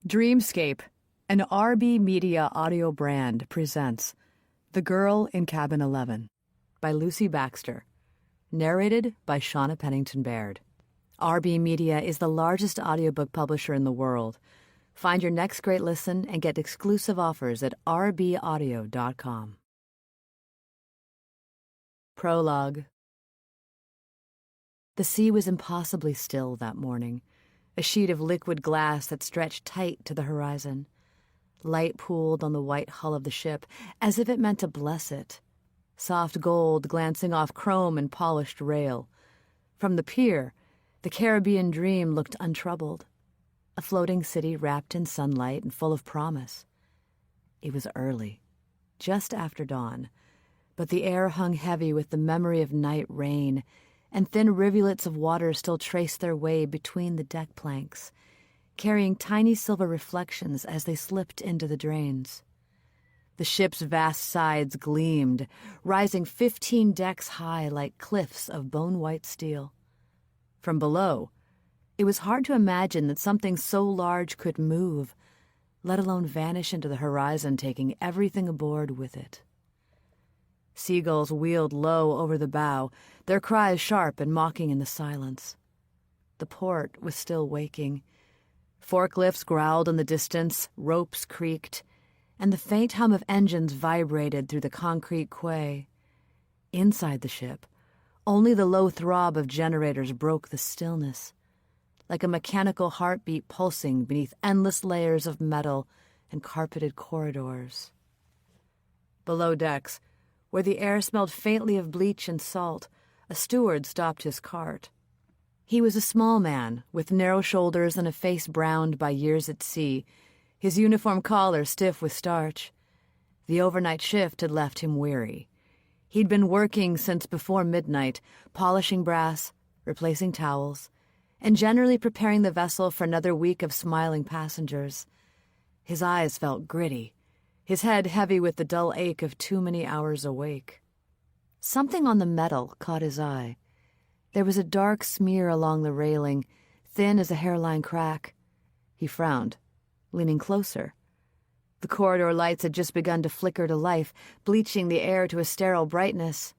Dreamscape, an RB Media audio brand, presents The Girl in Cabin 11 by Lucy Baxter, narrated by Shauna Pennington Baird. RB Media is the largest audiobook publisher in the world. Find your next great listen and get exclusive offers at rbaudio.com. Prologue. The sea was impossibly still that morning, a sheet of liquid glass that stretched tight to the horizon. Light pooled on the white hull of the ship, as if it meant to bless it. Soft gold glancing off chrome and polished rail. From the pier, the Caribbean dream looked untroubled. A floating city wrapped in sunlight and full of promise. It was early, just after dawn, but the air hung heavy with the memory of night rain, and thin rivulets of water still traced their way between the deck planks, carrying tiny silver reflections as they slipped into the drains. The ship's vast sides gleamed, rising 15 decks high like cliffs of bone-white steel. From below, it was hard to imagine that something so large could move, let alone vanish into the horizon, taking everything aboard with it. Seagulls wheeled low over the bow, their cries sharp and mocking in the silence. The port was still waking. Forklifts growled in the distance, ropes creaked, and the faint hum of engines vibrated through the concrete quay. Inside the ship, only the low throb of generators broke the stillness, like a mechanical heartbeat pulsing beneath endless layers of metal and carpeted corridors. Below decks, where the air smelled faintly of bleach and salt, a steward stopped his cart. He was a small man, with narrow shoulders and a face browned by years at sea, his uniform collar stiff with starch. The overnight shift had left him weary. He'd been working since before midnight, polishing brass, replacing towels, and generally preparing the vessel for another week of smiling passengers. His eyes felt gritty, his head heavy with the dull ache of too many hours awake. Something on the metal caught his eye. There was a dark smear along the railing, thin as a hairline crack. He frowned, leaning closer. The corridor lights had just begun to flicker to life, bleaching the air to a sterile brightness.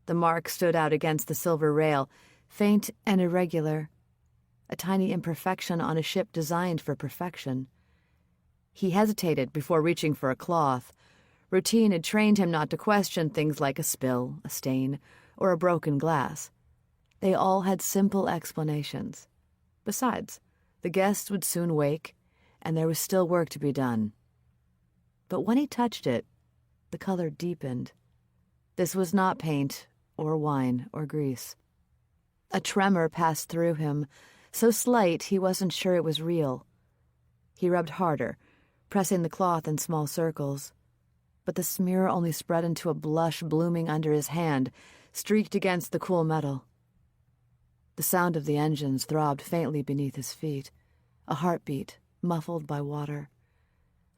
The mark stood out against the silver rail, faint and irregular, a tiny imperfection on a ship designed for perfection. He hesitated before reaching for a cloth. Routine had trained him not to question things like a spill, a stain, or a broken glass. They all had simple explanations. Besides, the guests would soon wake, and there was still work to be done. But when he touched it, the color deepened. This was not paint, or wine, or grease. A tremor passed through him, so slight he wasn't sure it was real. He rubbed harder, pressing the cloth in small circles, but the smear only spread into a blush blooming under his hand, streaked against the cool metal. The sound of the engines throbbed faintly beneath his feet, a heartbeat muffled by water.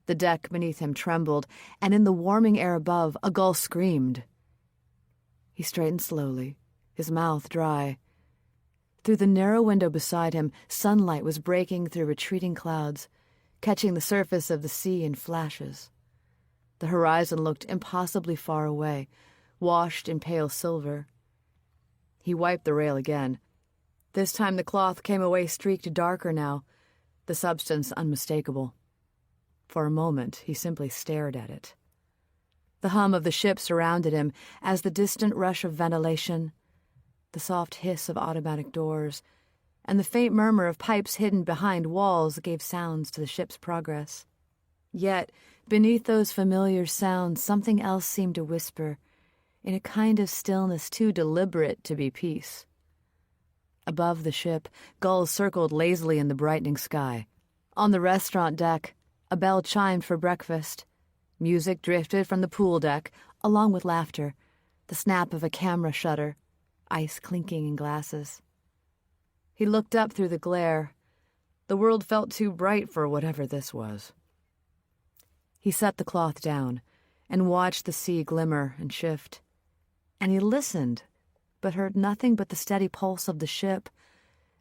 The deck beneath him trembled, and in the warming air above, a gull screamed. He straightened slowly, his mouth dry. Through the narrow window beside him, sunlight was breaking through retreating clouds, catching the surface of the sea in flashes. The horizon looked impossibly far away, washed in pale silver. He wiped the rail again. This time the cloth came away streaked darker now, the substance unmistakable. For a moment he simply stared at it. The hum of the ship surrounded him, as the distant rush of ventilation, the soft hiss of automatic doors, and the faint murmur of pipes hidden behind walls gave sounds to the ship's progress. Yet, beneath those familiar sounds, something else seemed to whisper, in a kind of stillness too deliberate to be peace. Above the ship, gulls circled lazily in the brightening sky. On the restaurant deck, a bell chimed for breakfast. Music drifted from the pool deck, along with laughter, the snap of a camera shutter, ice clinking in glasses. He looked up through the glare. The world felt too bright for whatever this was. He set the cloth down and watched the sea glimmer and shift. And he listened, but heard nothing but the steady pulse of the ship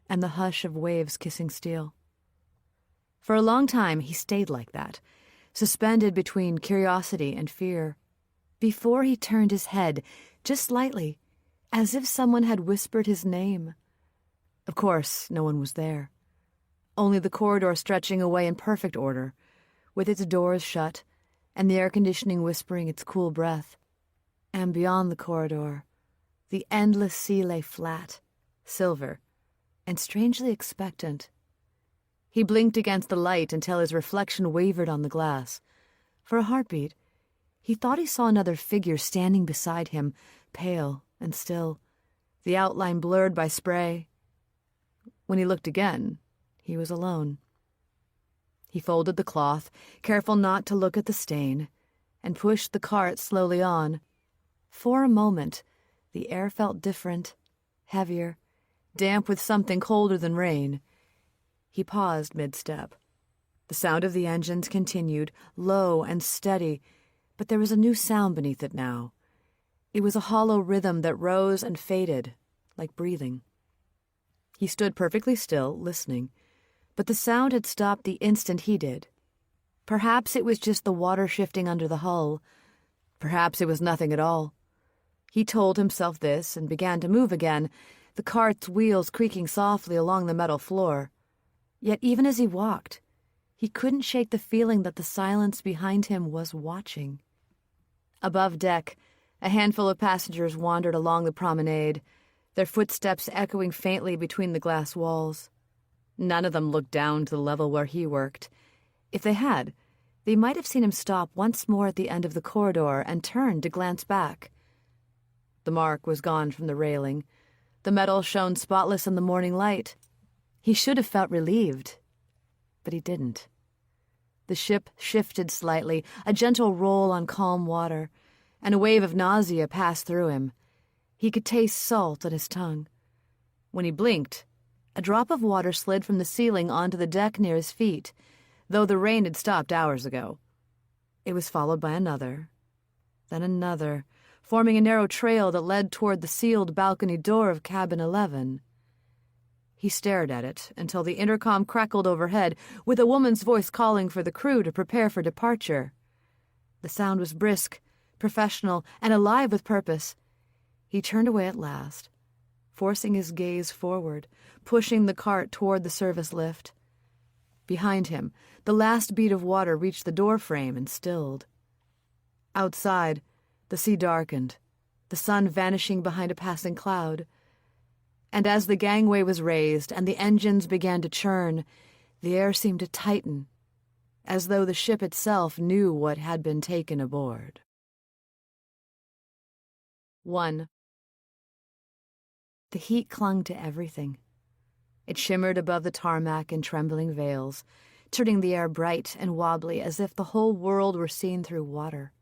and the hush of waves kissing steel. For a long time, he stayed like that, suspended between curiosity and fear, before he turned his head, just slightly, as if someone had whispered his name. Of course, no one was there. Only the corridor stretching away in perfect order, with its doors shut and the air conditioning whispering its cool breath. And beyond the corridor, the endless sea lay flat, silver, and strangely expectant. He blinked against the light until his reflection wavered on the glass. For a heartbeat, he thought he saw another figure standing beside him, pale and still, the outline blurred by spray. When he looked again, he was alone. He folded the cloth, careful not to look at the stain, and pushed the cart slowly on. For a moment, the air felt different, heavier, damp with something colder than rain. He paused mid-step. The sound of the engines continued, low and steady, but there was a new sound beneath it now. It was a hollow rhythm that rose and faded, like breathing. He stood perfectly still, listening, but the sound had stopped the instant he did. Perhaps it was just the water shifting under the hull. Perhaps it was nothing at all. He told himself this and began to move again, the cart's wheels creaking softly along the metal floor. Yet even as he walked, he couldn't shake the feeling that the silence behind him was watching. Above deck, a handful of passengers wandered along the promenade, their footsteps echoing faintly between the glass walls. None of them looked down to the level where he worked. If they had, they might have seen him stop once more at the end of the corridor and turn to glance back. The mark was gone from the railing. The metal shone spotless in the morning light. He should have felt relieved, but he didn't. The ship shifted slightly, a gentle roll on calm water, and a wave of nausea passed through him. He could taste salt on his tongue. When he blinked, a drop of water slid from the ceiling onto the deck near his feet, though the rain had stopped hours ago. It was followed by another, then another, forming a narrow trail that led toward the sealed balcony door of cabin 11. He stared at it until the intercom crackled overhead, with a woman's voice calling for the crew to prepare for departure. The sound was brisk, professional, and alive with purpose. He turned away at last, forcing his gaze forward, pushing the cart toward the service lift. Behind him, the last bead of water reached the door frame and stilled. Outside, the sea darkened, the sun vanishing behind a passing cloud. And as the gangway was raised and the engines began to churn, the air seemed to tighten, as though the ship itself knew what had been taken aboard. 1. The heat clung to everything. It shimmered above the tarmac in trembling veils, turning the air bright and wobbly as if the whole world were seen through water.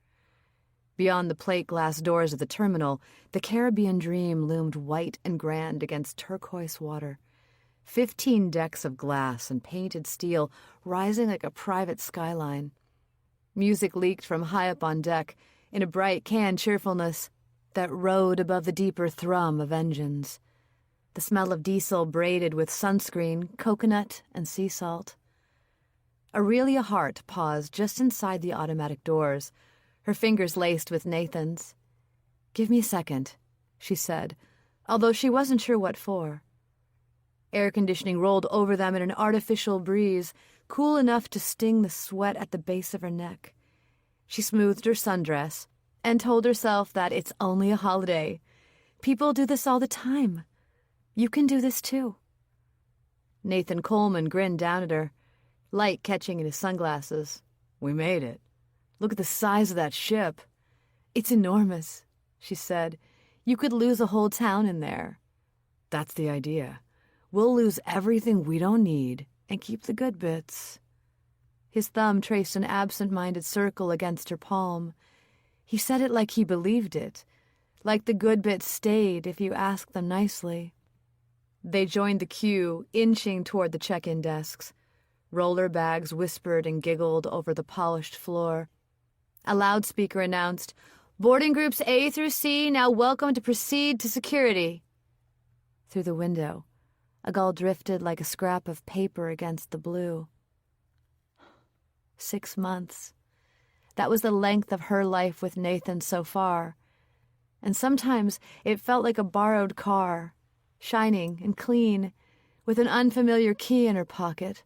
Beyond the plate glass doors of the terminal, the Caribbean dream loomed white and grand against turquoise water. 15 decks of glass and painted steel rising like a private skyline. Music leaked from high up on deck in a bright canned cheerfulness that rode above the deeper thrum of engines. The smell of diesel braided with sunscreen, coconut, and sea salt. Aurelia Hart paused just inside the automatic doors, her fingers laced with Nathan's. "Give me a second," she said, although she wasn't sure what for. Air conditioning rolled over them in an artificial breeze, cool enough to sting the sweat at the base of her neck. She smoothed her sundress and told herself that it's only a holiday. People do this all the time. You can do this too. Nathan Coleman grinned down at her, light catching in his sunglasses. "We made it. Look at the size of that ship." "It's enormous," she said. "You could lose a whole town in there." "That's the idea. We'll lose everything we don't need and keep the good bits." His thumb traced an absent-minded circle against her palm. He said it like he believed it, like the good bits stayed if you asked them nicely. They joined the queue, inching toward the check-in desks. Roller bags whispered and giggled over the polished floor. A loudspeaker announced, "Boarding groups A through C now welcome to proceed to security." Through the window, a gull drifted like a scrap of paper against the blue. 6 months. That was the length of her life with Nathan so far. And sometimes it felt like a borrowed car, shining and clean, with an unfamiliar key in her pocket.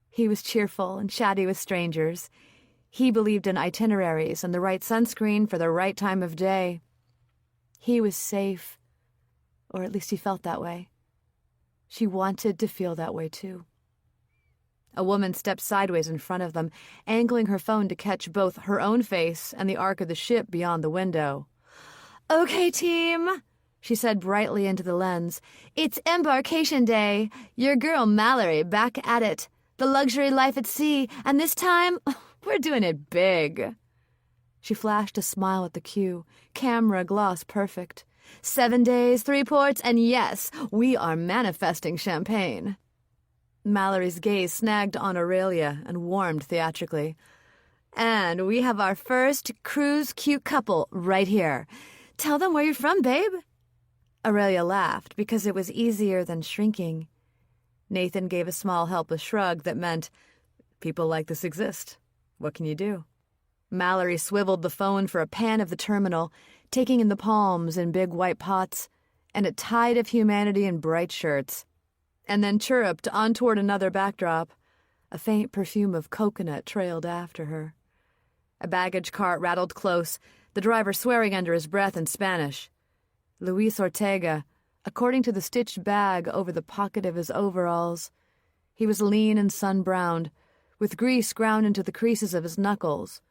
He was cheerful and chatty with strangers. He believed in itineraries and the right sunscreen for the right time of day. He was safe, or at least he felt that way. She wanted to feel that way too. A woman stepped sideways in front of them, angling her phone to catch both her own face and the arc of the ship beyond the window. "Okay, team," she said brightly into the lens. "It's embarkation day. Your girl Mallory back at it. The luxury life at sea, and this time, we're doing it big." She flashed a smile at the cue, camera gloss perfect. 7 days, 3 ports, and yes, we are manifesting champagne. Mallory's gaze snagged on Aurelia and warmed theatrically. "And we have our first cruise cute couple right here. Tell them where you're from, babe." Aurelia laughed because it was easier than shrinking. Nathan gave a small helpless shrug that meant, "People like this exist. What can you do?" Mallory swiveled the phone for a pan of the terminal, taking in the palms in big white pots, and a tide of humanity in bright shirts, and then chirruped on toward another backdrop. A faint perfume of coconut trailed after her. A baggage cart rattled close, the driver swearing under his breath in Spanish. Luis Ortega, according to the stitched bag over the pocket of his overalls. He was lean and sun-browned, with grease ground into the creases of his knuckles.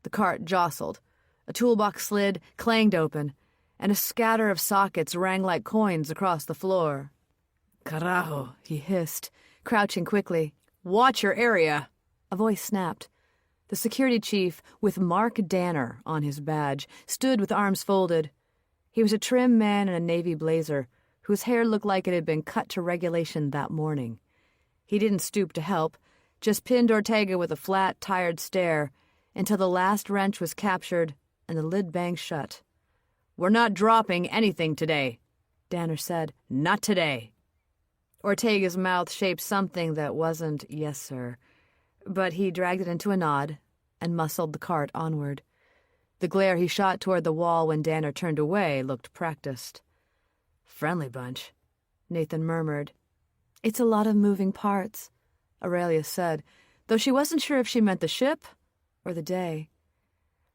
The cart jostled. A toolbox slid, clanged open, and a scatter of sockets rang like coins across the floor. "Carajo," he hissed, crouching quickly. "Watch your area," a voice snapped. The security chief, with Mark Danner on his badge, stood with arms folded. He was a trim man in a navy blazer, whose hair looked like it had been cut to regulation that morning. He didn't stoop to help, just pinned Ortega with a flat, tired stare, until the last wrench was captured and the lid banged shut. "We're not dropping anything today," Danner said. "Not today." Ortega's mouth shaped something that wasn't "yes, sir," but he dragged it into a nod and muscled the cart onward. The glare he shot toward the wall when Danner turned away looked practiced. "Friendly bunch," Nathan murmured. "It's a lot of moving parts," Aurelia said, though she wasn't sure if she meant the ship or the day.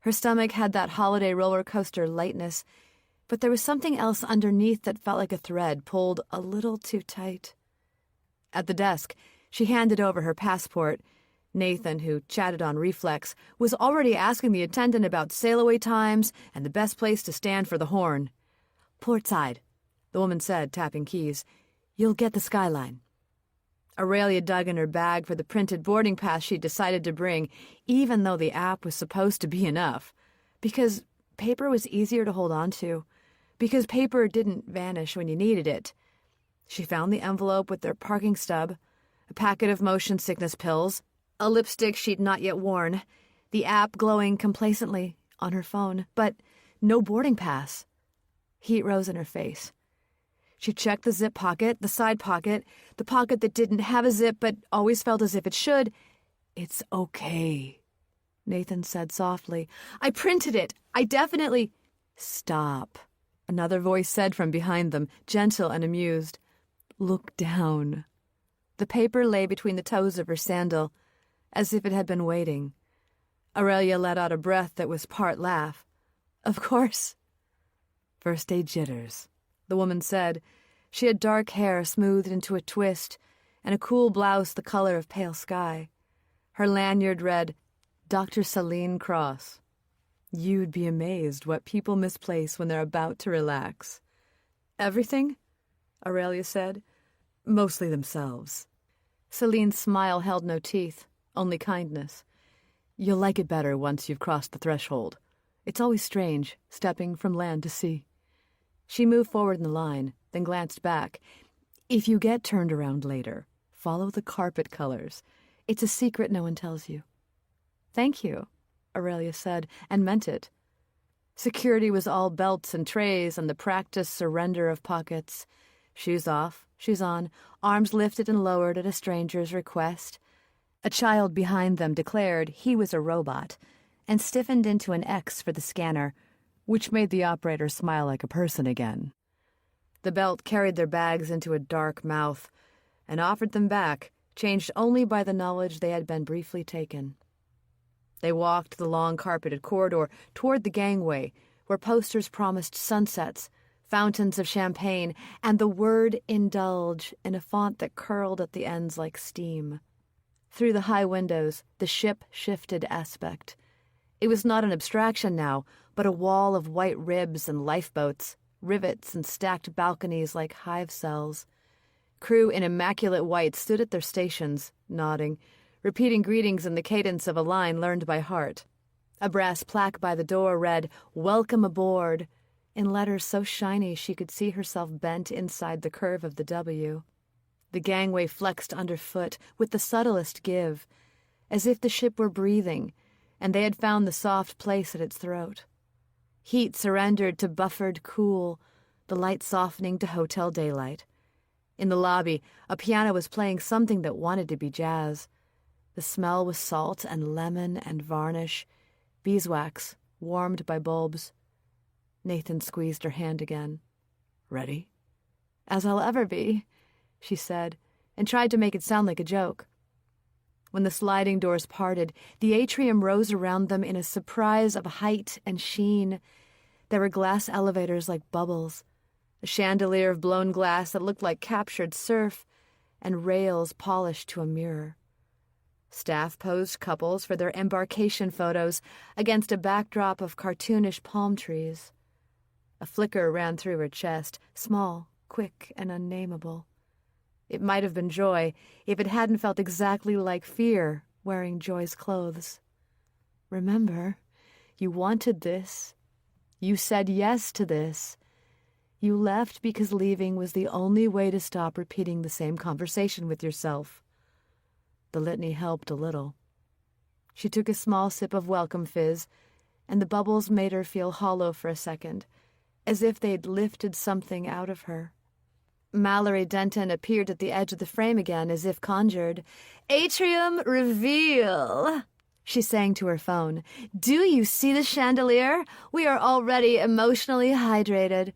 Her stomach had that holiday roller coaster lightness, but there was something else underneath that felt like a thread pulled a little too tight. At the desk, she handed over her passport. Nathan, who chatted on reflex, was already asking the attendant about sail-away times and the best place to stand for the horn. "Port side," the woman said, tapping keys. "You'll get the skyline." Aurelia dug in her bag for the printed boarding pass she'd decided to bring, even though the app was supposed to be enough. Because paper was easier to hold on to. Because paper didn't vanish when you needed it. She found the envelope with their parking stub, a packet of motion sickness pills, a lipstick she'd not yet worn, the app glowing complacently on her phone, but no boarding pass. Heat rose in her face. She checked the zip pocket, the side pocket, the pocket that didn't have a zip but always felt as if it should. "It's okay," Nathan said softly. "I printed it. I definitely—" "Stop," another voice said from behind them, gentle and amused. "Look down." The paper lay between the toes of her sandal, as if it had been waiting. Aurelia let out a breath that was part laugh. "Of course." "First day jitters," the woman said. She had dark hair smoothed into a twist and a cool blouse the color of pale sky. Her lanyard read, "Dr. Celine Cross." "You'd be amazed what people misplace when they're about to relax." "Everything?" Aurelia said. "Mostly themselves." Celine's smile held no teeth, only kindness. "You'll like it better once you've crossed the threshold. It's always strange, stepping from land to sea." She moved forward in the line, then glanced back. "If you get turned around later, follow the carpet colors. It's a secret no one tells you." "Thank you," Aurelia said, and meant it. Security was all belts and trays and the practiced surrender of pockets. Shoes off, shoes on, arms lifted and lowered at a stranger's request. A child behind them declared he was a robot and stiffened into an X for the scanner, which made the operator smile like a person again. The belt carried their bags into a dark mouth and offered them back, changed only by the knowledge they had been briefly taken. They walked the long carpeted corridor toward the gangway, where posters promised sunsets, fountains of champagne, and the word indulge in a font that curled at the ends like steam. Through the high windows, the ship shifted aspect. It was not an abstraction now, but a wall of white ribs and lifeboats, rivets and stacked balconies like hive cells. Crew in immaculate white stood at their stations, nodding, repeating greetings in the cadence of a line learned by heart. A brass plaque by the door read, "Welcome aboard," in letters so shiny she could see herself bent inside the curve of the W. The gangway flexed underfoot with the subtlest give, as if the ship were breathing, and they had found the soft place at its throat. Heat surrendered to buffered cool, the light softening to hotel daylight. In the lobby, a piano was playing something that wanted to be jazz. The smell was salt and lemon and varnish, beeswax, warmed by bulbs. Nathan squeezed her hand again. "Ready?" "As I'll ever be," she said, and tried to make it sound like a joke. When the sliding doors parted, the atrium rose around them in a surprise of height and sheen. There were glass elevators like bubbles, a chandelier of blown glass that looked like captured surf, and rails polished to a mirror. Staff posed couples for their embarkation photos against a backdrop of cartoonish palm trees. A flicker ran through her chest, small, quick, and unnameable. It might have been joy if it hadn't felt exactly like fear wearing joy's clothes. Remember, you wanted this. You said yes to this. You left because leaving was the only way to stop repeating the same conversation with yourself. The litany helped a little. She took a small sip of welcome fizz, and the bubbles made her feel hollow for a second, as if they'd lifted something out of her. Mallory Denton appeared at the edge of the frame again, as if conjured. "Atrium reveal," she sang to her phone. "Do you see the chandelier? We are already emotionally hydrated."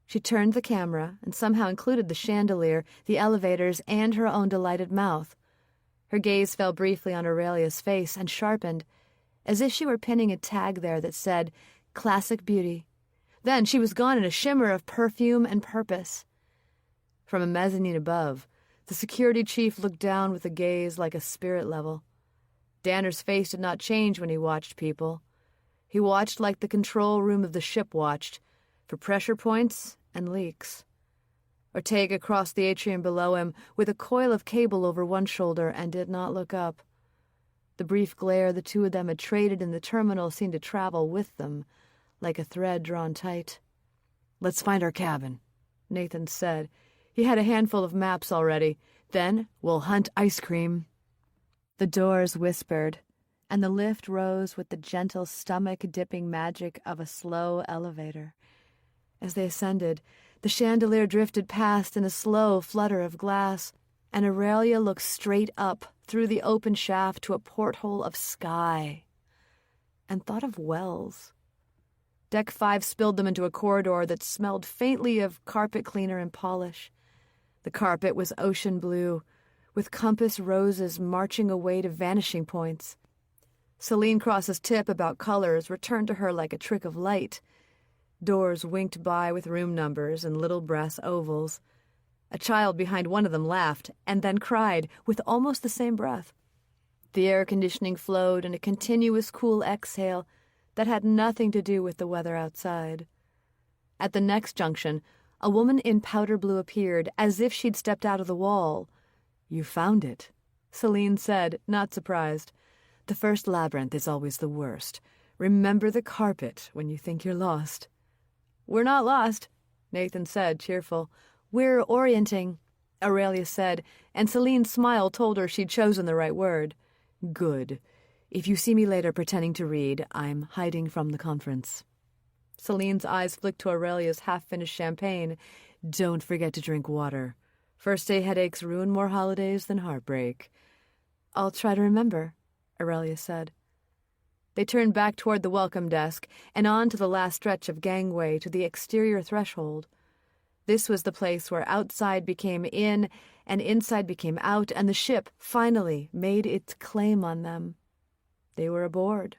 She turned the camera and somehow included the chandelier, the elevators, and her own delighted mouth. Her gaze fell briefly on Aurelia's face and sharpened, as if she were pinning a tag there that said, "Classic Beauty." Then she was gone in a shimmer of perfume and purpose. From a mezzanine above, the security chief looked down with a gaze like a spirit level. Danner's face did not change when he watched people. He watched like the control room of the ship watched, for pressure points and leaks. Ortega crossed the atrium below him with a coil of cable over one shoulder and did not look up. The brief glare the two of them had traded in the terminal seemed to travel with them, like a thread drawn tight. "Let's find our cabin," Nathan said. He had a handful of maps already. "Then we'll hunt ice cream." The doors whispered, and the lift rose with the gentle stomach-dipping magic of a slow elevator. As they ascended, the chandelier drifted past in a slow flutter of glass, and Aurelia looked straight up through the open shaft to a porthole of sky, and thought of wells. Deck 5 spilled them into a corridor that smelled faintly of carpet cleaner and polish. The carpet was ocean blue, with compass roses marching away to vanishing points. Celine Cross's tip about colors returned to her like a trick of light. Doors winked by with room numbers and little brass ovals. A child behind one of them laughed and then cried with almost the same breath. The air conditioning flowed in a continuous cool exhale that had nothing to do with the weather outside. At the next junction, a woman in powder blue appeared, as if she'd stepped out of the wall. "You found it," Celine said, not surprised. "The first labyrinth is always the worst. Remember the carpet when you think you're lost." "We're not lost," Nathan said, cheerful. "We're orienting," Aurelia said, and Celine's smile told her she'd chosen the right word. "Good. If you see me later pretending to read, I'm hiding from the conference." Celine's eyes flicked to Aurelia's half-finished champagne. "Don't forget to drink water. First-day headaches ruin more holidays than heartbreak." "I'll try to remember," Aurelia said. They turned back toward the welcome desk and on to the last stretch of gangway to the exterior threshold. This was the place where outside became in and inside became out, and the ship finally made its claim on them. They were aboard.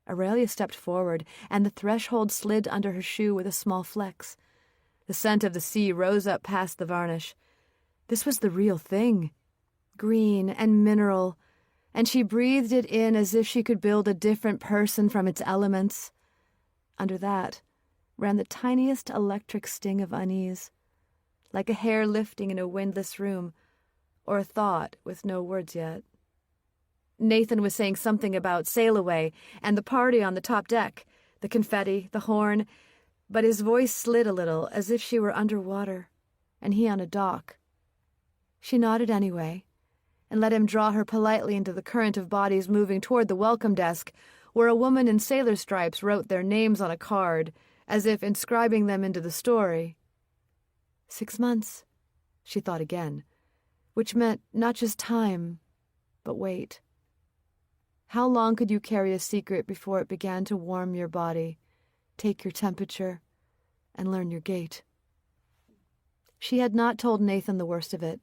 Aurelia stepped forward, and the threshold slid under her shoe with a small flex. The scent of the sea rose up past the varnish. This was the real thing, green and mineral, and she breathed it in as if she could build a different person from its elements. Under that ran the tiniest electric sting of unease, like a hair lifting in a windless room, or a thought with no words yet. Nathan was saying something about sail away and the party on the top deck, the confetti, the horn, but his voice slid a little as if she were underwater, and he on a dock. She nodded anyway, and let him draw her politely into the current of bodies moving toward the welcome desk, where a woman in sailor stripes wrote their names on a card, as if inscribing them into the story. 6 months, she thought again, which meant not just time, but wait. How long could you carry a secret before it began to warm your body, take your temperature, and learn your gait? She had not told Nathan the worst of it,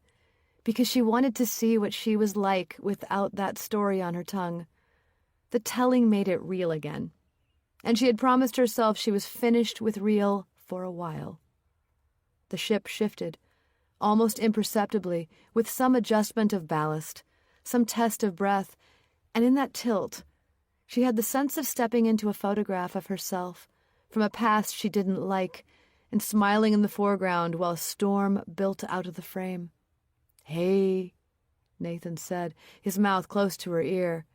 because she wanted to see what she was like without that story on her tongue. The telling made it real again, and she had promised herself she was finished with real for a while. The ship shifted, almost imperceptibly, with some adjustment of ballast, some test of breath, and in that tilt, she had the sense of stepping into a photograph of herself from a past she didn't like, and smiling in the foreground while a storm built out of the frame. "Hey," Nathan said, his mouth close to her ear,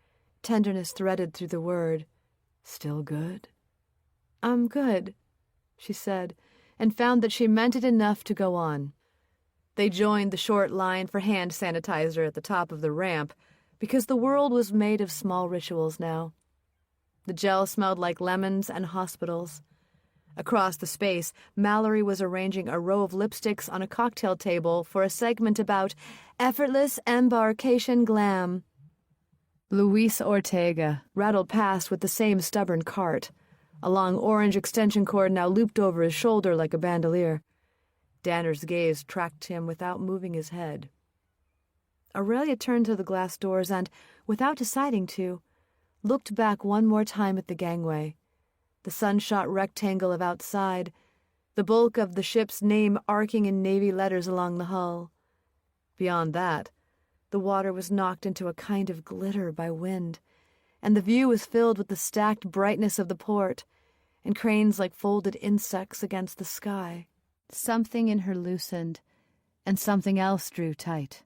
tenderness threaded through the word. "Still good?" "I'm good," she said, and found that she meant it enough to go on. They joined the short line for hand sanitizer at the top of the ramp, because the world was made of small rituals now. The gel smelled like lemons and hospitals. Across the space, Mallory was arranging a row of lipsticks on a cocktail table for a segment about effortless embarkation glam. Luis Ortega rattled past with the same stubborn cart, a long orange extension cord now looped over his shoulder like a bandolier. Danner's gaze tracked him without moving his head. Aurelia turned to the glass doors and, without deciding to, looked back one more time at the gangway, the sun-shot rectangle of outside, the bulk of the ship's name arcing in navy letters along the hull. Beyond that, the water was knocked into a kind of glitter by wind, and the view was filled with the stacked brightness of the port, and cranes like folded insects against the sky. Something in her loosened, and something else drew tight.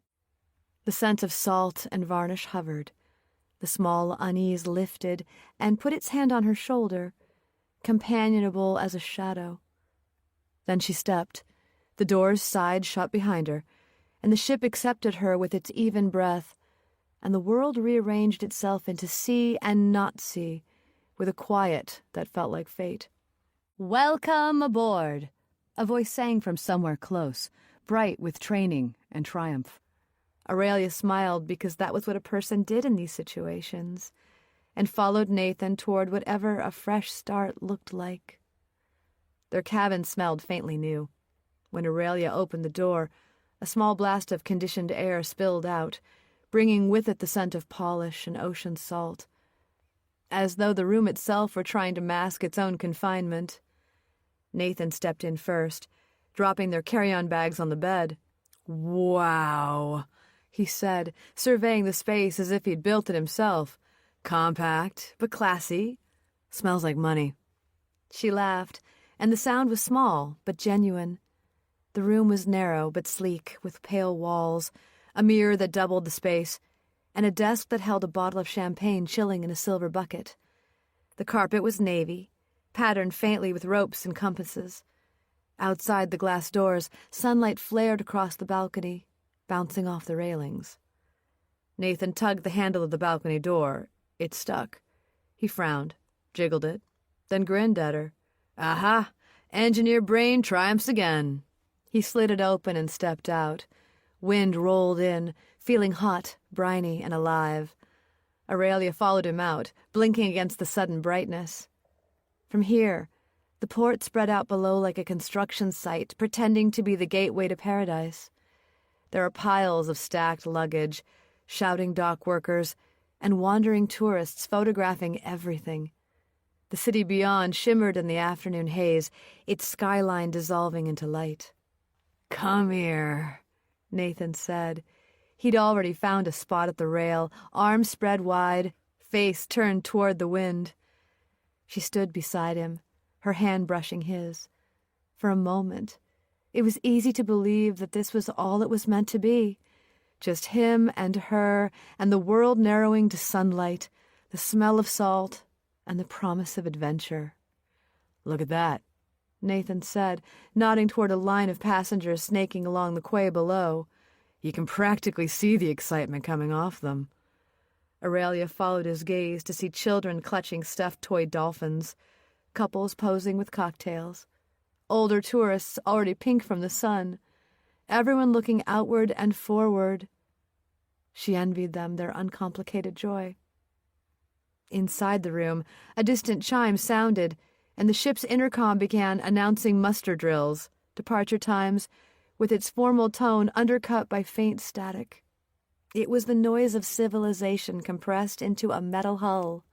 The scent of salt and varnish hovered. The small unease lifted and put its hand on her shoulder, companionable as a shadow. Then she stepped, the doors side shut behind her, and the ship accepted her with its even breath, and the world rearranged itself into sea and not sea, with a quiet that felt like fate. "Welcome aboard," a voice sang from somewhere close, bright with training and triumph. Aurelia smiled because that was what a person did in these situations, and followed Nathan toward whatever a fresh start looked like. Their cabin smelled faintly new. When Aurelia opened the door, a small blast of conditioned air spilled out, bringing with it the scent of polish and ocean salt, as though the room itself were trying to mask its own confinement. Nathan stepped in first, dropping their carry-on bags on the bed. "Wow," he said, surveying the space as if he'd built it himself. "Compact, but classy. Smells like money." She laughed, and the sound was small, but genuine. The room was narrow but sleek, with pale walls, a mirror that doubled the space, and a desk that held a bottle of champagne chilling in a silver bucket. The carpet was navy, patterned faintly with ropes and compasses. Outside the glass doors, sunlight flared across the balcony, bouncing off the railings. Nathan tugged the handle of the balcony door. It stuck. He frowned, jiggled it, then grinned at her. "Aha! Engineer brain triumphs again." He slid it open and stepped out. Wind rolled in, feeling hot, briny, and alive. Aurelia followed him out, blinking against the sudden brightness. From here, the port spread out below like a construction site, pretending to be the gateway to paradise. There are piles of stacked luggage, shouting dock workers, and wandering tourists photographing everything. The city beyond shimmered in the afternoon haze, its skyline dissolving into light. "Come here," Nathan said. He'd already found a spot at the rail, arms spread wide, face turned toward the wind. She stood beside him, her hand brushing his. For a moment, it was easy to believe that this was all it was meant to be. Just him and her, and the world narrowing to sunlight, the smell of salt, and the promise of adventure. "Look at that," Nathan said, nodding toward a line of passengers snaking along the quay below. "You can practically see the excitement coming off them." Aurelia followed his gaze to see children clutching stuffed toy dolphins, couples posing with cocktails, older tourists already pink from the sun, everyone looking outward and forward. She envied them their uncomplicated joy. Inside the room, a distant chime sounded, and the ship's intercom began announcing muster drills, departure times, with its formal tone undercut by faint static. It was the noise of civilization compressed into a metal hull.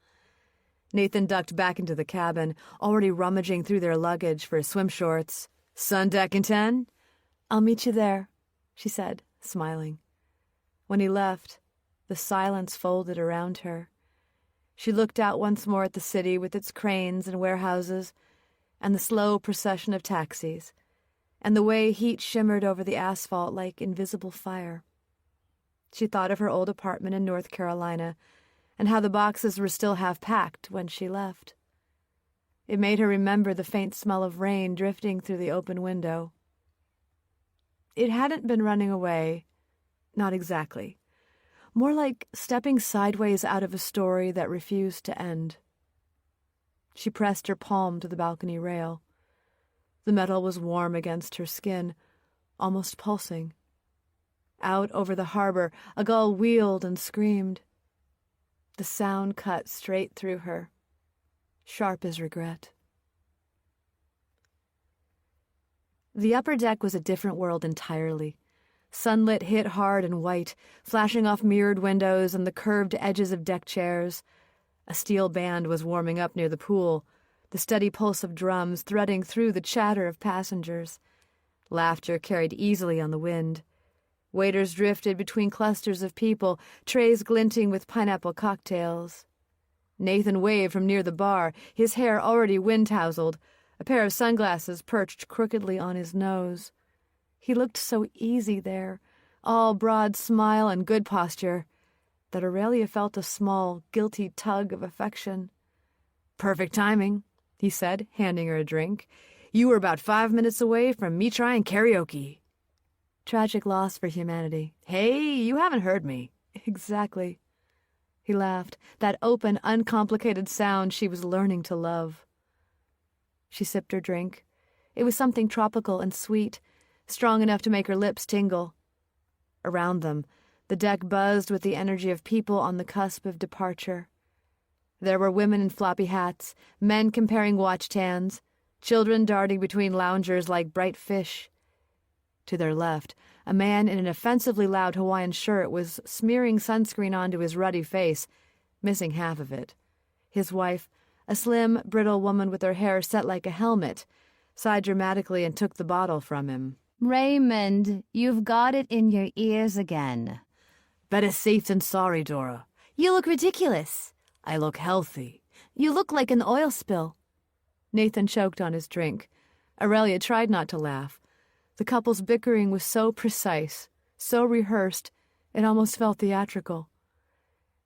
Nathan ducked back into the cabin, already rummaging through their luggage for swim shorts. "Sun deck in 10?" "I'll meet you there," she said, smiling. When he left, the silence folded around her. She looked out once more at the city with its cranes and warehouses, and the slow procession of taxis, and the way heat shimmered over the asphalt like invisible fire. She thought of her old apartment in North Carolina, and how the boxes were still half-packed when she left. It made her remember the faint smell of rain drifting through the open window. It hadn't been running away, not exactly. More like stepping sideways out of a story that refused to end. She pressed her palm to the balcony rail. The metal was warm against her skin, almost pulsing. Out over the harbor, a gull wheeled and screamed. The sound cut straight through her, sharp as regret. The upper deck was a different world entirely. Sunlit hit hard and white, flashing off mirrored windows and the curved edges of deck chairs. A steel band was warming up near the pool, the steady pulse of drums threading through the chatter of passengers. Laughter carried easily on the wind. Waiters drifted between clusters of people, trays glinting with pineapple cocktails. Nathan waved from near the bar, his hair already wind-tousled, a pair of sunglasses perched crookedly on his nose. He looked so easy there, all broad smile and good posture, that Aurelia felt a small, guilty tug of affection. "Perfect timing," he said, handing her a drink. "You were about 5 minutes away from me trying karaoke." "Tragic loss for humanity." "Hey, you haven't heard me." "Exactly." He laughed, that open, uncomplicated sound she was learning to love. She sipped her drink. It was something tropical and sweet, strong enough to make her lips tingle. Around them, the deck buzzed with the energy of people on the cusp of departure. There were women in floppy hats, men comparing watch hands, children darting between loungers like bright fish. To their left, a man in an offensively loud Hawaiian shirt was smearing sunscreen onto his ruddy face, missing half of it. His wife, a slim, brittle woman with her hair set like a helmet, sighed dramatically and took the bottle from him. "Raymond, you've got it in your ears again." "Better safe than sorry, Dora." "You look ridiculous." "I look healthy." "You look like an oil spill." Nathan choked on his drink. Aurelia tried not to laugh. The couple's bickering was so precise, so rehearsed, it almost felt theatrical.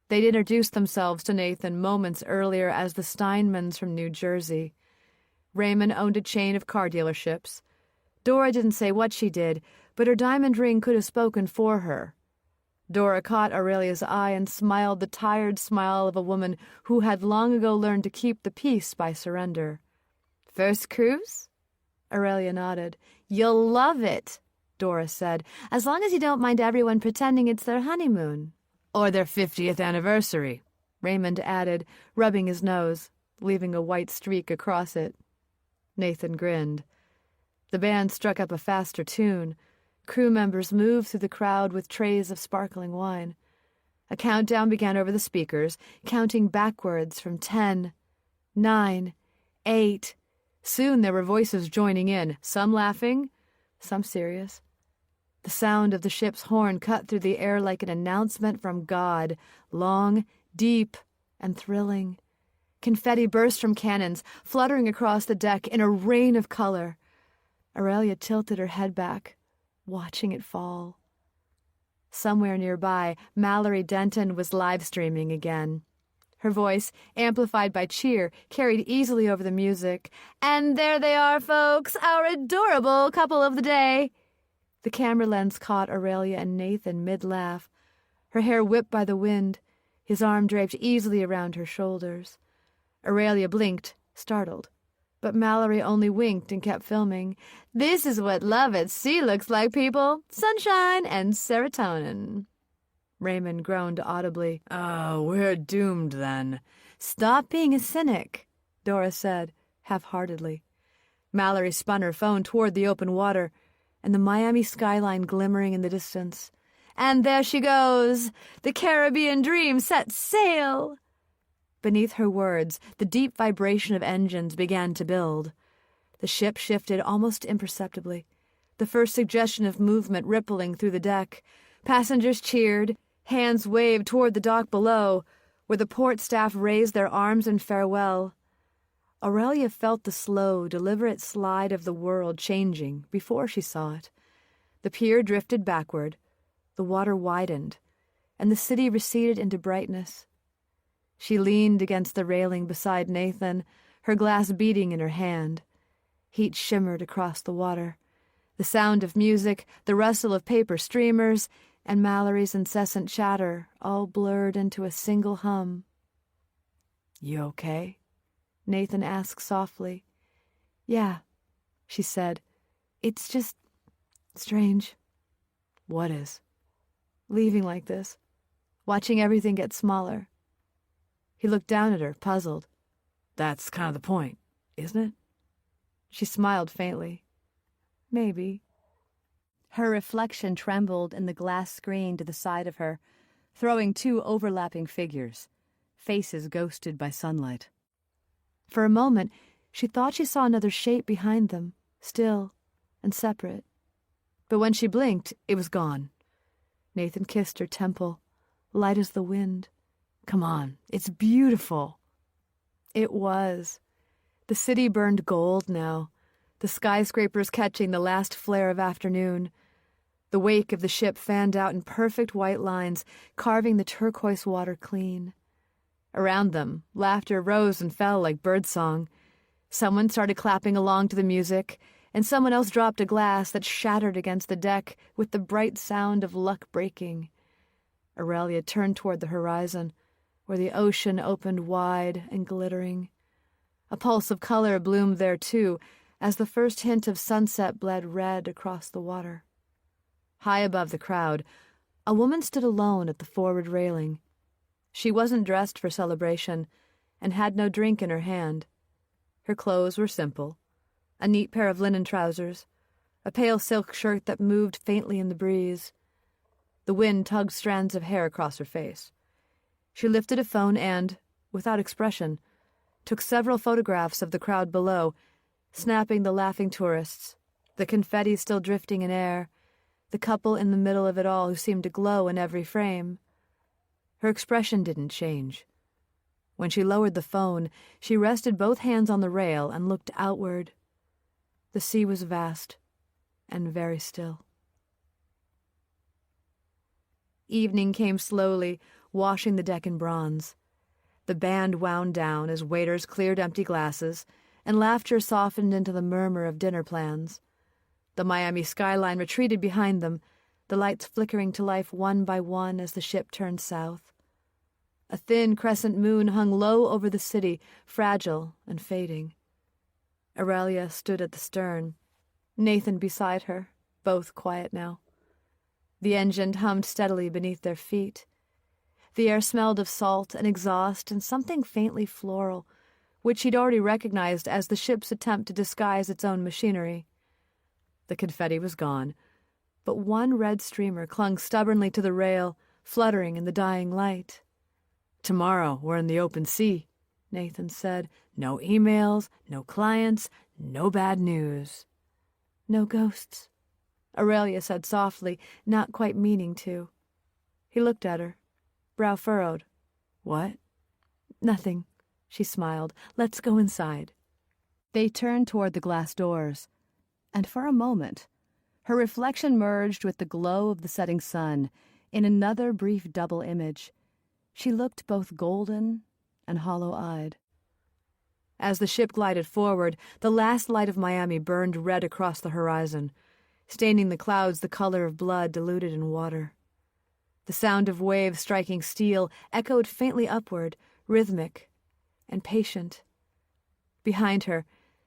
They'd introduced themselves to Nathan moments earlier as the Steinmans from New Jersey. Raymond owned a chain of car dealerships. Dora didn't say what she did, but her diamond ring could have spoken for her. Dora caught Aurelia's eye and smiled the tired smile of a woman who had long ago learned to keep the peace by surrender. "First cruise?" Aurelia nodded. "You'll love it." Dora said, "as long as you don't mind everyone pretending it's their honeymoon." "Or their 50th anniversary," Raymond added, rubbing his nose, leaving a white streak across it. Nathan grinned. The band struck up a faster tune. Crew members moved through the crowd with trays of sparkling wine. A countdown began over the speakers, counting backwards from 10, 9, 8. Soon there were voices joining in, some laughing, some serious. The sound of the ship's horn cut through the air like an announcement from God, long, deep, and thrilling. Confetti burst from cannons, fluttering across the deck in a rain of color. Aurelia tilted her head back, watching it fall. Somewhere nearby, Mallory Denton was live-streaming again. Her voice, amplified by cheer, carried easily over the music. "And there they are, folks, our adorable couple of the day." The camera lens caught Aurelia and Nathan mid-laugh, her hair whipped by the wind, his arm draped easily around her shoulders. Aurelia blinked, startled, but Mallory only winked and kept filming. "This is what love at sea looks like, people. Sunshine and serotonin." Raymond groaned audibly. "Oh, we're doomed then." "Stop being a cynic," Dora said, half-heartedly. Mallory spun her phone toward the open water, and the Miami skyline glimmering in the distance. "And there she goes! The Caribbean dream sets sail!" Beneath her words, the deep vibration of engines began to build. The ship shifted almost imperceptibly, the first suggestion of movement rippling through the deck. Passengers cheered, hands waved toward the dock below, where the port staff raised their arms in farewell. Aurelia felt the slow, deliberate slide of the world changing before she saw it. The pier drifted backward, the water widened, and the city receded into brightness. She leaned against the railing beside Nathan, her glass beating in her hand. Heat shimmered across the water. The sound of music, the rustle of paper streamers, and Mallory's incessant chatter all blurred into a single hum. "You okay?" Nathan asked softly. "Yeah," she said. "It's just strange." "What is?" "Leaving like this. Watching everything get smaller." He looked down at her, puzzled. "That's kind of the point, isn't it?" She smiled faintly. "Maybe." Her reflection trembled in the glass screen to the side of her, throwing two overlapping figures, faces ghosted by sunlight. For a moment, she thought she saw another shape behind them, still and separate. But when she blinked, it was gone. Nathan kissed her temple, light as the wind. "Come on, it's beautiful." It was. The city burned gold now, the skyscrapers catching the last flare of afternoon. The wake of the ship fanned out in perfect white lines, carving the turquoise water clean. Around them, laughter rose and fell like birdsong. Someone started clapping along to the music, and someone else dropped a glass that shattered against the deck with the bright sound of luck breaking. Aurelia turned toward the horizon, where the ocean opened wide and glittering. A pulse of color bloomed there, too, as the first hint of sunset bled red across the water. High above the crowd, a woman stood alone at the forward railing. She wasn't dressed for celebration and had no drink in her hand. Her clothes were simple: a neat pair of linen trousers, a pale silk shirt that moved faintly in the breeze. The wind tugged strands of hair across her face. She lifted a phone and, without expression, took several photographs of the crowd below, snapping the laughing tourists, the confetti still drifting in air, the couple in the middle of it all who seemed to glow in every frame. Her expression didn't change. When she lowered the phone, she rested both hands on the rail and looked outward. The sea was vast and very still. Evening came slowly, washing the deck in bronze. The band wound down as waiters cleared empty glasses, and laughter softened into the murmur of dinner plans. The Miami skyline retreated behind them, the lights flickering to life one by one as the ship turned south. A thin crescent moon hung low over the city, fragile and fading. Aurelia stood at the stern, Nathan beside her, both quiet now. The engine hummed steadily beneath their feet. The air smelled of salt and exhaust and something faintly floral, which she'd already recognized as the ship's attempt to disguise its own machinery. The confetti was gone, but one red streamer clung stubbornly to the rail, fluttering in the dying light. "Tomorrow we're in the open sea," Nathan said. "No emails, no clients, no bad news." "No ghosts," Aurelia said softly, not quite meaning to. He looked at her, brow furrowed. "What?" "Nothing," she smiled. "Let's go inside." They turned toward the glass doors, and for a moment, her reflection merged with the glow of the setting sun in another brief double image. She looked both golden and hollow-eyed. As the ship glided forward, the last light of Miami burned red across the horizon, staining the clouds the color of blood diluted in water. The sound of waves striking steel echoed faintly upward, rhythmic and patient. Behind her,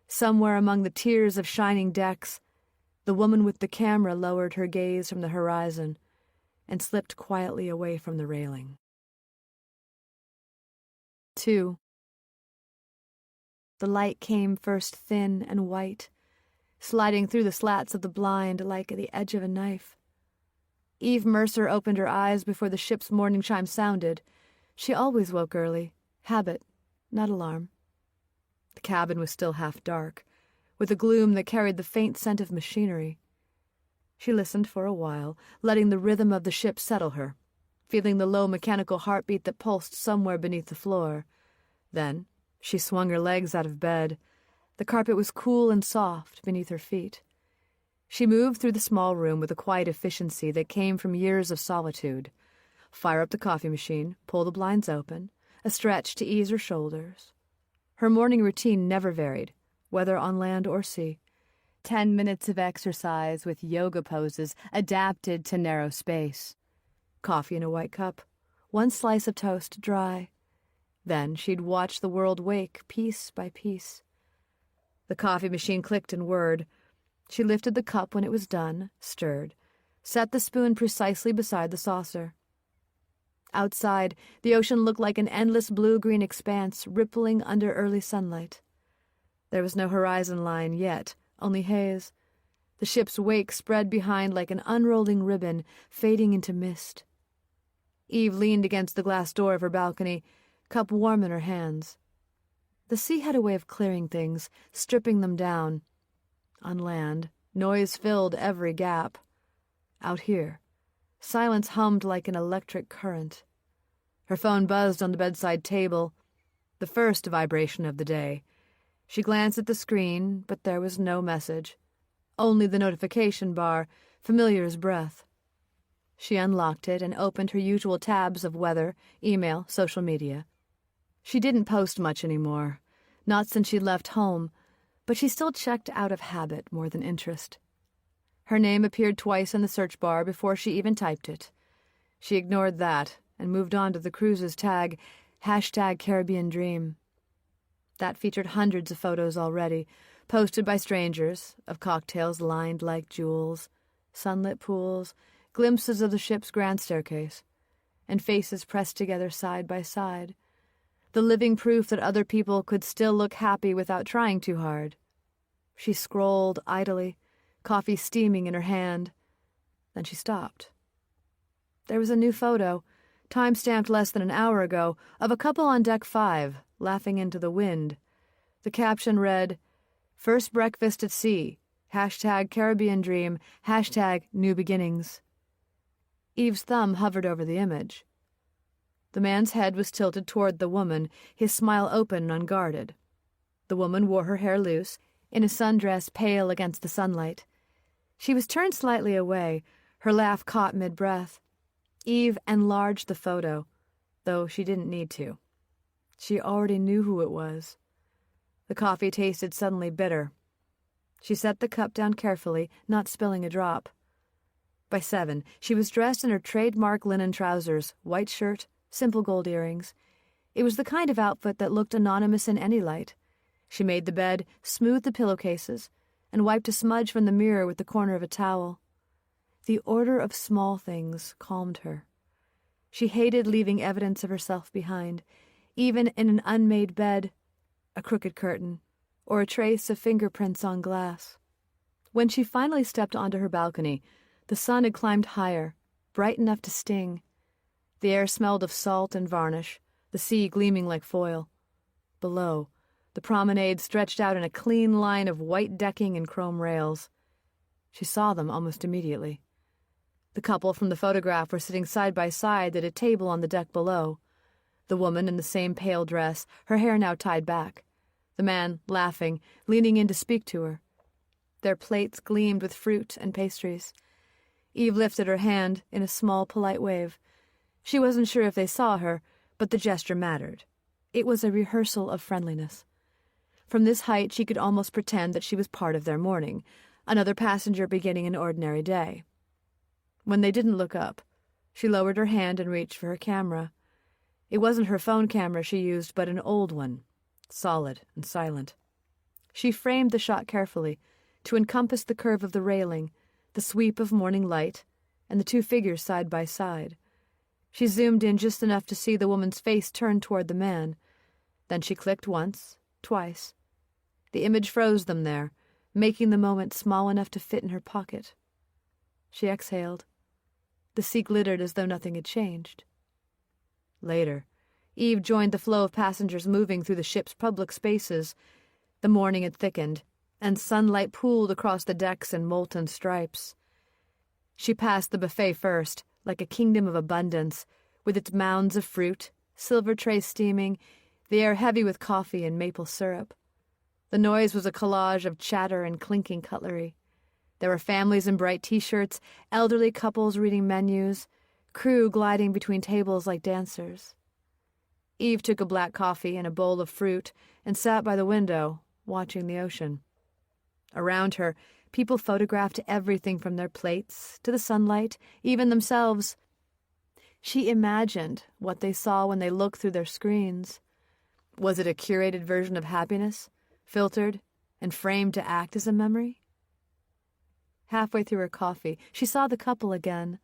somewhere among the tiers of shining decks, the woman with the camera lowered her gaze from the horizon and slipped quietly away from the railing. 2. The light came first thin and white, sliding through the slats of the blind like the edge of a knife. Eve Mercer opened her eyes before the ship's morning chime sounded. She always woke early. Habit, not alarm. The cabin was still half dark, with a gloom that carried the faint scent of machinery. She listened for a while, letting the rhythm of the ship settle her, feeling the low mechanical heartbeat that pulsed somewhere beneath the floor. Then she swung her legs out of bed. The carpet was cool and soft beneath her feet. She moved through the small room with a quiet efficiency that came from years of solitude. Fire up the coffee machine, pull the blinds open, a stretch to ease her shoulders. Her morning routine never varied, whether on land or sea. 10 minutes of exercise with yoga poses adapted to narrow space. Coffee in a white cup, one slice of toast dry. Then she'd watch the world wake piece by piece. The coffee machine clicked and whirred. She lifted the cup when it was done, stirred, set the spoon precisely beside the saucer. Outside, the ocean looked like an endless blue-green expanse rippling under early sunlight. There was no horizon line yet, only haze. The ship's wake spread behind like an unrolling ribbon, fading into mist. Eve leaned against the glass door of her balcony, cup warm in her hands. The sea had a way of clearing things, stripping them down. On land, noise filled every gap. Out here, silence hummed like an electric current. Her phone buzzed on the bedside table, the first vibration of the day. She glanced at the screen, but there was no message. Only the notification bar, familiar as breath. She unlocked it and opened her usual tabs of weather, email, social media. She didn't post much anymore, not since she'd left home, but she still checked out of habit more than interest. Her name appeared twice in the search bar before she even typed it. She ignored that and moved on to the cruise's tag, #CaribbeanDream. That featured hundreds of photos already, posted by strangers, of cocktails lined like jewels, sunlit pools, glimpses of the ship's grand staircase, and faces pressed together side by side. The living proof that other people could still look happy without trying too hard. She scrolled idly, coffee steaming in her hand. Then she stopped. There was a new photo, time-stamped less than an hour ago, of a couple on deck 5, laughing into the wind. The caption read, "First breakfast at sea, #CaribbeanDream, #New Beginnings." Eve's thumb hovered over the image. The man's head was tilted toward the woman, his smile open and unguarded. The woman wore her hair loose, in a sundress pale against the sunlight. She was turned slightly away, her laugh caught mid-breath. Eve enlarged the photo, though she didn't need to. She already knew who it was. The coffee tasted suddenly bitter. She set the cup down carefully, not spilling a drop. By 7, she was dressed in her trademark linen trousers, white shirt, simple gold earrings. It was the kind of outfit that looked anonymous in any light. She made the bed, smoothed the pillowcases, and wiped a smudge from the mirror with the corner of a towel. The order of small things calmed her. She hated leaving evidence of herself behind, even in an unmade bed, a crooked curtain, or a trace of fingerprints on glass. When she finally stepped onto her balcony, the sun had climbed higher, bright enough to sting. The air smelled of salt and varnish, the sea gleaming like foil. Below, the promenade stretched out in a clean line of white decking and chrome rails. She saw them almost immediately. The couple from the photograph were sitting side by side at a table on the deck below. The woman in the same pale dress, her hair now tied back. The man, laughing, leaning in to speak to her. Their plates gleamed with fruit and pastries. Eve lifted her hand in a small, polite wave. She wasn't sure if they saw her, but the gesture mattered. It was a rehearsal of friendliness. From this height she could almost pretend that she was part of their morning, another passenger beginning an ordinary day. When they didn't look up, she lowered her hand and reached for her camera. It wasn't her phone camera she used, but an old one, solid and silent. She framed the shot carefully, to encompass the curve of the railing, the sweep of morning light, and the two figures side by side. She zoomed in just enough to see the woman's face turn toward the man. Then she clicked once, twice. The image froze them there, making the moment small enough to fit in her pocket. She exhaled. The sea glittered as though nothing had changed. Later, Eve joined the flow of passengers moving through the ship's public spaces. The morning had thickened, and sunlight pooled across the decks in molten stripes. She passed the buffet first, like a kingdom of abundance, with its mounds of fruit, silver trays steaming, the air heavy with coffee and maple syrup. The noise was a collage of chatter and clinking cutlery. There were families in bright T-shirts, elderly couples reading menus, crew gliding between tables like dancers. Eve took a black coffee and a bowl of fruit and sat by the window, watching the ocean. Around her, people photographed everything from their plates to the sunlight, even themselves. She imagined what they saw when they looked through their screens. Was it a curated version of happiness, filtered and framed to act as a memory? Halfway through her coffee, she saw the couple again,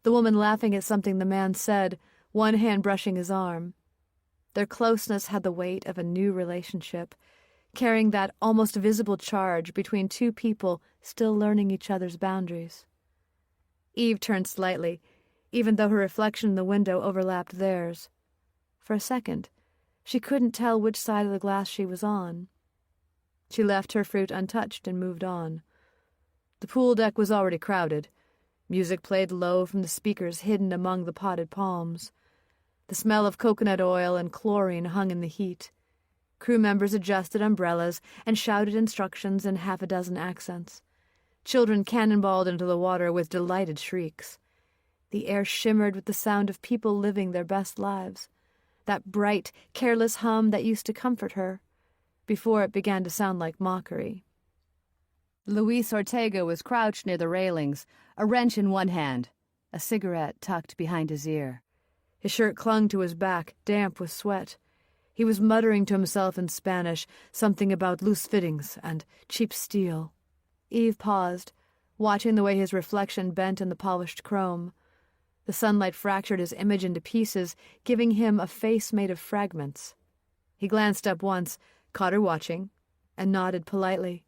the woman laughing at something the man said, one hand brushing his arm. Their closeness had the weight of a new relationship, carrying that almost visible charge between two people still learning each other's boundaries. Eve turned slightly, even though her reflection in the window overlapped theirs. For a second, she couldn't tell which side of the glass she was on. She left her fruit untouched and moved on. The pool deck was already crowded. Music played low from the speakers hidden among the potted palms. The smell of coconut oil and chlorine hung in the heat. Crew members adjusted umbrellas and shouted instructions in half a dozen accents. Children cannonballed into the water with delighted shrieks. The air shimmered with the sound of people living their best lives, that bright, careless hum that used to comfort her, before it began to sound like mockery. Luis Ortega was crouched near the railings, a wrench in one hand, a cigarette tucked behind his ear. His shirt clung to his back, damp with sweat. He was muttering to himself in Spanish, something about loose fittings and cheap steel. Eve paused, watching the way his reflection bent in the polished chrome. The sunlight fractured his image into pieces, giving him a face made of fragments. He glanced up once, caught her watching, and nodded politely.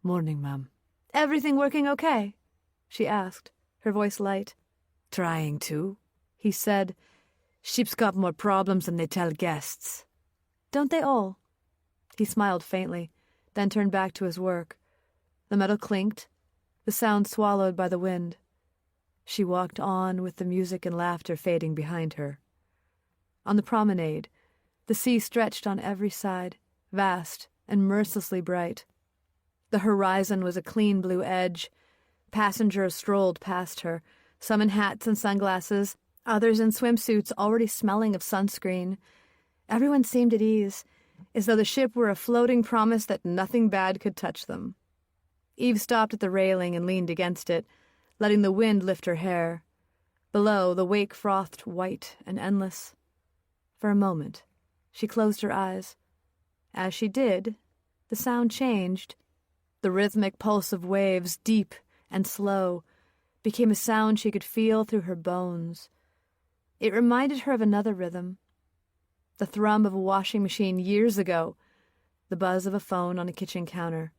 "Morning, ma'am." "Everything working okay?" she asked, her voice light. "Trying to," he said. "Ship's got more problems than they tell guests." "Don't they all?" He smiled faintly, then turned back to his work. The metal clinked, the sound swallowed by the wind. She walked on with the music and laughter fading behind her. On the promenade, the sea stretched on every side, vast and mercilessly bright. The horizon was a clean blue edge. Passengers strolled past her, some in hats and sunglasses, others in swimsuits already smelling of sunscreen. Everyone seemed at ease, as though the ship were a floating promise that nothing bad could touch them. Eve stopped at the railing and leaned against it, letting the wind lift her hair. Below, the wake frothed white and endless. For a moment, she closed her eyes. As she did, the sound changed. The rhythmic pulse of waves, deep and slow, became a sound she could feel through her bones. It reminded her of another rhythm. The thrum of a washing machine years ago, the buzz of a phone on a kitchen counter.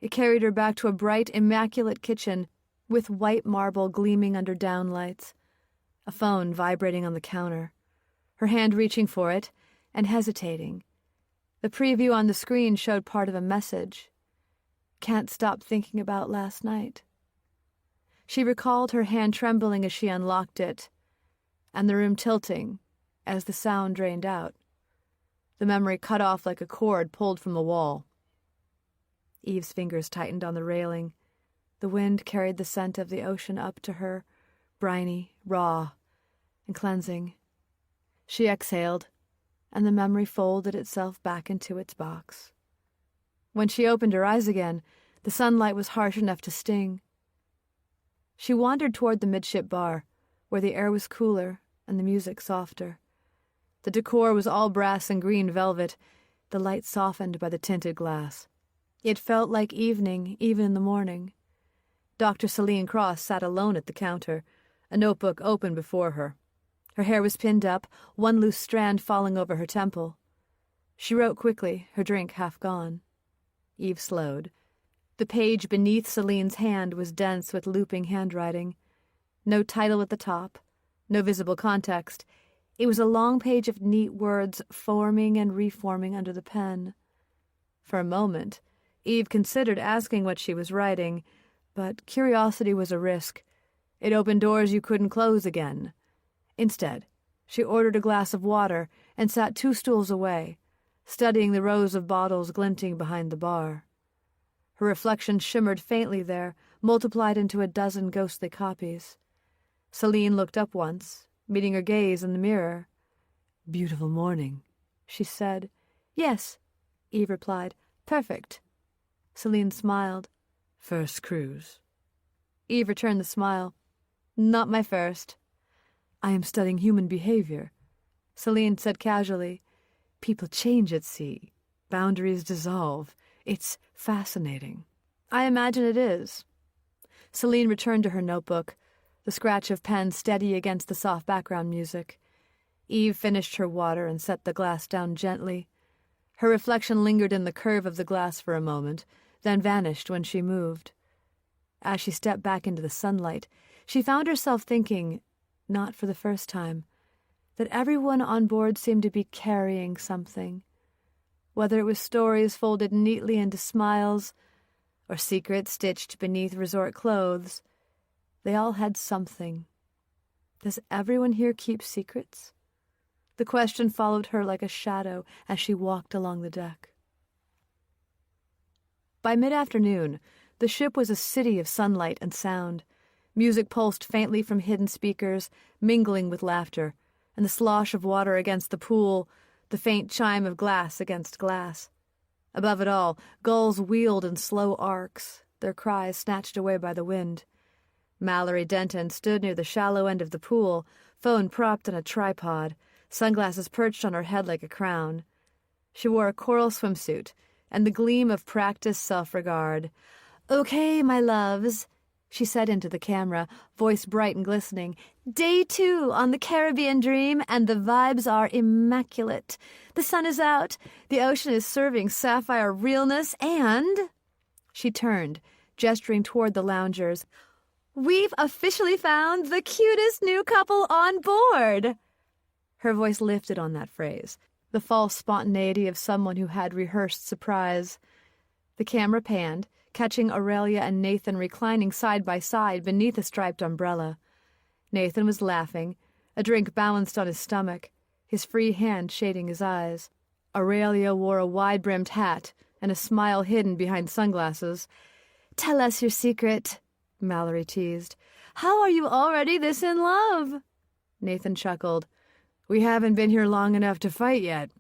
It carried her back to a bright, immaculate kitchen with white marble gleaming under downlights, a phone vibrating on the counter, her hand reaching for it and hesitating. The preview on the screen showed part of a message. Can't stop thinking about last night. She recalled her hand trembling as she unlocked it, and the room tilting as the sound drained out. The memory cut off like a cord pulled from the wall. Eve's fingers tightened on the railing. The wind carried the scent of the ocean up to her, briny, raw, and cleansing. She exhaled, and the memory folded itself back into its box. When she opened her eyes again, the sunlight was harsh enough to sting. She wandered toward the midship bar, where the air was cooler and the music softer. The decor was all brass and green velvet, the light softened by the tinted glass. It felt like evening, even in the morning. Dr. Celine Cross sat alone at the counter, a notebook open before her. Her hair was pinned up, one loose strand falling over her temple. She wrote quickly, her drink half gone. Eve slowed. The page beneath Celine's hand was dense with looping handwriting. No title at the top, no visible context. It was a long page of neat words forming and reforming under the pen. For a moment, Eve considered asking what she was writing, but curiosity was a risk. It opened doors you couldn't close again. Instead, she ordered a glass of water and sat 2 stools away, studying the rows of bottles glinting behind the bar. Her reflection shimmered faintly there, multiplied into a dozen ghostly copies. Celine looked up once, meeting her gaze in the mirror. "Beautiful morning," she said. "Yes," Eve replied. "Perfect." Celine smiled. "First cruise?" Eve returned the smile. "Not my first." "I am studying human behavior," Celine said casually. "People change at sea. Boundaries dissolve. It's fascinating." "I imagine it is." Celine returned to her notebook, the scratch of pen steady against the soft background music. Eve finished her water and set the glass down gently. Her reflection lingered in the curve of the glass for a moment, then vanished when she moved. As she stepped back into the sunlight, she found herself thinking, not for the first time, that everyone on board seemed to be carrying something. Whether it was stories folded neatly into smiles, or secrets stitched beneath resort clothes, they all had something. Does everyone here keep secrets? The question followed her like a shadow as she walked along the deck. By mid-afternoon, the ship was a city of sunlight and sound. Music pulsed faintly from hidden speakers, mingling with laughter, and the slosh of water against the pool, the faint chime of glass against glass. Above it all, gulls wheeled in slow arcs, their cries snatched away by the wind. Mallory Denton stood near the shallow end of the pool, phone propped on a tripod, sunglasses perched on her head like a crown. She wore a coral swimsuit, and the gleam of practiced self-regard. "Okay, my loves," she said into the camera, voice bright and glistening. "Day 2 on the Caribbean Dream, and the vibes are immaculate. The sun is out, the ocean is serving sapphire realness, and—" She turned, gesturing toward the loungers. "We've officially found the cutest new couple on board!" Her voice lifted on that phrase, the false spontaneity of someone who had rehearsed surprise. The camera panned, catching Aurelia and Nathan reclining side by side beneath a striped umbrella. Nathan was laughing, a drink balanced on his stomach, his free hand shading his eyes. Aurelia wore a wide-brimmed hat and a smile hidden behind sunglasses. "Tell us your secret," Mallory teased. "How are you already this in love?" Nathan chuckled. "We haven't been here long enough to fight yet."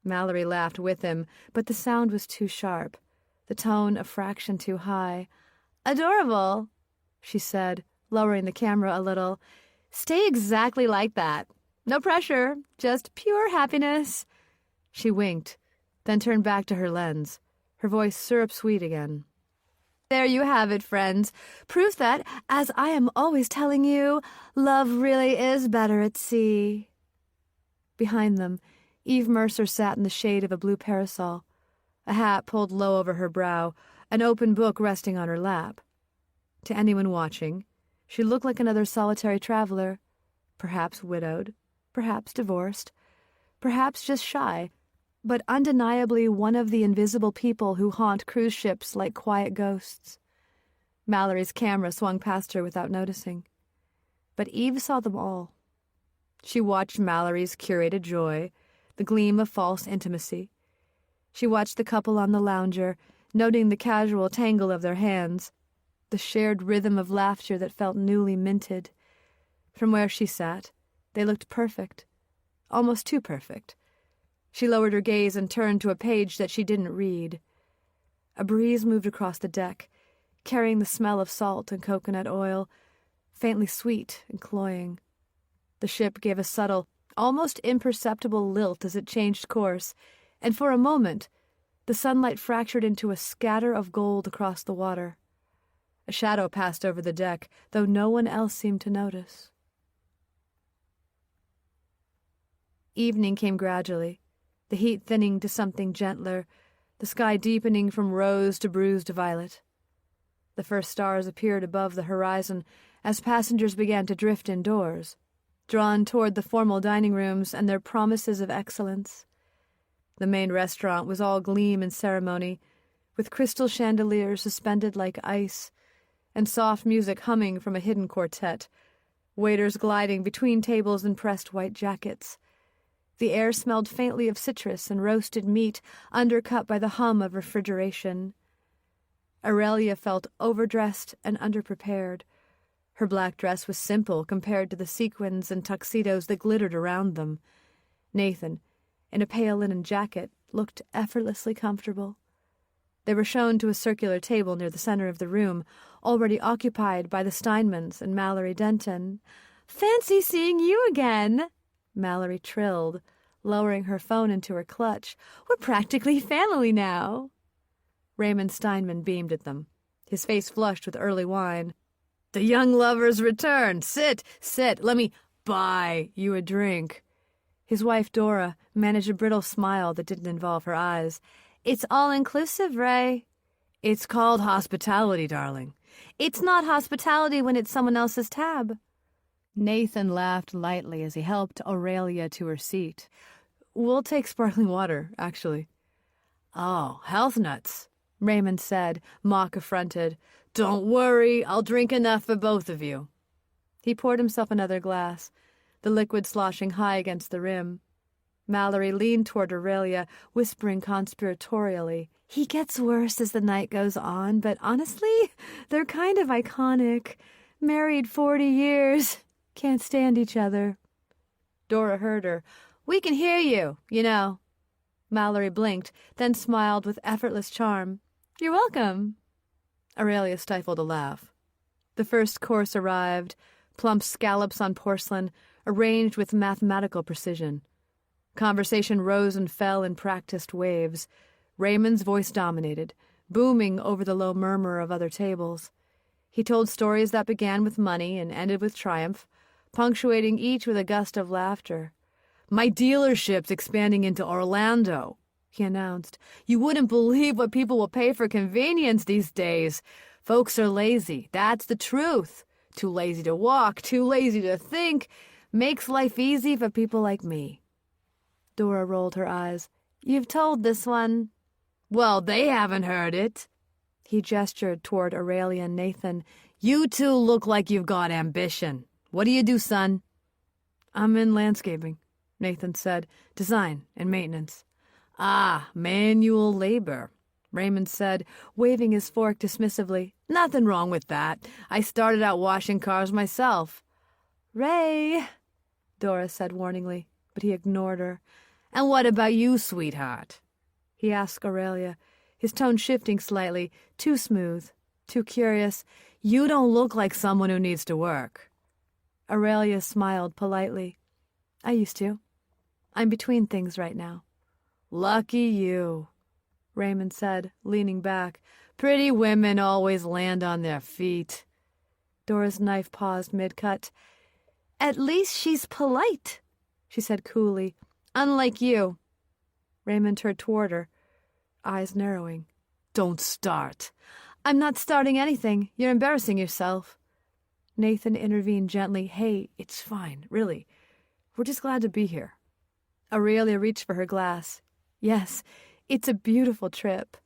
Mallory laughed with him, but the sound was too sharp, the tone a fraction too high. "Adorable," she said, lowering the camera a little. "Stay exactly like that. No pressure, just pure happiness." She winked, then turned back to her lens, her voice syrup-sweet again. There you have it, friends. Proof that, as I am always telling you, love really is better at sea. Behind them, Eve Mercer sat in the shade of a blue parasol, a hat pulled low over her brow, an open book resting on her lap. To anyone watching, she looked like another solitary traveler, perhaps widowed, perhaps divorced, perhaps just shy, but undeniably one of the invisible people who haunt cruise ships like quiet ghosts. Mallory's camera swung past her without noticing, but Eve saw them all. She watched Mallory's curated joy, the gleam of false intimacy. She watched the couple on the lounger, noting the casual tangle of their hands, the shared rhythm of laughter that felt newly minted. From where she sat, they looked perfect, almost too perfect. She lowered her gaze and turned to a page that she didn't read. A breeze moved across the deck, carrying the smell of salt and coconut oil, faintly sweet and cloying. The ship gave a subtle, almost imperceptible lilt as it changed course, and for a moment the sunlight fractured into a scatter of gold across the water. A shadow passed over the deck, though no one else seemed to notice. Evening came gradually, the heat thinning to something gentler, the sky deepening from rose to bruised violet. The first stars appeared above the horizon as passengers began to drift indoors, drawn toward the formal dining rooms and their promises of excellence. The main restaurant was all gleam and ceremony, with crystal chandeliers suspended like ice, and soft music humming from a hidden quartet, waiters gliding between tables in pressed white jackets. The air smelled faintly of citrus and roasted meat, undercut by the hum of refrigeration. Aurelia felt overdressed and underprepared. Her black dress was simple compared to the sequins and tuxedos that glittered around them. Nathan, in a pale linen jacket, looked effortlessly comfortable. They were shown to a circular table near the center of the room, already occupied by the Steinmans and Mallory Denton. "Fancy seeing you again," Mallory trilled, lowering her phone into her clutch. "We're practically family now." Raymond Steinman beamed at them, his face flushed with early wine. "The young lovers return. Sit, sit. Let me buy you a drink." His wife, Dora, managed a brittle smile that didn't involve her eyes. "It's all-inclusive, Ray." "It's called hospitality, darling." "It's not hospitality when it's someone else's tab." Nathan laughed lightly as he helped Aurelia to her seat. "We'll take sparkling water, actually." "Oh, health nuts," Raymond said, mock-affronted. "Don't worry, I'll drink enough for both of you." He poured himself another glass, the liquid sloshing high against the rim. Mallory leaned toward Aurelia, whispering conspiratorially, "He gets worse as the night goes on, but honestly, they're kind of iconic. Married 40 years. Can't stand each other." Dora heard her. "We can hear you, you know." Mallory blinked, then smiled with effortless charm. "You're welcome." Aurelia stifled a laugh. The first course arrived, plump scallops on porcelain, arranged with mathematical precision. Conversation rose and fell in practiced waves. Raymond's voice dominated, booming over the low murmur of other tables. He told stories that began with money and ended with triumph, punctuating each with a gust of laughter. "My dealership's expanding into Orlando," he announced. "You wouldn't believe what people will pay for convenience these days. Folks are lazy, that's the truth. Too lazy to walk, too lazy to think. Makes life easy for people like me." Dora rolled her eyes. "You've told this one." "Well, they haven't heard it." He gestured toward Aurelia and Nathan. "You two look like you've got ambition. What do you do, son?" "I'm in landscaping," Nathan said. "Design and maintenance." "Ah, manual labor," Raymond said, waving his fork dismissively. "Nothing wrong with that. I started out washing cars myself." "Ray," Dora said warningly, but he ignored her. "And what about you, sweetheart?" he asked Aurelia, his tone shifting slightly, too smooth, too curious. "You don't look like someone who needs to work." Aurelia smiled politely. "I used to. I'm between things right now." "Lucky you," Raymond said, leaning back. Pretty women always land on their feet. Dora's knife paused mid-cut. At least she's polite, she said coolly. Unlike you. Raymond turned toward her, eyes narrowing. Don't start. I'm not starting anything. You're embarrassing yourself. Nathan intervened gently. Hey, it's fine, really. We're just glad to be here. Aurelia reached for her glass. Yes, it's a beautiful trip.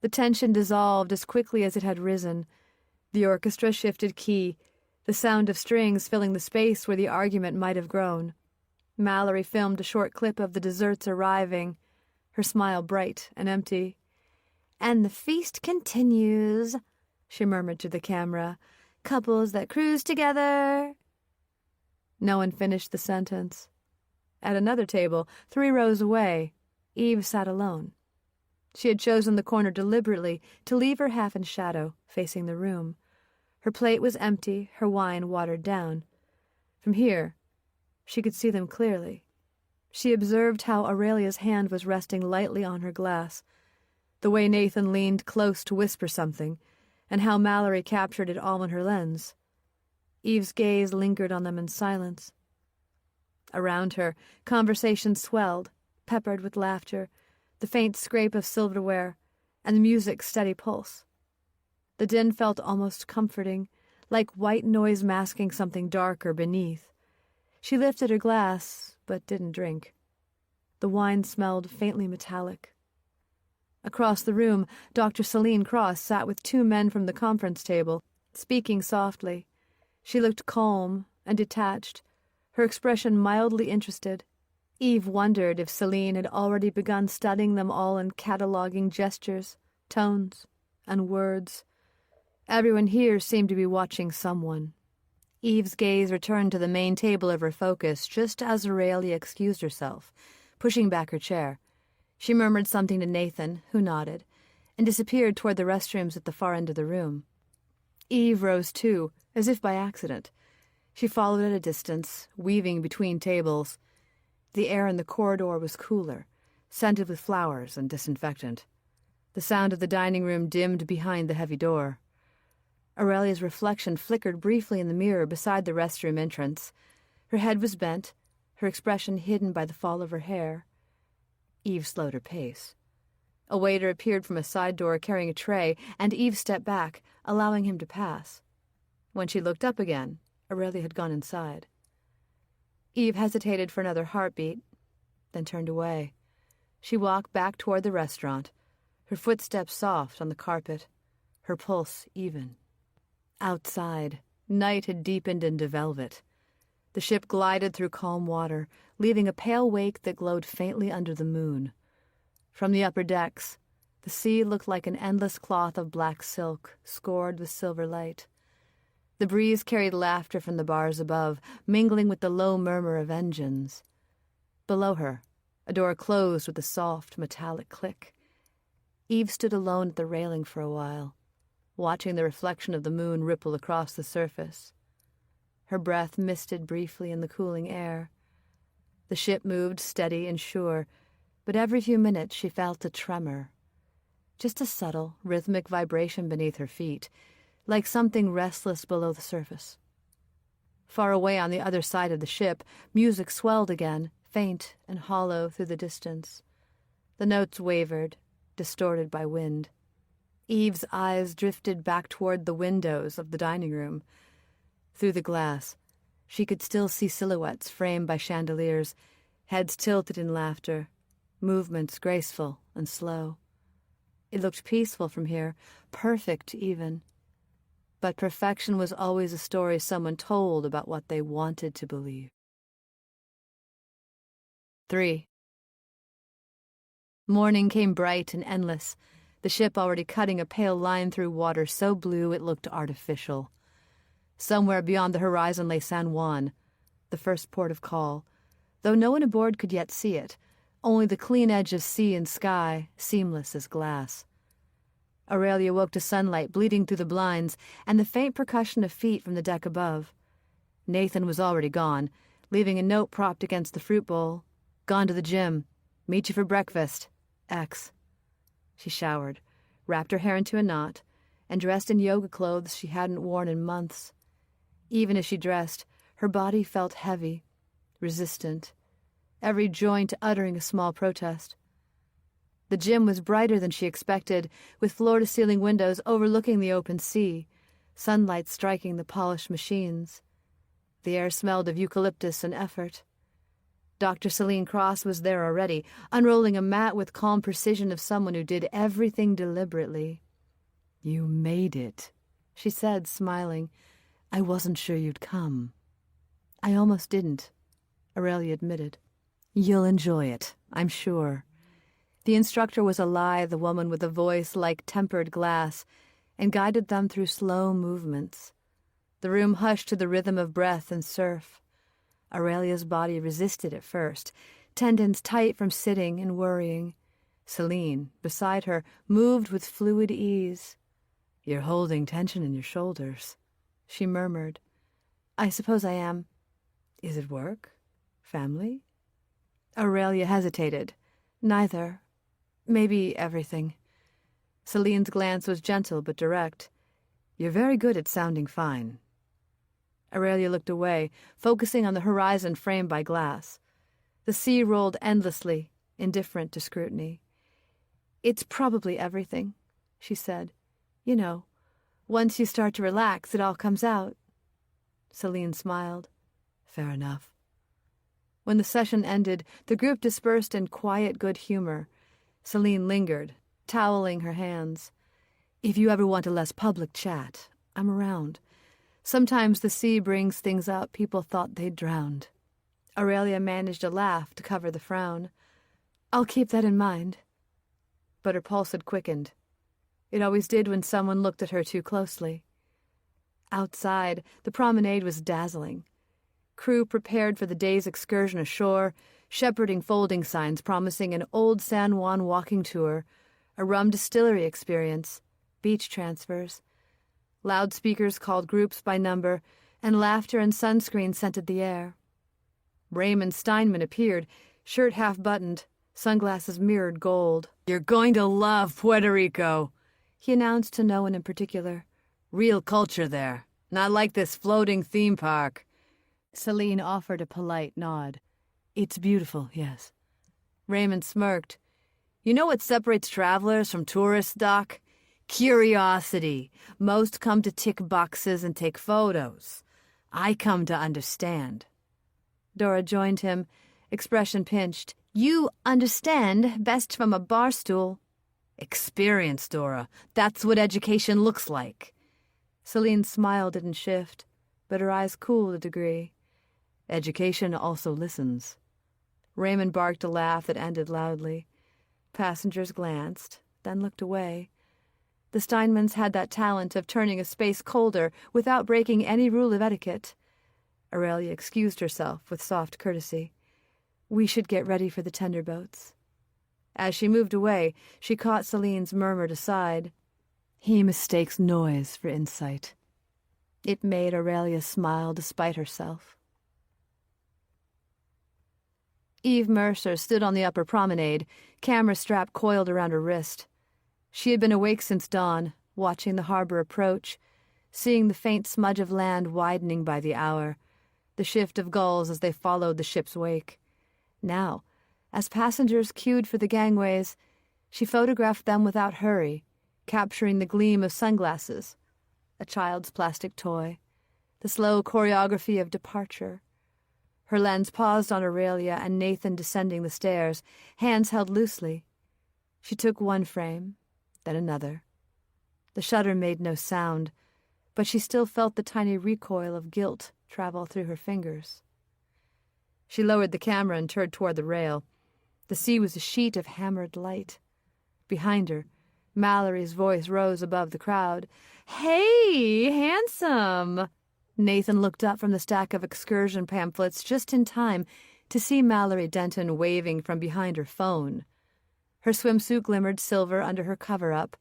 The tension dissolved as quickly as it had risen. The orchestra shifted key, the sound of strings filling the space where the argument might have grown. Mallory filmed a short clip of the desserts arriving, her smile bright and empty. And the feast continues, she murmured to the camera. Couples that cruise together. No one finished the sentence. At another table, 3 rows away, Eve sat alone. She had chosen the corner deliberately to leave her half in shadow, facing the room. Her plate was empty, her wine watered down. From here, she could see them clearly. She observed how Aurelia's hand was resting lightly on her glass, the way Nathan leaned close to whisper something, and how Mallory captured it all in her lens. Eve's gaze lingered on them in silence. Around her, conversation swelled, peppered with laughter, the faint scrape of silverware, and the music's steady pulse. The din felt almost comforting, like white noise masking something darker beneath. She lifted her glass, but didn't drink. The wine smelled faintly metallic. Across the room, Dr. Celine Cross sat with 2 men from the conference table, speaking softly. She looked calm and detached, her expression mildly interested. Eve wondered if Celine had already begun studying them all and cataloging gestures, tones, and words. Everyone here seemed to be watching someone. Eve's gaze returned to the main table of her focus just as Aurelia excused herself, pushing back her chair. She murmured something to Nathan, who nodded, and disappeared toward the restrooms at the far end of the room. Eve rose too, as if by accident. She followed at a distance, weaving between tables. The air in the corridor was cooler, scented with flowers and disinfectant. The sound of the dining room dimmed behind the heavy door. Aurelia's reflection flickered briefly in the mirror beside the restroom entrance. Her head was bent, her expression hidden by the fall of her hair. Eve slowed her pace. A waiter appeared from a side door carrying a tray, and Eve stepped back, allowing him to pass. When she looked up again, Aurelia had gone inside. Eve hesitated for another heartbeat, then turned away. She walked back toward the restaurant, her footsteps soft on the carpet, her pulse even. Outside, night had deepened into velvet. The ship glided through calm water, leaving a pale wake that glowed faintly under the moon. From the upper decks, the sea looked like an endless cloth of black silk, scored with silver light. The breeze carried laughter from the bars above, mingling with the low murmur of engines. Below her, a door closed with a soft, metallic click. Eve stood alone at the railing for a while, watching the reflection of the moon ripple across the surface. Her breath misted briefly in the cooling air. The ship moved steady and sure, but every few minutes she felt a tremor. Just a subtle, rhythmic vibration beneath her feet, like something restless below the surface. Far away on the other side of the ship, music swelled again, faint and hollow through the distance. The notes wavered, distorted by wind. Eve's eyes drifted back toward the windows of the dining room. Through the glass, she could still see silhouettes framed by chandeliers, heads tilted in laughter, movements graceful and slow. It looked peaceful from here, perfect even. But perfection was always a story someone told about what they wanted to believe. 3. Morning came bright and endless, the ship already cutting a pale line through water so blue it looked artificial. Somewhere beyond the horizon lay San Juan, the first port of call, though no one aboard could yet see it, only the clean edge of sea and sky, seamless as glass. Aurelia woke to sunlight bleeding through the blinds and the faint percussion of feet from the deck above. Nathan was already gone, leaving a note propped against the fruit bowl. Gone to the gym. Meet you for breakfast. X. She showered, wrapped her hair into a knot, and dressed in yoga clothes she hadn't worn in months. Even as she dressed, her body felt heavy, resistant, every joint uttering a small protest. The gym was brighter than she expected, with floor-to-ceiling windows overlooking the open sea, sunlight striking the polished machines. The air smelled of eucalyptus and effort. Dr. Celine Cross was there already, unrolling a mat with calm precision of someone who did everything deliberately. "You made it," she said, smiling. "I wasn't sure you'd come." "I almost didn't," Aurelia admitted. "You'll enjoy it, I'm sure." The instructor was a lithe woman with a voice like tempered glass, and guided them through slow movements. The room hushed to the rhythm of breath and surf. Aurelia's body resisted at first, tendons tight from sitting and worrying. Celine, beside her, moved with fluid ease. "You're holding tension in your shoulders," she murmured. "I suppose I am. Is it work? Family?" Aurelia hesitated. "Neither. Maybe everything." Celine's glance was gentle but direct. "You're very good at sounding fine." Aurelia looked away, focusing on the horizon framed by glass. The sea rolled endlessly, indifferent to scrutiny. "It's probably everything," she said. "You know, once you start to relax, it all comes out." Celine smiled. "Fair enough." When the session ended, the group dispersed in quiet good humor. Celine lingered, toweling her hands. "If you ever want a less public chat, I'm around. Sometimes the sea brings things up people thought they'd drowned." Aurelia managed a laugh to cover the frown. "I'll keep that in mind." But her pulse had quickened. It always did when someone looked at her too closely. Outside, the promenade was dazzling. Crew prepared for the day's excursion ashore, shepherding folding signs promising an old San Juan walking tour, a rum distillery experience, beach transfers. Loudspeakers called groups by number, and laughter and sunscreen scented the air. Raymond Steinman appeared, shirt half-buttoned, sunglasses mirrored gold. "You're going to love Puerto Rico," he announced to no one in particular. "Real culture there, not like this floating theme park." Celine offered a polite nod. "It's beautiful, yes." Raymond smirked. "You know what separates travelers from tourists, Doc? Curiosity. Most come to tick boxes and take photos. I come to understand." Dora joined him, expression pinched. "You understand best from a bar stool." "Experience, Dora. That's what education looks like." Celine's smile didn't shift, but her eyes cooled a degree. "Education also listens." Raymond barked a laugh that ended loudly. Passengers glanced, then looked away. The Steinmans had that talent of turning a space colder without breaking any rule of etiquette. Aurelia excused herself with soft courtesy. "We should get ready for the tender boats." As she moved away, she caught Celine's murmured aside. "He mistakes noise for insight." It made Aurelia smile despite herself. Eve Mercer stood on the upper promenade, camera strap coiled around her wrist. She had been awake since dawn, watching the harbor approach, seeing the faint smudge of land widening by the hour, the shift of gulls as they followed the ship's wake. Now, as passengers queued for the gangways, she photographed them without hurry, capturing the gleam of sunglasses, a child's plastic toy, the slow choreography of departure. Her lens paused on Aurelia and Nathan descending the stairs, hands held loosely. She took one frame, then another. The shutter made no sound, but she still felt the tiny recoil of guilt travel through her fingers. She lowered the camera and turned toward the rail. The sea was a sheet of hammered light. Behind her, Mallory's voice rose above the crowd. "Hey, handsome!" Nathan looked up from the stack of excursion pamphlets just in time to see Mallory Denton waving from behind her phone. Her swimsuit glimmered silver under her cover-up.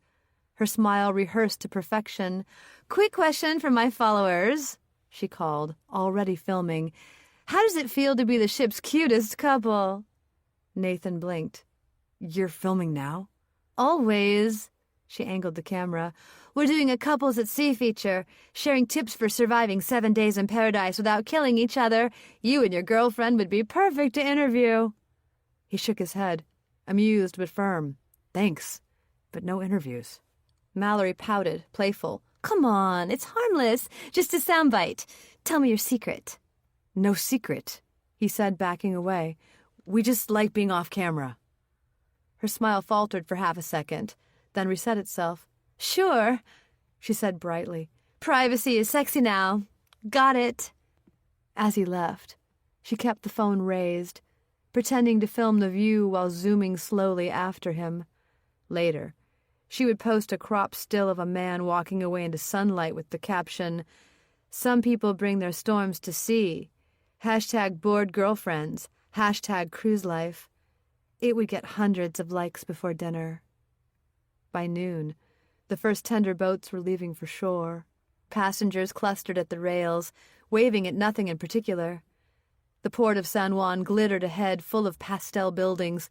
Her smile rehearsed to perfection. "Quick question for my followers," she called, already filming. "How does it feel to be the ship's cutest couple?" Nathan blinked. "You're filming now?" "Always." She angled the camera. "We're doing a couples at sea feature, sharing tips for surviving 7 days in paradise without killing each other. You and your girlfriend would be perfect to interview." He shook his head, amused but firm. "Thanks, but no interviews." Mallory pouted, playful. "Come on, it's harmless. Just a soundbite. Tell me your secret." "No secret," he said, backing away. "We just like being off camera." Her smile faltered for half a second, then reset itself. "Sure," she said brightly. "Privacy is sexy now. Got it." As he left, she kept the phone raised, pretending to film the view while zooming slowly after him. Later, she would post a crop still of a man walking away into sunlight with the caption, "Some people bring their storms to sea. #bored girlfriends. #cruise life." It would get hundreds of likes before dinner. By noon, the first tender boats were leaving for shore. Passengers clustered at the rails, waving at nothing in particular. The port of San Juan glittered ahead, full of pastel buildings,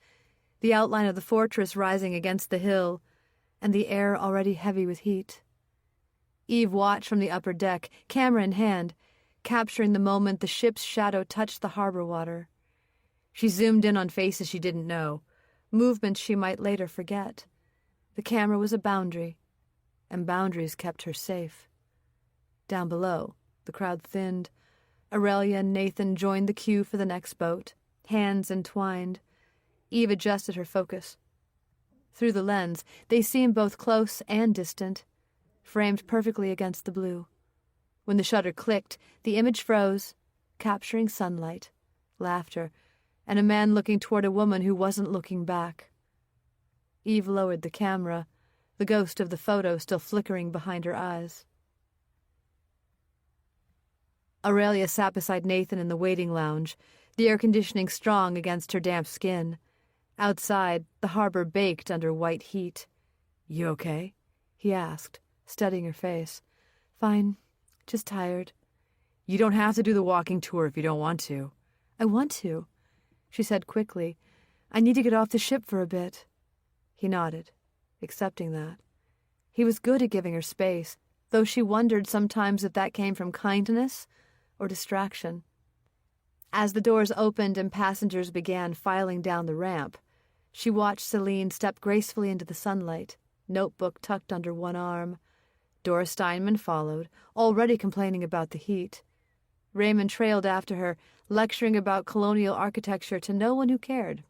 the outline of the fortress rising against the hill, and the air already heavy with heat. Eve watched from the upper deck, camera in hand, capturing the moment the ship's shadow touched the harbor water. She zoomed in on faces she didn't know, movements she might later forget. The camera was a boundary, and boundaries kept her safe. Down below, the crowd thinned. Aurelia and Nathan joined the queue for the next boat, hands entwined. Eve adjusted her focus. Through the lens, they seemed both close and distant, framed perfectly against the blue. When the shutter clicked, the image froze, capturing sunlight, laughter, and a man looking toward a woman who wasn't looking back. Eve lowered the camera, the ghost of the photo still flickering behind her eyes. Aurelia sat beside Nathan in the waiting lounge, the air conditioning strong against her damp skin. Outside, the harbor baked under white heat. "You okay?" he asked, studying her face. "Fine. Just tired." "You don't have to do the walking tour if you don't want to." "I want to," she said quickly. "I need to get off the ship for a bit." He nodded, accepting that. He was good at giving her space, though she wondered sometimes if that came from kindness or distraction. As the doors opened and passengers began filing down the ramp, she watched Celine step gracefully into the sunlight, notebook tucked under one arm. Dora Steinman followed, already complaining about the heat. Raymond trailed after her, lecturing about colonial architecture to no one who cared.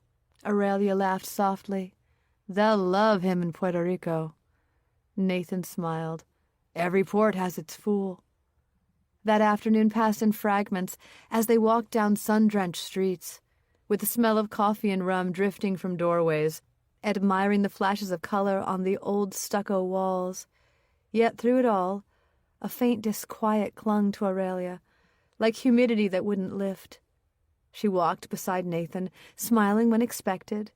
Aurelia laughed softly. "They'll love him in Puerto Rico." Nathan smiled. "Every port has its fool." That afternoon passed in fragments as they walked down sun-drenched streets, with the smell of coffee and rum drifting from doorways, admiring the flashes of color on the old stucco walls. Yet through it all, a faint disquiet clung to Aurelia, like humidity that wouldn't lift. She walked beside Nathan, smiling when expected,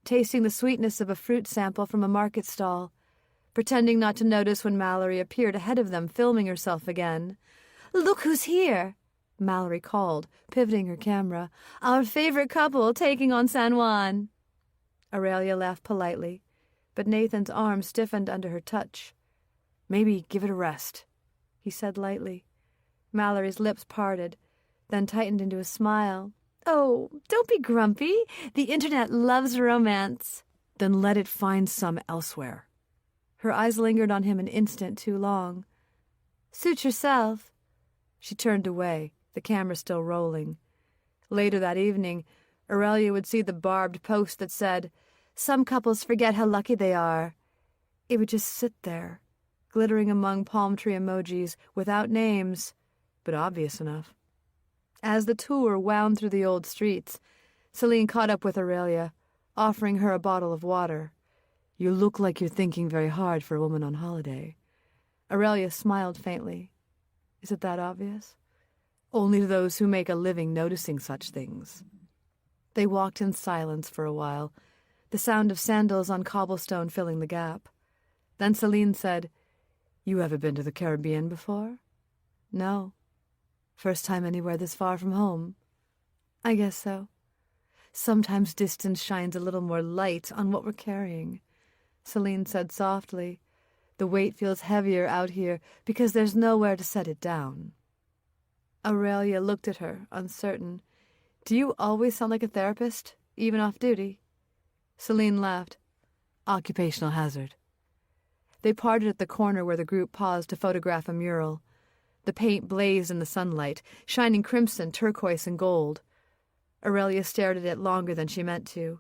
tasting the sweetness of a fruit sample from a market stall, pretending not to notice when Mallory appeared ahead of them, filming herself again. "Look who's here," Mallory called, pivoting her camera. "Our favorite couple taking on San Juan." Aurelia laughed politely, but Nathan's arm stiffened under her touch. "Maybe give it a rest," he said lightly. Mallory's lips parted, then tightened into a smile. "Oh, don't be grumpy. The internet loves romance." "Then let it find some elsewhere." Her eyes lingered on him an instant too long. "Suit yourself." She turned away, the camera still rolling. Later that evening, Aurelia would see the barbed post that said, "Some couples forget how lucky they are." It would just sit there, glittering among palm tree emojis, without names, but obvious enough. As the tour wound through the old streets, Celine caught up with Aurelia, offering her a bottle of water. "You look like you're thinking very hard for a woman on holiday." Aurelia smiled faintly. Is it that obvious? Only to those who make a living noticing such things. They walked in silence for a while, the sound of sandals on cobblestone filling the gap. Then Celine said, "You ever been to the Caribbean before?" "No. First time anywhere this far from home." "I guess so. Sometimes distance shines a little more light on what we're carrying." Celine said softly. The weight feels heavier out here because there's nowhere to set it down. Aurelia looked at her, uncertain. Do you always sound like a therapist, even off duty? Celine laughed. Occupational hazard. They parted at the corner where the group paused to photograph a mural. The paint blazed in the sunlight, shining crimson, turquoise, and gold. Aurelia stared at it longer than she meant to.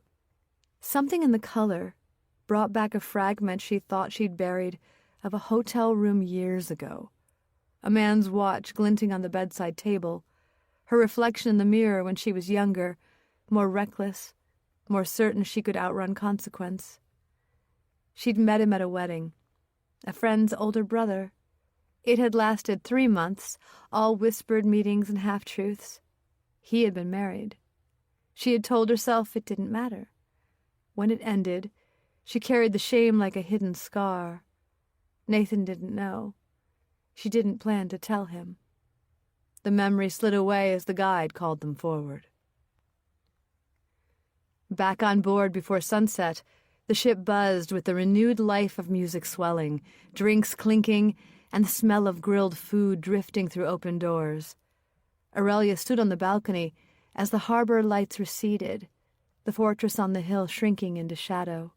Something in the color brought back a fragment she thought she'd buried of a hotel room years ago. A man's watch glinting on the bedside table, her reflection in the mirror when she was younger, more reckless, more certain she could outrun consequence. She'd met him at a wedding, a friend's older brother. It had lasted 3 months, all whispered meetings and half-truths. He had been married. She had told herself it didn't matter. When it ended, she carried the shame like a hidden scar. Nathan didn't know. She didn't plan to tell him. The memory slid away as the guide called them forward. Back on board before sunset, the ship buzzed with the renewed life of music swelling, drinks clinking, and the smell of grilled food drifting through open doors. Aurelia stood on the balcony as the harbor lights receded, the fortress on the hill shrinking into shadow.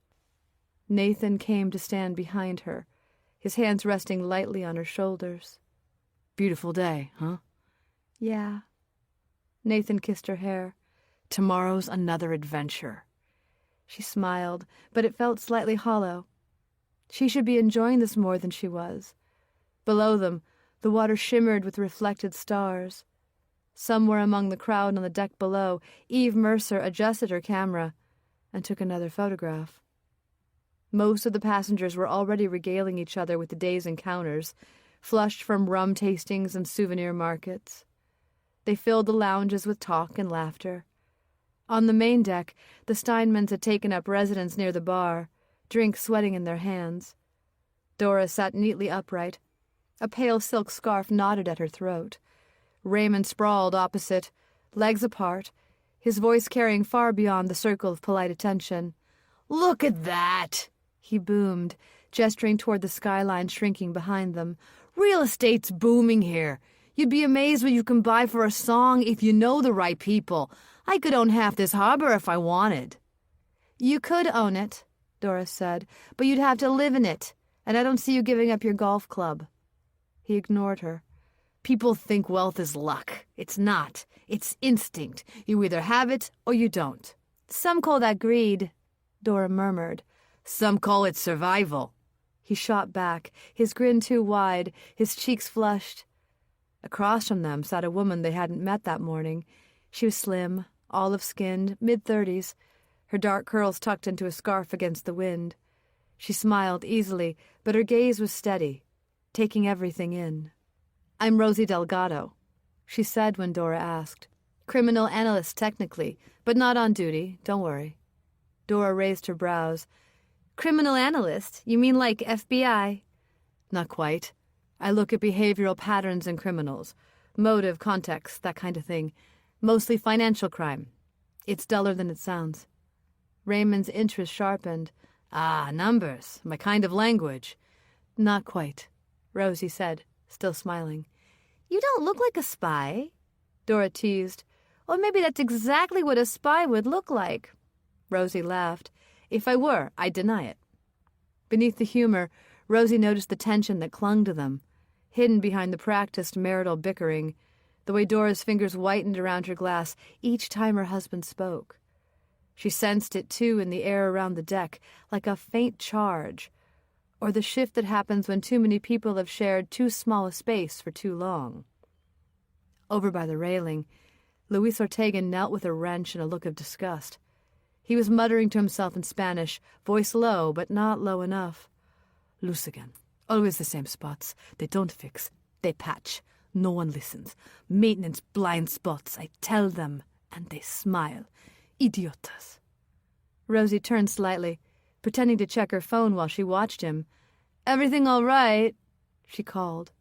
Nathan came to stand behind her, his hands resting lightly on her shoulders. Beautiful day, huh? Yeah. Nathan kissed her hair. Tomorrow's another adventure. She smiled, but it felt slightly hollow. She should be enjoying this more than she was. Below them, the water shimmered with reflected stars. Somewhere among the crowd on the deck below, Eve Mercer adjusted her camera and took another photograph. Most of the passengers were already regaling each other with the day's encounters, flushed from rum tastings and souvenir markets. They filled the lounges with talk and laughter. On the main deck, the Steinmans had taken up residence near the bar, drink sweating in their hands. Dora sat neatly upright. A pale silk scarf knotted at her throat. Raymond sprawled opposite, legs apart, his voice carrying far beyond the circle of polite attention. "Look at that!" he boomed, gesturing toward the skyline shrinking behind them. "Real estate's booming here. You'd be amazed what you can buy for a song if you know the right people. I could own half this harbor if I wanted." "You could own it," Doris said, "but you'd have to live in it, and I don't see you giving up your golf club." He ignored her. "People think wealth is luck. It's not. It's instinct. You either have it or you don't." "Some call that greed," Dora murmured. "Some call it survival." He shot back, his grin too wide, his cheeks flushed. Across from them sat a woman they hadn't met that morning. She was slim, olive-skinned, mid-30s, her dark curls tucked into a scarf against the wind. She smiled easily, but her gaze was steady, taking everything in. "I'm Rosie Delgado," she said when Dora asked. "Criminal analyst, technically, but not on duty, don't worry." Dora raised her brows. "Criminal analyst? You mean like FBI?" "Not quite. I look at behavioral patterns in criminals. Motive, context, that kind of thing. Mostly financial crime. It's duller than it sounds." Raymond's interest sharpened. "Ah, numbers. My kind of language." "Not quite," Rosie said, still smiling. "You don't look like a spy," Dora teased. "Or maybe that's exactly what a spy would look like." Rosie laughed. "If I were, I'd deny it." Beneath the humor, Rosie noticed the tension that clung to them, hidden behind the practiced marital bickering, the way Dora's fingers whitened around her glass each time her husband spoke. She sensed it, too, in the air around the deck, like a faint charge, or the shift that happens when too many people have shared too small a space for too long. Over by the railing, Luis Ortega knelt with a wrench and a look of disgust. He was muttering to himself in Spanish, voice low, but not low enough. "Loose again. Always the same spots. They don't fix. They patch. No one listens. Maintenance blind spots. I tell them, and they smile. Idiotas." Rosie turned slightly, pretending to check her phone while she watched him. "Everything all right?" she called.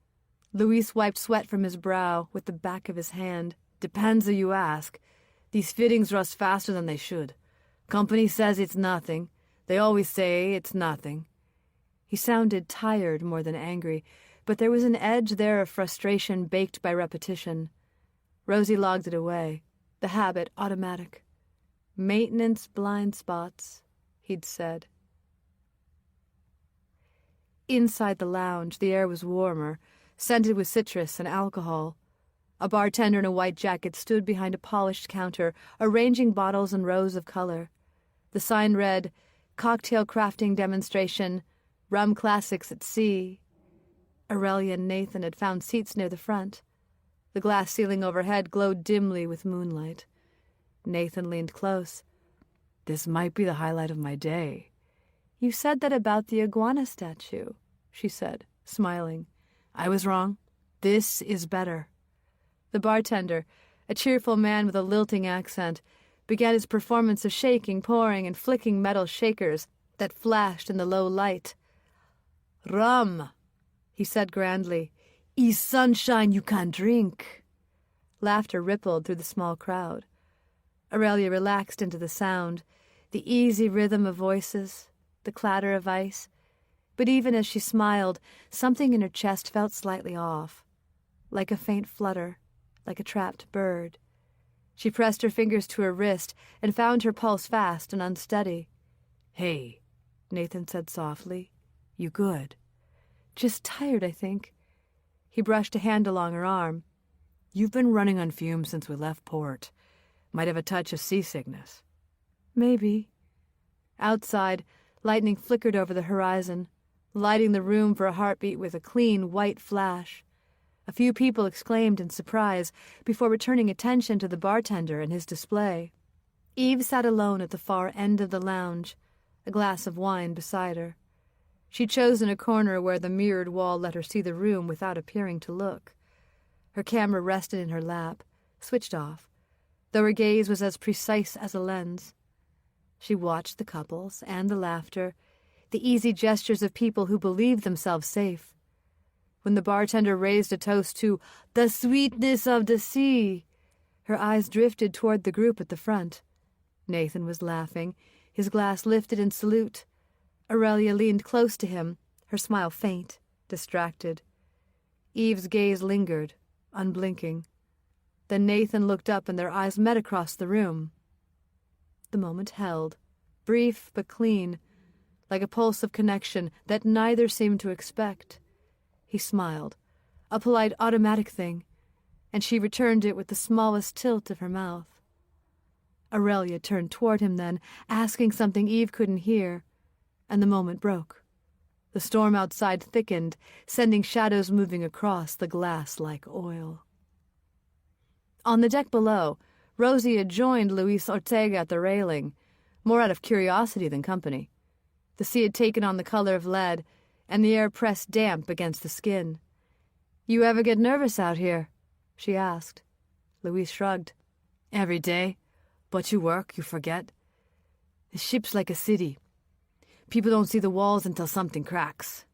Luis wiped sweat from his brow with the back of his hand. "Depends who you ask. These fittings rust faster than they should. Company says it's nothing. They always say it's nothing." He sounded tired more than angry, but there was an edge there of frustration baked by repetition. Rosie logged it away, the habit automatic. "Maintenance blind spots," he'd said. Inside the lounge, the air was warmer, scented with citrus and alcohol. A bartender in a white jacket stood behind a polished counter, arranging bottles in rows of color. The sign read, "Cocktail crafting demonstration, rum classics at sea." Aurelia and Nathan had found seats near the front. The glass ceiling overhead glowed dimly with moonlight. Nathan leaned close. "This might be the highlight of my day." "You said that about the iguana statue," she said, smiling. "I was wrong. This is better." The bartender, a cheerful man with a lilting accent, began his performance of shaking, pouring, and flicking metal shakers that flashed in the low light. "Rum," he said grandly. "Is sunshine you can drink." Laughter rippled through the small crowd. Aurelia relaxed into the sound, the easy rhythm of voices, the clatter of ice. But even as she smiled, something in her chest felt slightly off, like a faint flutter, like a trapped bird. She pressed her fingers to her wrist and found her pulse fast and unsteady. "Hey," Nathan said softly. "You good?" "Just tired, I think." He brushed a hand along her arm. "You've been running on fumes since we left port. Might have a touch of seasickness." "Maybe." Outside, lightning flickered over the horizon, lighting the room for a heartbeat with a clean, white flash. A few people exclaimed in surprise before returning attention to the bartender and his display. Eve sat alone at the far end of the lounge, a glass of wine beside her. She'd chosen a corner where the mirrored wall let her see the room without appearing to look. Her camera rested in her lap, switched off, though her gaze was as precise as a lens. She watched the couples and the laughter, the easy gestures of people who believed themselves safe. When the bartender raised a toast to "the sweetness of the sea," her eyes drifted toward the group at the front. Nathan was laughing, his glass lifted in salute. Aurelia leaned close to him, her smile faint, distracted. Eve's gaze lingered, unblinking. Then Nathan looked up and their eyes met across the room. The moment held, brief but clean, like a pulse of connection that neither seemed to expect. He smiled, a polite automatic thing, and she returned it with the smallest tilt of her mouth. Aurelia turned toward him then, asking something Eve couldn't hear, and the moment broke. The storm outside thickened, sending shadows moving across the glass like oil. On the deck below, Rosie had joined Luis Ortega at the railing, more out of curiosity than company. The sea had taken on the color of lead, and the air pressed damp against the skin. "You ever get nervous out here?" she asked. Luis shrugged. "Every day. But you work, you forget. The ship's like a city. People don't see the walls until something cracks."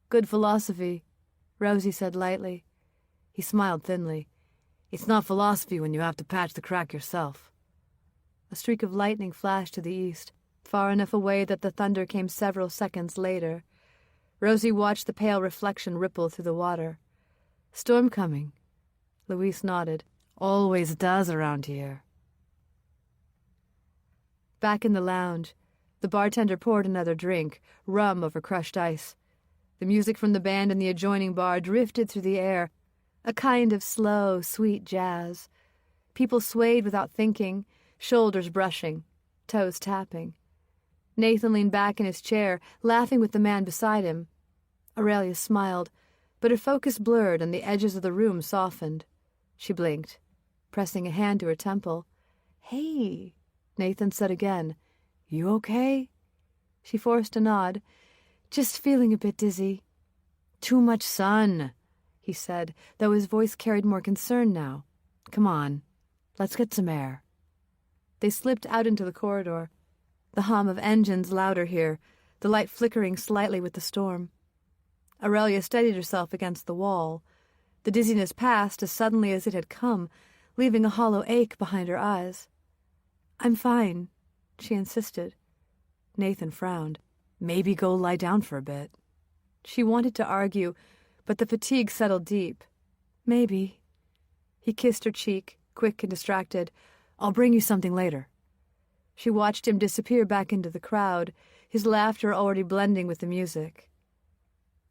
"Good philosophy," Rosie said lightly. He smiled thinly. "It's not philosophy when you have to patch the crack yourself." A streak of lightning flashed to the east, far enough away that the thunder came several seconds later. Rosie watched the pale reflection ripple through the water. "Storm coming." Luis nodded. "Always does around here." Back in the lounge, the bartender poured another drink, rum over crushed ice. The music from the band in the adjoining bar drifted through the air, a kind of slow, sweet jazz. People swayed without thinking, shoulders brushing, toes tapping. Nathan leaned back in his chair, laughing with the man beside him. Aurelia smiled, but her focus blurred and the edges of the room softened. She blinked, pressing a hand to her temple. "Hey," Nathan said again. "You okay?" She forced a nod. "Just feeling a bit dizzy." "Too much sun," he said, though his voice carried more concern now. "Come on, let's get some air." They slipped out into the corridor. The hum of engines louder here, the light flickering slightly with the storm. Aurelia steadied herself against the wall. The dizziness passed as suddenly as it had come, leaving a hollow ache behind her eyes. "I'm fine," she insisted. Nathan frowned. Maybe go lie down for a bit. She wanted to argue, but the fatigue settled deep. Maybe. He kissed her cheek, quick and distracted. I'll bring you something later. She watched him disappear back into the crowd, his laughter already blending with the music.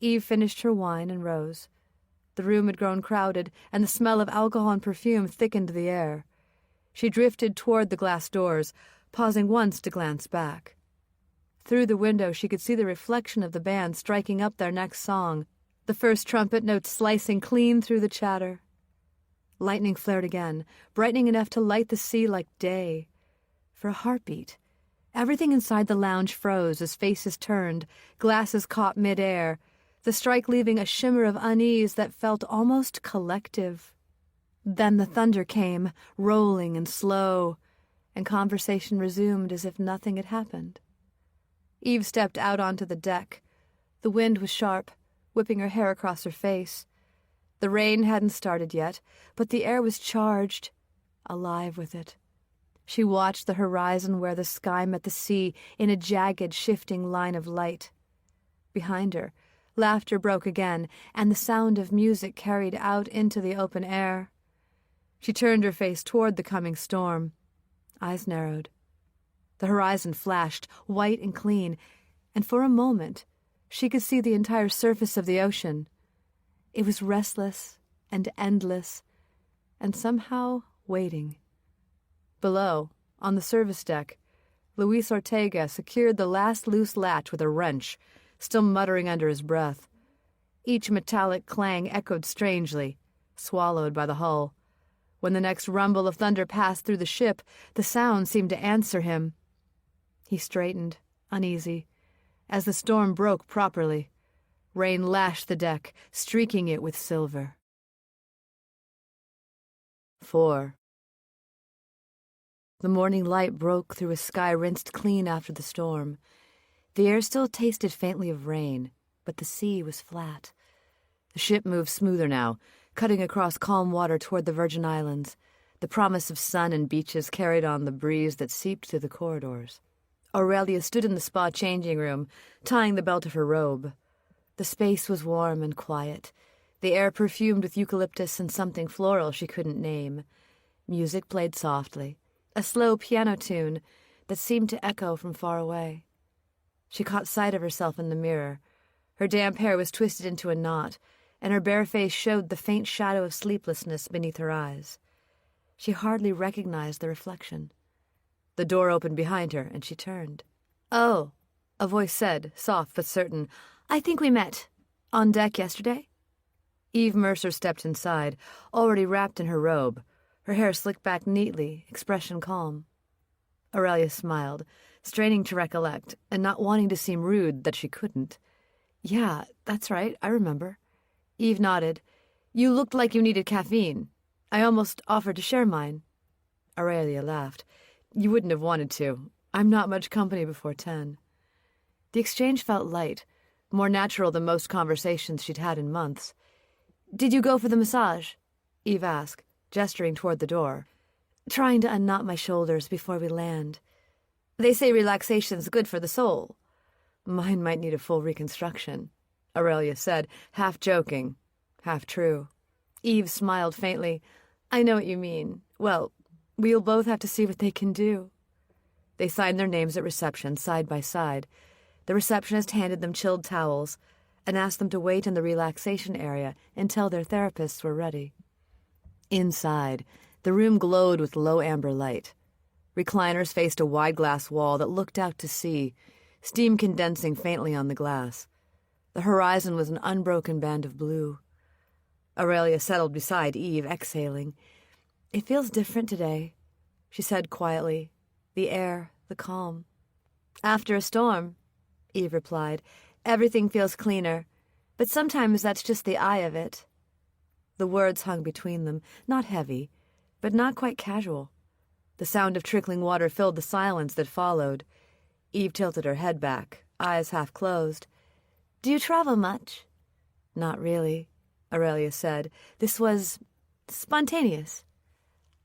Eve finished her wine and rose. The room had grown crowded, and the smell of alcohol and perfume thickened the air. She drifted toward the glass doors, pausing once to glance back. Through the window she could see the reflection of the band striking up their next song, the first trumpet notes slicing clean through the chatter. Lightning flared again, brightening enough to light the sea like day. For a heartbeat, everything inside the lounge froze as faces turned, glasses caught mid-air, the strike leaving a shimmer of unease that felt almost collective. Then the thunder came, rolling and slow, and conversation resumed as if nothing had happened. Eve stepped out onto the deck. The wind was sharp, whipping her hair across her face. The rain hadn't started yet, but the air was charged, alive with it. She watched the horizon where the sky met the sea in a jagged, shifting line of light. Behind her, laughter broke again, and the sound of music carried out into the open air. She turned her face toward the coming storm. Eyes narrowed. The horizon flashed, white and clean, and for a moment she could see the entire surface of the ocean. It was restless and endless, and somehow waiting. Below, on the service deck, Luis Ortega secured the last loose latch with a wrench, still muttering under his breath. Each metallic clang echoed strangely, swallowed by the hull. When the next rumble of thunder passed through the ship, the sound seemed to answer him. He straightened, uneasy, as the storm broke properly. Rain lashed the deck, streaking it with silver. 4. The morning light broke through a sky rinsed clean after the storm. The air still tasted faintly of rain, but the sea was flat. The ship moved smoother now, cutting across calm water toward the Virgin Islands. The promise of sun and beaches carried on the breeze that seeped through the corridors. Aurelia stood in the spa changing room, tying the belt of her robe. The space was warm and quiet, the air perfumed with eucalyptus and something floral she couldn't name. Music played softly, a slow piano tune that seemed to echo from far away. She caught sight of herself in the mirror. Her damp hair was twisted into a knot, and her bare face showed the faint shadow of sleeplessness beneath her eyes. She hardly recognized the reflection. The door opened behind her, and she turned. "Oh," a voice said, soft but certain. "I think we met on deck yesterday." Eve Mercer stepped inside, already wrapped in her robe, her hair slicked back neatly, expression calm. Aurelia smiled, straining to recollect, and not wanting to seem rude that she couldn't. "Yeah, that's right, I remember." Eve nodded. "You looked like you needed caffeine. I almost offered to share mine." Aurelia laughed. "You wouldn't have wanted to. I'm not much company before 10. The exchange felt light, more natural than most conversations she'd had in months. "Did you go for the massage?" Eve asked, gesturing toward the door. "Trying to unknot my shoulders before we land. They say relaxation's good for the soul." "Mine might need a full reconstruction," Aurelia said, half joking, half true. Eve smiled faintly. "I know what you mean. Well, we'll both have to see what they can do." They signed their names at reception, side by side. The receptionist handed them chilled towels and asked them to wait in the relaxation area until their therapists were ready. Inside, the room glowed with low amber light. Recliners faced a wide glass wall that looked out to sea, steam condensing faintly on the glass. The horizon was an unbroken band of blue. Aurelia settled beside Eve, exhaling. "It feels different today," she said quietly. "The air, the calm." "After a storm," Eve replied, "everything feels cleaner, but sometimes that's just the eye of it." The words hung between them, not heavy, but not quite casual. The sound of trickling water filled the silence that followed. Eve tilted her head back, eyes half closed. "Do you travel much?" "Not really," Aurelia said. "This was spontaneous."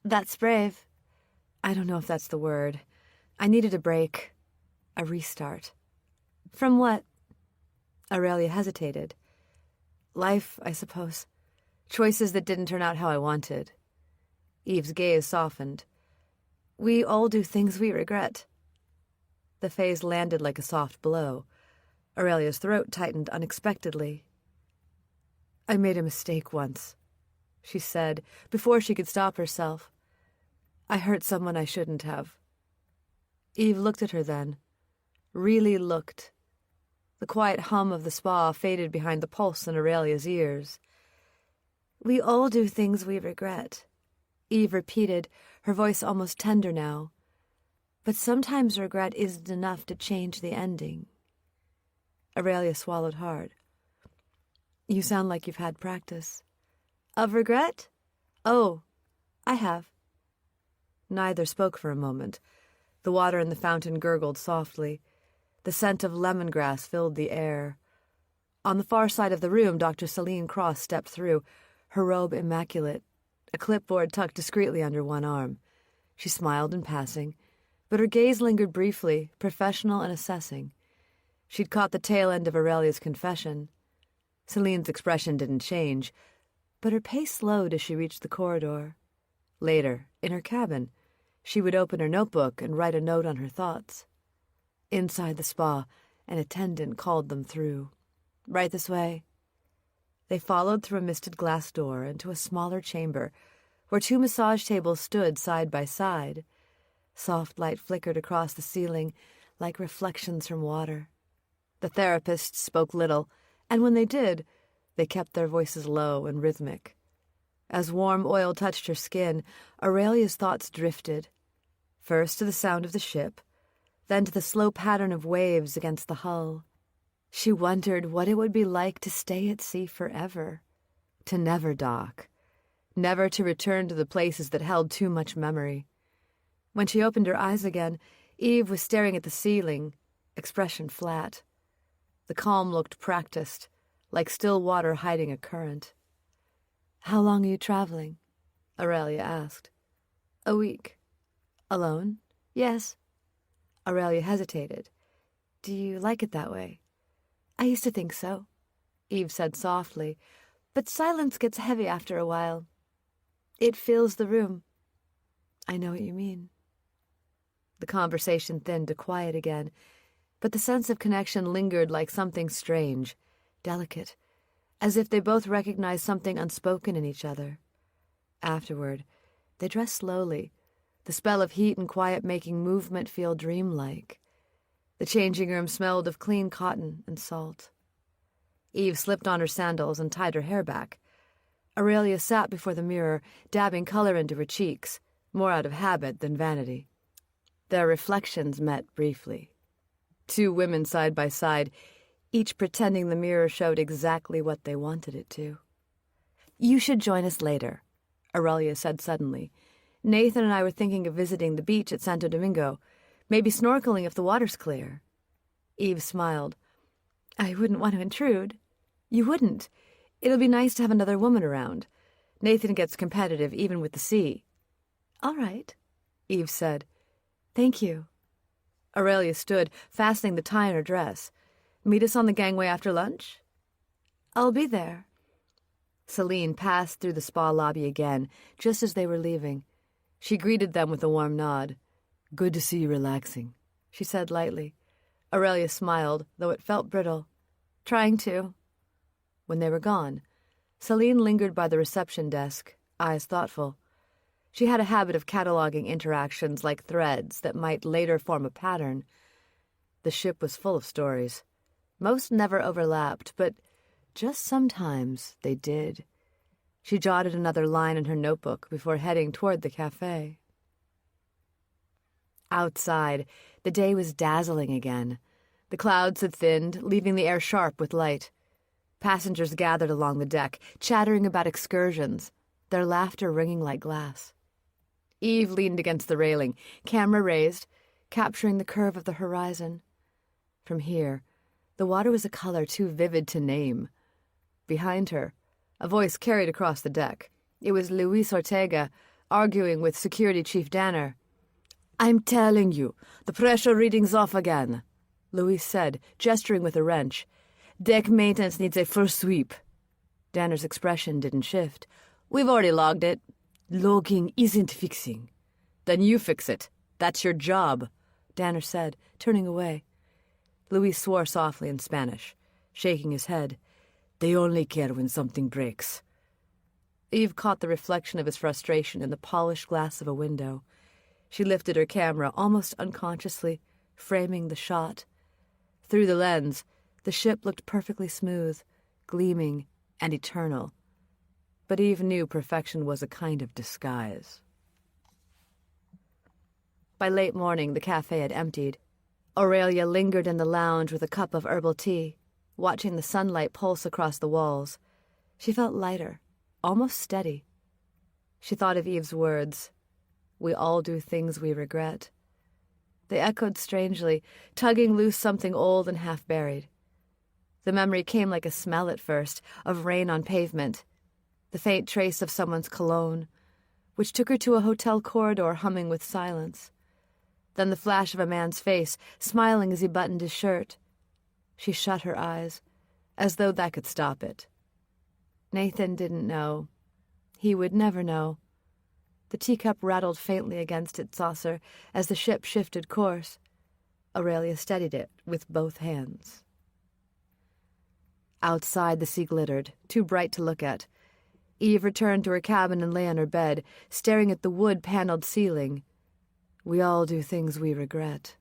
"That's brave." "I don't know if that's the word. I needed a break." A restart. From what? Aurelia hesitated. Life, I suppose. Choices that didn't turn out how I wanted. Eve's gaze softened. We all do things we regret. The phase landed like a soft blow. Aurelia's throat tightened unexpectedly. I made a mistake once, she said, before she could stop herself. I hurt someone I shouldn't have. Eve looked at her then. Really looked. The quiet hum of the spa faded behind the pulse in Aurelia's ears. We all do things we regret, Eve repeated, her voice almost tender now. But sometimes regret isn't enough to change the ending. Aurelia swallowed hard. You sound like you've had practice. Of regret? Oh, I have. Neither spoke for a moment. The water in the fountain gurgled softly. The scent of lemongrass filled the air. On the far side of the room, Dr. Celine Cross stepped through, her robe immaculate, a clipboard tucked discreetly under one arm. She smiled in passing, but her gaze lingered briefly, professional and assessing. She'd caught the tail end of Aurelia's confession. Celine's expression didn't change, but her pace slowed as she reached the corridor. Later, in her cabin, she would open her notebook and write a note on her thoughts. Inside the spa, an attendant called them through. Right this way. They followed through a misted glass door into a smaller chamber where 2 massage tables stood side by side. Soft light flickered across the ceiling like reflections from water. The therapists spoke little, and when they did, they kept their voices low and rhythmic. As warm oil touched her skin, Aurelia's thoughts drifted, first to the sound of the ship, then to the slow pattern of waves against the hull. She wondered what it would be like to stay at sea forever, to never dock, never to return to the places that held too much memory. When she opened her eyes again, Eve was staring at the ceiling, expression flat. The calm looked practiced, like still water hiding a current. How long are you traveling? Aurelia asked. A week. Alone? Yes. Aurelia hesitated. Do you like it that way? I used to think so, Eve said softly, but silence gets heavy after a while. It fills the room. I know what you mean. The conversation thinned to quiet again, but the sense of connection lingered like something strange, delicate, as if they both recognized something unspoken in each other. Afterward, they dressed slowly, the spell of heat and quiet making movement feel dreamlike. The changing room smelled of clean cotton and salt. Eve slipped on her sandals and tied her hair back. Aurelia sat before the mirror, dabbing color into her cheeks, more out of habit than vanity. Their reflections met briefly. 2 women side by side, each pretending the mirror showed exactly what they wanted it to. You should join us later, Aurelia said suddenly. Nathan and I were thinking of visiting the beach at Santo Domingo, maybe snorkeling if the water's clear. Eve smiled. I wouldn't want to intrude. You wouldn't. It'll be nice to have another woman around. Nathan gets competitive even with the sea. All right, Eve said. Thank you. Aurelia stood, fastening the tie in her dress. Meet us on the gangway after lunch? I'll be there. Celine passed through the spa lobby again, just as they were leaving. She greeted them with a warm nod. Good to see you relaxing, she said lightly. Aurelia smiled, though it felt brittle. Trying to. When they were gone, Celine lingered by the reception desk, eyes thoughtful. She had a habit of cataloging interactions like threads that might later form a pattern. The ship was full of stories. Most never overlapped, but just sometimes they did. She jotted another line in her notebook before heading toward the cafe. Outside, the day was dazzling again. The clouds had thinned, leaving the air sharp with light. Passengers gathered along the deck, chattering about excursions, their laughter ringing like glass. Eve leaned against the railing, camera raised, capturing the curve of the horizon. From here, the water was a color too vivid to name. Behind her, a voice carried across the deck. It was Luis Ortega, arguing with Security Chief Danner. I'm telling you, the pressure reading's off again, Louise said, gesturing with a wrench. Deck maintenance needs a first sweep. Danner's expression didn't shift. We've already logged it. Logging isn't fixing. Then you fix it. That's your job, Danner said, turning away. Louise swore softly in Spanish, shaking his head. They only care when something breaks. Eve caught the reflection of his frustration in the polished glass of a window. She lifted her camera almost unconsciously, framing the shot. Through the lens, the ship looked perfectly smooth, gleaming, and eternal. But Eve knew perfection was a kind of disguise. By late morning, the cafe had emptied. Aurelia lingered in the lounge with a cup of herbal tea, watching the sunlight pulse across the walls. She felt lighter, almost steady. She thought of Eve's words, "We all do things we regret." They echoed strangely, tugging loose something old and half-buried. The memory came like a smell at first, of rain on pavement, the faint trace of someone's cologne, which took her to a hotel corridor humming with silence. Then the flash of a man's face, smiling as he buttoned his shirt. She shut her eyes, as though that could stop it. Nathan didn't know. He would never know. The teacup rattled faintly against its saucer as the ship shifted course. Aurelia steadied it with both hands. Outside, the sea glittered, too bright to look at. Eve returned to her cabin and lay on her bed, staring at the wood-paneled ceiling. We all do things we regret.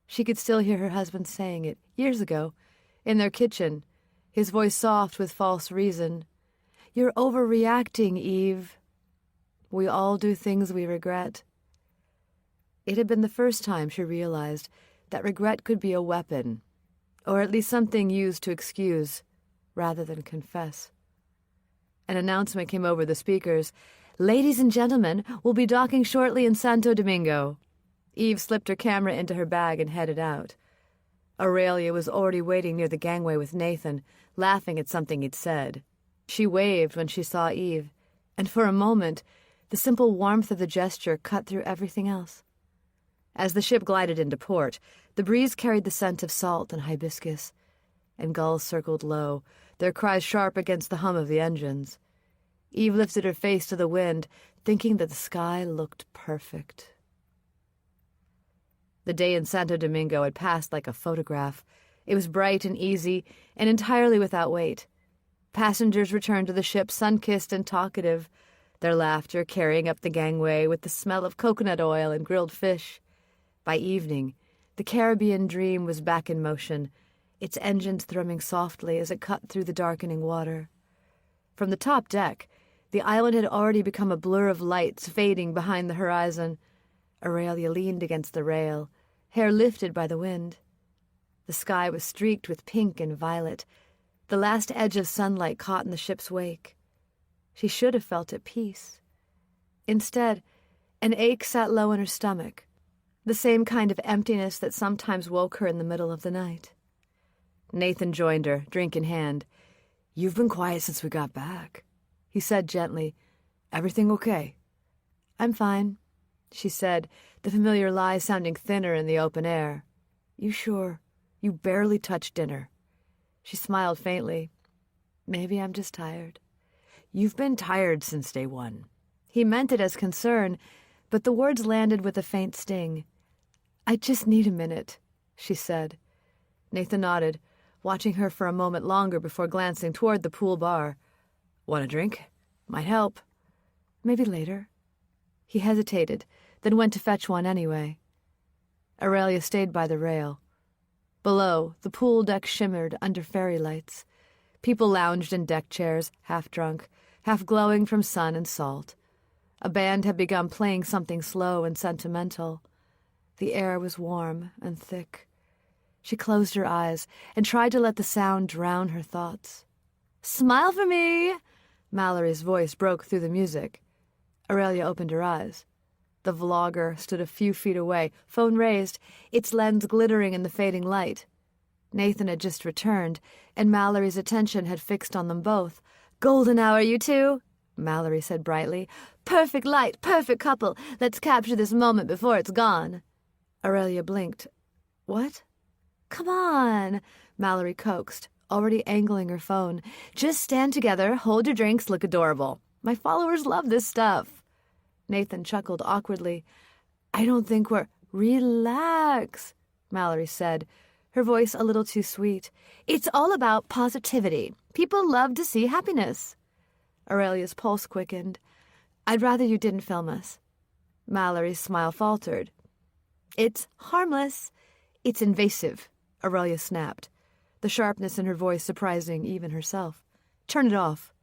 She could still hear her husband saying it, years ago, in their kitchen, his voice soft with false reason. You're overreacting, Eve. We all do things we regret. It had been the first time she realized that regret could be a weapon, or at least something used to excuse rather than confess. An announcement came over the speakers. Ladies and gentlemen, we'll be docking shortly in Santo Domingo. Eve slipped her camera into her bag and headed out. Aurelia was already waiting near the gangway with Nathan, laughing at something he'd said. She waved when she saw Eve, and for a moment, the simple warmth of the gesture cut through everything else. As the ship glided into port, the breeze carried the scent of salt and hibiscus, and gulls circled low, their cries sharp against the hum of the engines. Eve lifted her face to the wind, thinking that the sky looked perfect. The day in Santo Domingo had passed like a photograph. It was bright and easy, and entirely without weight. Passengers returned to the ship sun-kissed and talkative, their laughter carrying up the gangway with the smell of coconut oil and grilled fish. By evening, the Caribbean dream was back in motion, its engines thrumming softly as it cut through the darkening water. From the top deck, the island had already become a blur of lights fading behind the horizon. Aurelia leaned against the rail, hair lifted by the wind. The sky was streaked with pink and violet, the last edge of sunlight caught in the ship's wake. She should have felt at peace. Instead, an ache sat low in her stomach, the same kind of emptiness that sometimes woke her in the middle of the night. Nathan joined her, drink in hand. "You've been quiet since we got back," he said gently. "Everything okay?" "I'm fine," she said, the familiar lie sounding thinner in the open air. "You sure? You barely touched dinner." She smiled faintly. "Maybe I'm just tired." "You've been tired since day one." He meant it as concern, but the words landed with a faint sting. "I just need a minute," she said. Nathan nodded, watching her for a moment longer before glancing toward the pool bar. "Want a drink? Might help." "Maybe later." He hesitated, then went to fetch one anyway. Aurelia stayed by the rail. Below, the pool deck shimmered under fairy lights. People lounged in deck chairs, half drunk, half glowing from sun and salt. A band had begun playing something slow and sentimental. The air was warm and thick. She closed her eyes and tried to let the sound drown her thoughts. "Smile for me!" Mallory's voice broke through the music. Aurelia opened her eyes. The vlogger stood a few feet away, phone raised, its lens glittering in the fading light. Nathan had just returned, and Mallory's attention had fixed on them both. "Golden hour, you two!" Mallory said brightly. "Perfect light, perfect couple. Let's capture this moment before it's gone." Aurelia blinked. "What?" "Come on," Mallory coaxed, already angling her phone. "Just stand together, hold your drinks, look adorable. My followers love this stuff." Nathan chuckled awkwardly. "I don't think we're—" "Relax," Mallory said, her voice a little too sweet. "It's all about positivity. People love to see happiness." Aurelia's pulse quickened. "I'd rather you didn't film us." Mallory's smile faltered. "It's harmless. It's invasive," Aurelia snapped, the sharpness in her voice surprising even herself. "Turn it off."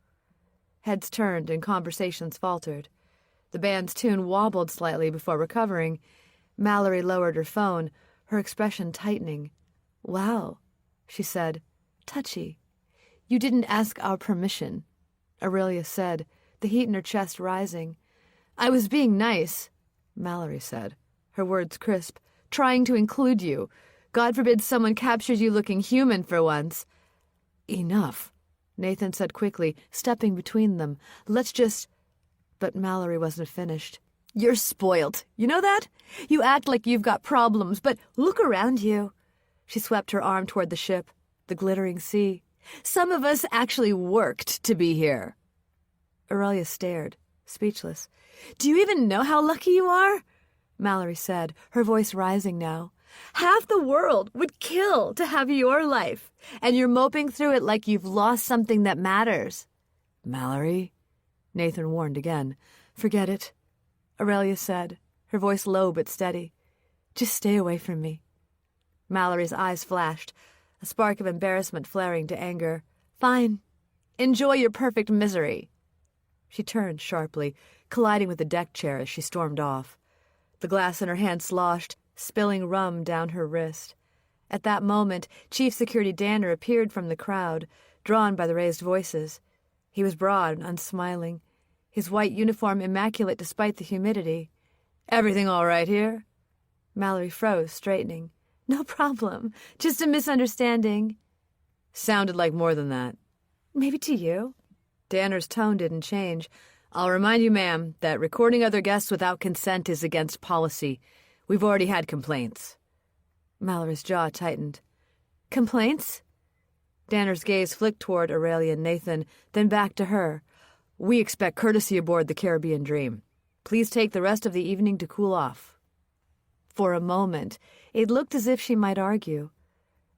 Heads turned and conversations faltered. The band's tune wobbled slightly before recovering. Mallory lowered her phone, her expression tightening. "Wow," she said. "Touchy. You didn't ask our permission," Aurelia said, the heat in her chest rising. "I was being nice," Mallory said, her words crisp, "trying to include you. God forbid someone captures you looking human for once." "Enough," Nathan said quickly, stepping between them. "Let's just—" But Mallory wasn't finished. "You're spoiled. You know that? You act like you've got problems, but look around you." She swept her arm toward the ship, the glittering sea. "Some of us actually worked to be here." Aurelia stared, speechless. "Do you even know how lucky you are?" Mallory said, her voice rising now. "Half the world would kill to have your life, and you're moping through it like you've lost something that matters." "Mallory," Nathan warned again. "Forget it," Aurelia said, her voice low but steady. "Just stay away from me." Mallory's eyes flashed, a spark of embarrassment flaring to anger. "Fine. Enjoy your perfect misery." She turned sharply, colliding with the deck chair as she stormed off. The glass in her hand sloshed, spilling rum down her wrist. At that moment, Chief Security Danner appeared from the crowd, drawn by the raised voices. He was broad and unsmiling, his white uniform immaculate despite the humidity. "Everything all right here?" Mallory froze, straightening. "No problem. Just a misunderstanding." "Sounded like more than that." "Maybe to you." Danner's tone didn't change. "I'll remind you, ma'am, that recording other guests without consent is against policy. We've already had complaints." Mallory's jaw tightened. "Complaints?" Danner's gaze flicked toward Aurelia and Nathan, then back to her. "We expect courtesy aboard the Caribbean Dream. Please take the rest of the evening to cool off." For a moment, it looked as if she might argue,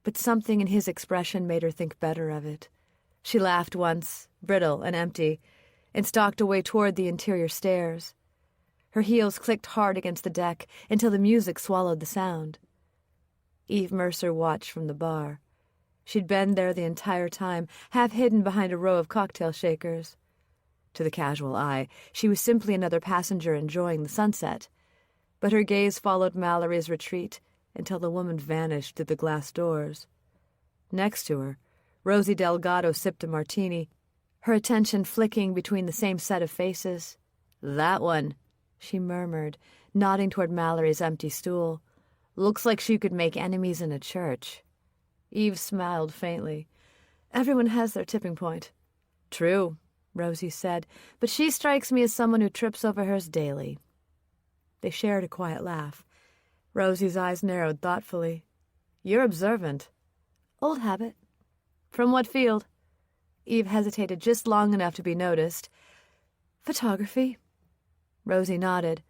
but something in his expression made her think better of it. She laughed once, brittle and empty, and stalked away toward the interior stairs. Her heels clicked hard against the deck until the music swallowed the sound. Eve Mercer watched from the bar. She'd been there the entire time, half hidden behind a row of cocktail shakers. To the casual eye, she was simply another passenger enjoying the sunset, but her gaze followed Mallory's retreat until the woman vanished through the glass doors. Next to her, Rosie Delgado sipped a martini, her attention flicking between the same set of faces. "That one," she murmured, nodding toward Mallory's empty stool. "Looks like she could make enemies in a church." Eve smiled faintly. "Everyone has their tipping point." "True," Rosie said, "but she strikes me as someone who trips over hers daily." They shared a quiet laugh. Rosie's eyes narrowed thoughtfully. "You're observant." "Old habit." "From what field?" Eve hesitated just long enough to be noticed. "Photography." Rosie nodded.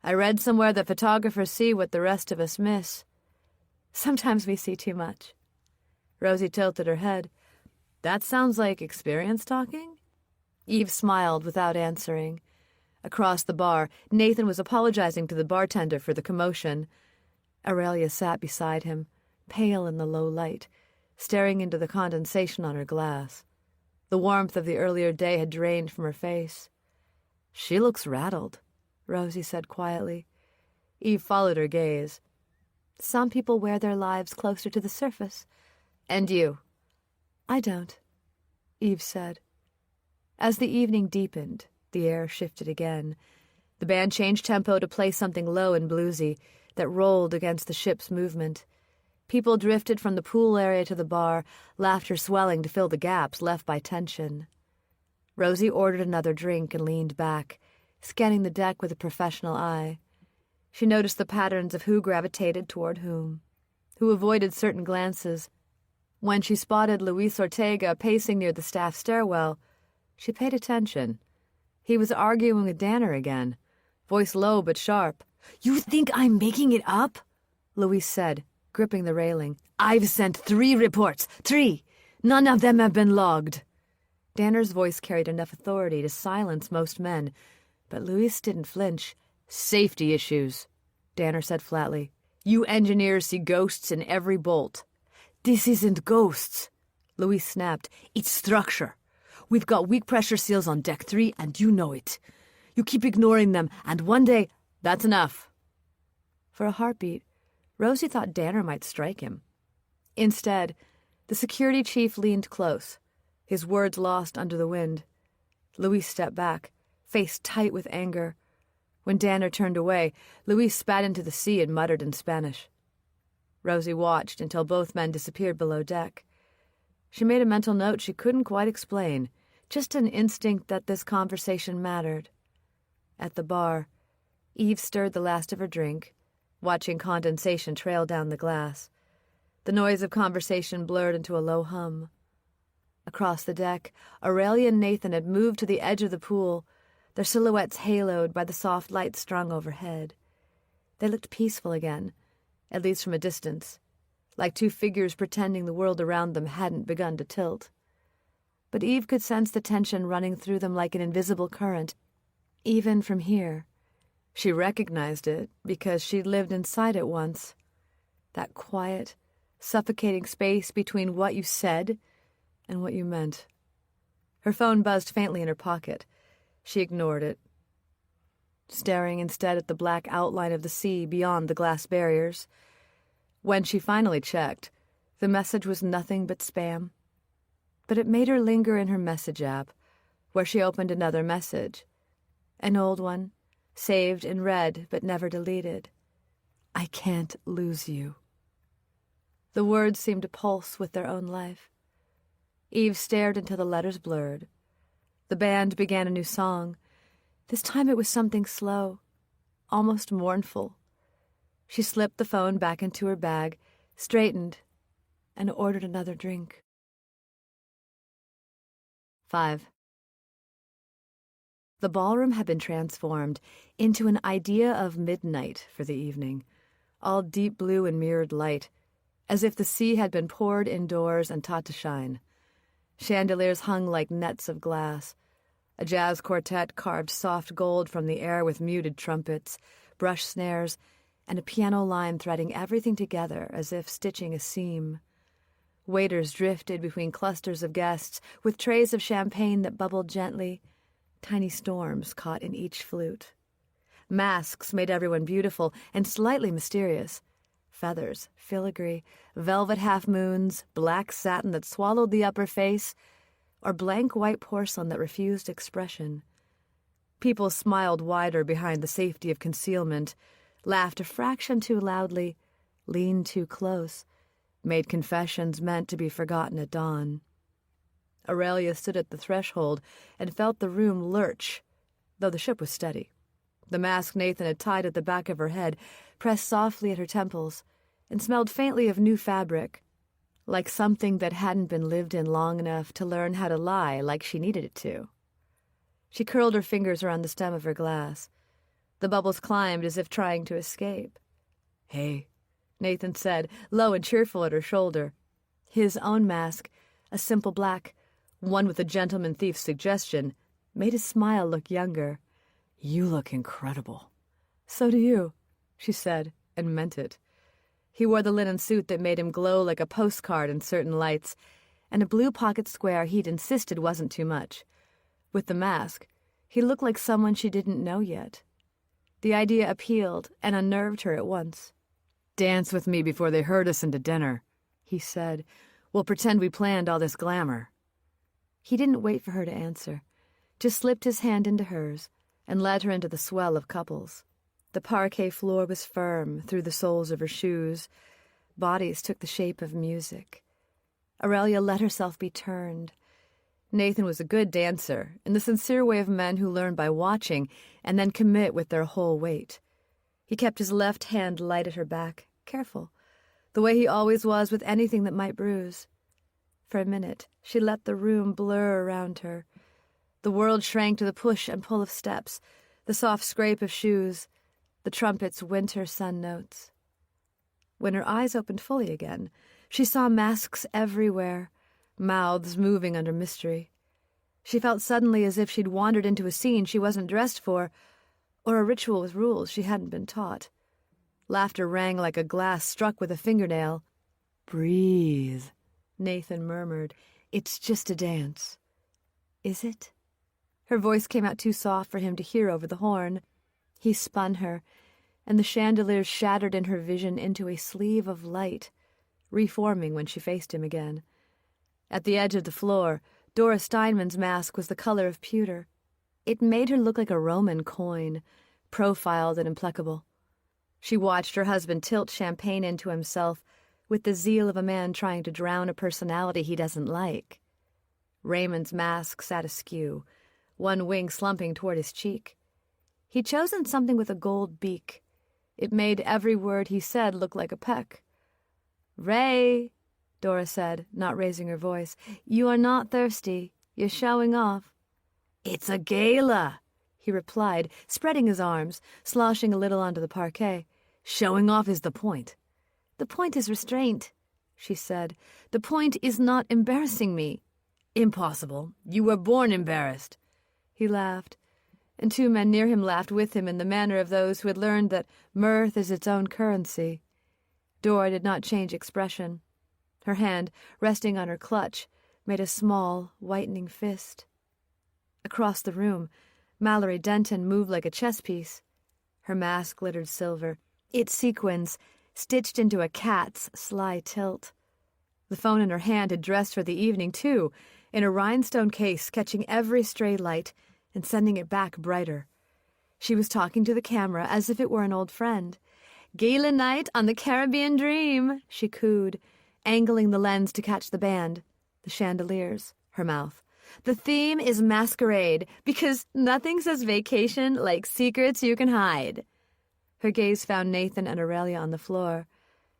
"I read somewhere that photographers see what the rest of us miss." "Sometimes we see too much." Rosie tilted her head. "That sounds like experience talking?" Eve smiled without answering. Across the bar, Nathan was apologizing to the bartender for the commotion. Aurelia sat beside him, pale in the low light, staring into the condensation on her glass. The warmth of the earlier day had drained from her face. "She looks rattled," Rosie said quietly. Eve followed her gaze. "Some people wear their lives closer to the surface." "And you?" "I don't," Eve said. As the evening deepened, the air shifted again. The band changed tempo to play something low and bluesy that rolled against the ship's movement. People drifted from the pool area to the bar, laughter swelling to fill the gaps left by tension. Rosie ordered another drink and leaned back, scanning the deck with a professional eye. She noticed the patterns of who gravitated toward whom, who avoided certain glances. When she spotted Luis Ortega pacing near the staff stairwell, she paid attention. He was arguing with Danner again, voice low but sharp. "You think I'm making it up?" Luis said, gripping the railing. "I've sent 3 reports. 3! None of them have been logged." Danner's voice carried enough authority to silence most men, but Luis didn't flinch. "Safety issues," Danner said flatly. "You engineers see ghosts in every bolt." "This isn't ghosts," Luis snapped. "It's structure. We've got weak pressure seals on Deck 3, and you know it. You keep ignoring them, and one day—" "That's enough." For a heartbeat, Rosie thought Danner might strike him. Instead, the security chief leaned close, his words lost under the wind. Luis stepped back, face tight with anger. When Danner turned away, Luis spat into the sea and muttered in Spanish. Rosie watched until both men disappeared below deck. She made a mental note she couldn't quite explain, just an instinct that this conversation mattered. At the bar, Eve stirred the last of her drink, watching condensation trail down the glass. The noise of conversation blurred into a low hum. Across the deck, Aurelia and Nathan had moved to the edge of the pool, their silhouettes haloed by the soft light strung overhead. They looked peaceful again, at least from a distance, like 2 figures pretending the world around them hadn't begun to tilt. But Eve could sense the tension running through them like an invisible current, even from here. She recognized it because she'd lived inside it once. That quiet, suffocating space between what you said and what you meant. Her phone buzzed faintly in her pocket. She ignored it, staring instead at the black outline of the sea beyond the glass barriers. When she finally checked, the message was nothing but spam. But it made her linger in her message app, where she opened another message. An old one, saved and read but never deleted. "I can't lose you." The words seemed to pulse with their own life. Eve stared until the letters blurred. The band began a new song. This time it was something slow, almost mournful. She slipped the phone back into her bag, straightened, and ordered another drink. 5. The ballroom had been transformed into an idea of midnight for the evening, all deep blue and mirrored light, as if the sea had been poured indoors and taught to shine. Chandeliers hung like nets of glass. A jazz quartet carved soft gold from the air with muted trumpets, brush snares, and a piano line threading everything together as if stitching a seam. Waiters drifted between clusters of guests with trays of champagne that bubbled gently, tiny storms caught in each flute. Masks made everyone beautiful and slightly mysterious. Feathers, filigree, velvet half-moons, black satin that swallowed the upper face, or blank white porcelain that refused expression. People smiled wider behind the safety of concealment, laughed a fraction too loudly, leaned too close, made confessions meant to be forgotten at dawn. Aurelia stood at the threshold and felt the room lurch, though the ship was steady. The mask Nathan had tied at the back of her head pressed softly at her temples and smelled faintly of new fabric, like something that hadn't been lived in long enough to learn how to lie like she needed it to. She curled her fingers around the stem of her glass. The bubbles climbed as if trying to escape. "Hey," Nathan said, low and cheerful at her shoulder. His own mask, a simple black, one with a gentleman thief's suggestion, made his smile look younger. "You look incredible." "So do you," she said, and meant it. He wore the linen suit that made him glow like a postcard in certain lights, and a blue pocket square he'd insisted wasn't too much. With the mask, he looked like someone she didn't know yet. The idea appealed and unnerved her at once. "Dance with me before they herd us into dinner," he said. "We'll pretend we planned all this glamour." He didn't wait for her to answer, just slipped his hand into hers and led her into the swell of couples. The parquet floor was firm through the soles of her shoes. Bodies took the shape of music. Aurelia let herself be turned. Nathan was a good dancer, in the sincere way of men who learn by watching and then commit with their whole weight. He kept his left hand light at her back, careful, the way he always was with anything that might bruise. For a minute, she let the room blur around her. The world shrank to the push and pull of steps, the soft scrape of shoes, the trumpet's winter sun notes. When her eyes opened fully again, she saw masks everywhere, mouths moving under mystery. She felt suddenly as if she'd wandered into a scene she wasn't dressed for, or a ritual with rules she hadn't been taught. Laughter rang like a glass struck with a fingernail. "Breathe," Nathan murmured. "It's just a dance." "Is it?" Her voice came out too soft for him to hear over the horn. He spun her, and the chandeliers shattered in her vision into a sleeve of light, reforming when she faced him again. At the edge of the floor, Dora Steinman's mask was the color of pewter. It made her look like a Roman coin, profiled and implacable. She watched her husband tilt champagne into himself with the zeal of a man trying to drown a personality he doesn't like. Raymond's mask sat askew, one wing slumping toward his cheek. He'd chosen something with a gold beak. It made every word he said look like a peck. "Ray," Dora said, not raising her voice, "you are not thirsty. You're showing off." "It's a gala," he replied, spreading his arms, sloshing a little onto the parquet. "Showing off is the point." "The point is restraint," she said. "The point is not embarrassing me." "Impossible. You were born embarrassed." He laughed, and two men near him laughed with him in the manner of those who had learned that mirth is its own currency. Dora did not change expression. Her hand, resting on her clutch, made a small, whitening fist. Across the room, Mallory Denton moved like a chess piece. Her mask glittered silver, its sequins stitched into a cat's sly tilt. The phone in her hand had dressed for the evening, too, in a rhinestone case catching every stray light and sending it back brighter. She was talking to the camera as if it were an old friend. "Gala night on the Caribbean Dream," she cooed, angling the lens to catch the band, the chandeliers, her mouth. "The theme is masquerade, because nothing says vacation like secrets you can hide." Her gaze found Nathan and Aurelia on the floor.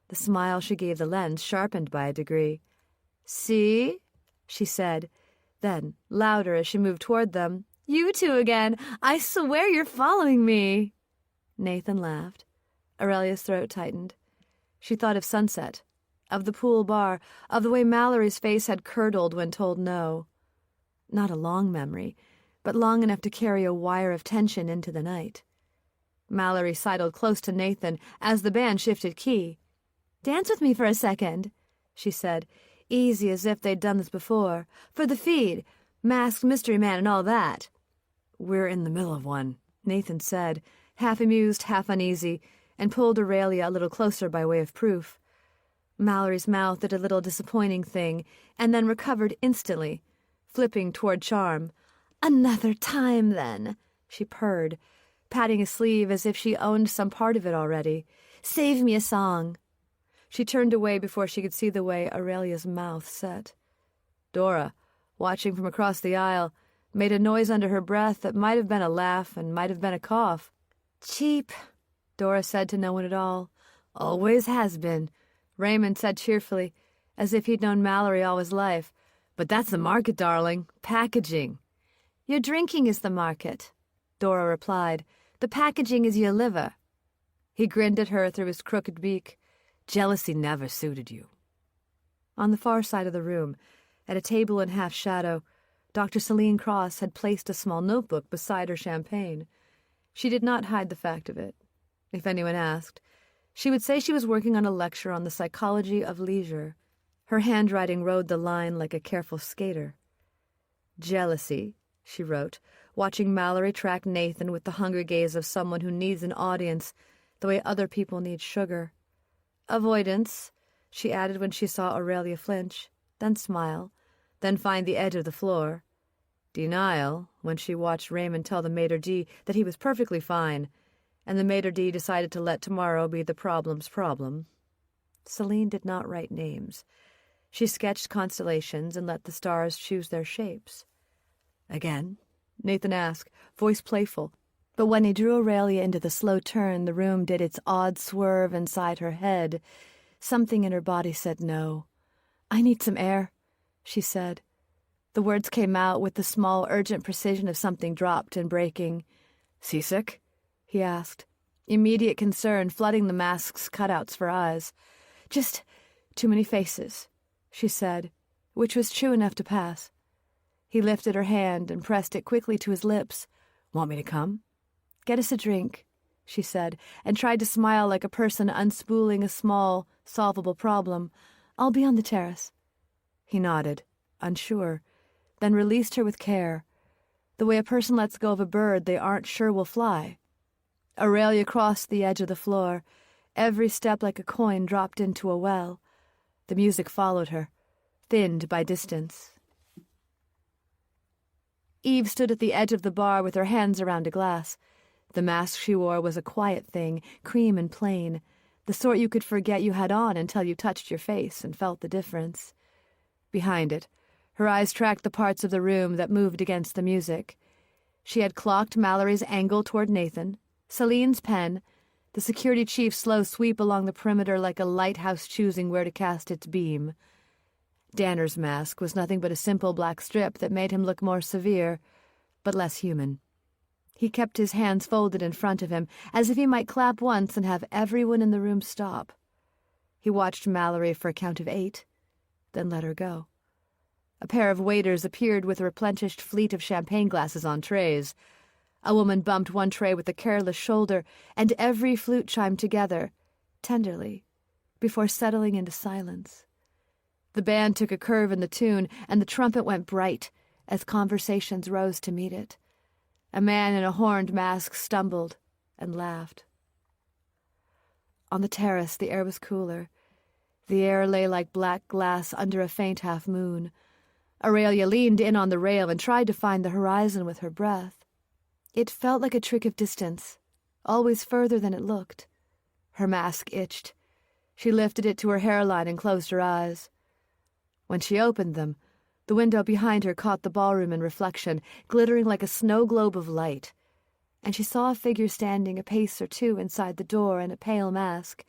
The smile she gave the lens sharpened by a degree. "See?" she said. Then, louder as she moved toward them, "You two again! I swear you're following me!" Nathan laughed. Aurelia's throat tightened. She thought of sunset, of the pool bar, of the way Mallory's face had curdled when told no. Not a long memory, but long enough to carry a wire of tension into the night. Mallory sidled close to Nathan as the band shifted key. "Dance with me for a second," she said, easy as if they'd done this before. "For the feed, masked mystery man and all that." "We're in the middle of one," Nathan said, half amused, half uneasy, and pulled Aurelia a little closer by way of proof. Mallory's mouth did a little disappointing thing, and then recovered instantly, flipping toward charm. "Another time, then," she purred, patting his sleeve as if she owned some part of it already. "Save me a song." She turned away before she could see the way Aurelia's mouth set. Dora, watching from across the aisle, made a noise under her breath that might have been a laugh and might have been a cough. "Cheap," Dora said to no one at all. "Always has been," Raymond said cheerfully, as if he'd known Mallory all his life. "But that's the market, darling. Packaging." "Your drinking is the market," Dora replied. "The packaging is your liver." He grinned at her through his crooked beak. "Jealousy never suited you." On the far side of the room, at a table in half shadow, Dr. Celine Cross had placed a small notebook beside her champagne. She did not hide the fact of it. If anyone asked, she would say she was working on a lecture on the psychology of leisure. Her handwriting rode the line like a careful skater. "Jealousy," she wrote, watching Mallory track Nathan with the hungry gaze of someone who needs an audience the way other people need sugar. "Avoidance," she added when she saw Aurelia flinch, then smile, then find the edge of the floor. "Denial," when she watched Raymond tell the maitre d' that he was perfectly fine, and the maitre d' decided to let tomorrow be the problem's problem. Celine did not write names. She sketched constellations and let the stars choose their shapes. "Again?" Nathan asked, voice playful. But when he drew Aurelia into the slow turn, the room did its odd swerve inside her head. Something in her body said no. "I need some air," she said. The words came out with the small, urgent precision of something dropped and breaking. "Seasick?" he asked, immediate concern flooding the mask's cutouts for eyes. "Just too many faces," she said, which was true enough to pass. He lifted her hand and pressed it quickly to his lips. "Want me to come?" "Get us a drink," she said, and tried to smile like a person unspooling a small, solvable problem. "I'll be on the terrace." He nodded, unsure, then released her with care, the way a person lets go of a bird they aren't sure will fly. Aurelia crossed the edge of the floor, every step like a coin dropped into a well. The music followed her, thinned by distance. Eve stood at the edge of the bar with her hands around a glass. The mask she wore was a quiet thing, cream and plain, the sort you could forget you had on until you touched your face and felt the difference. Behind it, her eyes tracked the parts of the room that moved against the music. She had clocked Mallory's angle toward Nathan, Celine's pen, the security chief's slow sweep along the perimeter like a lighthouse choosing where to cast its beam. Danner's mask was nothing but a simple black strip that made him look more severe, but less human. He kept his hands folded in front of him, as if he might clap once and have everyone in the room stop. He watched Mallory for a count of 8, then let her go. A pair of waiters appeared with a replenished fleet of champagne glasses on trays. A woman bumped one tray with a careless shoulder, and every flute chimed together, tenderly, before settling into silence. The band took a curve in the tune, and the trumpet went bright as conversations rose to meet it. A man in a horned mask stumbled and laughed. On the terrace, the air was cooler. The air lay like black glass under a faint half-moon. Aurelia leaned in on the rail and tried to find the horizon with her breath. It felt like a trick of distance, always further than it looked. Her mask itched. She lifted it to her hairline and closed her eyes. When she opened them, the window behind her caught the ballroom in reflection, glittering like a snow globe of light, and she saw a figure standing a pace or two inside the door in a pale mask,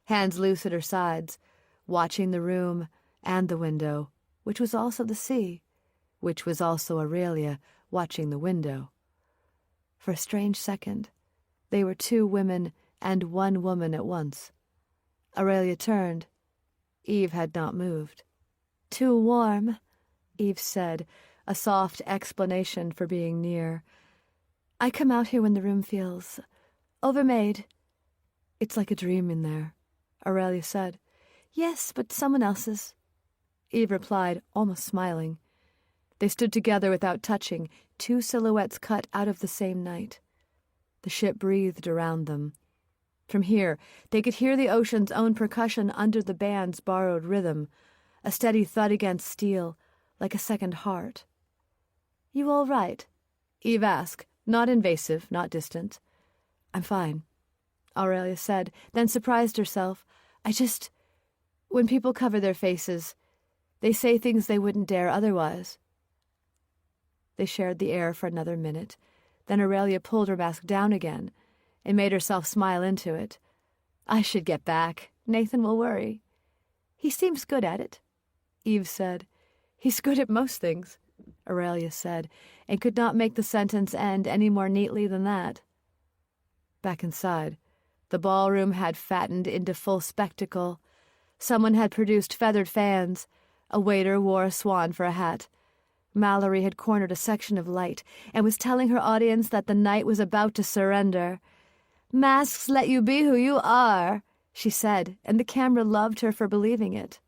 hands loose at her sides, watching the room and the window, which was also the sea, which was also Aurelia watching the window. For a strange second, they were 2 women and 1 woman at once. Aurelia turned. Eve had not moved. "Too warm," Eve said, a soft explanation for being near. "I come out here when the room feels overmade." "It's like a dream in there," Aurelia said. "Yes, but someone else's," Eve replied, almost smiling. They stood together without touching, 2 silhouettes cut out of the same night. The ship breathed around them. From here, they could hear the ocean's own percussion under the band's borrowed rhythm, a steady thud against steel, like a second heart. "You all right?" Eve asked, not invasive, not distant. "I'm fine," Aurelia said, then surprised herself. When people cover their faces, they say things they wouldn't dare otherwise." They shared the air for another minute. Then Aurelia pulled her mask down again and made herself smile into it. "I should get back. Nathan will worry." "He seems good at it," Eve said. "He's good at most things," Aurelia said, and could not make the sentence end any more neatly than that. Back inside, the ballroom had fattened into full spectacle. Someone had produced feathered fans. A waiter wore a swan for a hat. Mallory had cornered a section of light and was telling her audience that the night was about to surrender. "Masks let you be who you are," she said, and the camera loved her for believing it.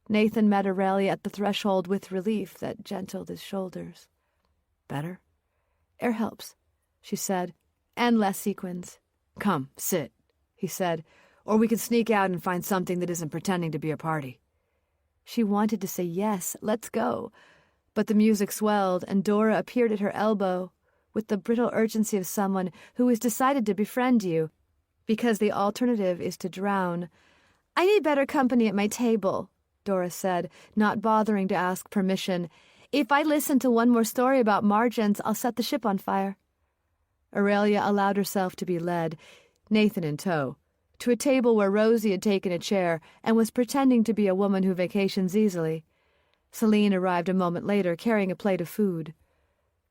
Nathan met Aurelia at the threshold with relief that gentled his shoulders. "Better?" "Air helps," she said, "and less sequins." "Come, sit," he said, "or we can sneak out and find something that isn't pretending to be a party." She wanted to say yes, let's go, but the music swelled and Dora appeared at her elbow with the brittle urgency of someone who has decided to befriend you because the alternative is to drown. "I need better company at my table," Dora said, not bothering to ask permission. "If I listen to one more story about margins, I'll set the ship on fire." Aurelia allowed herself to be led, Nathan in tow, to a table where Rosie had taken a chair and was pretending to be a woman who vacations easily. Celine arrived a moment later, carrying a plate of food.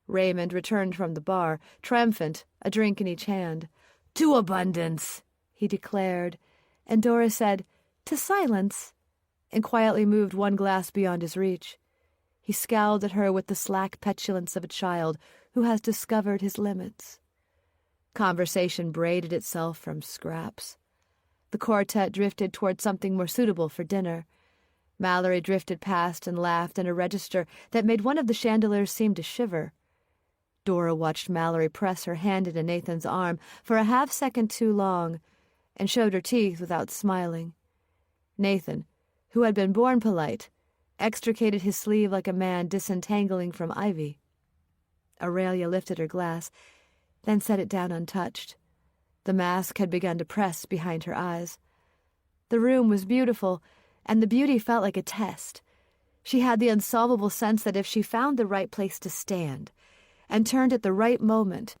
Raymond returned from the bar, triumphant, a drink in each hand. "To abundance," he declared, and Dora said, "To silence," and quietly moved one glass beyond his reach. He scowled at her with the slack petulance of a child who has discovered his limits. Conversation braided itself from scraps. The quartet drifted toward something more suitable for dinner. Mallory drifted past and laughed in a register that made one of the chandeliers seem to shiver. Dora watched Mallory press her hand into Nathan's arm for a half-second too long, and showed her teeth without smiling. Nathan, who had been born polite, extricated his sleeve like a man disentangling from ivy. Aurelia lifted her glass, then set it down untouched. The mask had begun to press behind her eyes. The room was beautiful, and the beauty felt like a test. She had the unsolvable sense that if she found the right place to stand and turned at the right moment,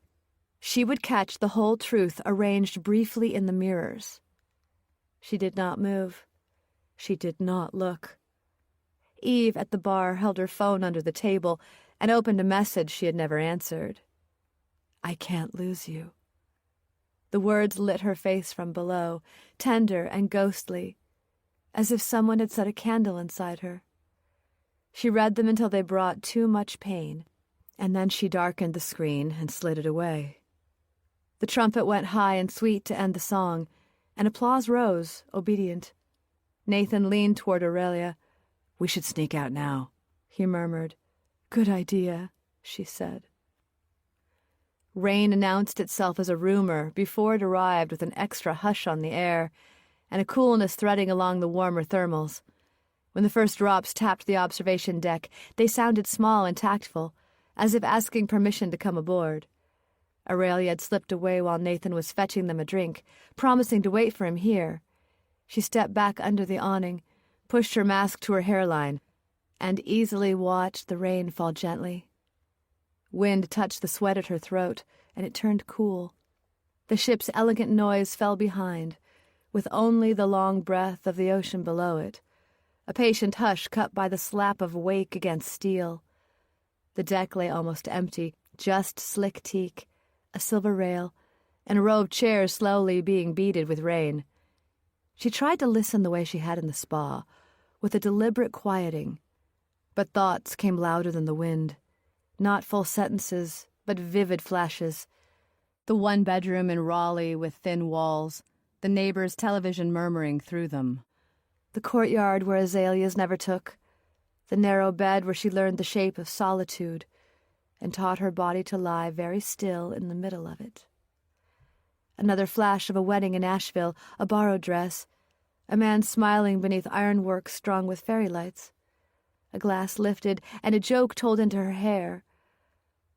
she would catch the whole truth arranged briefly in the mirrors. She did not move. She did not look. Eve at the bar held her phone under the table and opened a message she had never answered. "I can't lose you." The words lit her face from below, tender and ghostly, as if someone had set a candle inside her. She read them until they brought too much pain, and then she darkened the screen and slid it away. The trumpet went high and sweet to end the song, and applause rose, obedient. Nathan leaned toward Aurelia. "We should sneak out now," he murmured. "Good idea," she said. Rain announced itself as a rumor before it arrived with an extra hush on the air, and a coolness threading along the warmer thermals. When the first drops tapped the observation deck, they sounded small and tactful, as if asking permission to come aboard. Aurelia had slipped away while Nathan was fetching them a drink, promising to wait for him here. She stepped back under the awning, pushed her mask to her hairline, and easily watched the rain fall gently. Wind touched the sweat at her throat, and it turned cool. The ship's elegant noise fell behind, with only the long breath of the ocean below it, a patient hush cut by the slap of wake against steel. The deck lay almost empty, just slick teak, a silver rail, and a row of chairs slowly being beaded with rain. She tried to listen the way she had in the spa, with a deliberate quieting, but thoughts came louder than the wind. Not full sentences, but vivid flashes. The one bedroom in Raleigh with thin walls, the neighbor's television murmuring through them. The courtyard where azaleas never took, the narrow bed where she learned the shape of solitude and taught her body to lie very still in the middle of it. Another flash of a wedding in Asheville, a borrowed dress, a man smiling beneath ironwork strung with fairy lights. A glass lifted, and a joke told into her hair.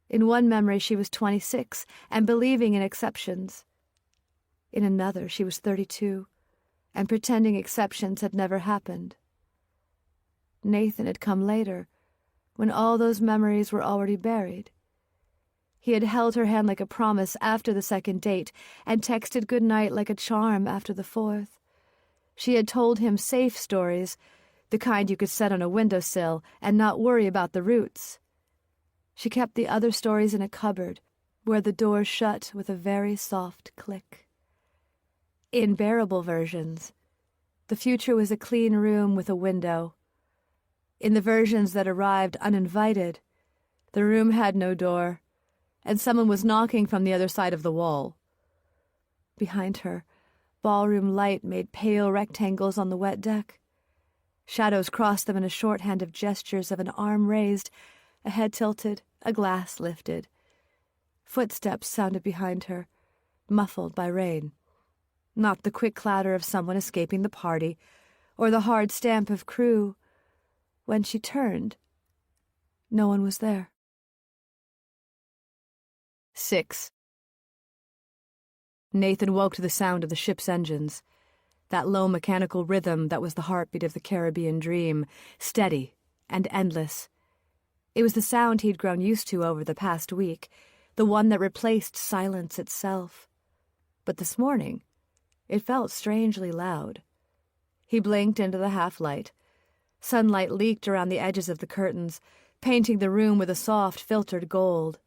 In one memory she was 26, and believing in exceptions. In another she was 32, and pretending exceptions had never happened. Nathan had come later, when all those memories were already buried. He had held her hand like a promise after the second date, and texted good night like a charm after the fourth. She had told him safe stories, the kind you could set on a windowsill and not worry about the roots. She kept the other stories in a cupboard, where the door shut with a very soft click. In bearable versions, the future was a clean room with a window. In the versions that arrived uninvited, the room had no door, and someone was knocking from the other side of the wall. Behind her, ballroom light made pale rectangles on the wet deck. Shadows crossed them in a shorthand of gestures of an arm raised, a head tilted, a glass lifted. Footsteps sounded behind her, muffled by rain. Not the quick clatter of someone escaping the party, or the hard stamp of crew. When she turned, no one was there. 6. Nathan woke to the sound of the ship's engines. that low mechanical rhythm that was the heartbeat of the Caribbean dream, steady and endless. It was the sound he'd grown used to over the past week, the one that replaced silence itself. But this morning, it felt strangely loud. He blinked into the half-light. Sunlight leaked around the edges of the curtains, painting the room with a soft, filtered gold.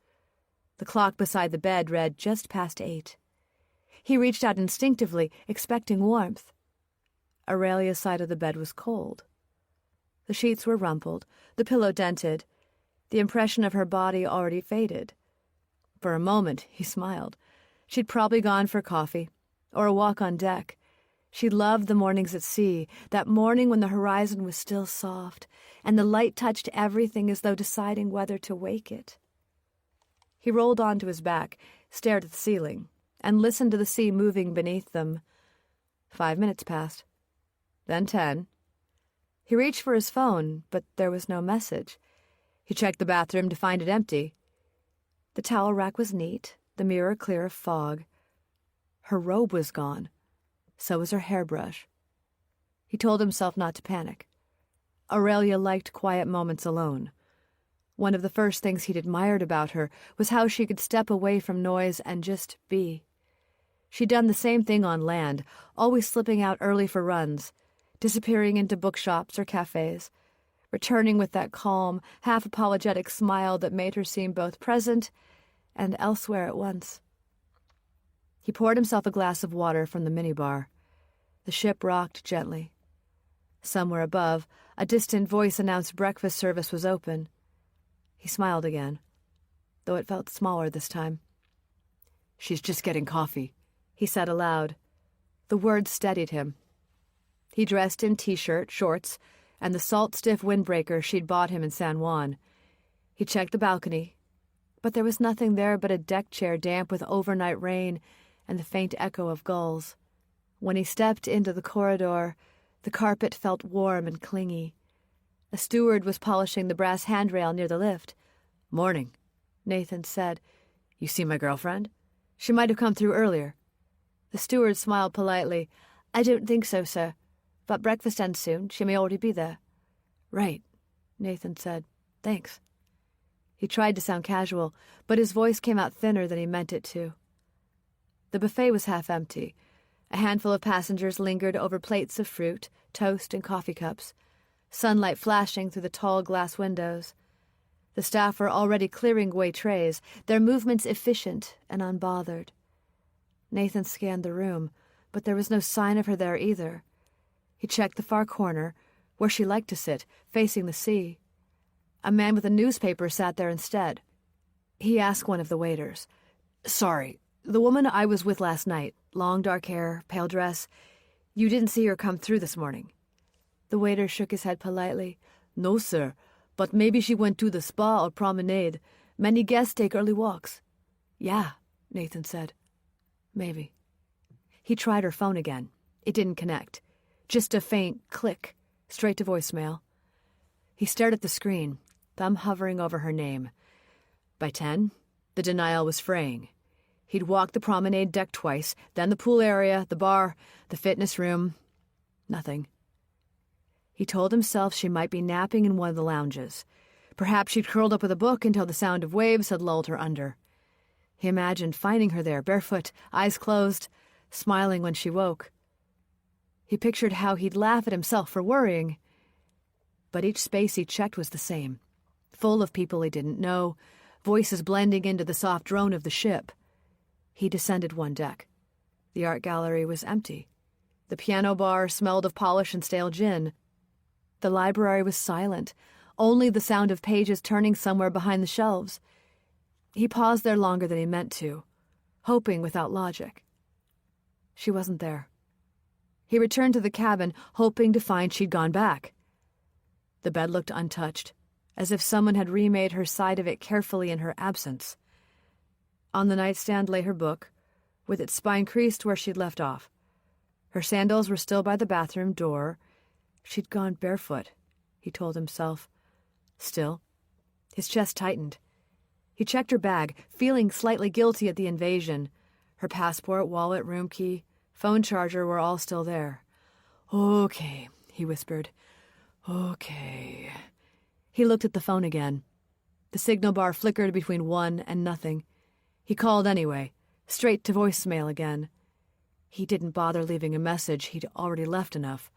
The clock beside the bed read just past 8. He reached out instinctively, expecting warmth. Aurelia's side of the bed was cold. The sheets were rumpled, the pillow dented, the impression of her body already faded. For a moment, he smiled. She'd probably gone for coffee, or a walk on deck. She loved the mornings at sea, that morning when the horizon was still soft, and the light touched everything as though deciding whether to wake it. He rolled onto his back, stared at the ceiling, and listened to the sea moving beneath them. 5 minutes passed. Then 10. He reached for his phone, but there was no message. He checked the bathroom to find it empty. The towel rack was neat, the mirror clear of fog. Her robe was gone. So was her hairbrush. He told himself not to panic. Aurelia liked quiet moments alone. One of the first things he'd admired about her was how she could step away from noise and just be. She'd done the same thing on land, always slipping out early for runs, disappearing into bookshops or cafes, returning with that calm, half-apologetic smile that made her seem both present and elsewhere at once. He poured himself a glass of water from the minibar. The ship rocked gently. Somewhere above, a distant voice announced breakfast service was open. He smiled again, though it felt smaller this time. "She's just getting coffee," he said aloud. The words steadied him. He dressed in t-shirt, shorts, and the salt-stiff windbreaker she'd bought him in San Juan. He checked the balcony, but there was nothing there but a deck chair damp with overnight rain and the faint echo of gulls. When he stepped into the corridor, the carpet felt warm and clingy. A steward was polishing the brass handrail near the lift. "Morning," Nathan said. "You see my girlfriend? She might have come through earlier." The steward smiled politely. "I don't think so, sir. But breakfast ends soon. She may already be there." "Right," Nathan said. "Thanks." He tried to sound casual, but his voice came out thinner than he meant it to. The buffet was half empty. A handful of passengers lingered over plates of fruit, toast, and coffee cups, sunlight flashing through the tall glass windows. The staff were already clearing away trays, their movements efficient and unbothered. Nathan scanned the room, but there was no sign of her there either. He checked the far corner, where she liked to sit, facing the sea. A man with a newspaper sat there instead. He asked one of the waiters, "Sorry, the woman I was with last night, long dark hair, pale dress, you didn't see her come through this morning?" The waiter shook his head politely. "No, sir, but maybe she went to the spa or promenade. Many guests take early walks." "Yeah," Nathan said. "Maybe." He tried her phone again. It didn't connect. Just a faint click, straight to voicemail. He stared at the screen, thumb hovering over her name. By 10, the denial was fraying. He'd walked the promenade deck twice, then the pool area, the bar, the fitness room. Nothing. He told himself she might be napping in one of the lounges. Perhaps she'd curled up with a book until the sound of waves had lulled her under. He imagined finding her there, barefoot, eyes closed, smiling when she woke. He pictured how he'd laugh at himself for worrying. But each space he checked was the same, full of people he didn't know, voices blending into the soft drone of the ship. He descended one deck. The art gallery was empty. The piano bar smelled of polish and stale gin. The library was silent, only the sound of pages turning somewhere behind the shelves. He paused there longer than he meant to, hoping without logic. She wasn't there. He returned to the cabin, hoping to find she'd gone back. The bed looked untouched, as if someone had remade her side of it carefully in her absence. On the nightstand lay her book, with its spine creased where she'd left off. Her sandals were still by the bathroom door. She'd gone barefoot, he told himself. Still, his chest tightened. He checked her bag, feeling slightly guilty at the invasion. Her passport, wallet, room key, phone charger were all still there. "Okay," he whispered. "Okay." He looked at the phone again. The signal bar flickered between 1 and nothing. He called anyway, straight to voicemail again. He didn't bother leaving a message, he'd already left enough.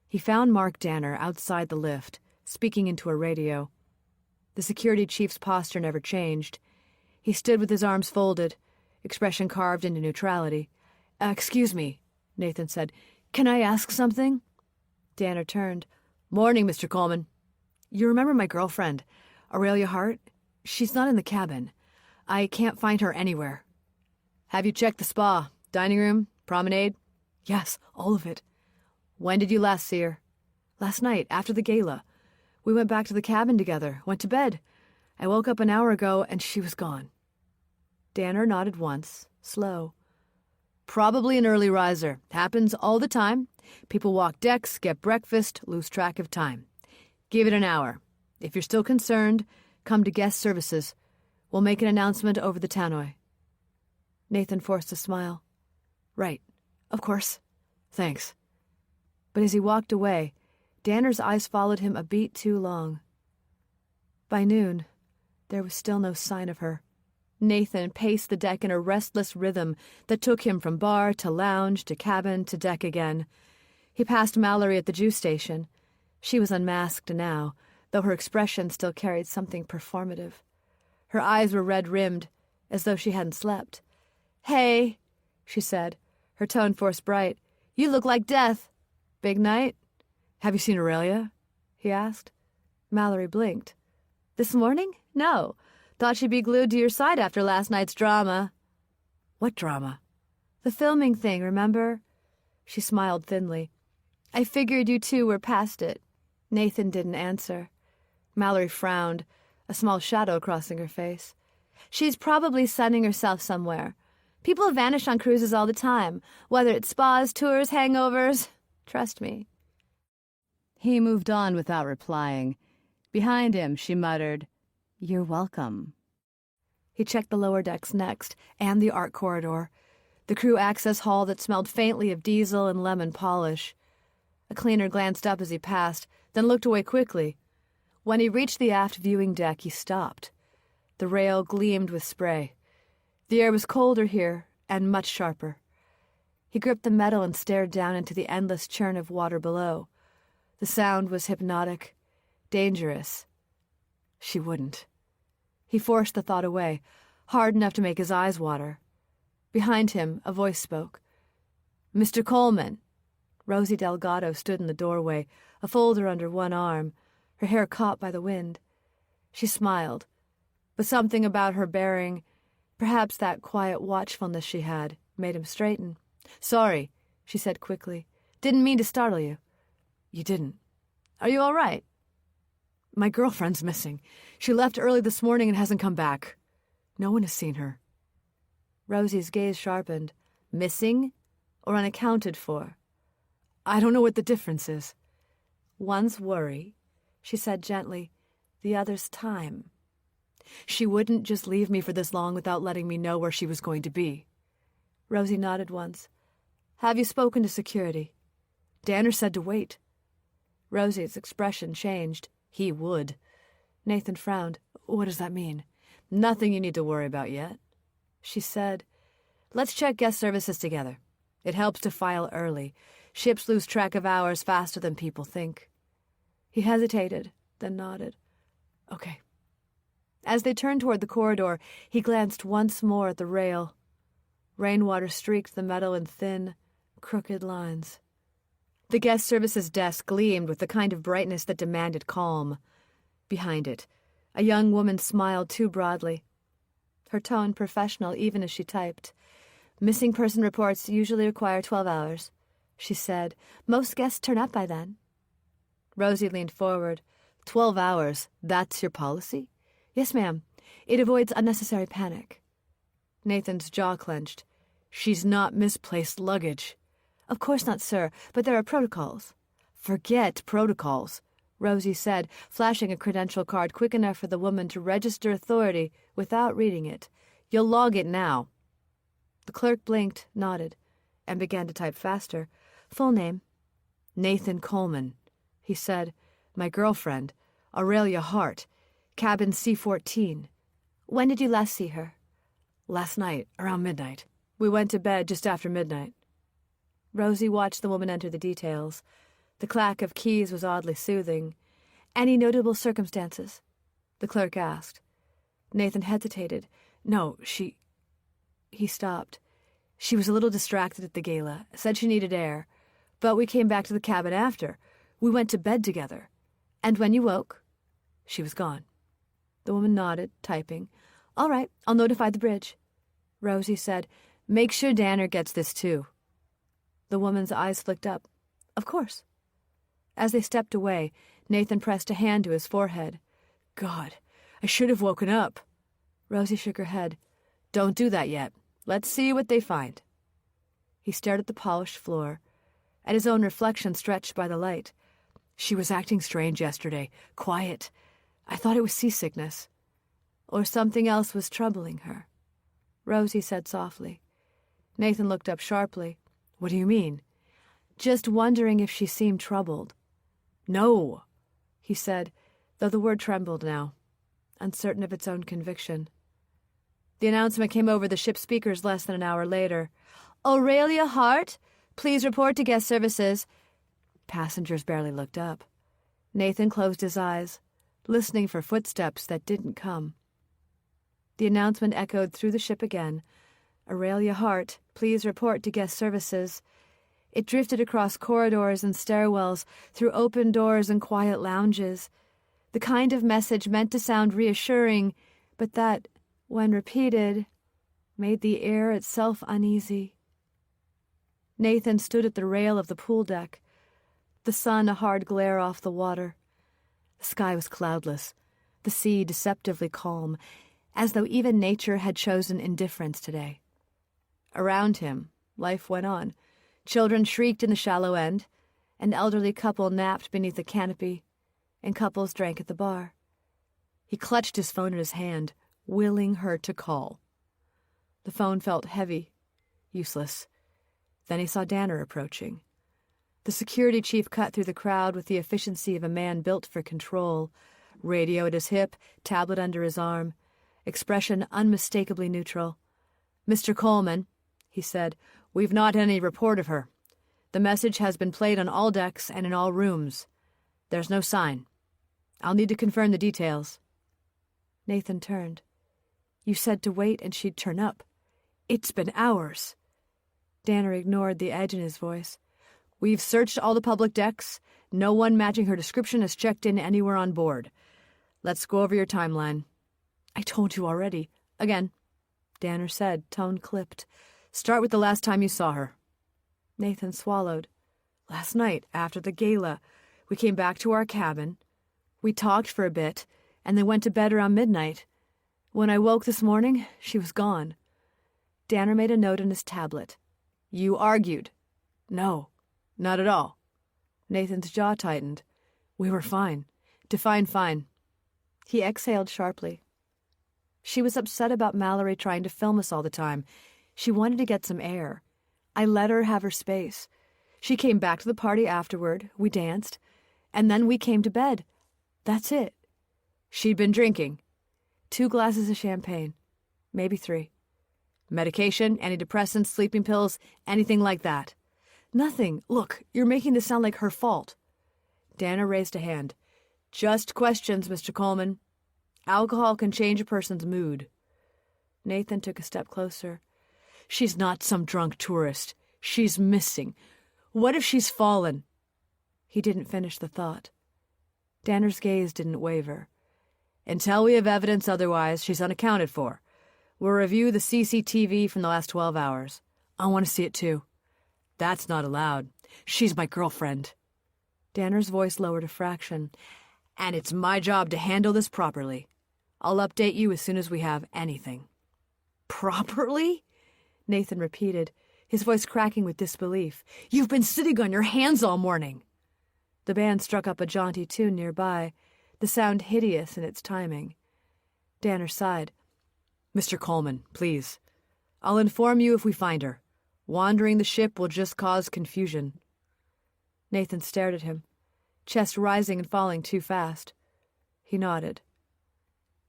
He found Mark Danner outside the lift, speaking into a radio. The security chief's posture never changed. He stood with his arms folded, expression carved into neutrality. "Excuse me," Nathan said. "Can I ask something?" Danner turned. "Morning, Mr. Coleman. You remember my girlfriend, Aurelia Hart? She's not in the cabin. I can't find her anywhere." "Have you checked the spa, dining room, promenade?" "Yes, all of it." "When did you last see her?" "Last night, after the gala. We went back to the cabin together, went to bed. I woke up an hour ago and she was gone." Danner nodded once, slow. "Probably an early riser. Happens all the time. People walk decks, get breakfast, lose track of time. Give it an hour. If you're still concerned, come to guest services. We'll make an announcement over the tannoy." Nathan forced a smile. "Right. Of course. Thanks." But as he walked away, Danner's eyes followed him a beat too long. By noon, there was still no sign of her. Nathan paced the deck in a restless rhythm that took him from bar to lounge to cabin to deck again. He passed Mallory at the juice station. She was unmasked now, though her expression still carried something performative. Her eyes were red-rimmed, as though she hadn't slept. "Hey," she said, her tone forced bright. "You look like death. Big night?" "Have you seen Aurelia?" he asked. Mallory blinked. "This morning? No. Thought she'd be glued to your side after last night's drama." "What drama?" "The filming thing, remember?" She smiled thinly. "I figured you two were past it." Nathan didn't answer. Mallory frowned, a small shadow crossing her face. "She's probably sunning herself somewhere. People vanish on cruises all the time, whether it's spas, tours, hangovers. Trust me." He moved on without replying. Behind him, she muttered, "You're welcome." He checked the lower decks next, and the art corridor, the crew access hall that smelled faintly of diesel and lemon polish. A cleaner glanced up as he passed, then looked away quickly. When he reached the aft viewing deck, he stopped. The rail gleamed with spray. The air was colder here, and much sharper. He gripped the metal and stared down into the endless churn of water below. The sound was hypnotic, dangerous. She wouldn't. He forced the thought away, hard enough to make his eyes water. Behind him, a voice spoke. "Mr. Coleman." Rosie Delgado stood in the doorway, a folder under one arm, her hair caught by the wind. She smiled, but something about her bearing, perhaps that quiet watchfulness she had, made him straighten. "Sorry," she said quickly. "Didn't mean to startle you." "You didn't. Are you all right?" "My girlfriend's missing. She left early this morning and hasn't come back. No one has seen her." Rosie's gaze sharpened. "Missing or unaccounted for?" "I don't know what the difference is." "One's worry," she said gently. "The other's time." "She wouldn't just leave me for this long without letting me know where she was going to be." Rosie nodded once. "Have you spoken to security?" "Danner said to wait." Rosie's expression changed. He would. Nathan frowned. "What does that mean?" "Nothing you need to worry about yet." She said, "Let's check guest services together. It helps to file early. Ships lose track of hours faster than people think." He hesitated, then nodded. "Okay." As they turned toward the corridor, he glanced once more at the rail. Rainwater streaked the metal in thin, crooked lines. The guest services desk gleamed with the kind of brightness that demanded calm. Behind it, a young woman smiled too broadly. Her tone professional even as she typed. "Missing person reports usually require 12 hours, she said. "Most guests turn up by then." Rosie leaned forward. 12 hours, that's your policy?" "Yes, ma'am. It avoids unnecessary panic." Nathan's jaw clenched. "She's not misplaced luggage." "Of course not, sir, but there are protocols." "Forget protocols," Rosie said, flashing a credential card quick enough for the woman to register authority without reading it. "You'll log it now." The clerk blinked, nodded, and began to type faster. "Full name." "Nathan Coleman," he said. "My girlfriend, Aurelia Hart, cabin C-14. When did you last see her? Last night, around midnight. We went to bed just after midnight." Rosie watched the woman enter the details. The clack of keys was oddly soothing. Any notable circumstances? The clerk asked. Nathan hesitated. "No, she—" He stopped. "She was a little distracted at the gala, said she needed air. But we came back to the cabin after. We went to bed together. And when you woke?" She was gone." The woman nodded, typing. "All right, I'll notify the bridge." Rosie said, "Make sure Danner gets this too." The woman's eyes flicked up. "Of course." As they stepped away, Nathan pressed a hand to his forehead. "God, I should have woken up." Rosie shook her head. "Don't do that yet. Let's see what they find." He stared at the polished floor, at his own reflection stretched by the light. "She was acting strange yesterday, quiet. I thought it was seasickness." "Or something else was troubling her," Rosie said softly. Nathan looked up sharply. "What do you mean?" "Just wondering if she seemed troubled." "No," he said, though the word trembled now, uncertain of its own conviction. The announcement came over the ship's speakers less than an hour later. "Aurelia Hart, please report to guest services." Passengers barely looked up. Nathan closed his eyes, listening for footsteps that didn't come. The announcement echoed through the ship again. "Aurelia Hart, please report to guest services." It drifted across corridors and stairwells, through open doors and quiet lounges. The kind of message meant to sound reassuring, but that, when repeated, made the air itself uneasy. Nathan stood at the rail of the pool deck, the sun a hard glare off the water. The sky was cloudless, the sea deceptively calm, as though even nature had chosen indifference today. Around him, life went on. Children shrieked in the shallow end. An elderly couple napped beneath a canopy, and couples drank at the bar. He clutched his phone in his hand, willing her to call. The phone felt heavy, useless. Then he saw Danner approaching. The security chief cut through the crowd with the efficiency of a man built for control, radio at his hip, tablet under his arm, expression unmistakably neutral. "Mr. Coleman," he said, "we've not had any report of her. The message has been played on all decks and in all rooms. There's no sign. I'll need to confirm the details." Nathan turned. "You said to wait and she'd turn up. It's been hours." Danner ignored the edge in his voice. "We've searched all the public decks. No one matching her description has checked in anywhere on board. Let's go over your timeline." "I told you already." "Again," Danner said, tone clipped. "Start with the last time you saw her." Nathan swallowed. "Last night, after the gala, we came back to our cabin. We talked for a bit, and then went to bed around midnight. When I woke this morning, she was gone." Danner made a note on his tablet. "You argued." "No, not at all." Nathan's jaw tightened. "We were fine. Define fine." He exhaled sharply. "She was upset about Mallory trying to film us all the time. She wanted to get some air. I let her have her space. She came back to the party afterward, we danced, and then we came to bed. That's it." "She'd been drinking?" 2 glasses of champagne. Maybe 3. "Medication, antidepressants, sleeping pills, anything like that?" "Nothing. Look, you're making this sound like her fault." Danner raised a hand. "Just questions, Mr. Coleman. Alcohol can change a person's mood." Nathan took a step closer. "She's not some drunk tourist. She's missing. What if she's fallen?" He didn't finish the thought. Danner's gaze didn't waver. "Until we have evidence otherwise, she's unaccounted for. We'll review the CCTV from the last 12 hours. I want to see it too." "That's not allowed. She's my girlfriend." Danner's voice lowered a fraction. "And it's my job to handle this properly. I'll update you as soon as we have anything." "Properly?" Nathan repeated, his voice cracking with disbelief. "You've been sitting on your hands all morning." The band struck up a jaunty tune nearby, the sound hideous in its timing. Danner sighed. "Mr. Coleman, please. I'll inform you if we find her. Wandering the ship will just cause confusion." Nathan stared at him, chest rising and falling too fast. He nodded.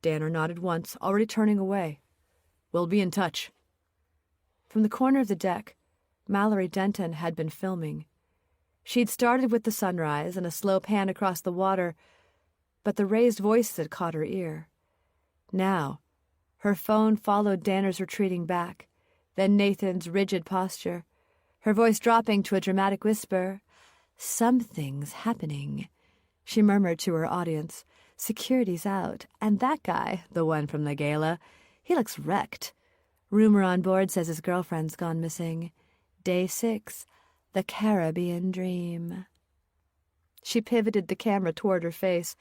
Danner nodded once, already turning away. "We'll be in touch." From the corner of the deck, Mallory Denton had been filming. She'd started with the sunrise and a slow pan across the water, but the raised voices had caught her ear. Now, her phone followed Danner's retreating back, then Nathan's rigid posture, her voice dropping to a dramatic whisper. "Something's happening," she murmured to her audience. "Security's out, and that guy, the one from the gala, he looks wrecked. Rumor on board says his girlfriend's gone missing. Day 6, the Caribbean dream." She pivoted the camera toward her face,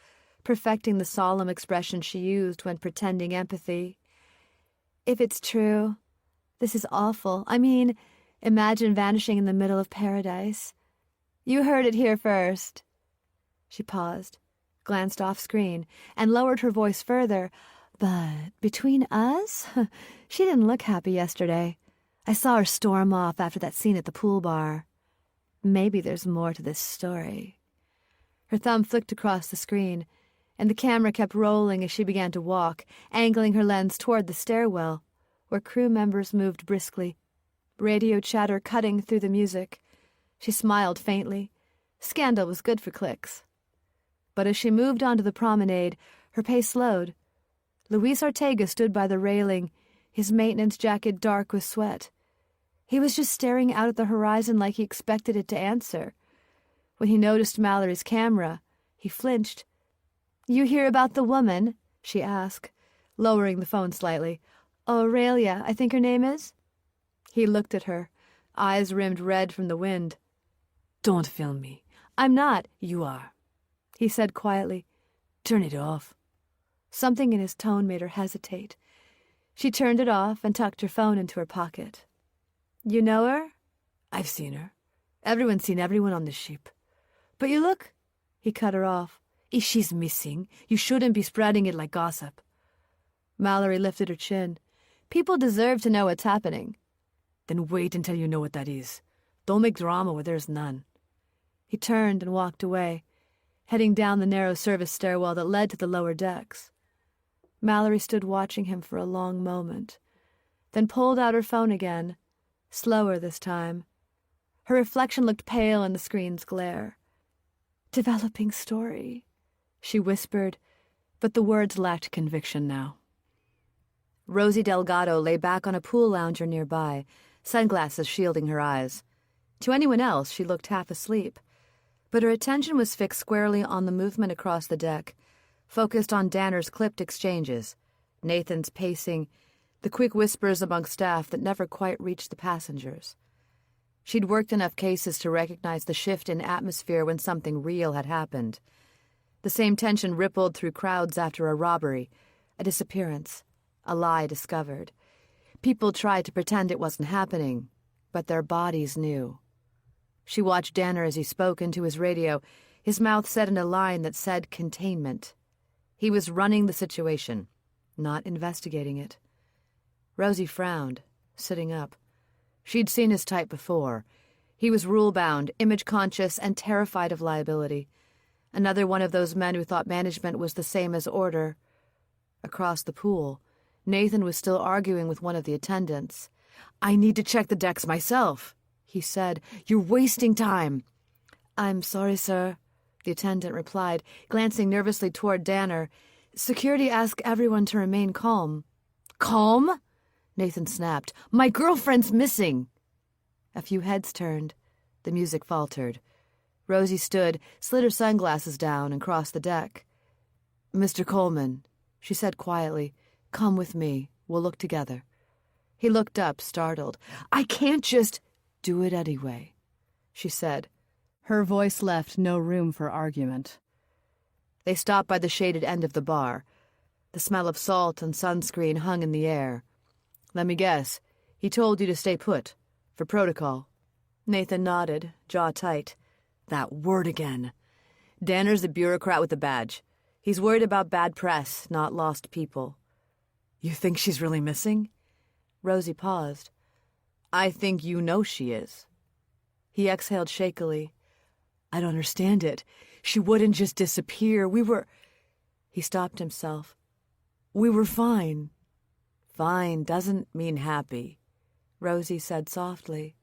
perfecting the solemn expression she used when pretending empathy. "If it's true, this is awful. I mean, imagine vanishing in the middle of paradise. You heard it here first." She paused, glanced off screen, and lowered her voice further. "But between us, she didn't look happy yesterday. I saw her storm off after that scene at the pool bar. Maybe there's more to this story." Her thumb flicked across the screen, and the camera kept rolling as she began to walk, angling her lens toward the stairwell, where crew members moved briskly, radio chatter cutting through the music. She smiled faintly. Scandal was good for clicks. But as she moved onto the promenade, her pace slowed. Luis Ortega stood by the railing, his maintenance jacket dark with sweat. He was just staring out at the horizon like he expected it to answer. When he noticed Mallory's camera, he flinched. "You hear about the woman?" she asked, lowering the phone slightly. "Aurelia, I think her name is?" He looked at her, eyes rimmed red from the wind. "Don't film me." "I'm not." "You are," he said quietly. "Turn it off." Something in his tone made her hesitate. She turned it off and tucked her phone into her pocket. "You know her?" "I've seen her. Everyone's seen everyone on the ship." "But you look—" He cut her off. "If she's missing, you shouldn't be spreading it like gossip." Mallory lifted her chin. "People deserve to know what's happening." "Then wait until you know what that is. Don't make drama where there's none." He turned and walked away, heading down the narrow service stairwell that led to the lower decks. Mallory stood watching him for a long moment, then pulled out her phone again, slower this time. Her reflection looked pale in the screen's glare. "Developing story," she whispered, but the words lacked conviction now. Rosie Delgado lay back on a pool lounger nearby, sunglasses shielding her eyes. To anyone else, she looked half asleep, but her attention was fixed squarely on the movement across the deck, focused on Danner's clipped exchanges, Nathan's pacing, the quick whispers among staff that never quite reached the passengers. She'd worked enough cases to recognize the shift in atmosphere when something real had happened. The same tension rippled through crowds after a robbery, a disappearance, a lie discovered. People tried to pretend it wasn't happening, but their bodies knew. She watched Danner as he spoke into his radio, his mouth set in a line that said containment. He was running the situation, not investigating it. Rosie frowned, sitting up. She'd seen his type before. He was rule-bound, image-conscious, and terrified of liability. Another one of those men who thought management was the same as order. Across the pool, Nathan was still arguing with one of the attendants. "I need to check the decks myself," he said. "You're wasting time." "I'm sorry, sir," the attendant replied, glancing nervously toward Danner. "Security asked everyone to remain calm." "Calm?" Nathan snapped. "My girlfriend's missing." A few heads turned. The music faltered. Rosie stood, slid her sunglasses down, and crossed the deck. "Mr. Coleman," she said quietly, "come with me. We'll look together." He looked up, startled. "I can't just—" "Do it anyway," she said. Her voice left no room for argument. They stopped by the shaded end of the bar. The smell of salt and sunscreen hung in the air. "Let me guess. He told you to stay put, for protocol." Nathan nodded, jaw tight. "That word again. Danner's a bureaucrat with a badge. He's worried about bad press, not lost people." "You think she's really missing?" Rosie paused. "I think you know she is." He exhaled shakily. I don't understand it. She wouldn't just disappear. He stopped himself. We were fine. Fine doesn't mean happy, Rosie said softly.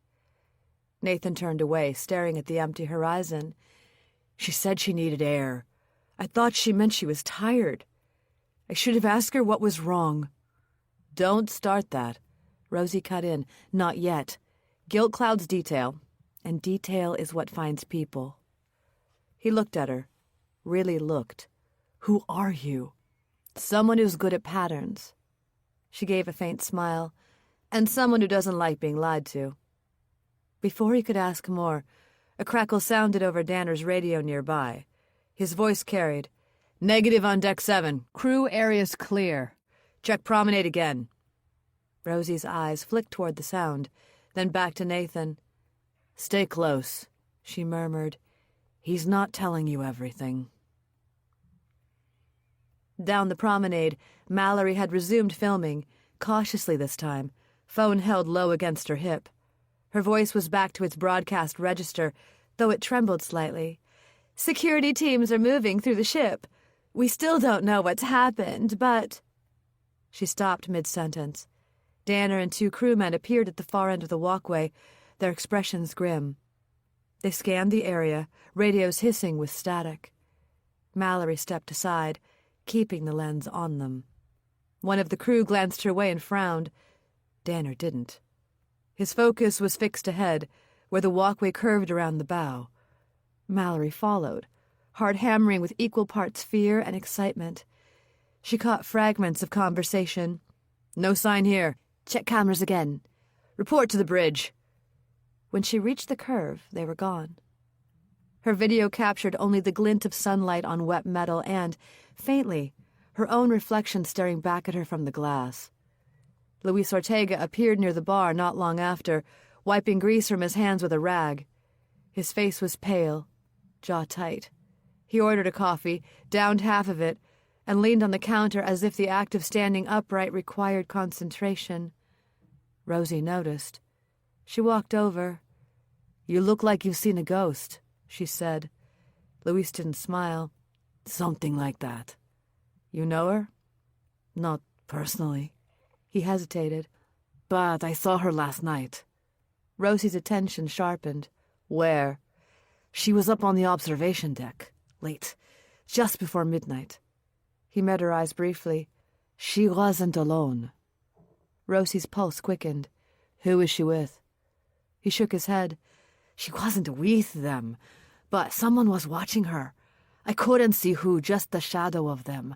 Nathan turned away, staring at the empty horizon. She said she needed air. I thought she meant she was tired. I should have asked her what was wrong. Don't start that, Rosie cut in. Not yet. Guilt clouds detail, and detail is what finds people. He looked at her. Really looked. Who are you? Someone who's good at patterns. She gave a faint smile. And someone who doesn't like being lied to. Before he could ask more, a crackle sounded over Danner's radio nearby. His voice carried. Negative on Deck 7. Crew area's clear. Check promenade again. Rosie's eyes flicked toward the sound, then back to Nathan. Stay close, she murmured. He's not telling you everything. Down the promenade, Mallory had resumed filming, cautiously this time, phone held low against her hip. Her voice was back to its broadcast register, though it trembled slightly. Security teams are moving through the ship. We still don't know what's happened, but... She stopped mid-sentence. Danner and 2 crewmen appeared at the far end of the walkway, their expressions grim. They scanned the area, radios hissing with static. Mallory stepped aside, keeping the lens on them. One of the crew glanced her way and frowned. Danner didn't. His focus was fixed ahead, where the walkway curved around the bow. Mallory followed, heart hammering with equal parts fear and excitement. She caught fragments of conversation. No sign here. Check cameras again. Report to the bridge. When she reached the curve, they were gone. Her video captured only the glint of sunlight on wet metal and, faintly, her own reflection staring back at her from the glass. Luis Ortega appeared near the bar not long after, wiping grease from his hands with a rag. His face was pale, jaw tight. He ordered a coffee, downed half of it, and leaned on the counter as if the act of standing upright required concentration. Rosie noticed. She walked over. You look like you've seen a ghost, she said. Luis didn't smile. Something like that. You know her? Not personally. He hesitated. But I saw her last night. Rosie's attention sharpened. Where? She was up on the observation deck, late, just before midnight. He met her eyes briefly. She wasn't alone. Rosie's pulse quickened. Who is she with? He shook his head. She wasn't with them, but someone was watching her. I couldn't see who, just the shadow of them.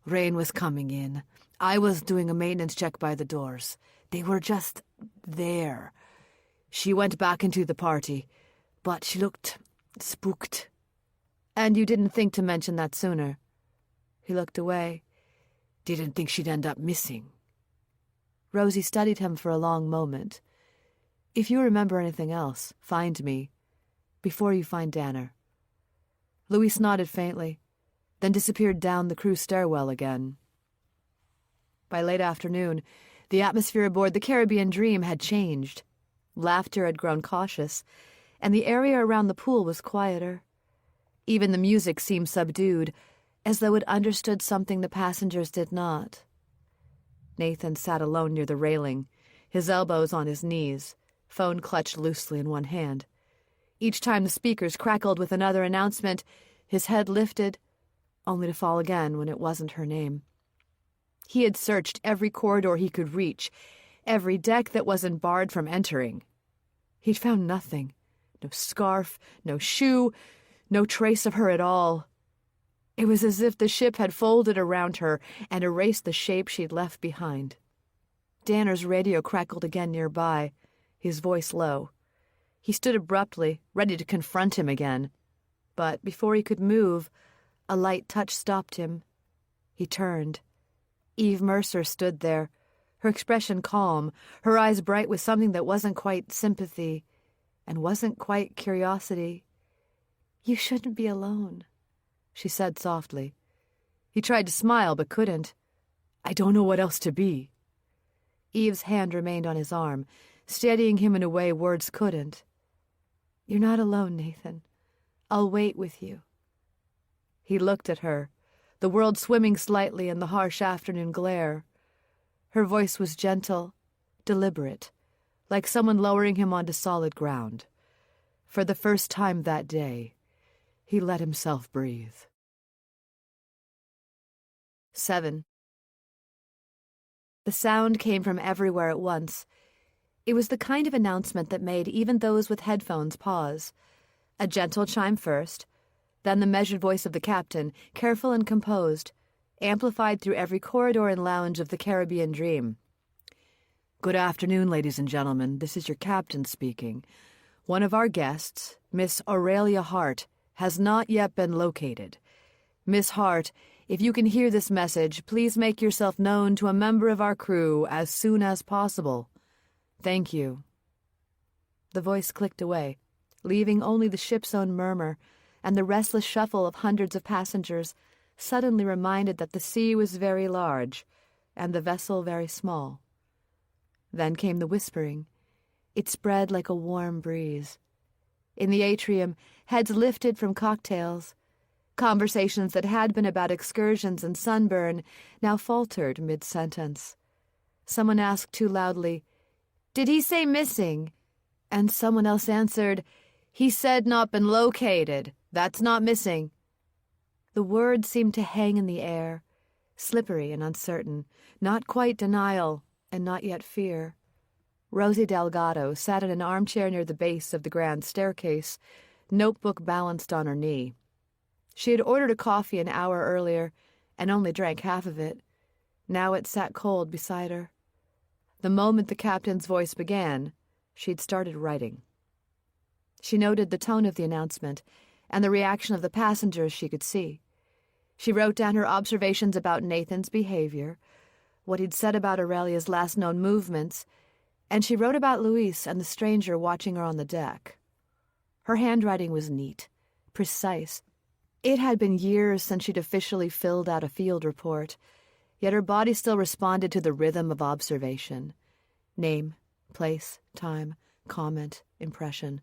Rain was coming in. I was doing a maintenance check by the doors. They were just there. She went back into the party, but she looked spooked. And you didn't think to mention that sooner? He looked away. Didn't think she'd end up missing. Rosie studied him for a long moment. If you remember anything else, find me. Before you find Danner. Luis nodded faintly, then disappeared down the crew stairwell again. By late afternoon, the atmosphere aboard the Caribbean Dream had changed. Laughter had grown cautious, and the area around the pool was quieter. Even the music seemed subdued, as though it understood something the passengers did not. Nathan sat alone near the railing, his elbows on his knees, phone clutched loosely in one hand. Each time the speakers crackled with another announcement, his head lifted, only to fall again when it wasn't her name. He had searched every corridor he could reach, every deck that wasn't barred from entering. He'd found nothing. No scarf, no shoe, no trace of her at all. It was as if the ship had folded around her and erased the shape she'd left behind. Danner's radio crackled again nearby, his voice low. He stood abruptly, ready to confront him again. But before he could move, a light touch stopped him. He turned. Eve Mercer stood there, her expression calm, her eyes bright with something that wasn't quite sympathy and wasn't quite curiosity. "You shouldn't be alone," she said softly. He tried to smile but couldn't. "I don't know what else to be." Eve's hand remained on his arm, steadying him in a way words couldn't. "You're not alone, Nathan. I'll wait with you." He looked at her, the world swimming slightly in the harsh afternoon glare. Her voice was gentle, deliberate, like someone lowering him onto solid ground. For the first time that day, he let himself breathe. 7. The sound came from everywhere at once. It was the kind of announcement that made even those with headphones pause. A gentle chime first, then the measured voice of the captain, careful and composed, amplified through every corridor and lounge of the Caribbean dream. "Good afternoon, ladies and gentlemen. This is your captain speaking. One of our guests, Miss Aurelia Hart, has not yet been located. Miss Hart, if you can hear this message, please make yourself known to a member of our crew as soon as possible. Thank you." The voice clicked away, leaving only the ship's own murmur and the restless shuffle of hundreds of passengers, suddenly reminded that the sea was very large and the vessel very small. Then came the whispering. It spread like a warm breeze. In the atrium, heads lifted from cocktails. Conversations that had been about excursions and sunburn now faltered mid-sentence. Someone asked too loudly, "Did he say missing?" And someone else answered, "He said not been located. That's not missing." The words seemed to hang in the air, slippery and uncertain, not quite denial and not yet fear. Rosie Delgado sat in an armchair near the base of the grand staircase, notebook balanced on her knee. She had ordered a coffee an hour earlier and only drank half of it. Now it sat cold beside her. The moment the captain's voice began, she'd started writing. She noted the tone of the announcement and the reaction of the passengers she could see. She wrote down her observations about Nathan's behavior, what he'd said about Aurelia's last known movements, and she wrote about Luis and the stranger watching her on the deck. Her handwriting was neat, precise. It had been years since she'd officially filled out a field report, yet her body still responded to the rhythm of observation. Name, place, time, comment, impression.